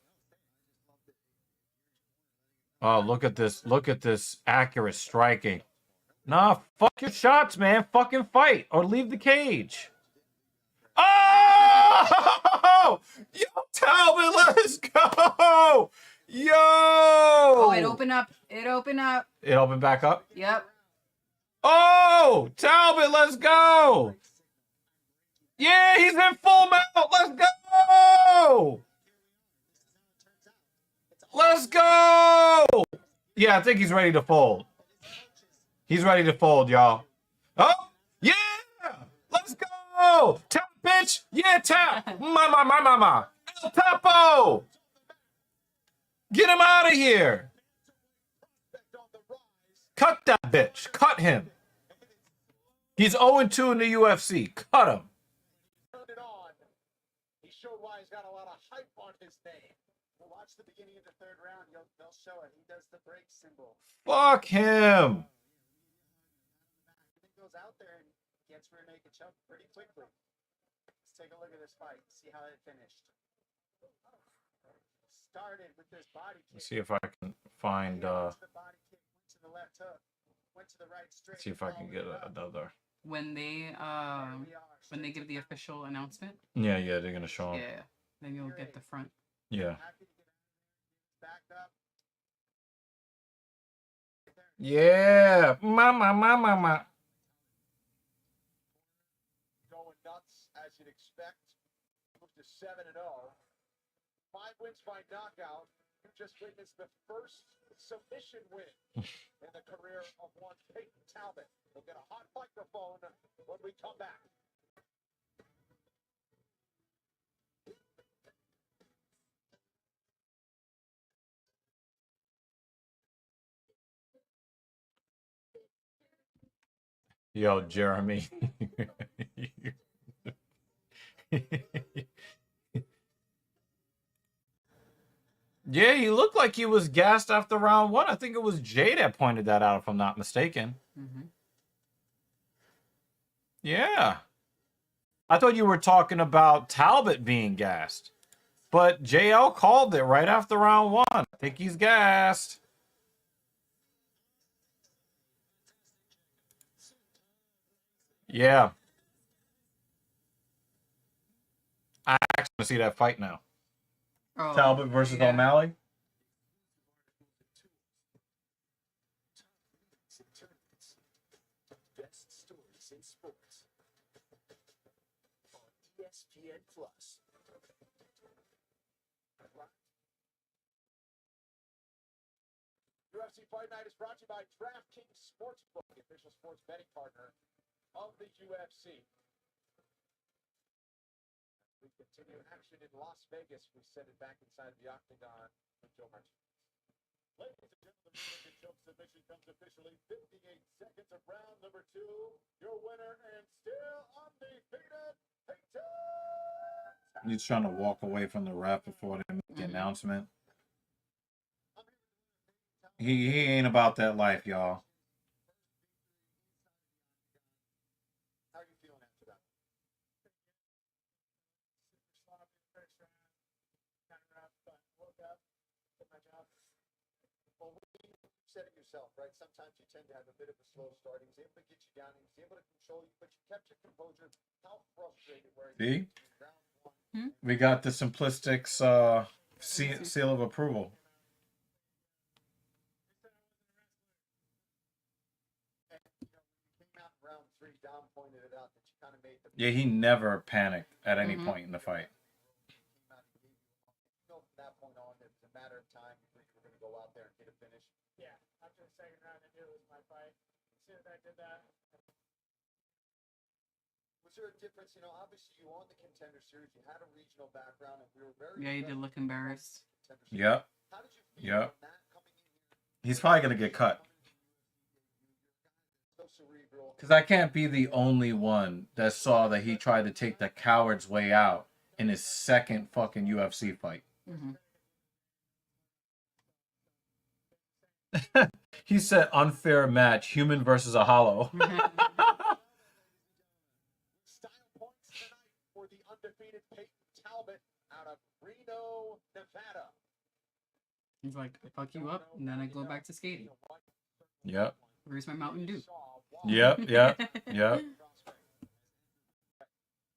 Oh, look at this! Look at this accurate striking. Nah, fuck your shots, man. Fucking fight or leave the cage. Oh! Yo, Talbot, let's go! Yo! Oh, it opened up. It opened up. It opened back up. Yep. Oh, Talbot, let's go! Yeah, he's in full mount. Let's go! Let's go! Yeah, I think he's ready to fold. He's ready to fold, y'all. Oh, yeah! Let's go! Tap, bitch! Yeah, tap! Mama! El Tapo! Get him out of here! Cut that bitch. Cut him. He's 0-2 in the UFC. Cut him. Turned it on. He showed why he's got a lot of hype on his name. We'll watch the beginning of the third round. They'll show it. He does the break symbol. Fuck him. He goes out there and gets rear naked choke pretty quickly. Let's take a look at this fight. See how it finished. Started with this body kick. Let's see if I can find. Went to the body kick, went to the left hook, went to the right straight. See if I can get another. When they give the official announcement. Yeah, they're gonna show him. Yeah. Then you'll get the front. Yeah. Happy to get back up. Yeah. Mama. Going nuts as you'd expect. Moved to 7-0. 5 wins by knockout. You just witnessed the first submission win in the career of one Peyton Talbot. We'll get a hot microphone when we come back. Yo, Jeremy. Yeah, he looked like he was gassed after round 1. I think it was Jay that pointed that out, if I'm not mistaken. Yeah. I thought you were talking about Talbot being gassed. But JL called it right after round 1. I think he's gassed. Yeah. I actually want to see that fight now. Oh, Talbot versus yeah. O'Malley. Best stories in sports on ESPN Plus. UFC Fight Night is brought to you by DraftKings Sportsbook, the official sports betting partner of the UFC. We continue action in Las Vegas. We send it back inside the octagon with Joe Martinez. Ladies and gentlemen, the rear choke submission comes officially 58 seconds of round number 2. Your winner and still undefeated, Peyton. He's trying to walk away from the ref before they make the announcement. He ain't about that life, y'all. How are you feeling after that? Well, you said it yourself, right? Sometimes you tend to have a bit of a slow start. He was able to get you down. He was able to control you, but you kept your composure. How frustrated were you? See? in round 1? We got the Simplistics seal of approval. And you came out in round 3. Dom pointed it out that you kind of made the. Yeah, he never panicked at any Mhm. point in the fight. Came out and gave you. From that point on, it was a matter of time. You think you were going to go out there and get a finish. Yeah, after the second round, I knew it was my fight. As soon as I did that, Was there a difference? Obviously you won the Contender Series. You had a regional background, and we were very. Yeah, he did look embarrassed. Contender Series. Yep. How did you feel Yep. on that coming in here? He's probably gonna get cut. So cerebral. Because I can't be the only one that saw that he tried to take the coward's way out in his second fucking UFC fight. Mhm. He said unfair match, human versus a hollow. Style points tonight for the undefeated Peyton Talbot out of Reno, Nevada. He's like, I fuck you up, and then I go back to skating. Yep. Where's my Mountain Dew? Yep. Yep. Yep.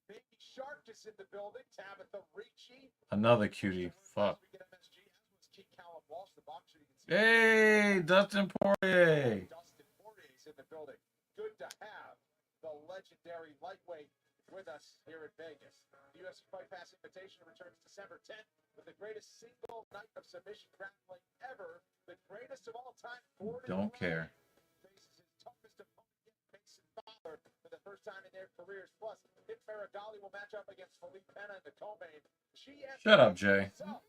Baby Shark is in the building. Tabitha Ricci. Another cutie. Fuck. We get MSG, as was Keith Callum Walsh, the boxer. You can see Hey, Dustin Poirier. Dustin Poirier's in the building. Good to have the legendary lightweight with us here in Vegas. The UFC Fight Pass invitation returns December 10th with the greatest single night of submission grappling ever. The greatest of all time. Don't care. Faces his toughest opponent yet, Mason Fowler, for the first time in their careers. Plus, Hit Ferragali will match up against Felipe Pena and the co-main. Shut up, Jay. George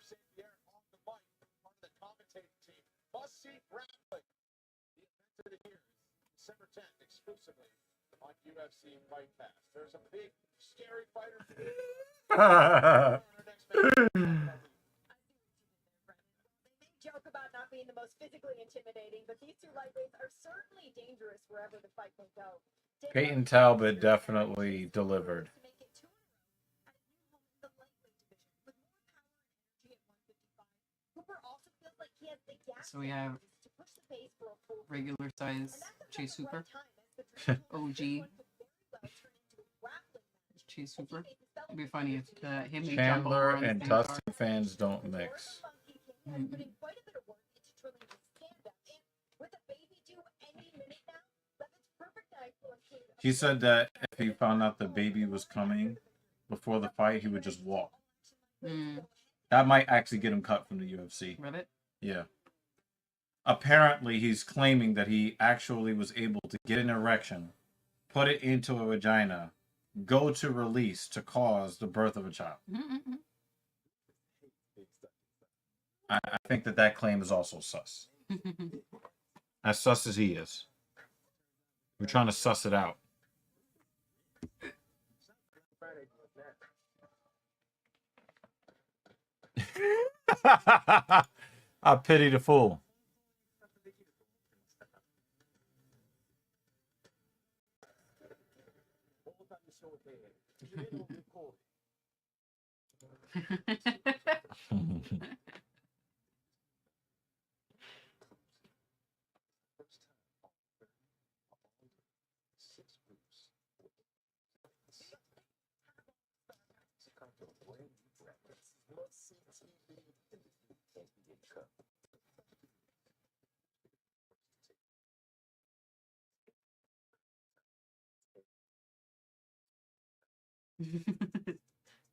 St. Pierre on the mic, part of the commentating team. Must-see grappling. The event of the year is December 10th, exclusively on UFC Fight Pass. There's some big, scary fighters. Our next match. They may joke about not being the most physically intimidating, but these two lightweights are certainly dangerous wherever the fight may go. Peyton Talbot definitely delivered. To make it 2 in a row at a new home in the lightweight division with more power and energy at 155. Cooper also feels like he has the gas So we have to push the pace for a full regular size Chase Hooper, OG Chase Hooper. It'd be funny if him and Jumbo Chandler were on the and same Dusty card. fans don't mix. He said that if he found out the baby was coming before the fight, he would just walk. Mm, That might actually get him cut from the UFC. Reddit? Yeah. Apparently, he's claiming that he actually was able to get an erection, put it into a vagina, go to release to cause the birth of a child. Mm-mm-mm. I think that claim is also sus. As sus as he is. We're trying to suss it out. I pity the fool.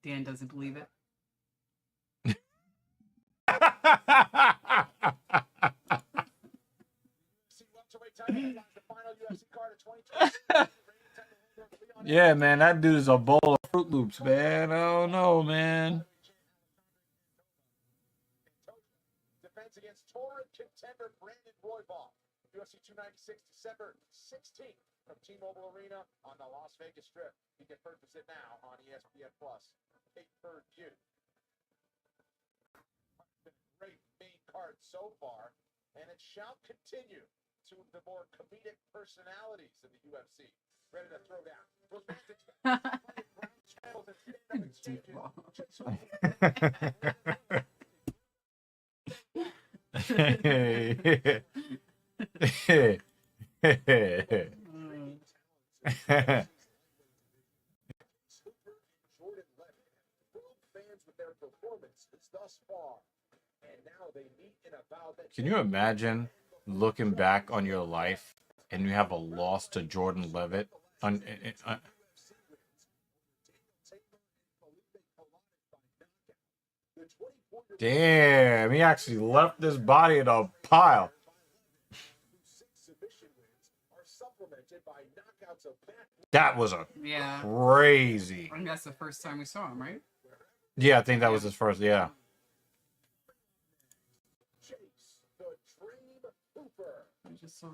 Dan doesn't believe it. Yeah, man, that dude is a bowl of Fruit Loops, man. I don't know, man. Defense against Torrent contender Brandon Roybaugh. UFC 296, December 16th from T-Mobile Arena on the Las Vegas Strip. You can purchase it now on ESPN Plus. Pay-per-view. Great main card so far, and it shall continue to the more comedic personalities in the UFC. Ready to throw down. Jordan Leavitt fans with their performances thus far. And now they meet in a bout that Can you imagine looking back on your life and you have a loss to Jordan Leavitt? Damn, he actually left this body in a pile. That was a Yeah. crazy. I think that's the first time we saw him, right? Yeah, I think that was his first. Yeah. I just saw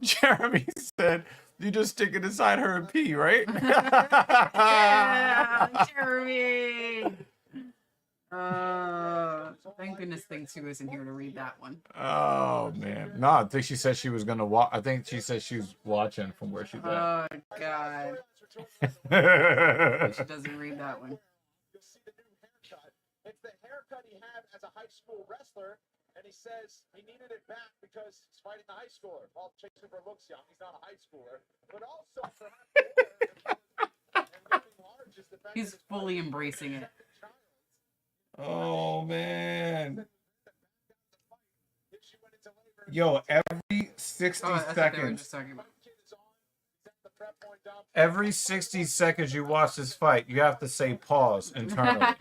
Jeremy said, "You just stick it inside her and pee, right?" Yeah, Jeremy. Thank goodness Thing 2 isn't here to read that one. Oh man, no, I think she said she was gonna watch. I think she said she was watching from where she's at. Oh God, she doesn't read that one. You'll see the new haircut. It's the haircut he had as a high school wrestler, and he says he needed it back because he's fighting the high schooler. Well, Chase Hooper looks young. He's not a high schooler, but also perhaps more, and getting large is the fact He's that fully embracing it. Oh man. Yo, every 60 Oh, that's what they were seconds. just talking about. Every 60 seconds you watch this fight, you have to say pause internally.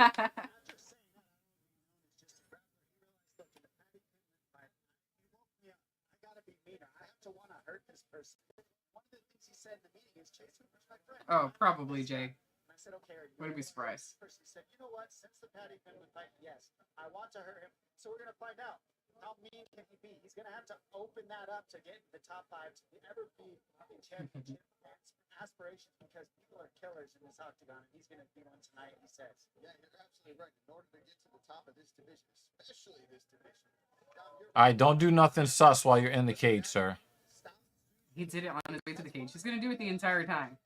Oh, probably Jay. I said, okay, are you Wouldn't be surprised. This person said, you know what? Since the Paddy Pimblett fight, yes, I want to hurt him. So we're gonna find out how mean can he be. He's gonna have to open that up to get the top 5 to ever be in championship aspirations because people are killers in this octagon, and he's gonna be one tonight. He says, Yeah, you're absolutely right. In order to get to the top of this division, especially this division, All right, don't do nothing sus while you're in the cage, sir. He did it on his way to the cage. He's gonna do it the entire time.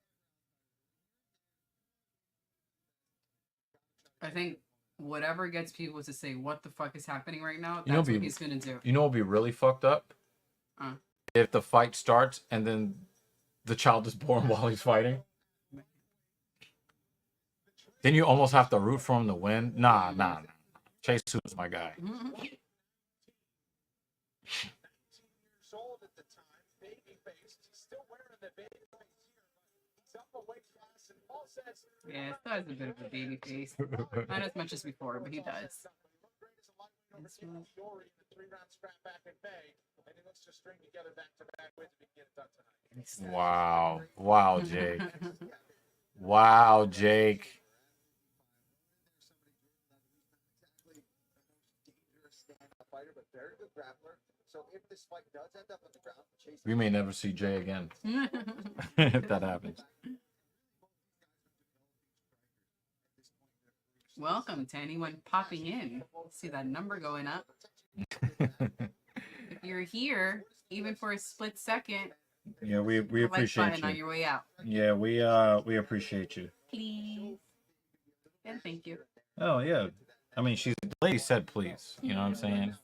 I think whatever gets people to say what the fuck is happening right now, You know, that's what he's gonna do. You know what would be really fucked up? If the fight starts and then the child is born while he's fighting. Then you almost have to root for him to win. Nah. Chase Hooper's my guy. old at the time, baby faced, still wearing the baby face here, but he's up a weight class, and Paul says, Yeah, still has a bit of a baby face. Not as much as before, but he does. Story in the 3-round scrap back in May, and he looks to string together back-to-back wins if he can get it done tonight. Wow, Jake. Wow, Jake. fighter, but very good grappler. So if this fight does end up on the ground, Chase, We may never see Jay again if that happens. Welcome to anyone popping in. See that number going up. If you're here, even for a split second, Yeah, we the like appreciate button on you. your way out. Yeah, we appreciate you. Please. And thank you. Oh yeah. I mean, the lady said please. You know what I'm saying?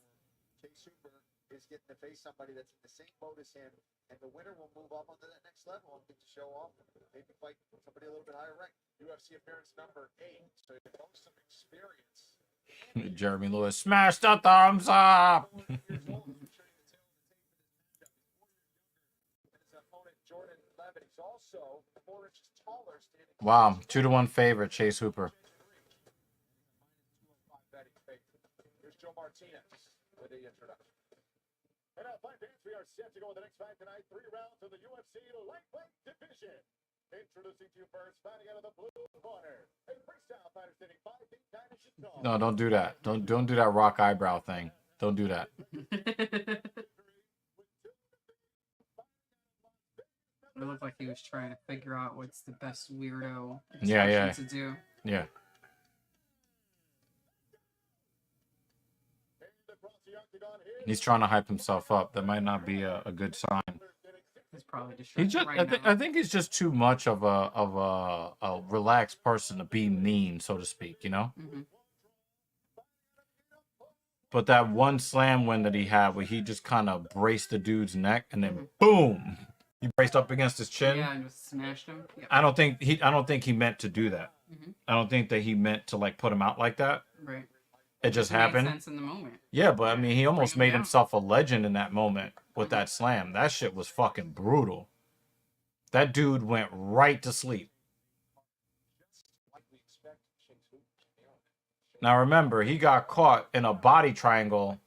Chase Hooper is getting to face somebody that's in the same boat as him, and the winner will move up onto that next level and get to show off, maybe fight somebody a little bit higher ranked. UFC appearance number 8, so he knows some experience. Jeremy Lewis, smash the thumbs up. His opponent, Jordan Leavitt, he's also 4 inches taller, standing Wow, 2-1 favorite, Chase Hooper. Here's Joe Martinez with the introduction. And now, fight fans, we are set to go with the next fight tonight. 3 rounds of the UFC lightweight division. Introducing to you first, fighting out of the blue corner, a freestyle fighter standing 5 feet 9 inches tall. No, don't do that. Don't do that rock eyebrow thing. Don't do that. It looked like he was trying to figure out what's the best weirdo expression to do. Yeah. He's trying to hype himself up. That might not be a good sign. He's probably just He's just, right I think he's just too much of a relaxed person to be mean, so to speak. You know. But that one slam win that he had where he just kind of braced the dude's neck and then boom, he braced up against his chin. Yeah, and just smashed him. Yep. I don't think he meant to do that. I don't think that he meant to like put him out like that. Right. It just Made happened. sense in the moment. Yeah, but I mean, he almost Bring him made down. himself a legend in that moment with that slam. That shit was fucking brutal. That dude went right to sleep. Now remember, he got caught in a body triangle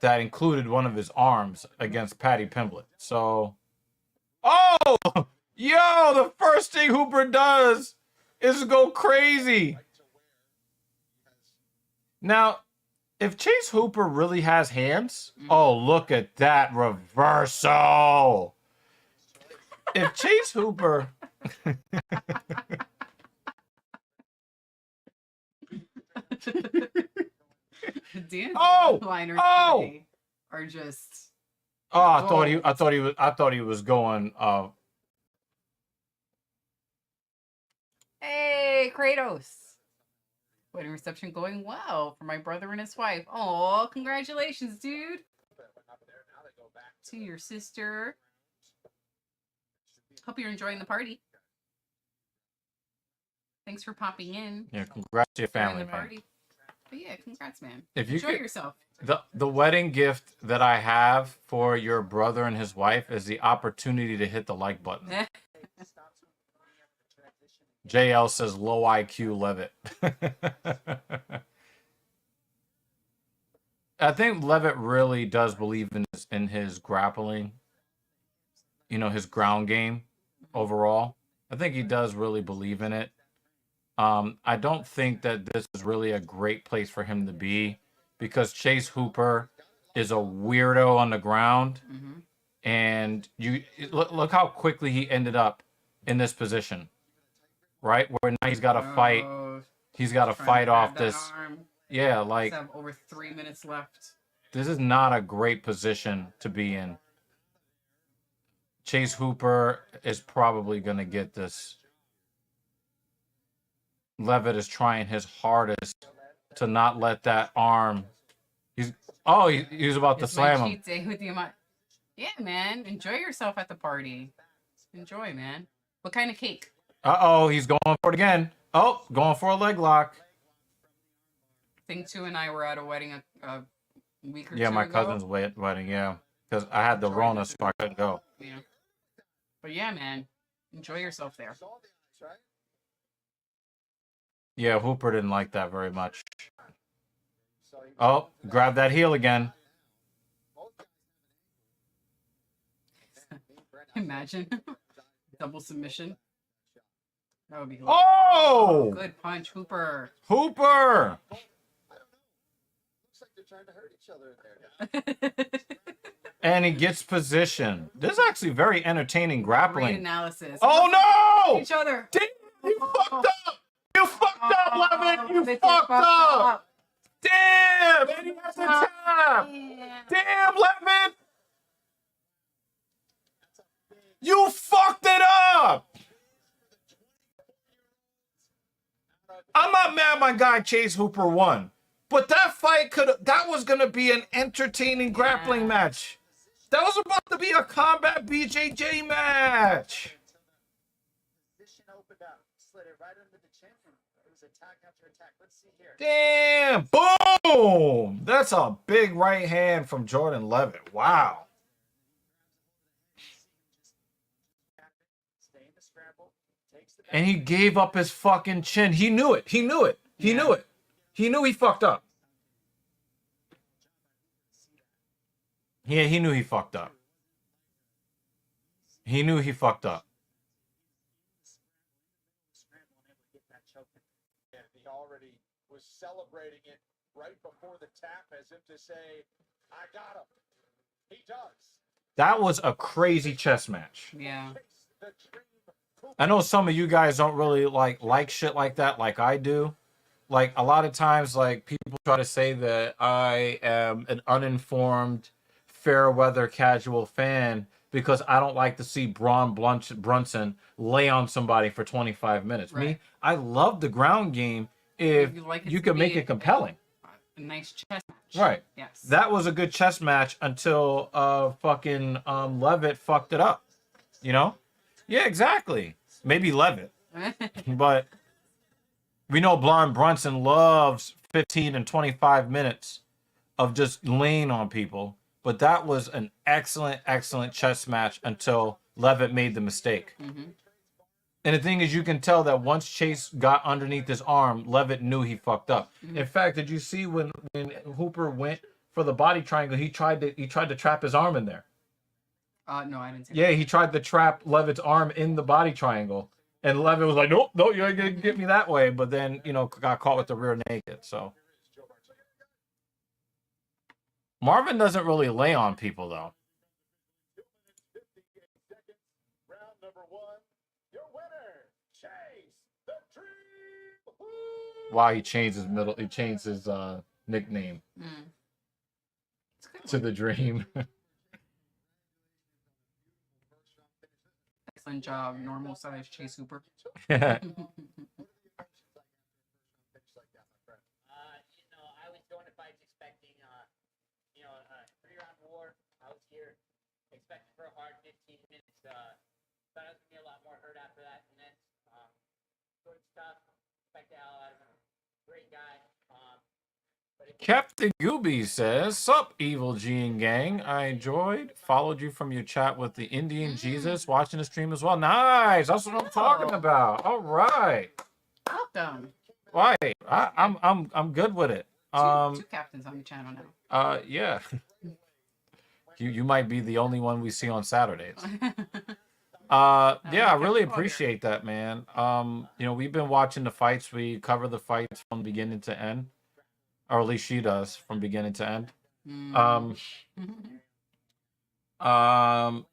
that included one of his arms against Paddy Pimblett. So, oh, yo, the first thing Hooper does is go crazy. Now, if Chase Hooper really has hands, oh, look at that reversal. If Chase Hooper... Dan's Oh! liners Oh! today are just Oh, I thought he was going hey Kratos. Wedding reception going well for my brother and his wife. Oh, congratulations, dude. To your sister. Hope you're enjoying the party. Thanks for popping in. Yeah, congrats to your During family, the man. party. But yeah, congrats, man. If you Enjoy could- yourself. The wedding gift that I have for your brother and his wife is the opportunity to hit the like button. JL says low IQ Levitt. I think Levitt really does believe in his grappling, you know, his ground game overall. I think he does really believe in it. I don't think that this is really a great place for him to be because Chase Hooper is a weirdo on the ground. And you look how quickly he ended up in this position, right? Where now he's got to fight. He's got to fight off this. Arm. Yeah, like Have over 3 minutes left. this is not a great position to be in. Chase Hooper is probably going to get this. Levitt is trying his hardest to not let that arm. He was about to It's slam my him. cheat day with you. Yeah, man. Enjoy yourself at the party. Enjoy, man. What kind of cake? He's going for it again. Oh, going for a leg lock. Thing 2 and I were at a wedding a week or Yeah, two my ago. cousin's wedding, yeah. Because I had the Rona, so I couldn't go. Yeah. But yeah, man. Enjoy yourself there. Yeah, Hooper didn't like that very much. Oh, grab that heel again. Imagine. Double submission. That would be hilarious. Oh! Good punch, Hooper. Hooper! Looks like they're trying to hurt each other in there. And he gets position. This is actually very entertaining Great grappling. analysis. Oh no! Each other. Damn, you fucked up! You fucked up, Levitt! You They fucked up! up. Damn! And he has the tap! Yeah. Damn, Levitt! You fucked it up! I'm not mad my guy Chase Hooper won. But that fight that was gonna be an entertaining grappling match. That was about to be a combat BJJ match. Position opened up, slid it right under the chin, and it was attack after attack. Let's see here. Damn! Boom! That's a big right hand from Jordan Leavitt. Wow. Stay in the scramble. Takes the And he gave up his fucking chin. He knew it. He knew it. He knew it. He knew he fucked up. Yeah, he knew he fucked up. He knew he fucked up. And he already was celebrating it right before the tap as if to say, I got him. He does. That was a crazy chess match. Yeah. The dream. I know some of you guys don't really like shit like that like I do. Like a lot of times like people try to say that I am an uninformed fair weather casual fan because I don't like to see Brunson lay on somebody for 25 minutes. Me, Right. I love the ground game if You like it you to can make be- it compelling. A nice chess match. Right. Yes. That was a good chess match until fucking Levitt fucked it up. You know? Yeah, exactly. Maybe Levitt. But we know Blonde Brunson loves 15 and 25 minutes of just laying on people. But that was an excellent, excellent chess match until Levitt made the mistake. And the thing is, you can tell that once Chase got underneath his arm, Levitt knew he fucked up. In fact, did you see when Hooper went for the body triangle, he tried to trap his arm in there. No, I didn't see Yeah, he tried to trap Levitt's arm in the body triangle. And Levitt was like, nope, you ain't gonna get me that way. But then, got caught with the rear naked. So Marvin doesn't really lay on people, though. Round number 1, your winner, Chase the Dream. Wow, he changed his nickname to the Dream. Excellent job, normal size Chase Hooper. I was going to fights expecting, a 3-round war. I was here expecting for a hard 15 minutes. Thought I was going to be a lot more hurt after that. And then, good stuff. Expect the hell out of him. Great guy. Captain Gooby says, "Sup, Evil Gene Gang. I enjoyed. Followed you from your chat with the Indian Jesus. Watching the stream as well. Nice. That's what I'm talking about. All right. Welcome. Right. I'm good with it. Two captains on the channel now. Yeah. You might be the only one we see on Saturdays. Yeah, I really appreciate that, man. We've been watching the fights. We cover the fights from beginning to end. Or at least she does, from beginning to end.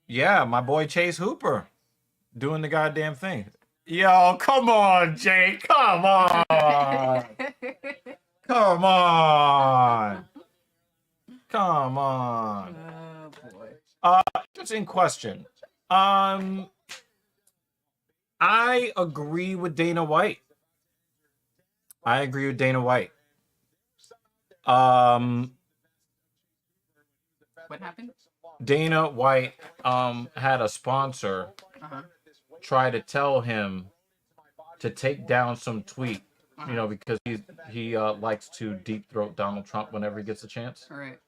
Yeah, my boy Chase Hooper doing the goddamn thing. Yo, come on, Jake. Come on. Come on. Come on. Oh boy. Interesting question. I agree with Dana White. What happened? Dana White had a sponsor try to tell him to take down some tweet, because he likes to deep throat Donald Trump whenever he gets a chance. All right.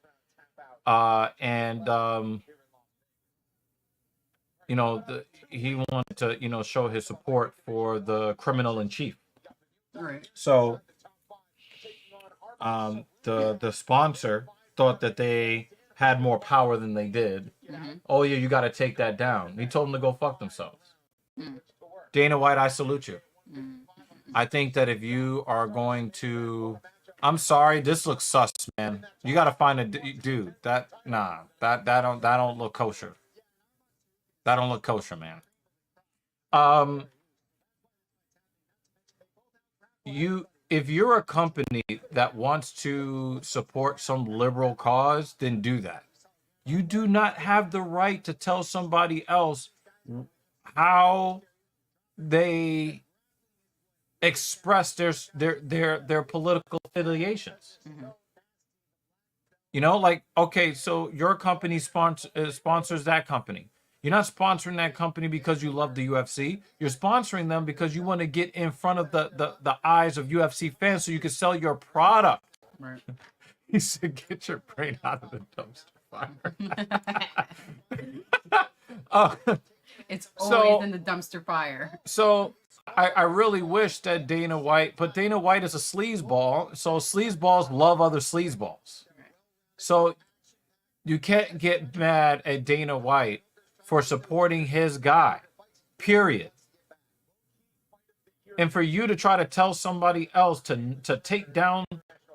He wanted to show his support for the criminal in chief. All right. So the sponsor thought that they had more power than they did. Oh yeah, you got to take that down. He told them to go fuck themselves. Dana White, I salute you. I think that if you are going to, I'm sorry, this looks sus, man. You got to find a dude that don't look kosher. That don't look kosher, man. If you're a company that wants to support some liberal cause, then do that. You do not have the right to tell somebody else how they express their political affiliations. Okay, so your company sponsors that company. You're not sponsoring that company because you love the UFC. You're sponsoring them because you want to get in front of the eyes of UFC fans so you can sell your product. Right. He said, "Get your brain out of the dumpster fire." It's always in the dumpster fire. So I really wish that Dana White, but Dana White is a sleazeball, so sleazeballs love other sleazeballs. So you can't get mad at Dana White for supporting his guy, period. And for you to try to tell somebody else to take down,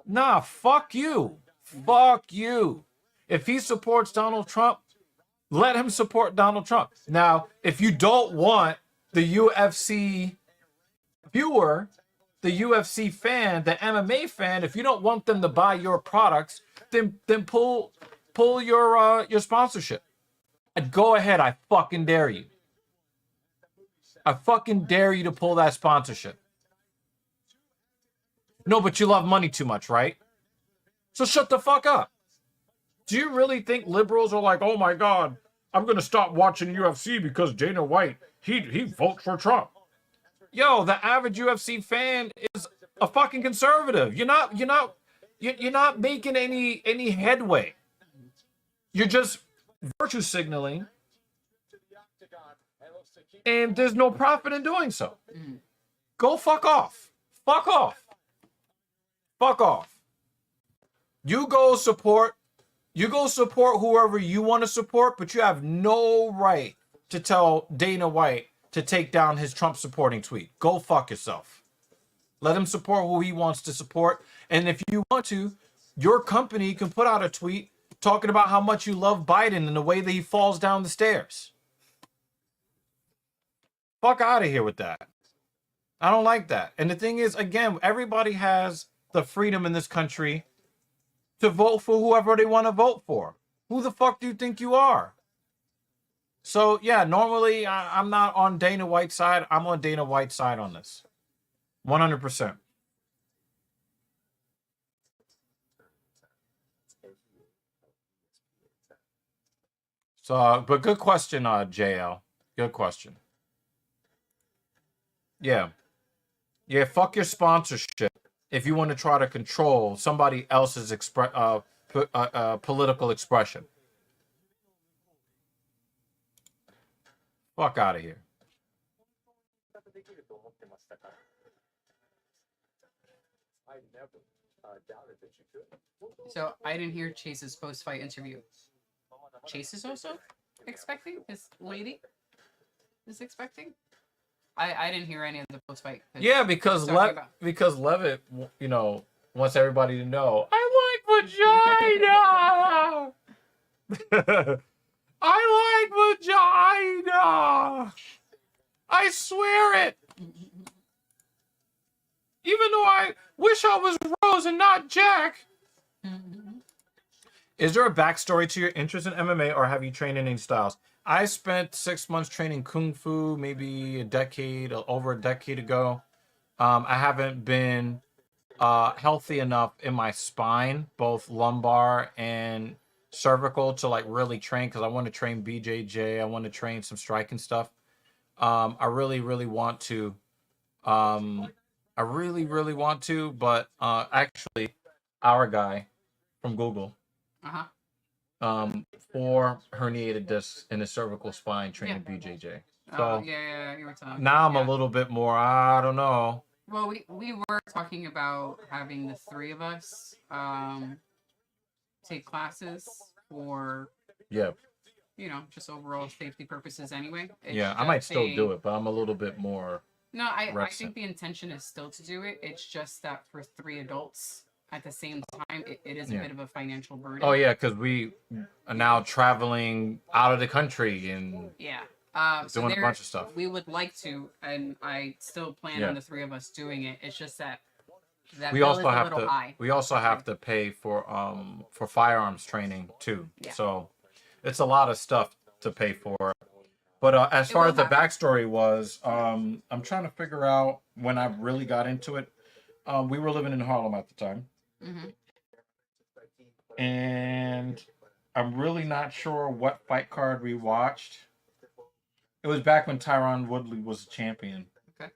nah, fuck you. Fuck you. If he supports Donald Trump, let him support Donald Trump. Now, if you don't want the UFC viewer, the UFC fan, the MMA fan, if you don't want them to buy your products, then pull your sponsorship. Go ahead, I fucking dare you. I fucking dare you to pull that sponsorship. No, but you love money too much, right? So shut the fuck up. Do you really think liberals are like, oh my God, I'm going to stop watching UFC because Dana White, he votes for Trump. Yo, the average UFC fan is a fucking conservative. You're not making any headway. You're just virtue signaling, and there's no profit in doing so. Go fuck off. Fuck off. Fuck off. You go support whoever you want to support, but you have no right to tell Dana White to take down his Trump supporting tweet. Go fuck yourself. Let him support who he wants to support. And if you want to, your company can put out a tweet talking about how much you love Biden and the way that he falls down the stairs. Fuck out of here with that. I don't like that. And the thing is, again, everybody has the freedom in this country to vote for whoever they want to vote for. Who the fuck do you think you are? So, yeah, normally I'm not on Dana White's side. I'm on Dana White's side on this. 100%. So, but good question, JL. Good question. Yeah. Yeah, fuck your sponsorship if you want to try to control somebody else's political expression. Fuck out of here. So I didn't hear Chase's post-fight interview. Chase is also expecting? His lady is expecting? I didn't hear any of the post-fight. Yeah, because Leavitt, you know, wants everybody to know, I like vagina! I like vagina! I swear it! Even though I wish I was Rose and not Jack. Is there a backstory to your interest in MMA, or have you trained in any styles? I spent 6 months training Kung Fu, maybe over a decade ago. I haven't been healthy enough in my spine, both lumbar and cervical, to like really train, because I want to train BJJ. I want to train some striking stuff. I really want to. I really want to, but actually, our guy from Google, 4 herniated discs in his cervical spine training BJJ. So yeah, you were talking. Now I'm a little bit more, I don't know. Well, we were talking about having the 3 of us take classes for, you know, just overall safety purposes anyway. I might still do it, but I'm a little bit more. No, I think the intention is still to do it. It's just that for 3 adults at the same time, it is a bit of a financial burden. Oh, yeah, because we are now traveling out of the country and doing a bunch of stuff. We would like to, and I still plan on the 3 of us doing it. It's just that we bill also is a have little to. high. We also have to pay for firearms training too. Yeah. So it's a lot of stuff to pay for. But as far as the backstory was, I'm trying to figure out when I really got into it. We were living in Harlem at the time. And I'm really not sure what fight card we watched. It was back when Tyron Woodley was a champion. Okay.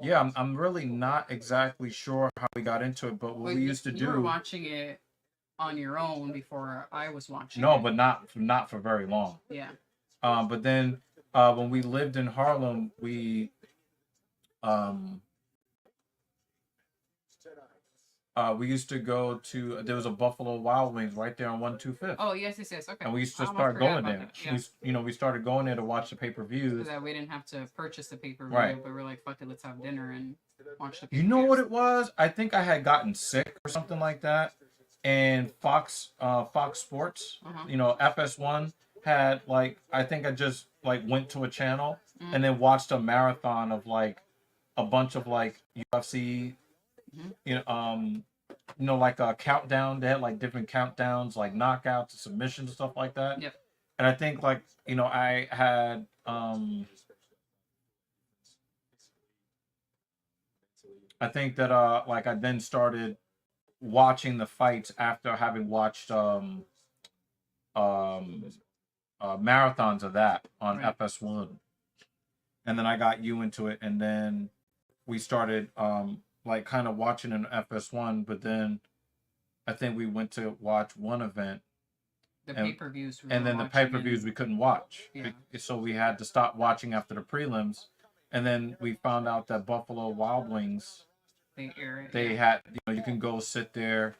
Yeah, I'm really not exactly sure how we got into it, but what we used to do. You were watching it on your own before I was watching. No, but not for very long. Yeah. But then when we lived in Harlem, we used to go to, there was a Buffalo Wild Wings right there on 125th. Oh, yes. Okay. And we used to start going there. Yeah. We started going there to watch the pay-per-views. So that we didn't have to purchase the pay-per-view, right. But we're like, fuck it, let's have dinner and watch the pay-per-views. You know what it was? I think I had gotten sick or something like that. And Fox Sports, you know, FS1 had like, I think I just like went to a channel and then watched a marathon of like a bunch of like UFC, you know, like a countdown. They had like different countdowns, like knockouts, submissions, and stuff like that. Yep. And I think like, you know, I had I think that like I then started watching the fights after having watched marathons of that on Right. FS1, and then I got you into it, and then we started like kind of watching an FS1, but then I think we went to watch one event, The and- pay-per-views. and then the pay-per-views we couldn't watch, Yeah. so we had to stop watching after the prelims, and then we found out that Buffalo Wild Wings, They air it. they yeah. had, you can go sit there,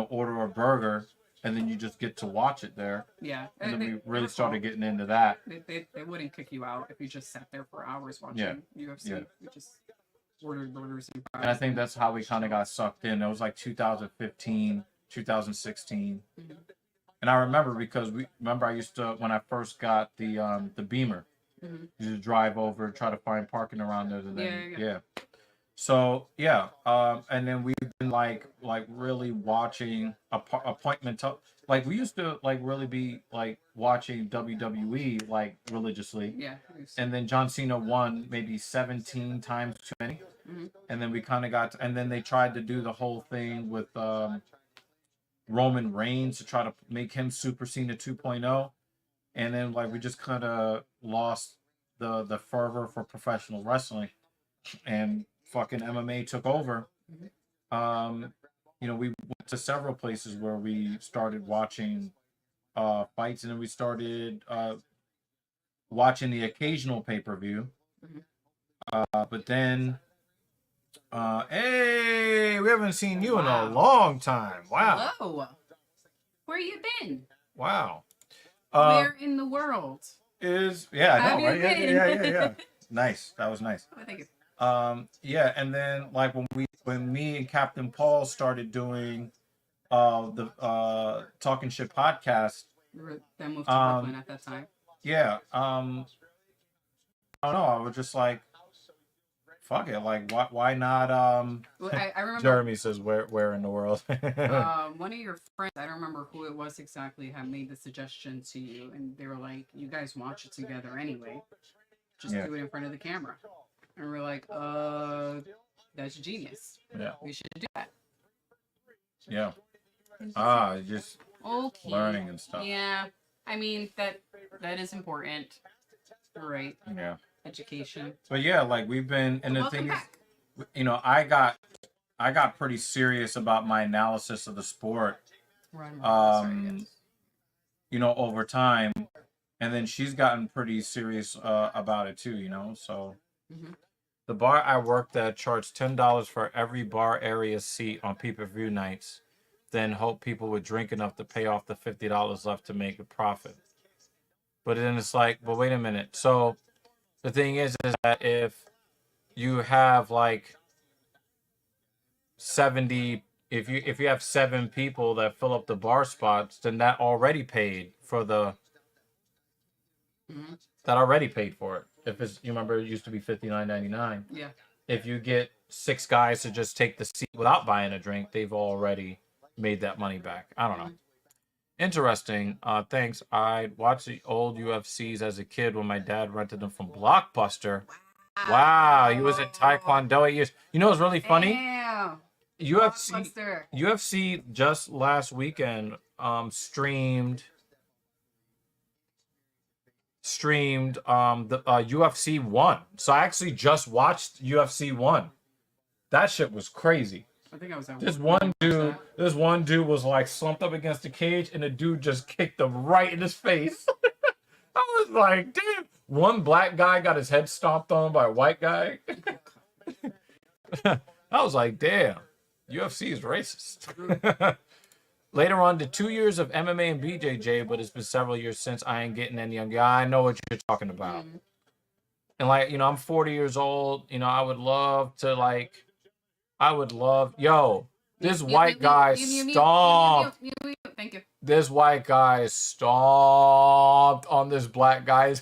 order a burger, and then you just get to watch it there. Yeah. And then They- we really they're started cool. getting into that. They wouldn't kick you out if you just sat there for hours watching Yeah. UFC. Yeah. You just ordered burgers and fries. And I think that's how we kind of got sucked in. It was like 2015, 2016. Mhm. And I remember because I used to, when I first got the Beamer, Mhm. you just drive over, try to find parking around there, and then Yeah. So yeah, and then we've been like really watching appointment. Like we used to like really be like watching WWE like religiously. Yeah. And then John Cena won maybe 17 times too many. Mhm. And then we kind of got, and then they tried to do the whole thing with Roman Reigns to try to make him Super Cena 2.0. And then like we just kind of lost the fervor for professional wrestling, and fucking MMA took over. We went to several places where we started watching fights, and then we started watching the occasional pay-per-view. But then hey, we haven't seen you in a long time. Wow. Hello. Where you been? Wow. Where in the world? I know, Have you right? been? Yeah. Nice. That was nice. Oh, thank you. And then like when me and Captain Paul started doing the Talking Shit podcast, Then moved to Brooklyn at that time. I don't know, I was just like, fuck it, like why not Well, I remember Jeremy says where in the world. one of your friends, I don't remember who it was exactly, had made the suggestion to you, and they were like, you guys watch it together anyway. Just Yeah. do it in front of the camera. And we're like, that's genius. Yeah. We should do that. Yeah. Just Okay. learning and stuff. Yeah. I mean, that is important. Right. Yeah. Education. But yeah, like we've been, and the Welcome thing back. is, I got pretty serious about my analysis of the sport, over time, and then she's gotten pretty serious about it too, so. Mhm. The bar I worked at charged $10 for every bar area seat on pay-per-view nights, then hope people would drink enough to pay off the $50 left to make a profit. But then it's like, well, wait a minute. So the thing is that if you have like 70, if you have 7 people that fill up the bar spots, then that already paid for the Mhm. that already paid for it. If it's, you remember, it used to be $59.99. Yeah. If you get 6 guys to just take the seat without buying a drink, they've already made that money back. I don't know. Interesting. Thanks. I watched the old UFCs as a kid when my dad rented them from Blockbuster. Wow, he was in Taekwondo 8 years. You know what's really funny? Damn. UFC just last weekend streamed the UFC 1. So I actually just watched UFC 1. That shit was crazy. I think I was at This work one when I watched dude was like slumped up against the cage, and the dude just kicked him right in his face. I was like, damn. One black guy got his head stomped on by a white guy. I was like, damn, UFC is racist. Later on, did 2 years of MMA and BJJ, but it's been several years since. I ain't getting any younger. I know what you're talking about. Mhm. And like, I'm 40 years old. I would love to this white guy stomped. Thank you. This white guy stomped on this black guy's.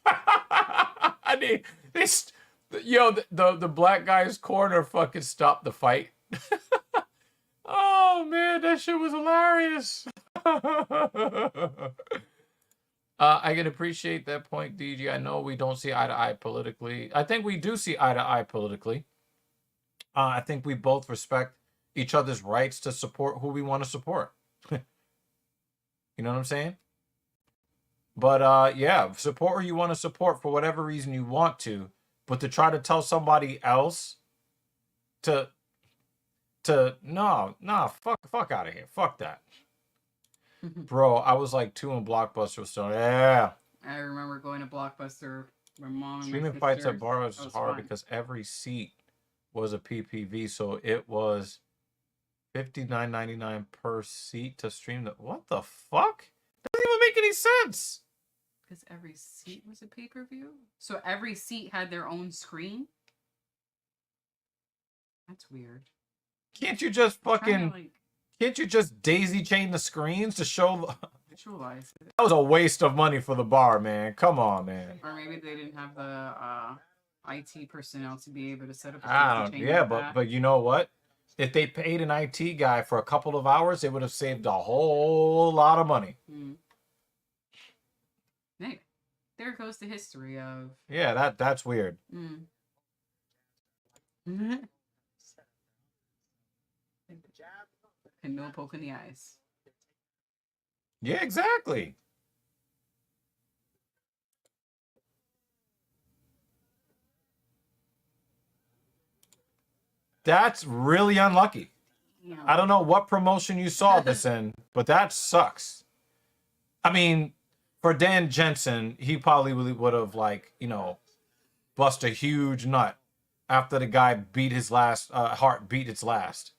I mean, the black guy's corner fucking stopped the fight. Oh man, that shit was hilarious. I can appreciate that point, DG. I know we don't see eye to eye politically. I think we do see eye to eye politically. I think we both respect each other's rights to support who we want to support. You know what I'm saying? But yeah, support who you want to support for whatever reason you want to. But to try to tell somebody else to fuck out of here. Fuck that. Bro, I was like 2 in Blockbuster, so yeah. I remember going to Blockbuster. My mom and Streaming my fights sister. at bars That was was hard fun. because every seat was a PPV, so it was $59.99 per seat to stream the. What the fuck? Doesn't even make any sense. Because every seat was a pay-per-view? So every seat had their own screen? That's weird. Can't you just I'm trying fucking? to, like, Can't you just daisy chain the screens to show? visualize it. That was a waste of money for the bar, man. Come on, man. Or maybe they didn't have the IT personnel to be able to set up a I daisy don't. chain Yeah, like but that. but you know what? If they paid an IT guy for a couple of hours, they would have saved a whole lot of money. Hey, there goes the history of. Yeah, that's weird. And no poke in the eyes. Yeah, exactly. That's really unlucky. Yeah. I don't know what promotion you saw this in, but that sucks. I mean, for Dan Jensen, he probably really would have, like, you know, bust a huge nut after the guy beat his last heart beat its last.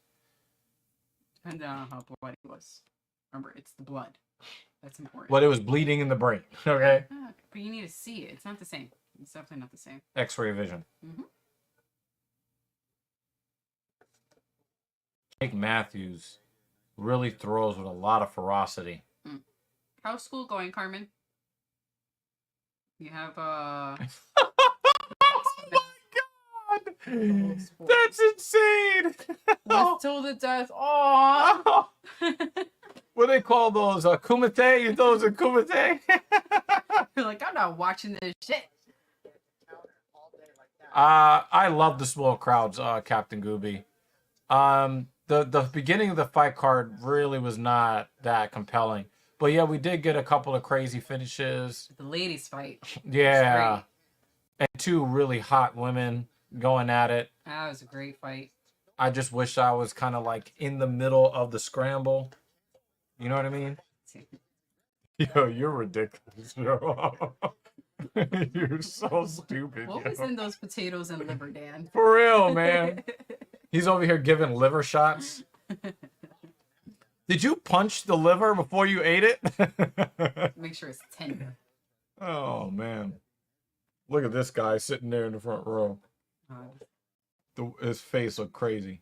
Depending on how bloody it was. Remember, it's the blood. That's important. But it was bleeding in the brain. Okay. But you need to see it. It's not the same. It's definitely not the same. X-ray vision. Jake Matthews really throws with a lot of ferocity. How's school going, Carmen? You have Oh my god! That's insane! Let's till the death. Oh. What do they call those? Kumite? You throw those a kumite? You're like, I'm not watching this shit. I love the small crowds, Captain Gooby. The beginning of the fight card really was not that compelling. But yeah, we did get a couple of crazy finishes. The ladies fight. Yeah. And 2 really hot women going at it. That was a great fight. I just wish I was kind of like in the middle of the scramble. You know what I mean? Yo, you're ridiculous, yo. You're so stupid. What was in those potatoes and liver, Dan? For real, man. He's over here giving liver shots. Did you punch the liver before you ate it? Make sure it's tender. Oh, man. Look at this guy sitting there in the front row. His face looked crazy.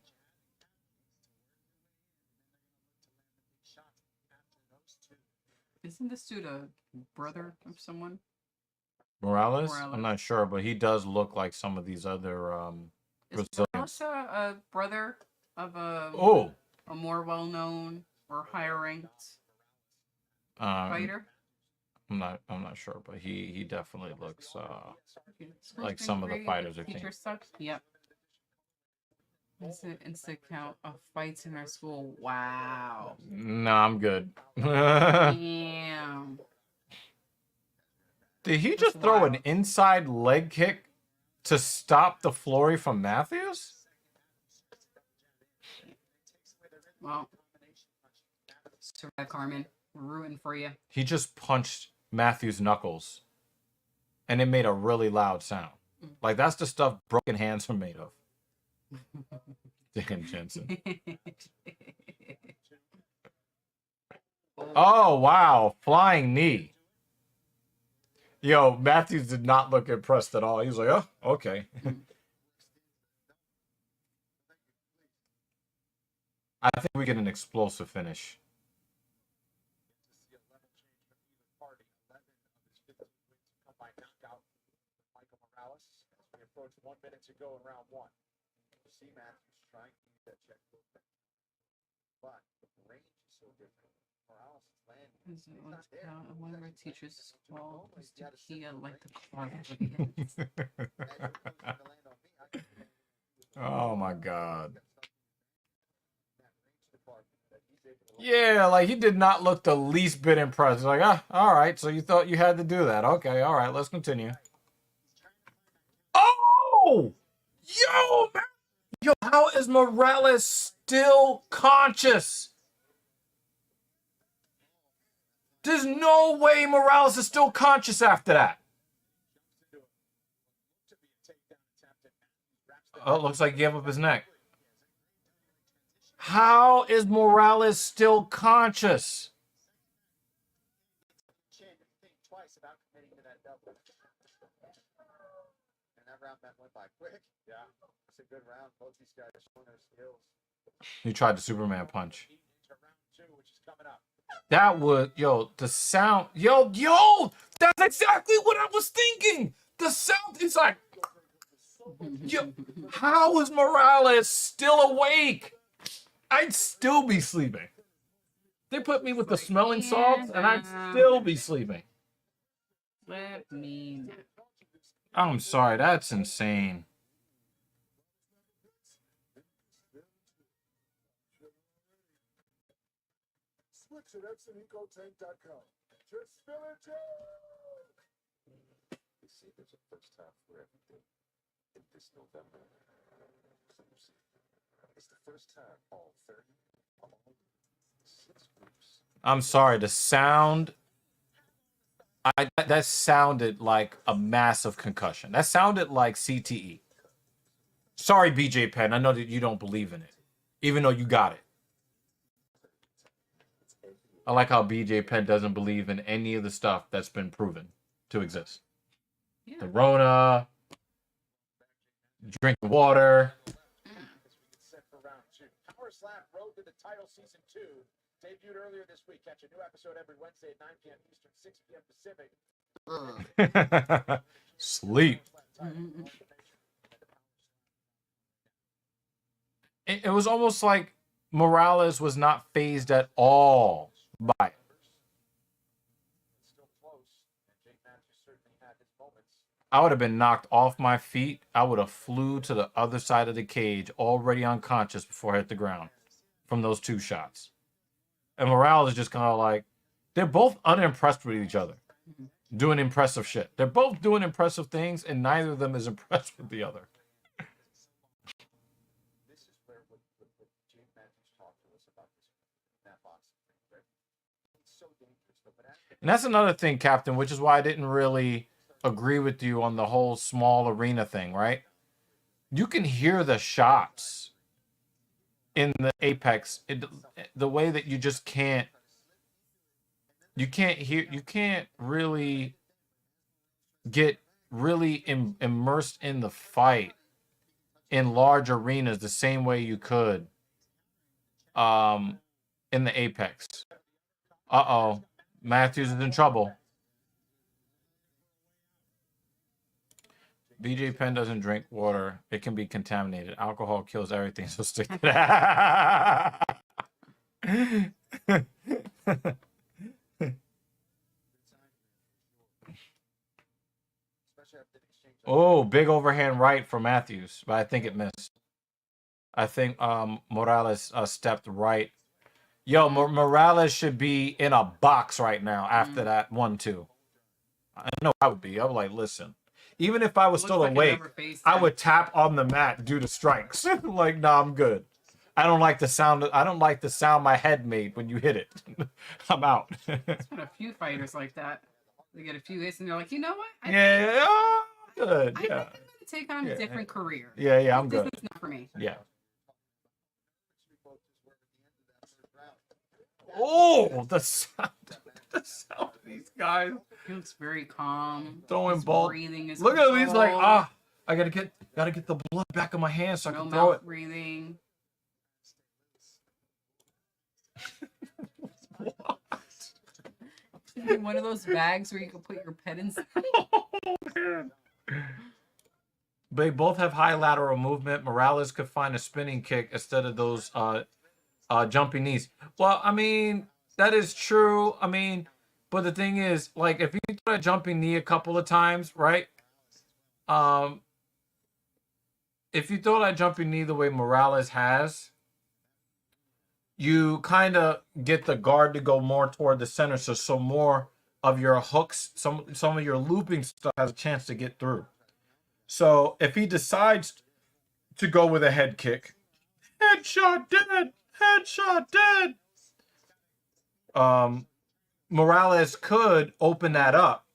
Isn't this dude a brother of someone? Morales? I'm not sure, but he does look like some of these other Is Brazilians. Morales a brother of a more well-known or higher ranked fighter? I'm not sure, but he definitely looks like some of the fighters are teacher sucks. Yep. Instant count of fights in our school. Wow. No, I'm good. Damn. Did he just throw an inside leg kick to stop the flurry from Matthews? Well, survive, Carmen. We're rooting for you. He just punched Matthews' knuckles, and it made a really loud sound. Like, that's the stuff broken hands are made of. Dan Jensen. Oh, wow. Flying knee. Yo, Matthews did not look impressed at all. He was like, oh, okay. I think we get an explosive finish. Approach 1 minute to go in round 1. You see Matthews trying to use that checkbook, but the range is so different. Morales is landing. Is it what's count of one of our teachers called Mr. Kia like the clock for the Oh my God. Yeah, like he did not look the least bit impressed. Like, all right, so you thought you had to do that. Okay, all right, let's continue. Oh! Yo, man. Yo, how is Morales still conscious? There's no way Morales is still conscious after that. Oh, it looks like he gave up his neck. How is Morales still conscious? Think twice about committing to that double. And that round went by quick. Yeah, it's a good round. Both these guys are showing their skills. He tried the Superman punch. Round 2, which is coming up. That would, yo, the sound, yo, that's exactly what I was thinking. The sound is like, yo, how is Morales still awake? I'd still be sleeping. They put me with the smelling salts, and I'd still be sleeping. Let me know. I'm sorry, that's insane. Switch at EpsonEcoTank.com. Just spill it, Joe! You see, there's a first time for everything in this November. It's the first time all 30, all 6 groups. I'm sorry, the sound, that sounded like a massive concussion. That sounded like CTE. Sorry, BJ Penn, I know that you don't believe in it, even though you got it. I like how BJ Penn doesn't believe in any of the stuff that's been proven to exist. Yeah. The Rona, drinking water. Set for round 2. Power Slap Road to the Title Season 2 debuted earlier this week. Catch a new episode every Wednesday at 9 p.m. Eastern, 6 p.m. Pacific. Sleep. It was almost like Morales was not fazed at all by it. I would have been knocked off my feet. I would have flew to the other side of the cage, already unconscious before I hit the ground from those 2 shots. And Morales is just kind of like, they're both unimpressed with each other, doing impressive shit. They're both doing impressive things, and neither of them is impressed with the other. This is where Jake Matthews talked to us about that boxing thing, right? It's so dangerous, but And that's another thing, Captain, which is why I didn't really agree with you on the whole small arena thing, right? You can hear the shots in the Apex, the way that you just can't really get really immersed in the fight in large arenas the same way you could in the Apex. Matthews is in trouble. BJ Penn doesn't drink water. It can be contaminated. Alcohol kills everything, so stick to that. Oh, big overhand right for Matthews, but I think it missed. I think Morales stepped right. Yo, Morales should be in a box right now after that 1-2. I know I would be. I would like, listen. Even if I was still awake, I would tap on the mat due to strikes. Like, nah, I'm good. I don't like the sound. I don't like the sound my head made when you hit it. I'm out. There's been a few fighters like that. They get a few hits and they're like, you know what? Good. Yeah. I think I'm gonna take on a different career. Yeah, I'm good. This is not for me. Yeah. Oh, the sound of these guys. He looks very calm. Throwing His ball. breathing is Look at him. He's like, controlled. I gotta get the blood back in my hands so I No can throw mouth it. breathing. What? One of those bags where you can put your pet inside. Oh, man. They both have high lateral movement. Morales could find a spinning kick instead of those jumping knees. Well, I mean, that is true. I mean, but the thing is, like, if you throw a jumping knee a couple of times, right? if you throw that jumping knee the way Morales has, you kind of get the guard to go more toward the center, so more of your hooks, some of your looping stuff has a chance to get through. So if he decides to go with a head kick, headshot dead, headshot dead. Morales could open that up,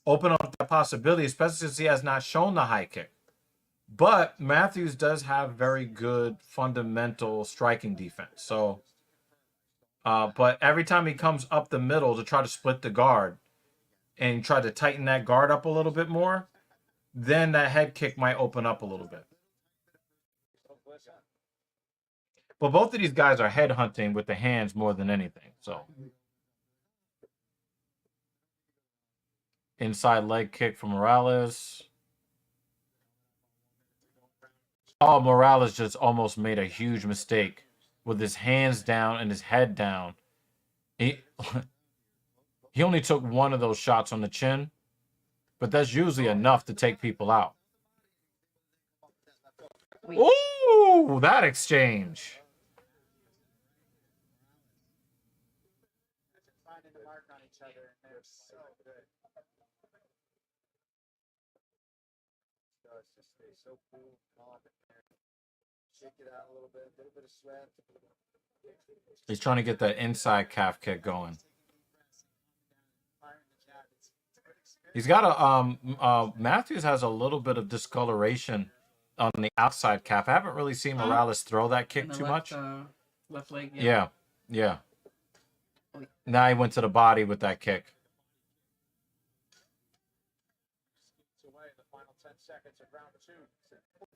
open up that possibility, especially since he has not shown the high kick. But Matthews does have very good fundamental striking defense. So, but every time he comes up the middle to try to split the guard and try to tighten that guard up a little bit more, then that head kick might open up a little bit. But both of these guys are head hunting with the hands more than anything. So, inside leg kick from Morales. Oh, Morales just almost made a huge mistake with his hands down and his head down. He only took one of those shots on the chin, but that's usually enough to take people out. Ooh, that exchange. Finding the mark on each other, and they're so good. Does just stay so cool, calm, and shake it out a little bit of sweat. He's trying to get that inside calf kick going. He's got a Matthews has a little bit of discoloration on the outside calf. I haven't really seen Morales throw that kick too much. Left leg. Yeah. Now he went to the body with that kick. Away in the final 10 seconds of round 2.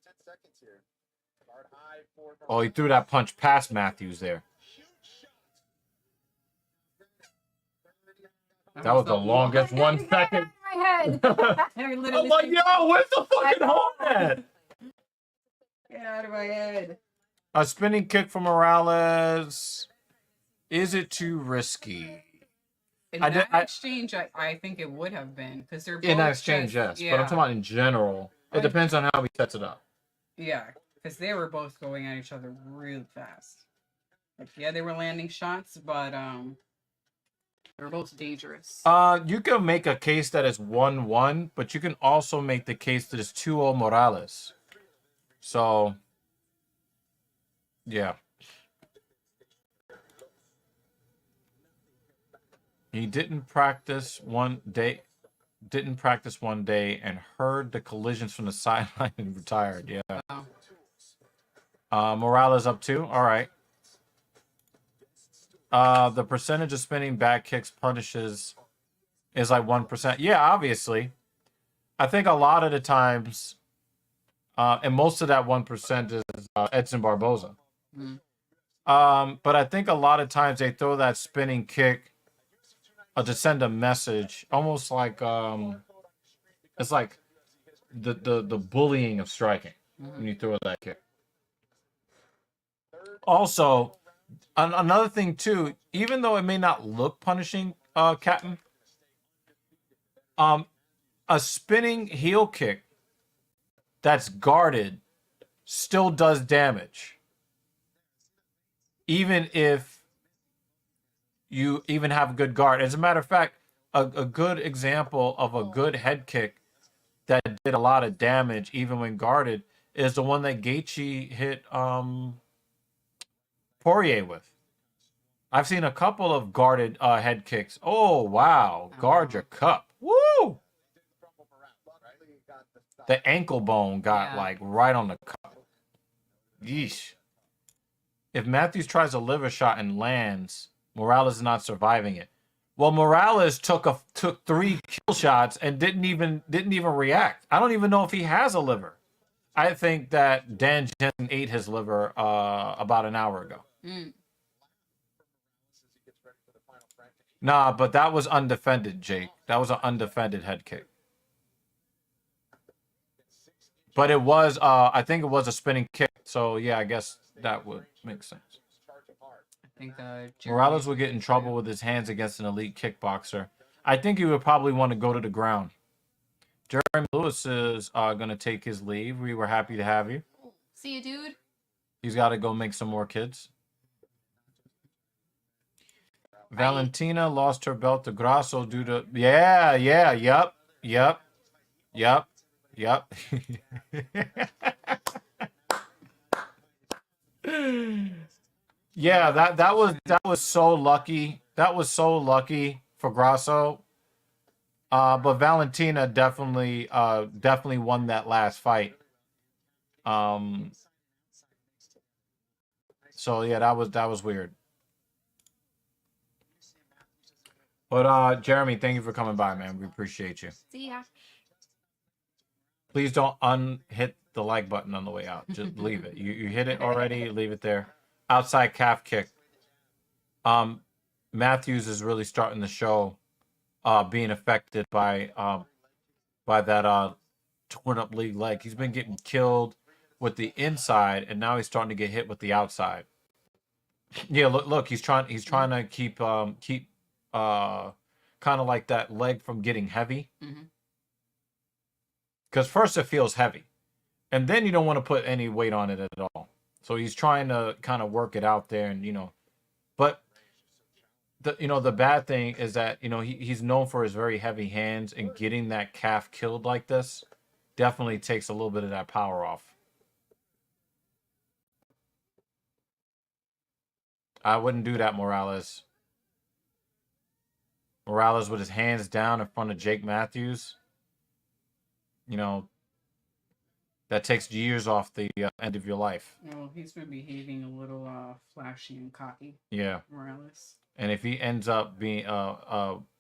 10 seconds here. Guard high for Oh, he threw that punch past Matthews there. That was the longest 1 second. My head. I'm like, yo, where's the fucking horn at? Get out of my head. A spinning kick from Morales. Is it too risky? In that exchange, I think it would have been because they're both In that exchange, yes. But I'm talking about in general. It depends on how he sets it up. Yeah, because they were both going at each other real fast. Like, yeah, they were landing shots, but they were both dangerous. You can make a case that it's 1-1, but you can also make the case that it's 2-0 Morales. So, yeah. He didn't practice one day and heard the collisions from the sideline and retired. Yeah. Morales up 2. All right. The percentage of spinning back kicks punishes is like 1%. Yeah, obviously. I think a lot of the times, and most of that 1% is Edson Barboza. But I think a lot of times they throw that spinning kick to send a message, almost like it's like the bullying of striking when you throw that kick. Also, another thing too, even though it may not look punishing, Captain, a spinning heel kick that's guarded still does damage, even if you even have a good guard. As a matter of fact, a good example of a good head kick that did a lot of damage even when guarded is the one that Gaethje hit Poirier with. I've seen a couple of guarded head kicks. Oh, wow. Guard your cup. Woo! The ankle bone got like right on the cup. Yeesh. If Matthews tries a liver shot and lands, Morales is not surviving it. Well, Morales took 3 kill shots and didn't even react. I don't even know if he has a liver. I think that Dan Jensen ate his liver about an hour ago. Nah, but that was undefended, Jake. That was an undefended head kick. But it was, I think it was a spinning kick. So yeah, I guess that would make sense. I think Morales would get in trouble with his hands against an elite kickboxer. I think he would probably want to go to the ground. Jeremy Lewis is going to take his leave. We were happy to have you. See you, dude. He's got to go make some more kids. Valentina lost her belt to Grasso due to yep. Yeah, that was so lucky. That was so lucky for Grasso. But Valentina definitely won that last fight. So yeah, that was weird. But Jeremy, thank you for coming by, man. We appreciate you. See ya. Please don't unhit the like button on the way out. Just leave it. You hit it already, leave it there. Outside calf kick. Matthews is really starting to show being affected by that torn up league leg. He's been getting killed with the inside, and now he's starting to get hit with the outside. Yeah, look, he's trying to keep kind of like that leg from getting heavy. Because first it feels heavy, and then you don't want to put any weight on it at all. So he's trying to kind of work it out there, and but the bad thing is that he's known for his very heavy hands, and getting that calf killed like this definitely takes a little bit of that power off. I wouldn't do that, Morales. Morales with his hands down in front of Jake Matthews. That takes years off the end of your life. Well, he's been behaving a little flashy and cocky. Yeah. Morales. And if he ends up being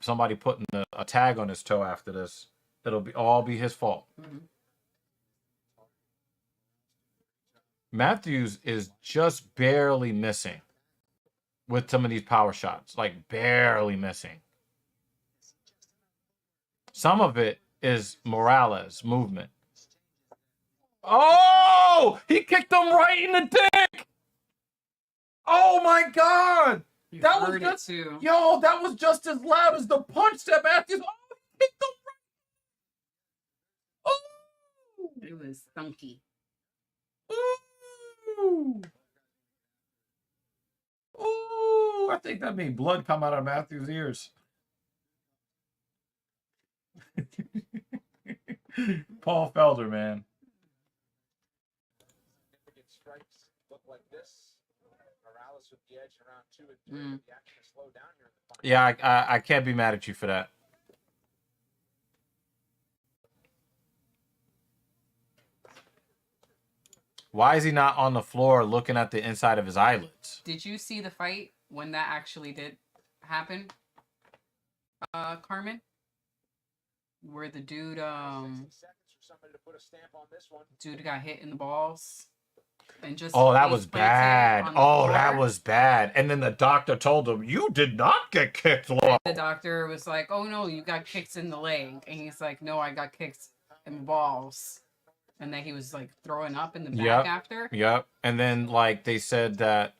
somebody putting a tag on his toe after this, it'll all be his fault. Matthews is just barely missing with some of these power shots, like barely missing. Some of it is Morales' movement. Oh, he kicked him right in the dick. Oh my God. That was just, that was just as loud as the punch that Matthews. Oh, he kicked him right. Oh, it was thunky. Ooh. Ooh, I think that made blood come out of Matthews' ears. Paul Felder, man. Strikes look like this. Morales with the edge around 2 and 3. The action is slowed down here in the final. Yeah, I can't be mad at you for that. Why is he not on the floor looking at the inside of his eyelids? Did you see the fight when that actually did happen, Carmen? Where the dude dude got hit in the balls and just that was bad. That was bad. And then the doctor told him, "You did not get kicked low." The doctor was like, "Oh no, you got kicked in the leg," and he's like, "No, I got kicked in the balls." And then he was like throwing up in the back after. Yep. And then like they said that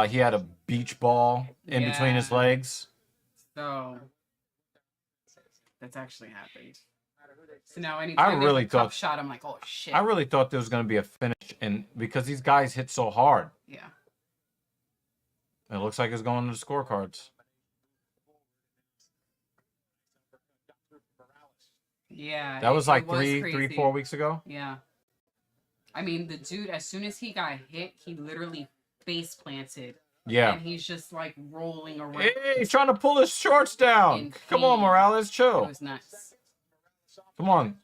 he had a beach ball in between his legs. So that's actually happened. So now anytime I really thought shot, I'm like, oh shit. I really thought there was gonna be a finish, and because these guys hit so hard. Yeah. It looks like it's going to the scorecards. Yeah. That was like 4 weeks ago. Yeah. I mean, the dude, as soon as he got hit, he literally face planted. Yeah. And he's just like rolling around. Hey, he's trying to pull his shorts down. Come on, Morales, chill. It was nuts. Come on.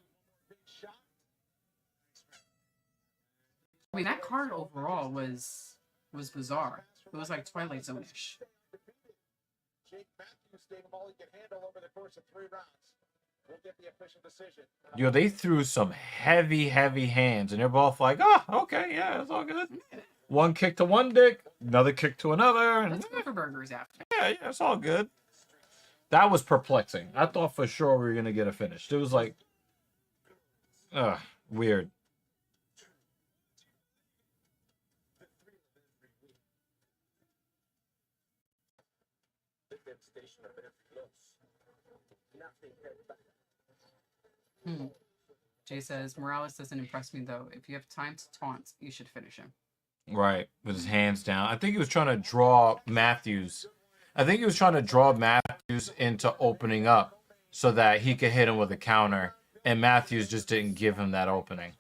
I mean, that card overall was bizarre. It was like Twilight Zone-ish. Jake Matthews gave him all he could handle over the course of 3 rounds. We'll get the official decision. Yo, they threw some heavy hands, and they're both like, "Oh, okay, yeah, it's all good." One kick to one dick, another kick to another. Let's go for burgers after. Yeah, it's all good. That was perplexing. I thought for sure we were gonna get a finish. It was like, weird. Jay says, Morales doesn't impress me, though. If you have time to taunt, you should finish him. Right, with his hands down. I think he was trying to draw Matthews. I think he was trying to draw Matthews into opening up so that he could hit him with a counter, and Matthews just didn't give him that opening.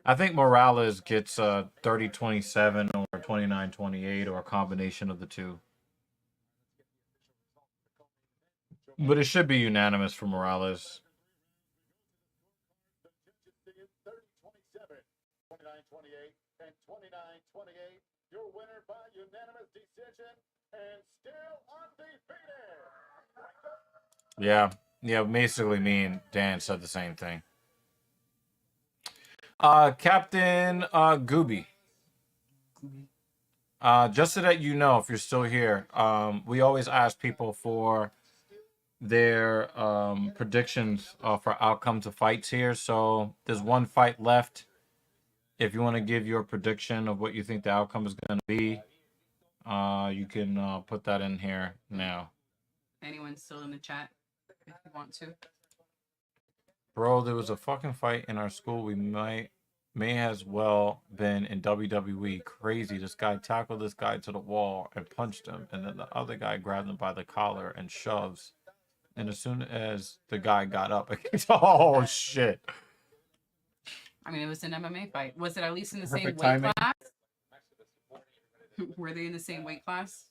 I think Morales gets 30-27 or 29-28 or a combination of the two. But it should be unanimous for Morales. 29-28 and 29-28. Your winner by unanimous decision and still undefeated. Yeah, basically me and Dan said the same thing. Captain Gooby. Just so that you know, if you're still here, we always ask people for their predictions for outcomes of fights here. So there's one fight left. If you want to give your prediction of what you think the outcome is going to be, you can put that in here now. Anyone still in the chat if you want to? Bro, there was a fucking fight in our school. We may as well been in WWE. Crazy. This guy tackled this guy to the wall and punched him, and then the other guy grabbed him by the collar and shoves. And as soon as the guy got up, oh shit. I mean, it was an MMA fight. Was it at least in the same Perfect weight timing. class? Were they in the same weight class?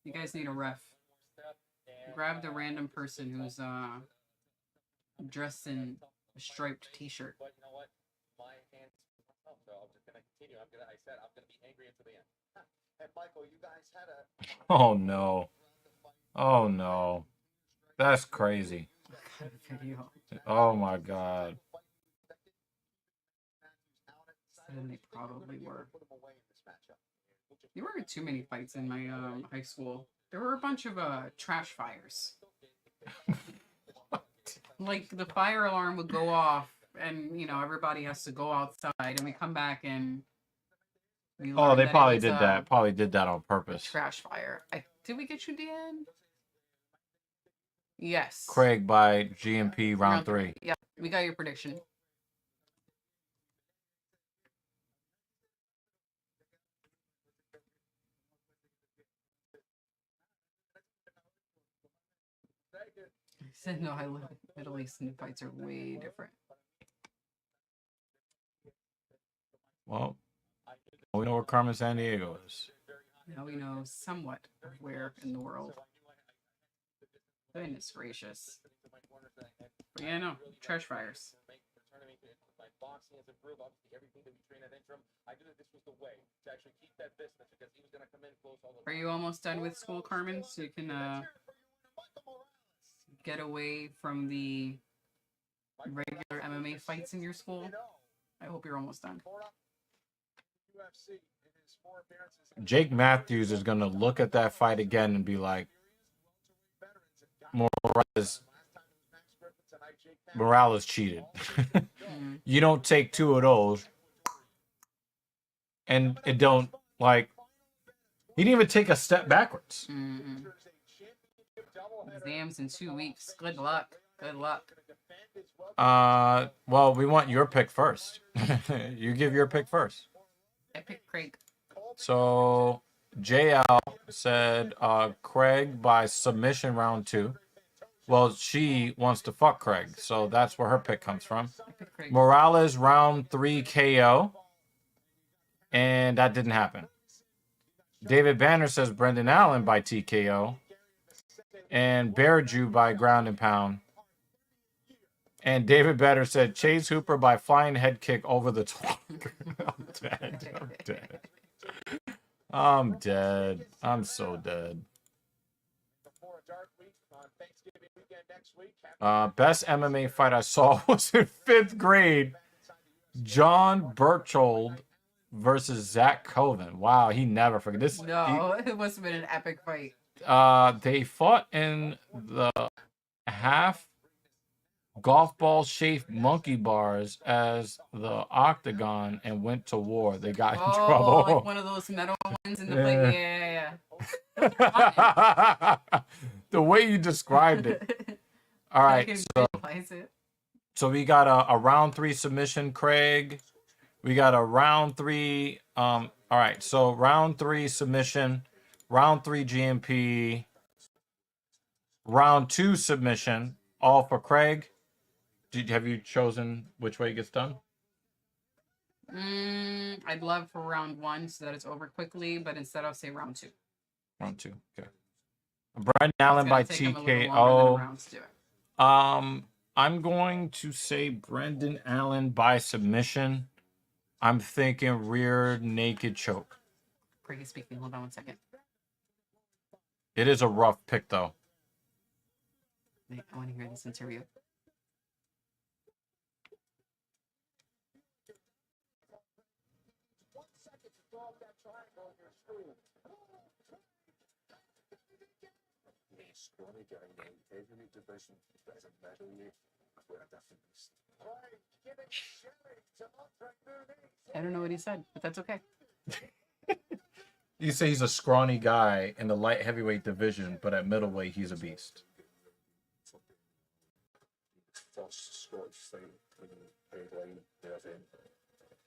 You guys need a ref. Grab the random person who's dressed in a striped t-shirt. But you know what? My hands up, so I'm just gonna continue. I said I'm gonna be angry until the end. And Michael, you guys had a Oh no. Oh no. That's crazy. Video. Oh my god. And they probably were. There weren't too many fights in my high school. There were a bunch of trash fires. Like the fire alarm would go off, and you know everybody has to go outside, and we come back and. We Oh, learn they that it probably was, did that. Probably did that on purpose. Trash fire. Did we get you, Dan? Yes. Craig by GMP round 3. Yeah, we got your prediction. I said no, Middle Eastern fights are way different. Well, we know where Carmen Sandiego is. Now we know somewhat of where in the world. Goodness gracious. But yeah, no, trash fires. My boxing has improved, obviously everything that we train at Interim. I knew that this was the way to actually keep that business because he was going to come in close all the Are time. you almost done with school, Carmen? So you can get away from the regular MMA fights in your school? I hope you're almost done. Jake Matthews is going to look at that fight again and be like, Morales cheated. You don't take 2 of those. And it don't, like, he didn't even take a step backwards. Exams in 2 weeks. Good luck. Good luck. Well, we want your pick first. You give your pick first. I picked Craig. So JL said Craig by submission round 2. Well, she wants to fuck Craig, so that's where her pick comes from. Morales round 3 KO, and that didn't happen. David Banner says Brendan Allen by TKO, and Bearju by ground and pound. And David Banner said Chase Hooper by flying head kick over the top. I'm dead. I'm dead. I'm dead. I'm so dead. Best MMA fight I saw was in 5th grade. John Berchtold versus Zach Coven. Wow, he never forget this. No, it must have been an epic fight. They fought in the half golf ball shaped monkey bars as the octagon and went to war. They got in trouble. Like one of those metal ones in the plate. Yeah. The way you described it. All right. I can So visualize it. So we got a round 3 submission, Craig. We got a round 3. All right. So round 3 submission, round 3 GMP, round 2 submission, all for Craig. Have you chosen which way it gets done? I'd love for round 1 so that it's over quickly, but instead I'll say round 2. Round 2. Okay. Brendan Allen by TKO. I'm going to say Brendan Allen by submission. I'm thinking rear naked choke. Craig is speaking. Hold on 1 second. It is a rough pick, though. Wait, I want to hear this interview. Scrawny guy in the heavyweight division, but as a middleweight, we're a different beast. I don't know what he said, but that's okay. You say he's a scrawny guy in the light heavyweight division, but at middleweight, he's a beast. First Scottish fight in headline the event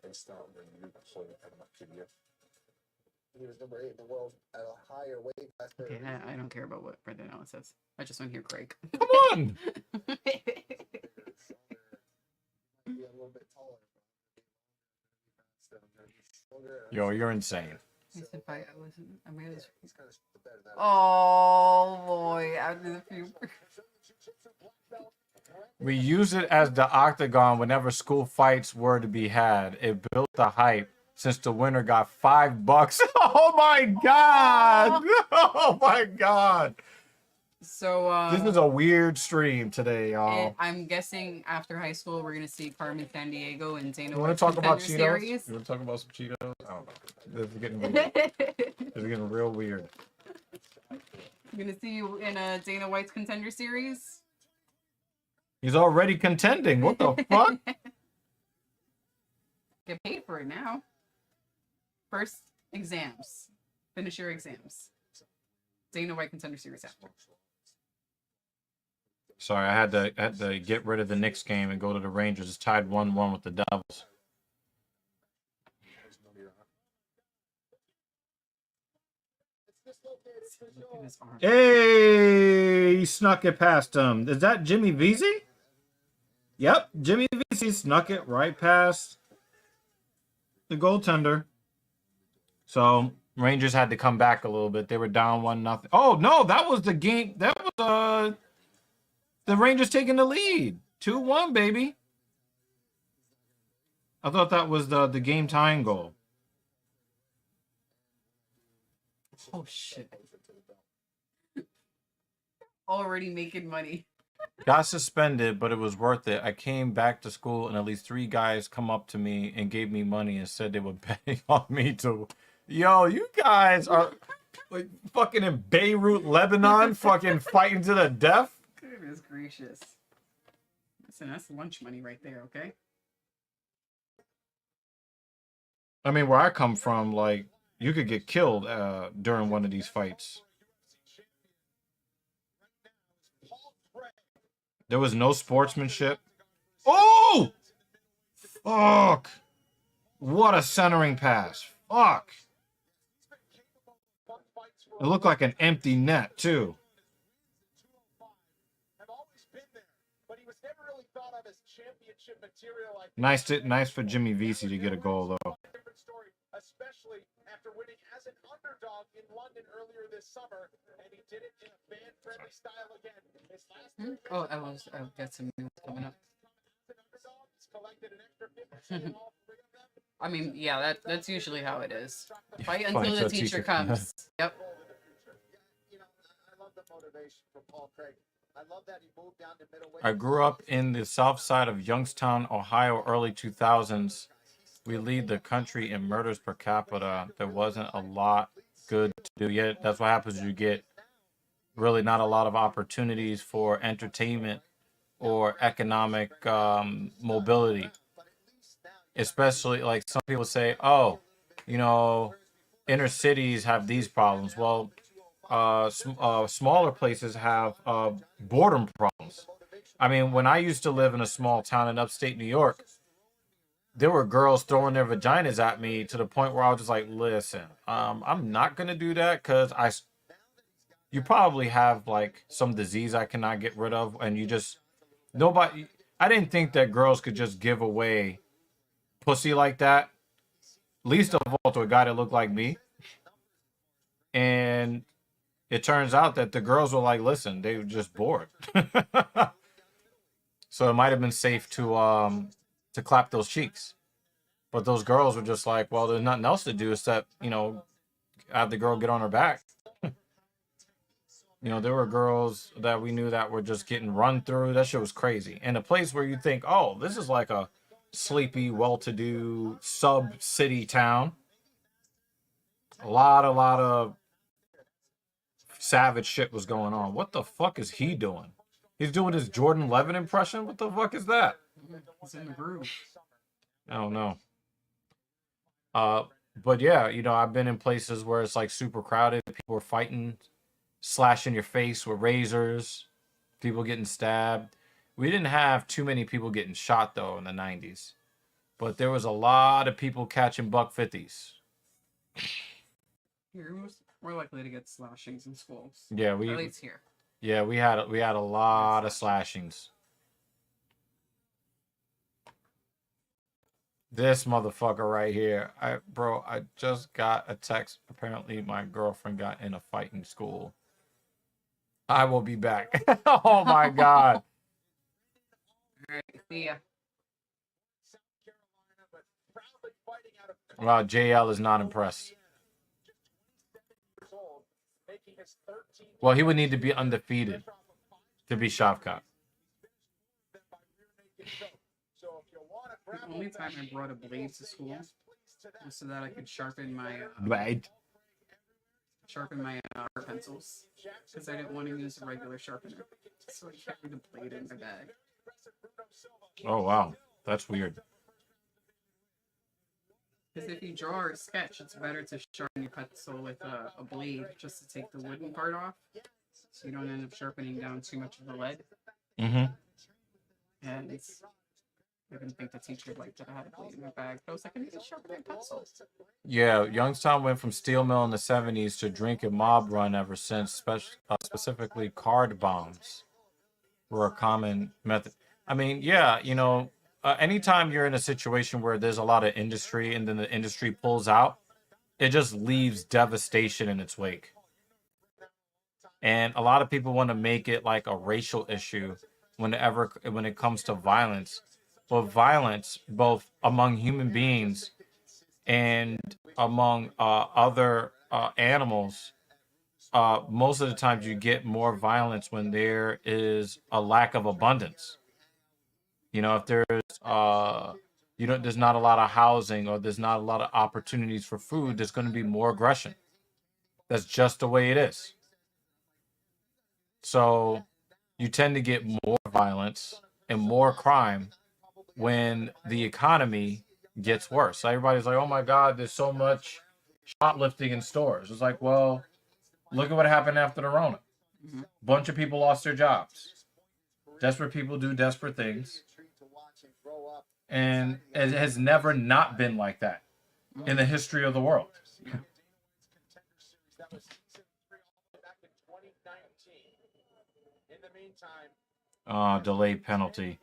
and starting a new point in my career. He was number 8 in the world at a higher weight class. Okay, I don't care about what Brendan Allen says. I just want to hear Craig. Come on! Yo, you're insane. Oh boy, after the few. We use it as the octagon whenever school fights were to be had. It built the hype since the winner got $5. Oh my god! Oh my god! So this is a weird stream today, y'all. I'm guessing after high school we're gonna see Carmen Sandiego and Dana. You want to talk about Cheetos? Series? You want to talk about some Cheetos? I don't know. This is getting weird. This is getting real weird. I'm gonna see you in a Dana White's Contender Series. He's already contending. What the fuck? Get paid for it now. First exams. Finish your exams. Dana White Contender Series after. Sorry, I had to get rid of the Knicks game and go to the Rangers. It's tied 1-1 with the Devils. Hey, he snuck it past him. Is that Jimmy Vesey? Yep, Jimmy Vesey snuck it right past the goaltender. So Rangers had to come back a little bit. They were down 1-0. Oh no, that was the game. That was the Rangers taking the lead. 2-1, baby. I thought that was the game tying goal. Oh shit. Already making money. Got suspended, but it was worth it. I came back to school and at least 3 guys come up to me and gave me money and said they were betting on me to. Yo, you guys are like fucking in Beirut, Lebanon, fucking fighting to the death. Goodness gracious. Listen, that's lunch money right there, okay? I mean, where I come from, like, you could get killed during one of these fights. There was no sportsmanship. Oh! Fuck! What a centering pass. Fuck! It looked like an empty net, too. Nice for Jimmy Vesey to get a goal, though. Especially after winning as an underdog in London earlier this summer, and he did it in a fan-friendly style again. His last I'll get some news coming up. I mean, yeah, that's usually how it is. Fight until the teacher comes. Yep. You know, I love the motivation from Paul Craig. I love that he moved down to middleweight. I grew up in the south side of Youngstown, Ohio, early 2000s. We lead the country in murders per capita. There wasn't a lot good to do yet. That's what happens. You get really not a lot of opportunities for entertainment or economic mobility. Especially, like, some people say, oh, you know, inner cities have these problems. Well, smaller places have boredom problems. I mean, when I used to live in a small town in upstate New York, there were girls throwing their vaginas at me to the point where I was just like, listen, I'm not gonna do that because you probably have like some disease I cannot get rid of, and you just nobody. I didn't think that girls could just give away pussy like that, least of all to a guy that looked like me. And it turns out that the girls were like, listen, they were just bored. So it might have been safe to clap those cheeks. But those girls were just like, well, there's nothing else to do except, have the girl get on her back. There were girls that we knew that were just getting run through. That shit was crazy. And a place where you think, oh, this is like a sleepy, well-to-do sub-city town. A lot of savage shit was going on. What the fuck is he doing? He's doing his Jordan Leavitt impression? What the fuck is that? He's in the groove. I don't know. But yeah, I've been in places where it's like super crowded. People are fighting, slashing your face with razors, people getting stabbed. We didn't have too many people getting shot though in the 90s. But there was a lot of people catching $150s. You're more likely to get slashings in schools. Yeah, At least here. Yeah, we had a lot of slashings. This motherfucker right here. I just got a text. Apparently my girlfriend got in a fight in school. I will be back. Oh my God. All right, see ya. Wow, JL is not impressed. Well, he would need to be undefeated to be Shavkat. The only time I brought a blade to school was so that I could sharpen my Blade. art pencils, because I didn't want to use a regular sharpener, so I carried a blade in my bag. Oh wow, that's weird. Because if you draw or sketch, it's better to sharpen your pencil with a blade just to take the wooden part off, so you don't end up sharpening down too much of the lead. Mm-hmm. And I didn't think the teacher liked that I had a blade in my bag, but I was like, I need to sharpen my pencil. Yeah, Youngstown went from steel mill in the 70s to drink and mob run ever since. Specifically, card bombs were a common method. I mean, yeah, anytime you're in a situation where there's a lot of industry and then the industry pulls out, it just leaves devastation in its wake. And a lot of people want to make it like a racial issue when it comes to violence. But violence, both among human beings and among other animals, most of the times you get more violence when there is a lack of abundance. If there's there's not a lot of housing or there's not a lot of opportunities for food, there's going to be more aggression. That's just the way it is. So you tend to get more violence and more crime when the economy gets worse. So everybody's like, oh my God, there's so much shoplifting in stores. It's like, well, look at what happened after the Rona. Bunch of people lost their jobs. Desperate people do desperate things. And it has never not been like that in the history of the world. Delayed penalty.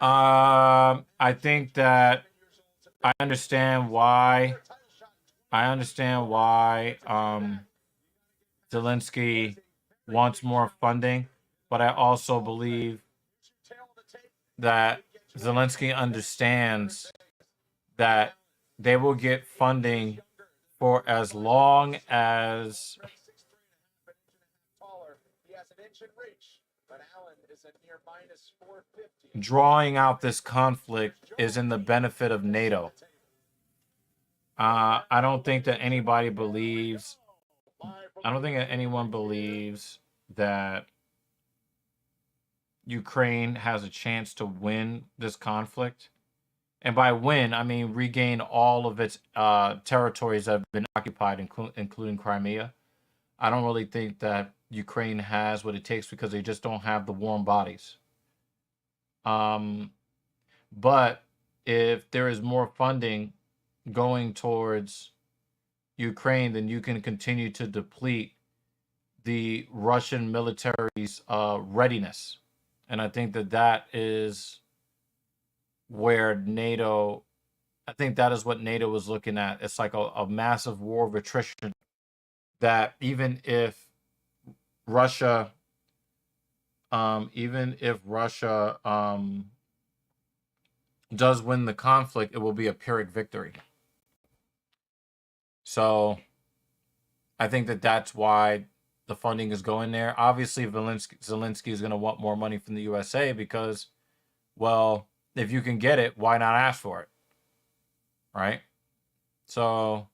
I think that I understand why Zelensky wants more funding, but I also believe that Zelensky understands that they will get funding for as long as drawing out this conflict is in the benefit of NATO. I don't think that anyone believes that Ukraine has a chance to win this conflict. And by win, I mean regain all of its territories that have been occupied, including Crimea. I don't really think that Ukraine has what it takes because they just don't have the warm bodies. But if there is more funding going towards Ukraine, then you can continue to deplete the Russian military's readiness. And I think that that is where NATO, I think that is what NATO was looking at. It's like a massive war of attrition that even if Russia, does win the conflict, it will be a Pyrrhic victory. So I think that that's why the funding is going there. Obviously, Zelensky is going to want more money from the USA because, well, if you can get it, why not ask for it? Right? So,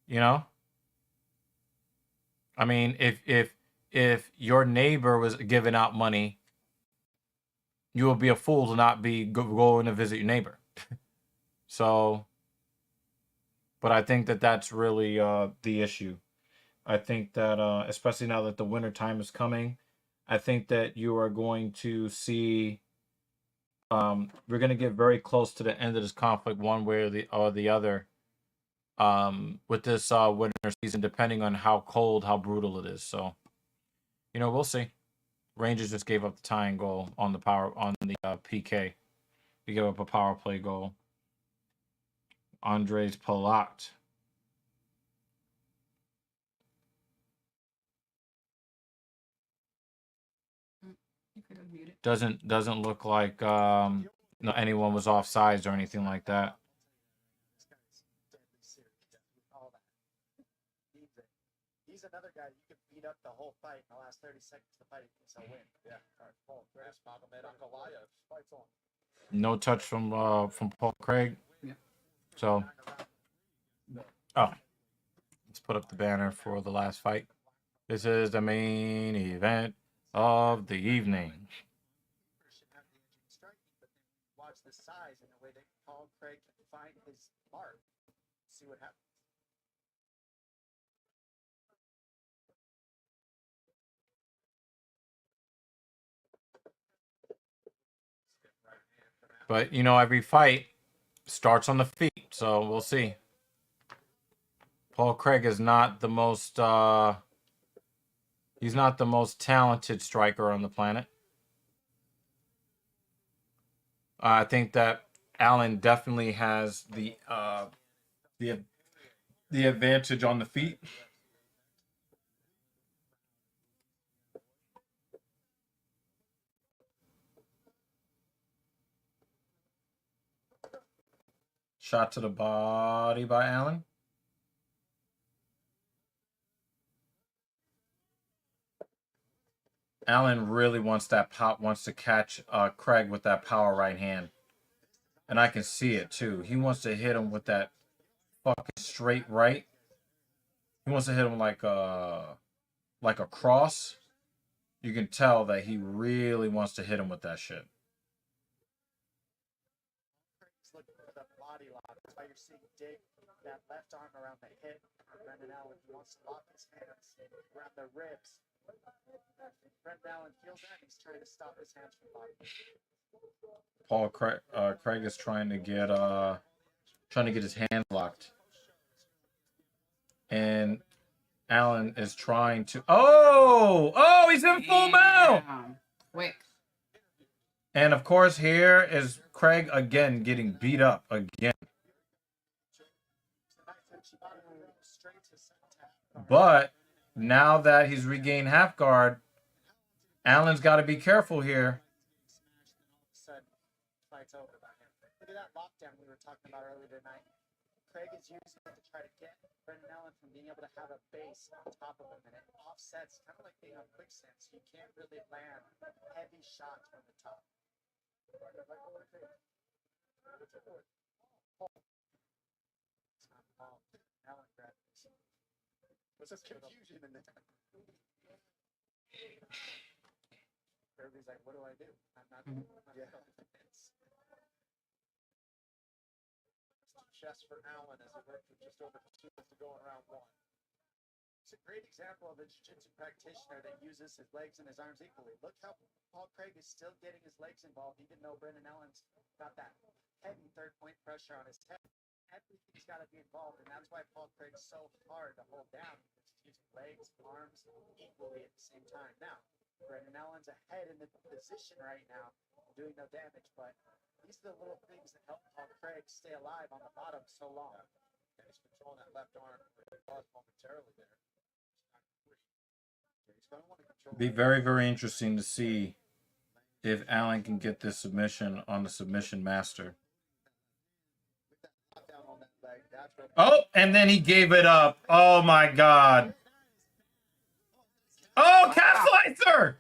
you know, I mean, if your neighbor was giving out money, you will be a fool to not be going to visit your neighbor. So, but I think that that's really the issue. I think that especially now that the winter time is coming, I think that you are going to see we're going to get very close to the end of this conflict one way or the other with this winter season, depending on how cold, how brutal it is. So, we'll see. Rangers just gave up the tying goal on the PK. He gave up a power play goal. Andres Palat. You could unmute it. Doesn't look like anyone was offsides or anything like that. This guy's deadly serious. All that. He's another guy you could beat up the whole fight in the last 30 seconds of the fight. He thinks he'll win. Yeah. All right, Paul. Ask Magomed Ankalaev. Fights on. No touch from Paul Craig. Yeah. So, let's put up the banner for the last fight. This is the main event of the evening. Should have the edge in striking, but then watch the size and the way that Paul Craig can find his mark. See what happens. But every fight starts on the feet, so we'll see. Paul Craig is not the most he's not the most talented striker on the planet. I think that Allen definitely has the advantage on the feet. Shot to the body by Allen. Allen really wants to catch Craig with that power right hand. And I can see it too. He wants to hit him with that fucking straight right. He wants to hit him like a cross. You can tell that he really wants to hit him with that shit. Craig's looking for the body lock. That's why you're seeing Dig that left arm around the hip. Brendan Allen wants to lock his hands around the ribs. Brendan Allen feels that and he's trying to stop his hands from locking. Paul Craig is trying to get his hands locked, and Allen is trying to. Oh! He's in full mount. Quick. And of course, here is Craig again getting beat up again. But now that he's regained half guard, Allen's got to be careful here. Fight's over by him. Look at that lockdown we were talking about earlier tonight. Craig is using it to try to get Brendan Allen from being able to have a base on top of him, and it offsets, kind of like being on quicksand, so you can't really land heavy shots from the top. Allen grabbed this. There's some confusion in there. Everybody's like, what do I do? I'm not Chest for Allen as he worked with just over 2 minutes to go in round one. It's a great example of a jiu-jitsu practitioner that uses his legs and his arms equally. Look how Paul Craig is still getting his legs involved, even though Brendan Allen's got that heavy third point pressure on his head. Everything's got to be involved, and that's why Paul Craig's so hard to hold down, because he's using legs, arms equally at the same time. Now, Brendan Allen's ahead in the position right now, doing no damage, but these are the little things that help Paul Craig stay alive on the bottom so long. And he's controlling that left arm where he was momentarily there. He's going to want to control. Be very, very interesting to see if Allen can get this submission on the submission master. Oh, and then he gave it up. Oh my God. Oh, calf slicer!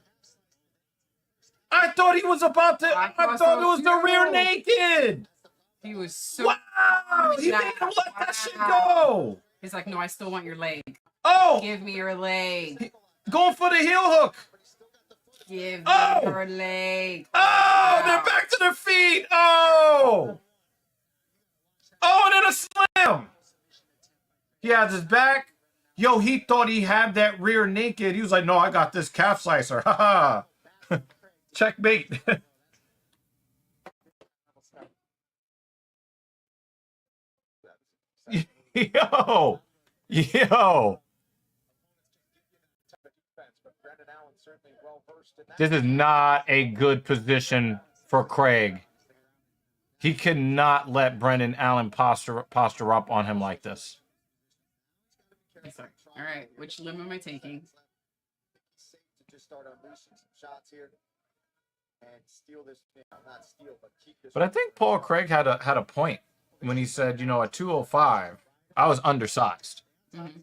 I thought he was about to. I thought it was the rear naked. He was so. Wow! He made him let that shit go. He's like, no, I still want your leg. Oh! Give me your leg. Going for the heel hook. Give me your leg. Oh! They're back to their feet. Oh! Oh, and then a slam. He has his back. Yo, he thought he had that rear naked. He was like, no, I got this calf slicer. Ha ha. Checkmate. Yo. Yo. This is not a good position for Craig. He cannot let Brendan Allen posture up on him like this. All right, which limb am I taking? Just start unleashing some shots here and steal this, not steal, but keep this. But I think Paul Craig had a point when he said, you know, at 205, I was undersized. Mm-hmm.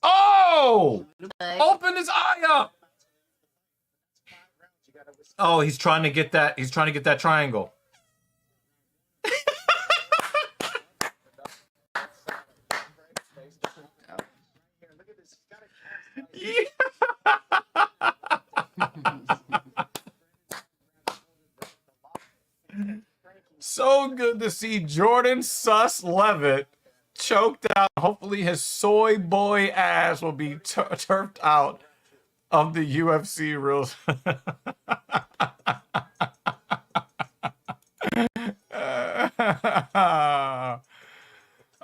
Oh! Open his eye up. Oh, he's trying to get that. He's trying to get that triangle. So good to see Jordan Sus Leavitt choked out. Hopefully his soy boy ass will be turfed out of the UFC rules.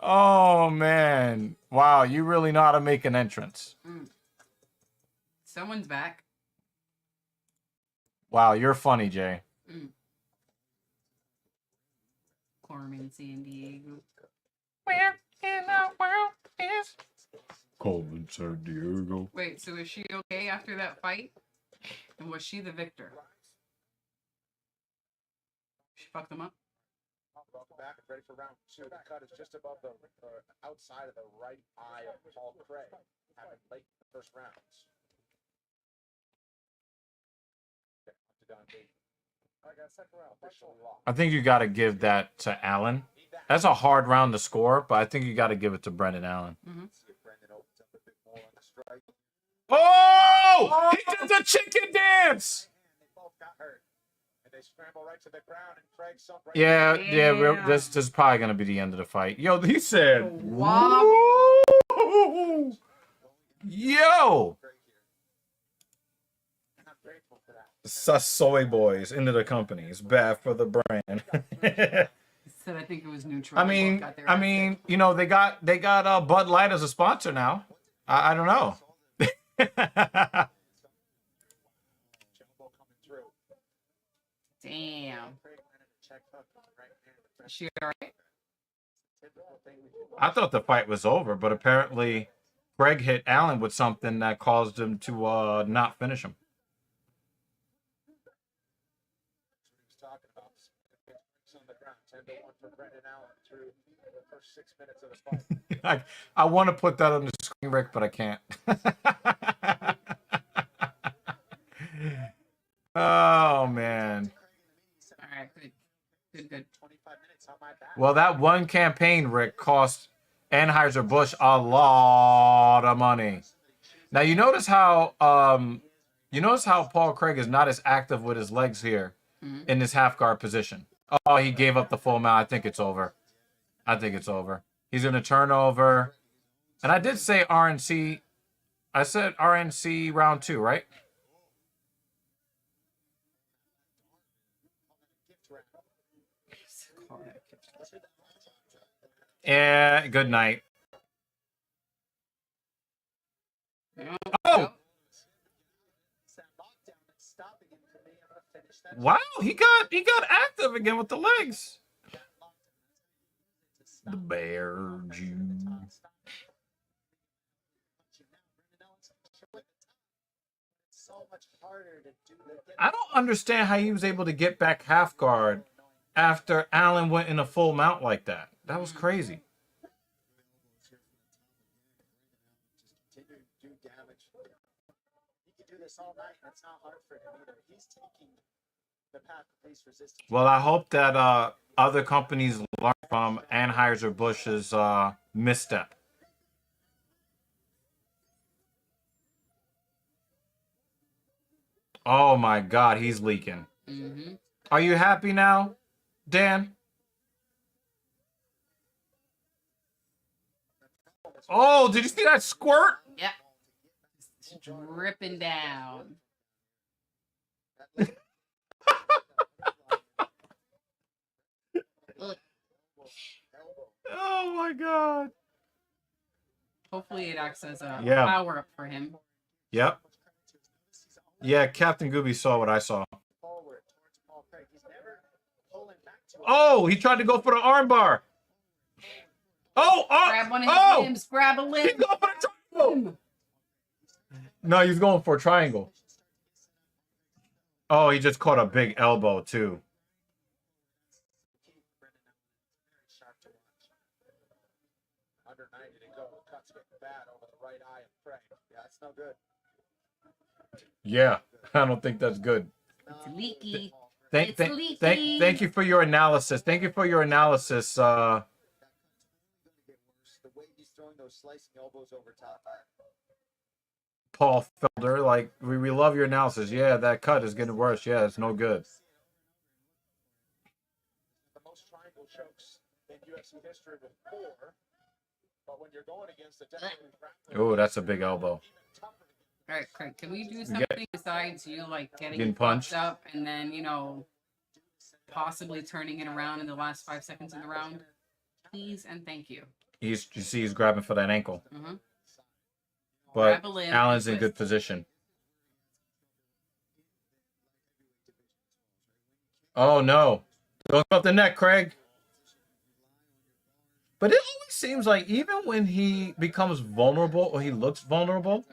Oh, man. Wow, you really know how to make an entrance. Someone's back. Wow, you're funny, Jay. Carmen San Diego. Where in the world is Carmen San Diego? Wait, so is she okay after that fight? And was she the victor? She fucked him up? Welcome back and ready for round two. The cut is just above the outside of the right eye of Paul Craig. Happened late in the first rounds. Okay, up to Don B. I got second round. Officially locked. I think you got to give that to Allen. That's a hard round to score, but I think you got to give it to Brendan Allen. Mm-hmm. Oh! He did the chicken dance! They both got hurt. And they scramble right to the ground, and Craig sunk right. Yeah. This is probably gonna be the end of the fight. Yo, he said, Wow. Woo! Yo! Sus soy boys into the company. It's bad for the brand. Said I think it was neutral. I mean, you know, they got Bud Light as a sponsor now. I don't know. Damn. Is she all right? I thought the fight was over, but apparently Craig hit Allen with something that caused him to not finish him. I want to put that on the screen, Rick, but I can't. Oh, man. All right, good. Well, that one campaign, Rick, cost Anheuser-Busch a lot of money. Now, you notice how Paul Craig is not as active with his legs here in this half guard position. Oh, he gave up the full amount. I think it's over. He's going to turn over. And I did say RNC I said RNC round 2, right? Yeah, good night. Oh! Wow, he got active again with the legs. The bear Jew. I don't understand how he was able to get back half guard after Allen went in a full mount like that. That was crazy. Well, I hope that other companies learn from Anheuser-Busch's misstep. Oh my God, he's leaking. Mm-hmm. Are you happy now, Dan? Oh, did you see that squirt? Yeah. It's dripping down. Oh my God. Hopefully it acts as a Yeah. power up for him. Yep. Yeah, Captain Gooby saw what I saw. Oh, he tried to go for the armbar. Oh, Grab one of his limbs. Grab a limb. He's going for the triangle. No, he's going for a triangle. Oh, he just caught a big elbow too. Under 90 to go. Cuts get bad over the right eye of Craig. Yeah, that's no good. Yeah, I don't think that's good. It's leaky. Thank you for your analysis. Thank you for your analysis. The way he's throwing those slicing elbows over top. Paul Felder, like we love your analysis. Yeah, that cut is getting worse. Yeah, it's no good. The most triangle chokes in UFC history with 4. But when you're going against a Oh, that's a big elbow. All right, Craig, can we do something besides you like getting punched up and then, you know, possibly turning it around in the last 5 seconds of the round? Please and thank you. You see he's grabbing for that ankle. Mm-hmm. But Allen's in good position. Oh, no. Don't go up the neck, Craig. But it always seems like even when he becomes vulnerable or he looks vulnerable,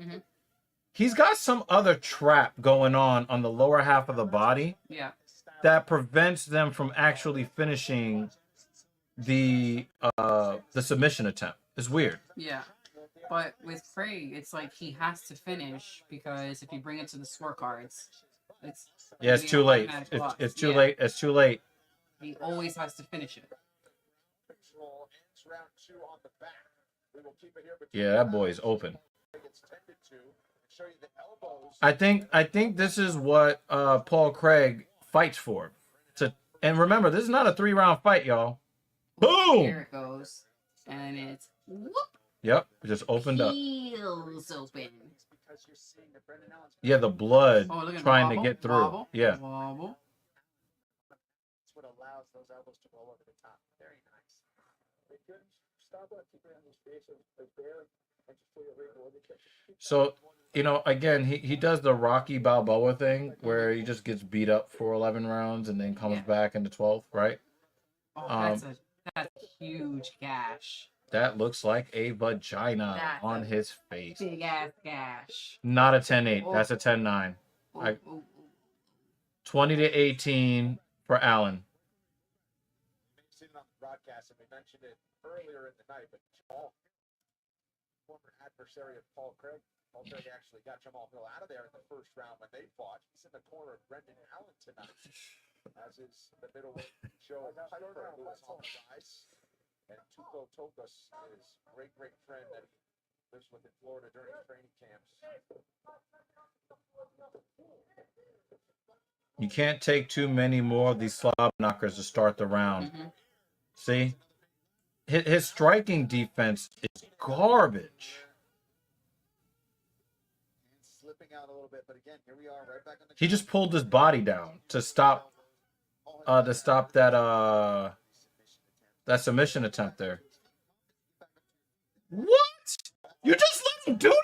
he's got some other trap going on the lower half of the body that prevents them from actually finishing the submission attempt. It's weird. Yeah. But with Craig, it's like he has to finish because if you bring it to the scorecards, it's too late. It's too late. It's too late. He always has to finish it. Yeah, that boy is open. I think this is what Paul Craig fights for. And remember, this is not a 3-round fight, y'all. Boom! Here it goes. And it's whoop. Yep, it just opened up. Heels open. Yeah, the blood trying to get through. Wobble, yeah. Wobble. That's what allows those elbows to roll over the top. Very nice. So, you know, again, he does the Rocky Balboa thing where he just gets beat up for 11 rounds and then comes back in the 12th, right? Oh, that's a huge gash. That looks like a vagina on his face. Big ass gash. Not a 10-8. That's a 10-9. 20-18 for Allen. We've seen it on the broadcast, and we mentioned it earlier in the night, but Jamal, former adversary of Paul Craig actually got Jamal Hill out of there in the first round when they fought. He's in the corner of Brendan Allen tonight, as is the middleweight Joe Piper, who is on the rise. And Tuco Tokas is a great friend that he lives with in Florida during training camps. You can't take too many more of these slob knockers to start the round. See? His striking defense is garbage. out a little bit, but again, here we are, right back on the. He just pulled his body down to stop that that submission attempt there. What? You just let him do it?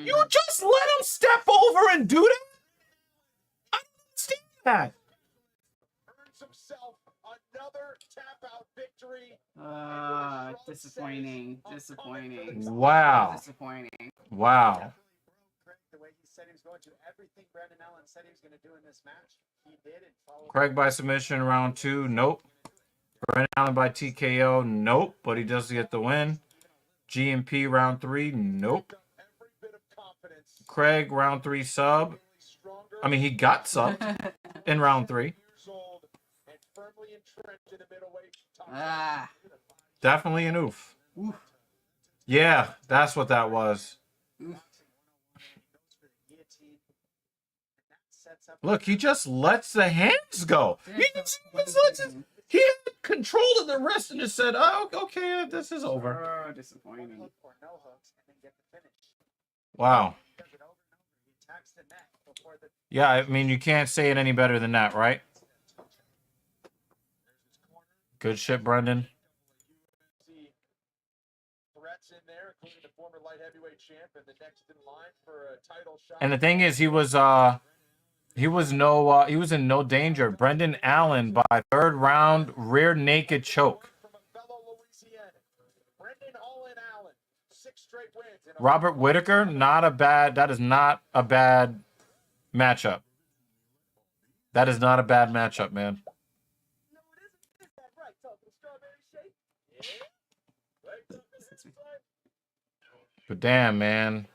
You just let him step over and do that? I don't understand that. Earns himself another tap out victory. Disappointing. Disappointing. Wow. Disappointing. Wow. Craig, the way he said he was going to, everything Brandon Allen said he was going to do in this match, he did and followed. Craig by submission round 2. Nope. Brandon Allen by TKO. Nope. But he does get the win. GMP round 3. Nope. Craig round 3 sub. I mean, he got subbed in round 3. Definitely an oof. Yeah, that's what that was. Look, he just lets the hands go. He had control of the wrist and just said, "Oh, okay, this is over." Oh, disappointing. Wow. Yeah, I mean, you can't say it any better than that, right? Good shit, Brendan. And the thing is, he was in no danger. Brendan Allen by 3rd round rear naked choke. Robert Whitaker, that is not a bad matchup. That is not a bad matchup, man. But damn, man.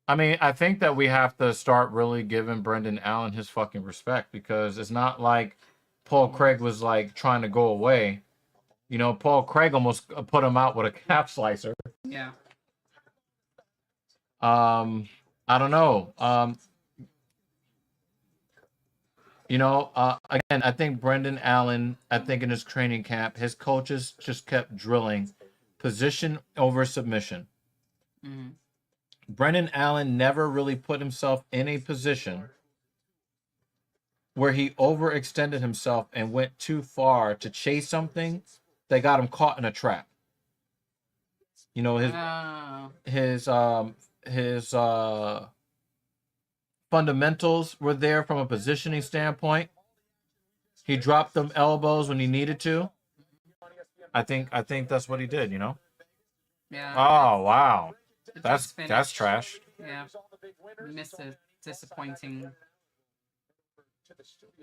I mean, I think that we have to start really giving Brendan Allen his fucking respect, because it's not like Paul Craig was like trying to go away. You know, Paul Craig almost put him out with a calf slicer. Yeah. I don't know. Again, I think Brendan Allen, in his training camp, his coaches just kept drilling position over submission. Mm-hmm. Brendan Allen never really put himself in a position where he overextended himself and went too far to chase something that got him caught in a trap. You know, his fundamentals were there from a positioning standpoint. He dropped them elbows when he needed to. I think that's what he did, you know? Yeah. Oh, wow. That's trash. Yeah. Missed a disappointing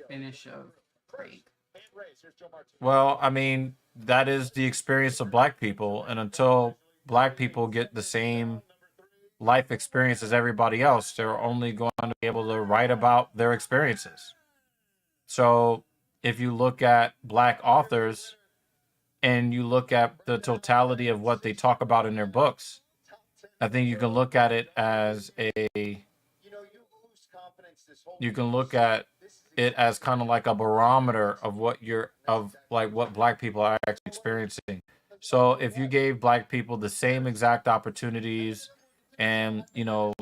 finish of Craig. Well, I mean, that is the experience of black people, and until black people get the same life experience as everybody else, they're only going to be able to write about their experiences. So if you look at black authors and you look at the totality of what they talk about in their books, I think you can look at it as kind of like a barometer of what black people are actually experiencing. So if you gave black people the same exact opportunities, and all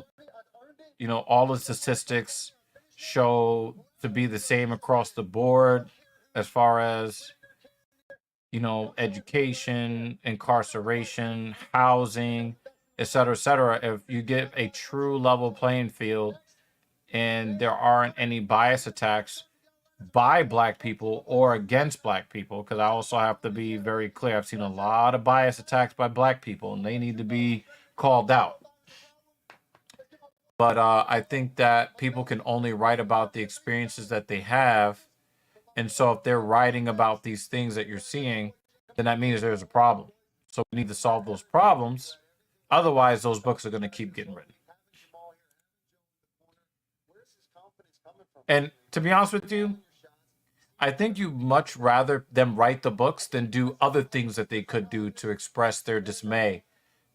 the statistics show to be the same across the board as far as education, incarceration, housing, et cetera, if you get a true level playing field and there aren't any bias attacks by black people or against black people, because I also have to be very clear, I've seen a lot of bias attacks by black people and they need to be called out. But I think that people can only write about the experiences that they have. And so if they're writing about these things that you're seeing, then that means there's a problem. So we need to solve those problems. Otherwise, those books are going to keep getting written. And to be honest with you, I think you'd much rather them write the books than do other things that they could do to express their dismay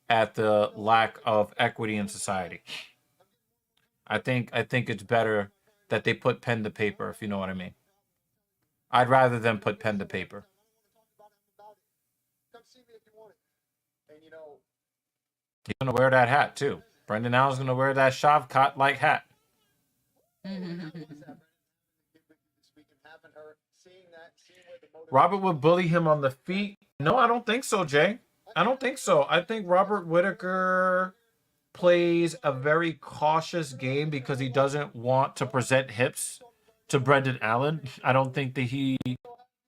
at the lack of equity in society. I think it's better that they put pen to paper, if you know what I mean. I'd rather them put pen to paper. you know, He's gonna wear that hat too. Brendan Allen's gonna wear that Shavkat like hat. Robert would bully him on the feet. No, I don't think so, Jay. I don't think so. I think Robert Whittaker plays a very cautious game because he doesn't want to present hips to Brendan Allen. I don't think that he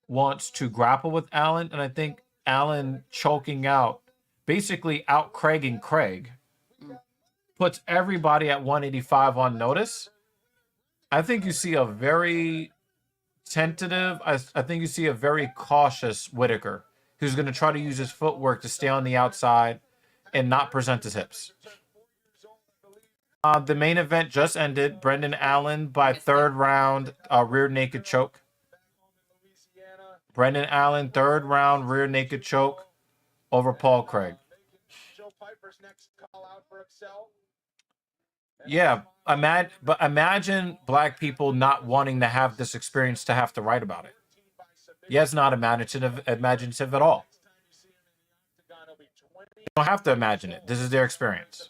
wants to grapple with Allen, and I think Allen choking out, basically out Craiging Craig, puts everybody at 185 on notice. I think you see a very tentative, I think you see a very cautious Whittaker who's going to try to use his footwork to stay on the outside and not present his hips. The main event just ended. Brendan Allen by third round rear naked choke. Brendan Allen, third round rear naked choke over Paul Craig. Yeah, but imagine black people not wanting to have this experience to have to write about it. Yeah, it's not imaginative at all. You don't have to imagine it. This is their experience.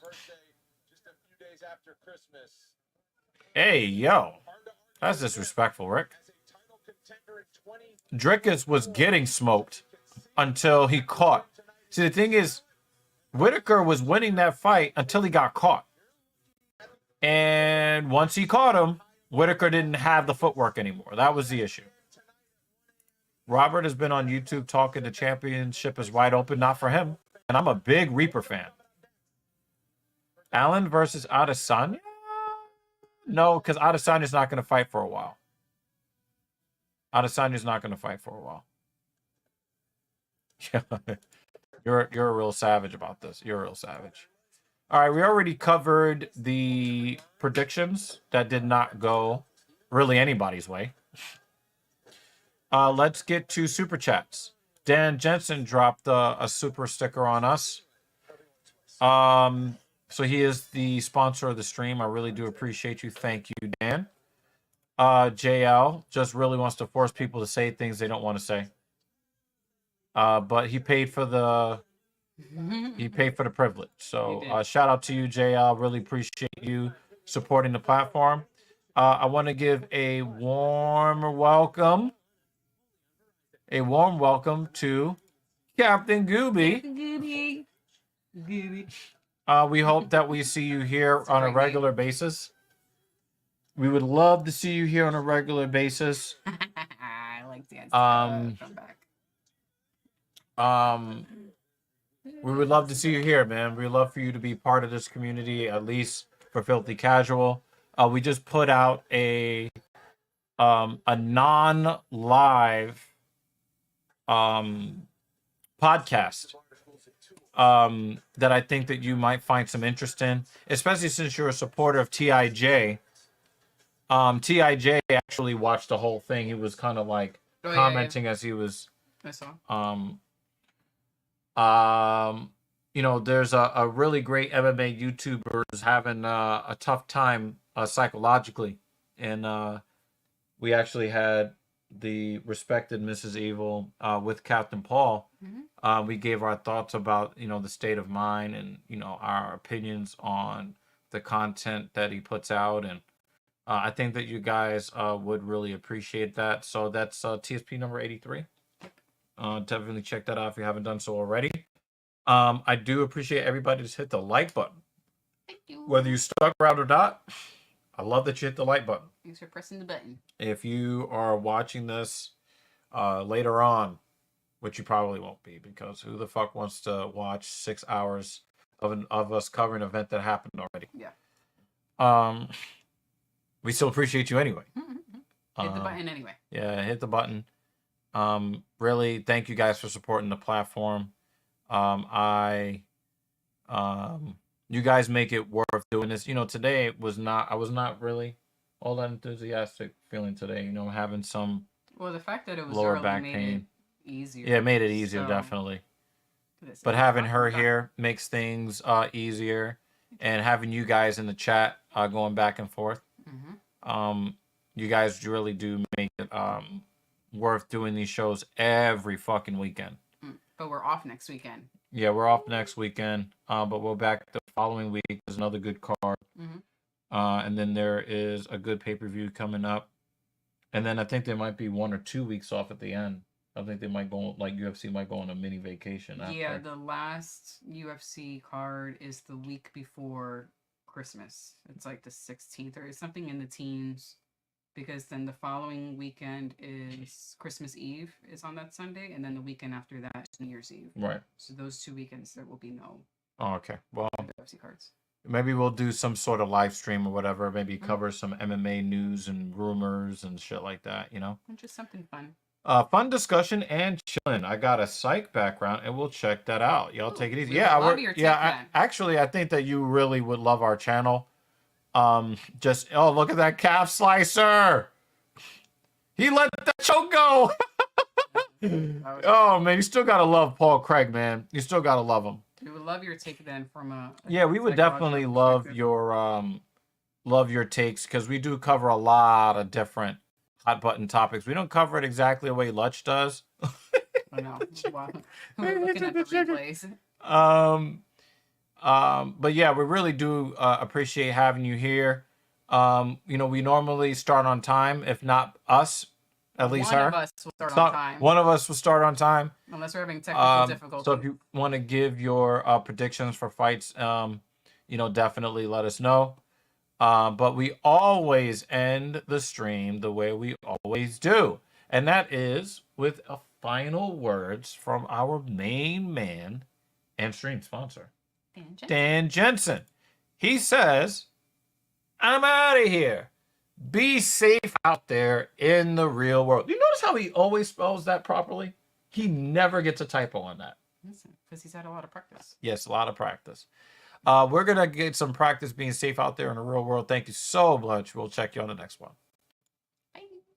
Hey, yo. That's disrespectful, Rick. Drickus was getting smoked until he caught. See, the thing is, Whittaker was winning that fight until he got caught. And once he caught him, Whittaker didn't have the footwork anymore. That was the issue. Robert has been on YouTube talking the championship is wide open, not for him. And I'm a big Reaper fan. Allen versus Adesanya? No, because Adesanya's not going to fight for a while. Adesanya's not going to fight for a while. You're a real savage about this. You're a real savage. All right, we already covered the predictions that did not go really anybody's way. Let's get to super chats. Dan Jensen dropped a super sticker on us. So he is the sponsor of the stream. I really do appreciate you. Thank you, Dan. JL just really wants to force people to say things they don't want to say. But he paid for the privilege. So shout out to you, JL. Really appreciate you supporting the platform. I want to give a warm welcome to Captain Gooby. We hope that we see you here on a regular basis. We would love to see you here on a regular basis. I like dancing. We would love to see you here, man. We'd love for you to be part of this community, at least for Filthy Casual. We just put out a non-live podcast that I think that you might find some interest in, especially since you're a supporter of TIJ. TIJ actually watched the whole thing. He was kind of like commenting as he was. I saw. You know, there's a really great MMA YouTuber who's having a tough time psychologically, and we actually had the respected Mrs. Evil with Captain Paul. Mm-hmm. We gave our thoughts about, you know, the state of mind and, you know, our opinions on the content that he puts out, and I think that you guys would really appreciate that. So that's TSP number 83. Definitely check that out if you haven't done so already. I do appreciate everybody just hit the like button. Thank you. Whether you stuck around or not, I love that you hit the like button. Thanks for pressing the button. If you are watching this later on, which you probably won't be, because who the fuck wants to watch 6 hours of us covering an event that happened already? Yeah. We still appreciate you anyway. Hit the button anyway. Yeah, hit the button. Really, thank you guys for supporting the platform. You guys make it worth doing this. You know, today I was not really all that enthusiastic feeling today. You know, having some the fact that it was lower early back made pain. It easier. Yeah, it made it easier, So, definitely. But having her here makes things easier, and having you guys in the chat going back and forth. Mm-hmm. You guys really do make it worth doing these shows every fucking weekend. But we're off next weekend. Yeah, we're off next weekend, but we're back the following week. There's another good card. Mhm. And then there is a good pay-per-view coming up. And then I think there might be 1 or 2 weeks off at the end. I think they might go, like UFC might go on a mini vacation after. Yeah, the last UFC card is the week before Christmas. It's like the 16th or something in the teens. Because then the following weekend is Christmas Eve is on that Sunday, and then the weekend after that is New Year's Eve. Right. So those 2 weekends there will be no Oh, okay. Well, UFC cards. maybe we'll do some sort of live stream or whatever. Maybe cover some MMA news and rumors and shit like that, you know? And just something fun. Fun discussion and chilling. I got a psych background, and we'll check that out. Y'all take it easy. we Yeah, would love your take then. actually, I think that you really would love our channel. Just look at that calf slicer. He let that choke go. Oh man, you still gotta love Paul Craig, man. You still gotta love him. We would love your take then from a Yeah, we would definitely love your takes, because we do cover a lot of different hot button topics. We don't cover it exactly the way Lutch does. I know. Wow. We're looking at the replays. But yeah, we really do appreciate having you here. You know, we normally start on time, if not us, at least One her. of us will start on time. One of us will start on time. Unless we're having technical difficulties. So if you want to give your predictions for fights, you know, definitely let us know. But we always end the stream the way we always do. And that is with a final words from our main man and stream sponsor, Dan Jensen. He says, I'm out of here. Be safe out there in the real world. You notice how he always spells that properly? He never gets a typo on that. Because he's had a lot of practice. Yes, a lot of practice. We're going to get some practice being safe out there in the real world. Thank you so much. We'll check you on the next one.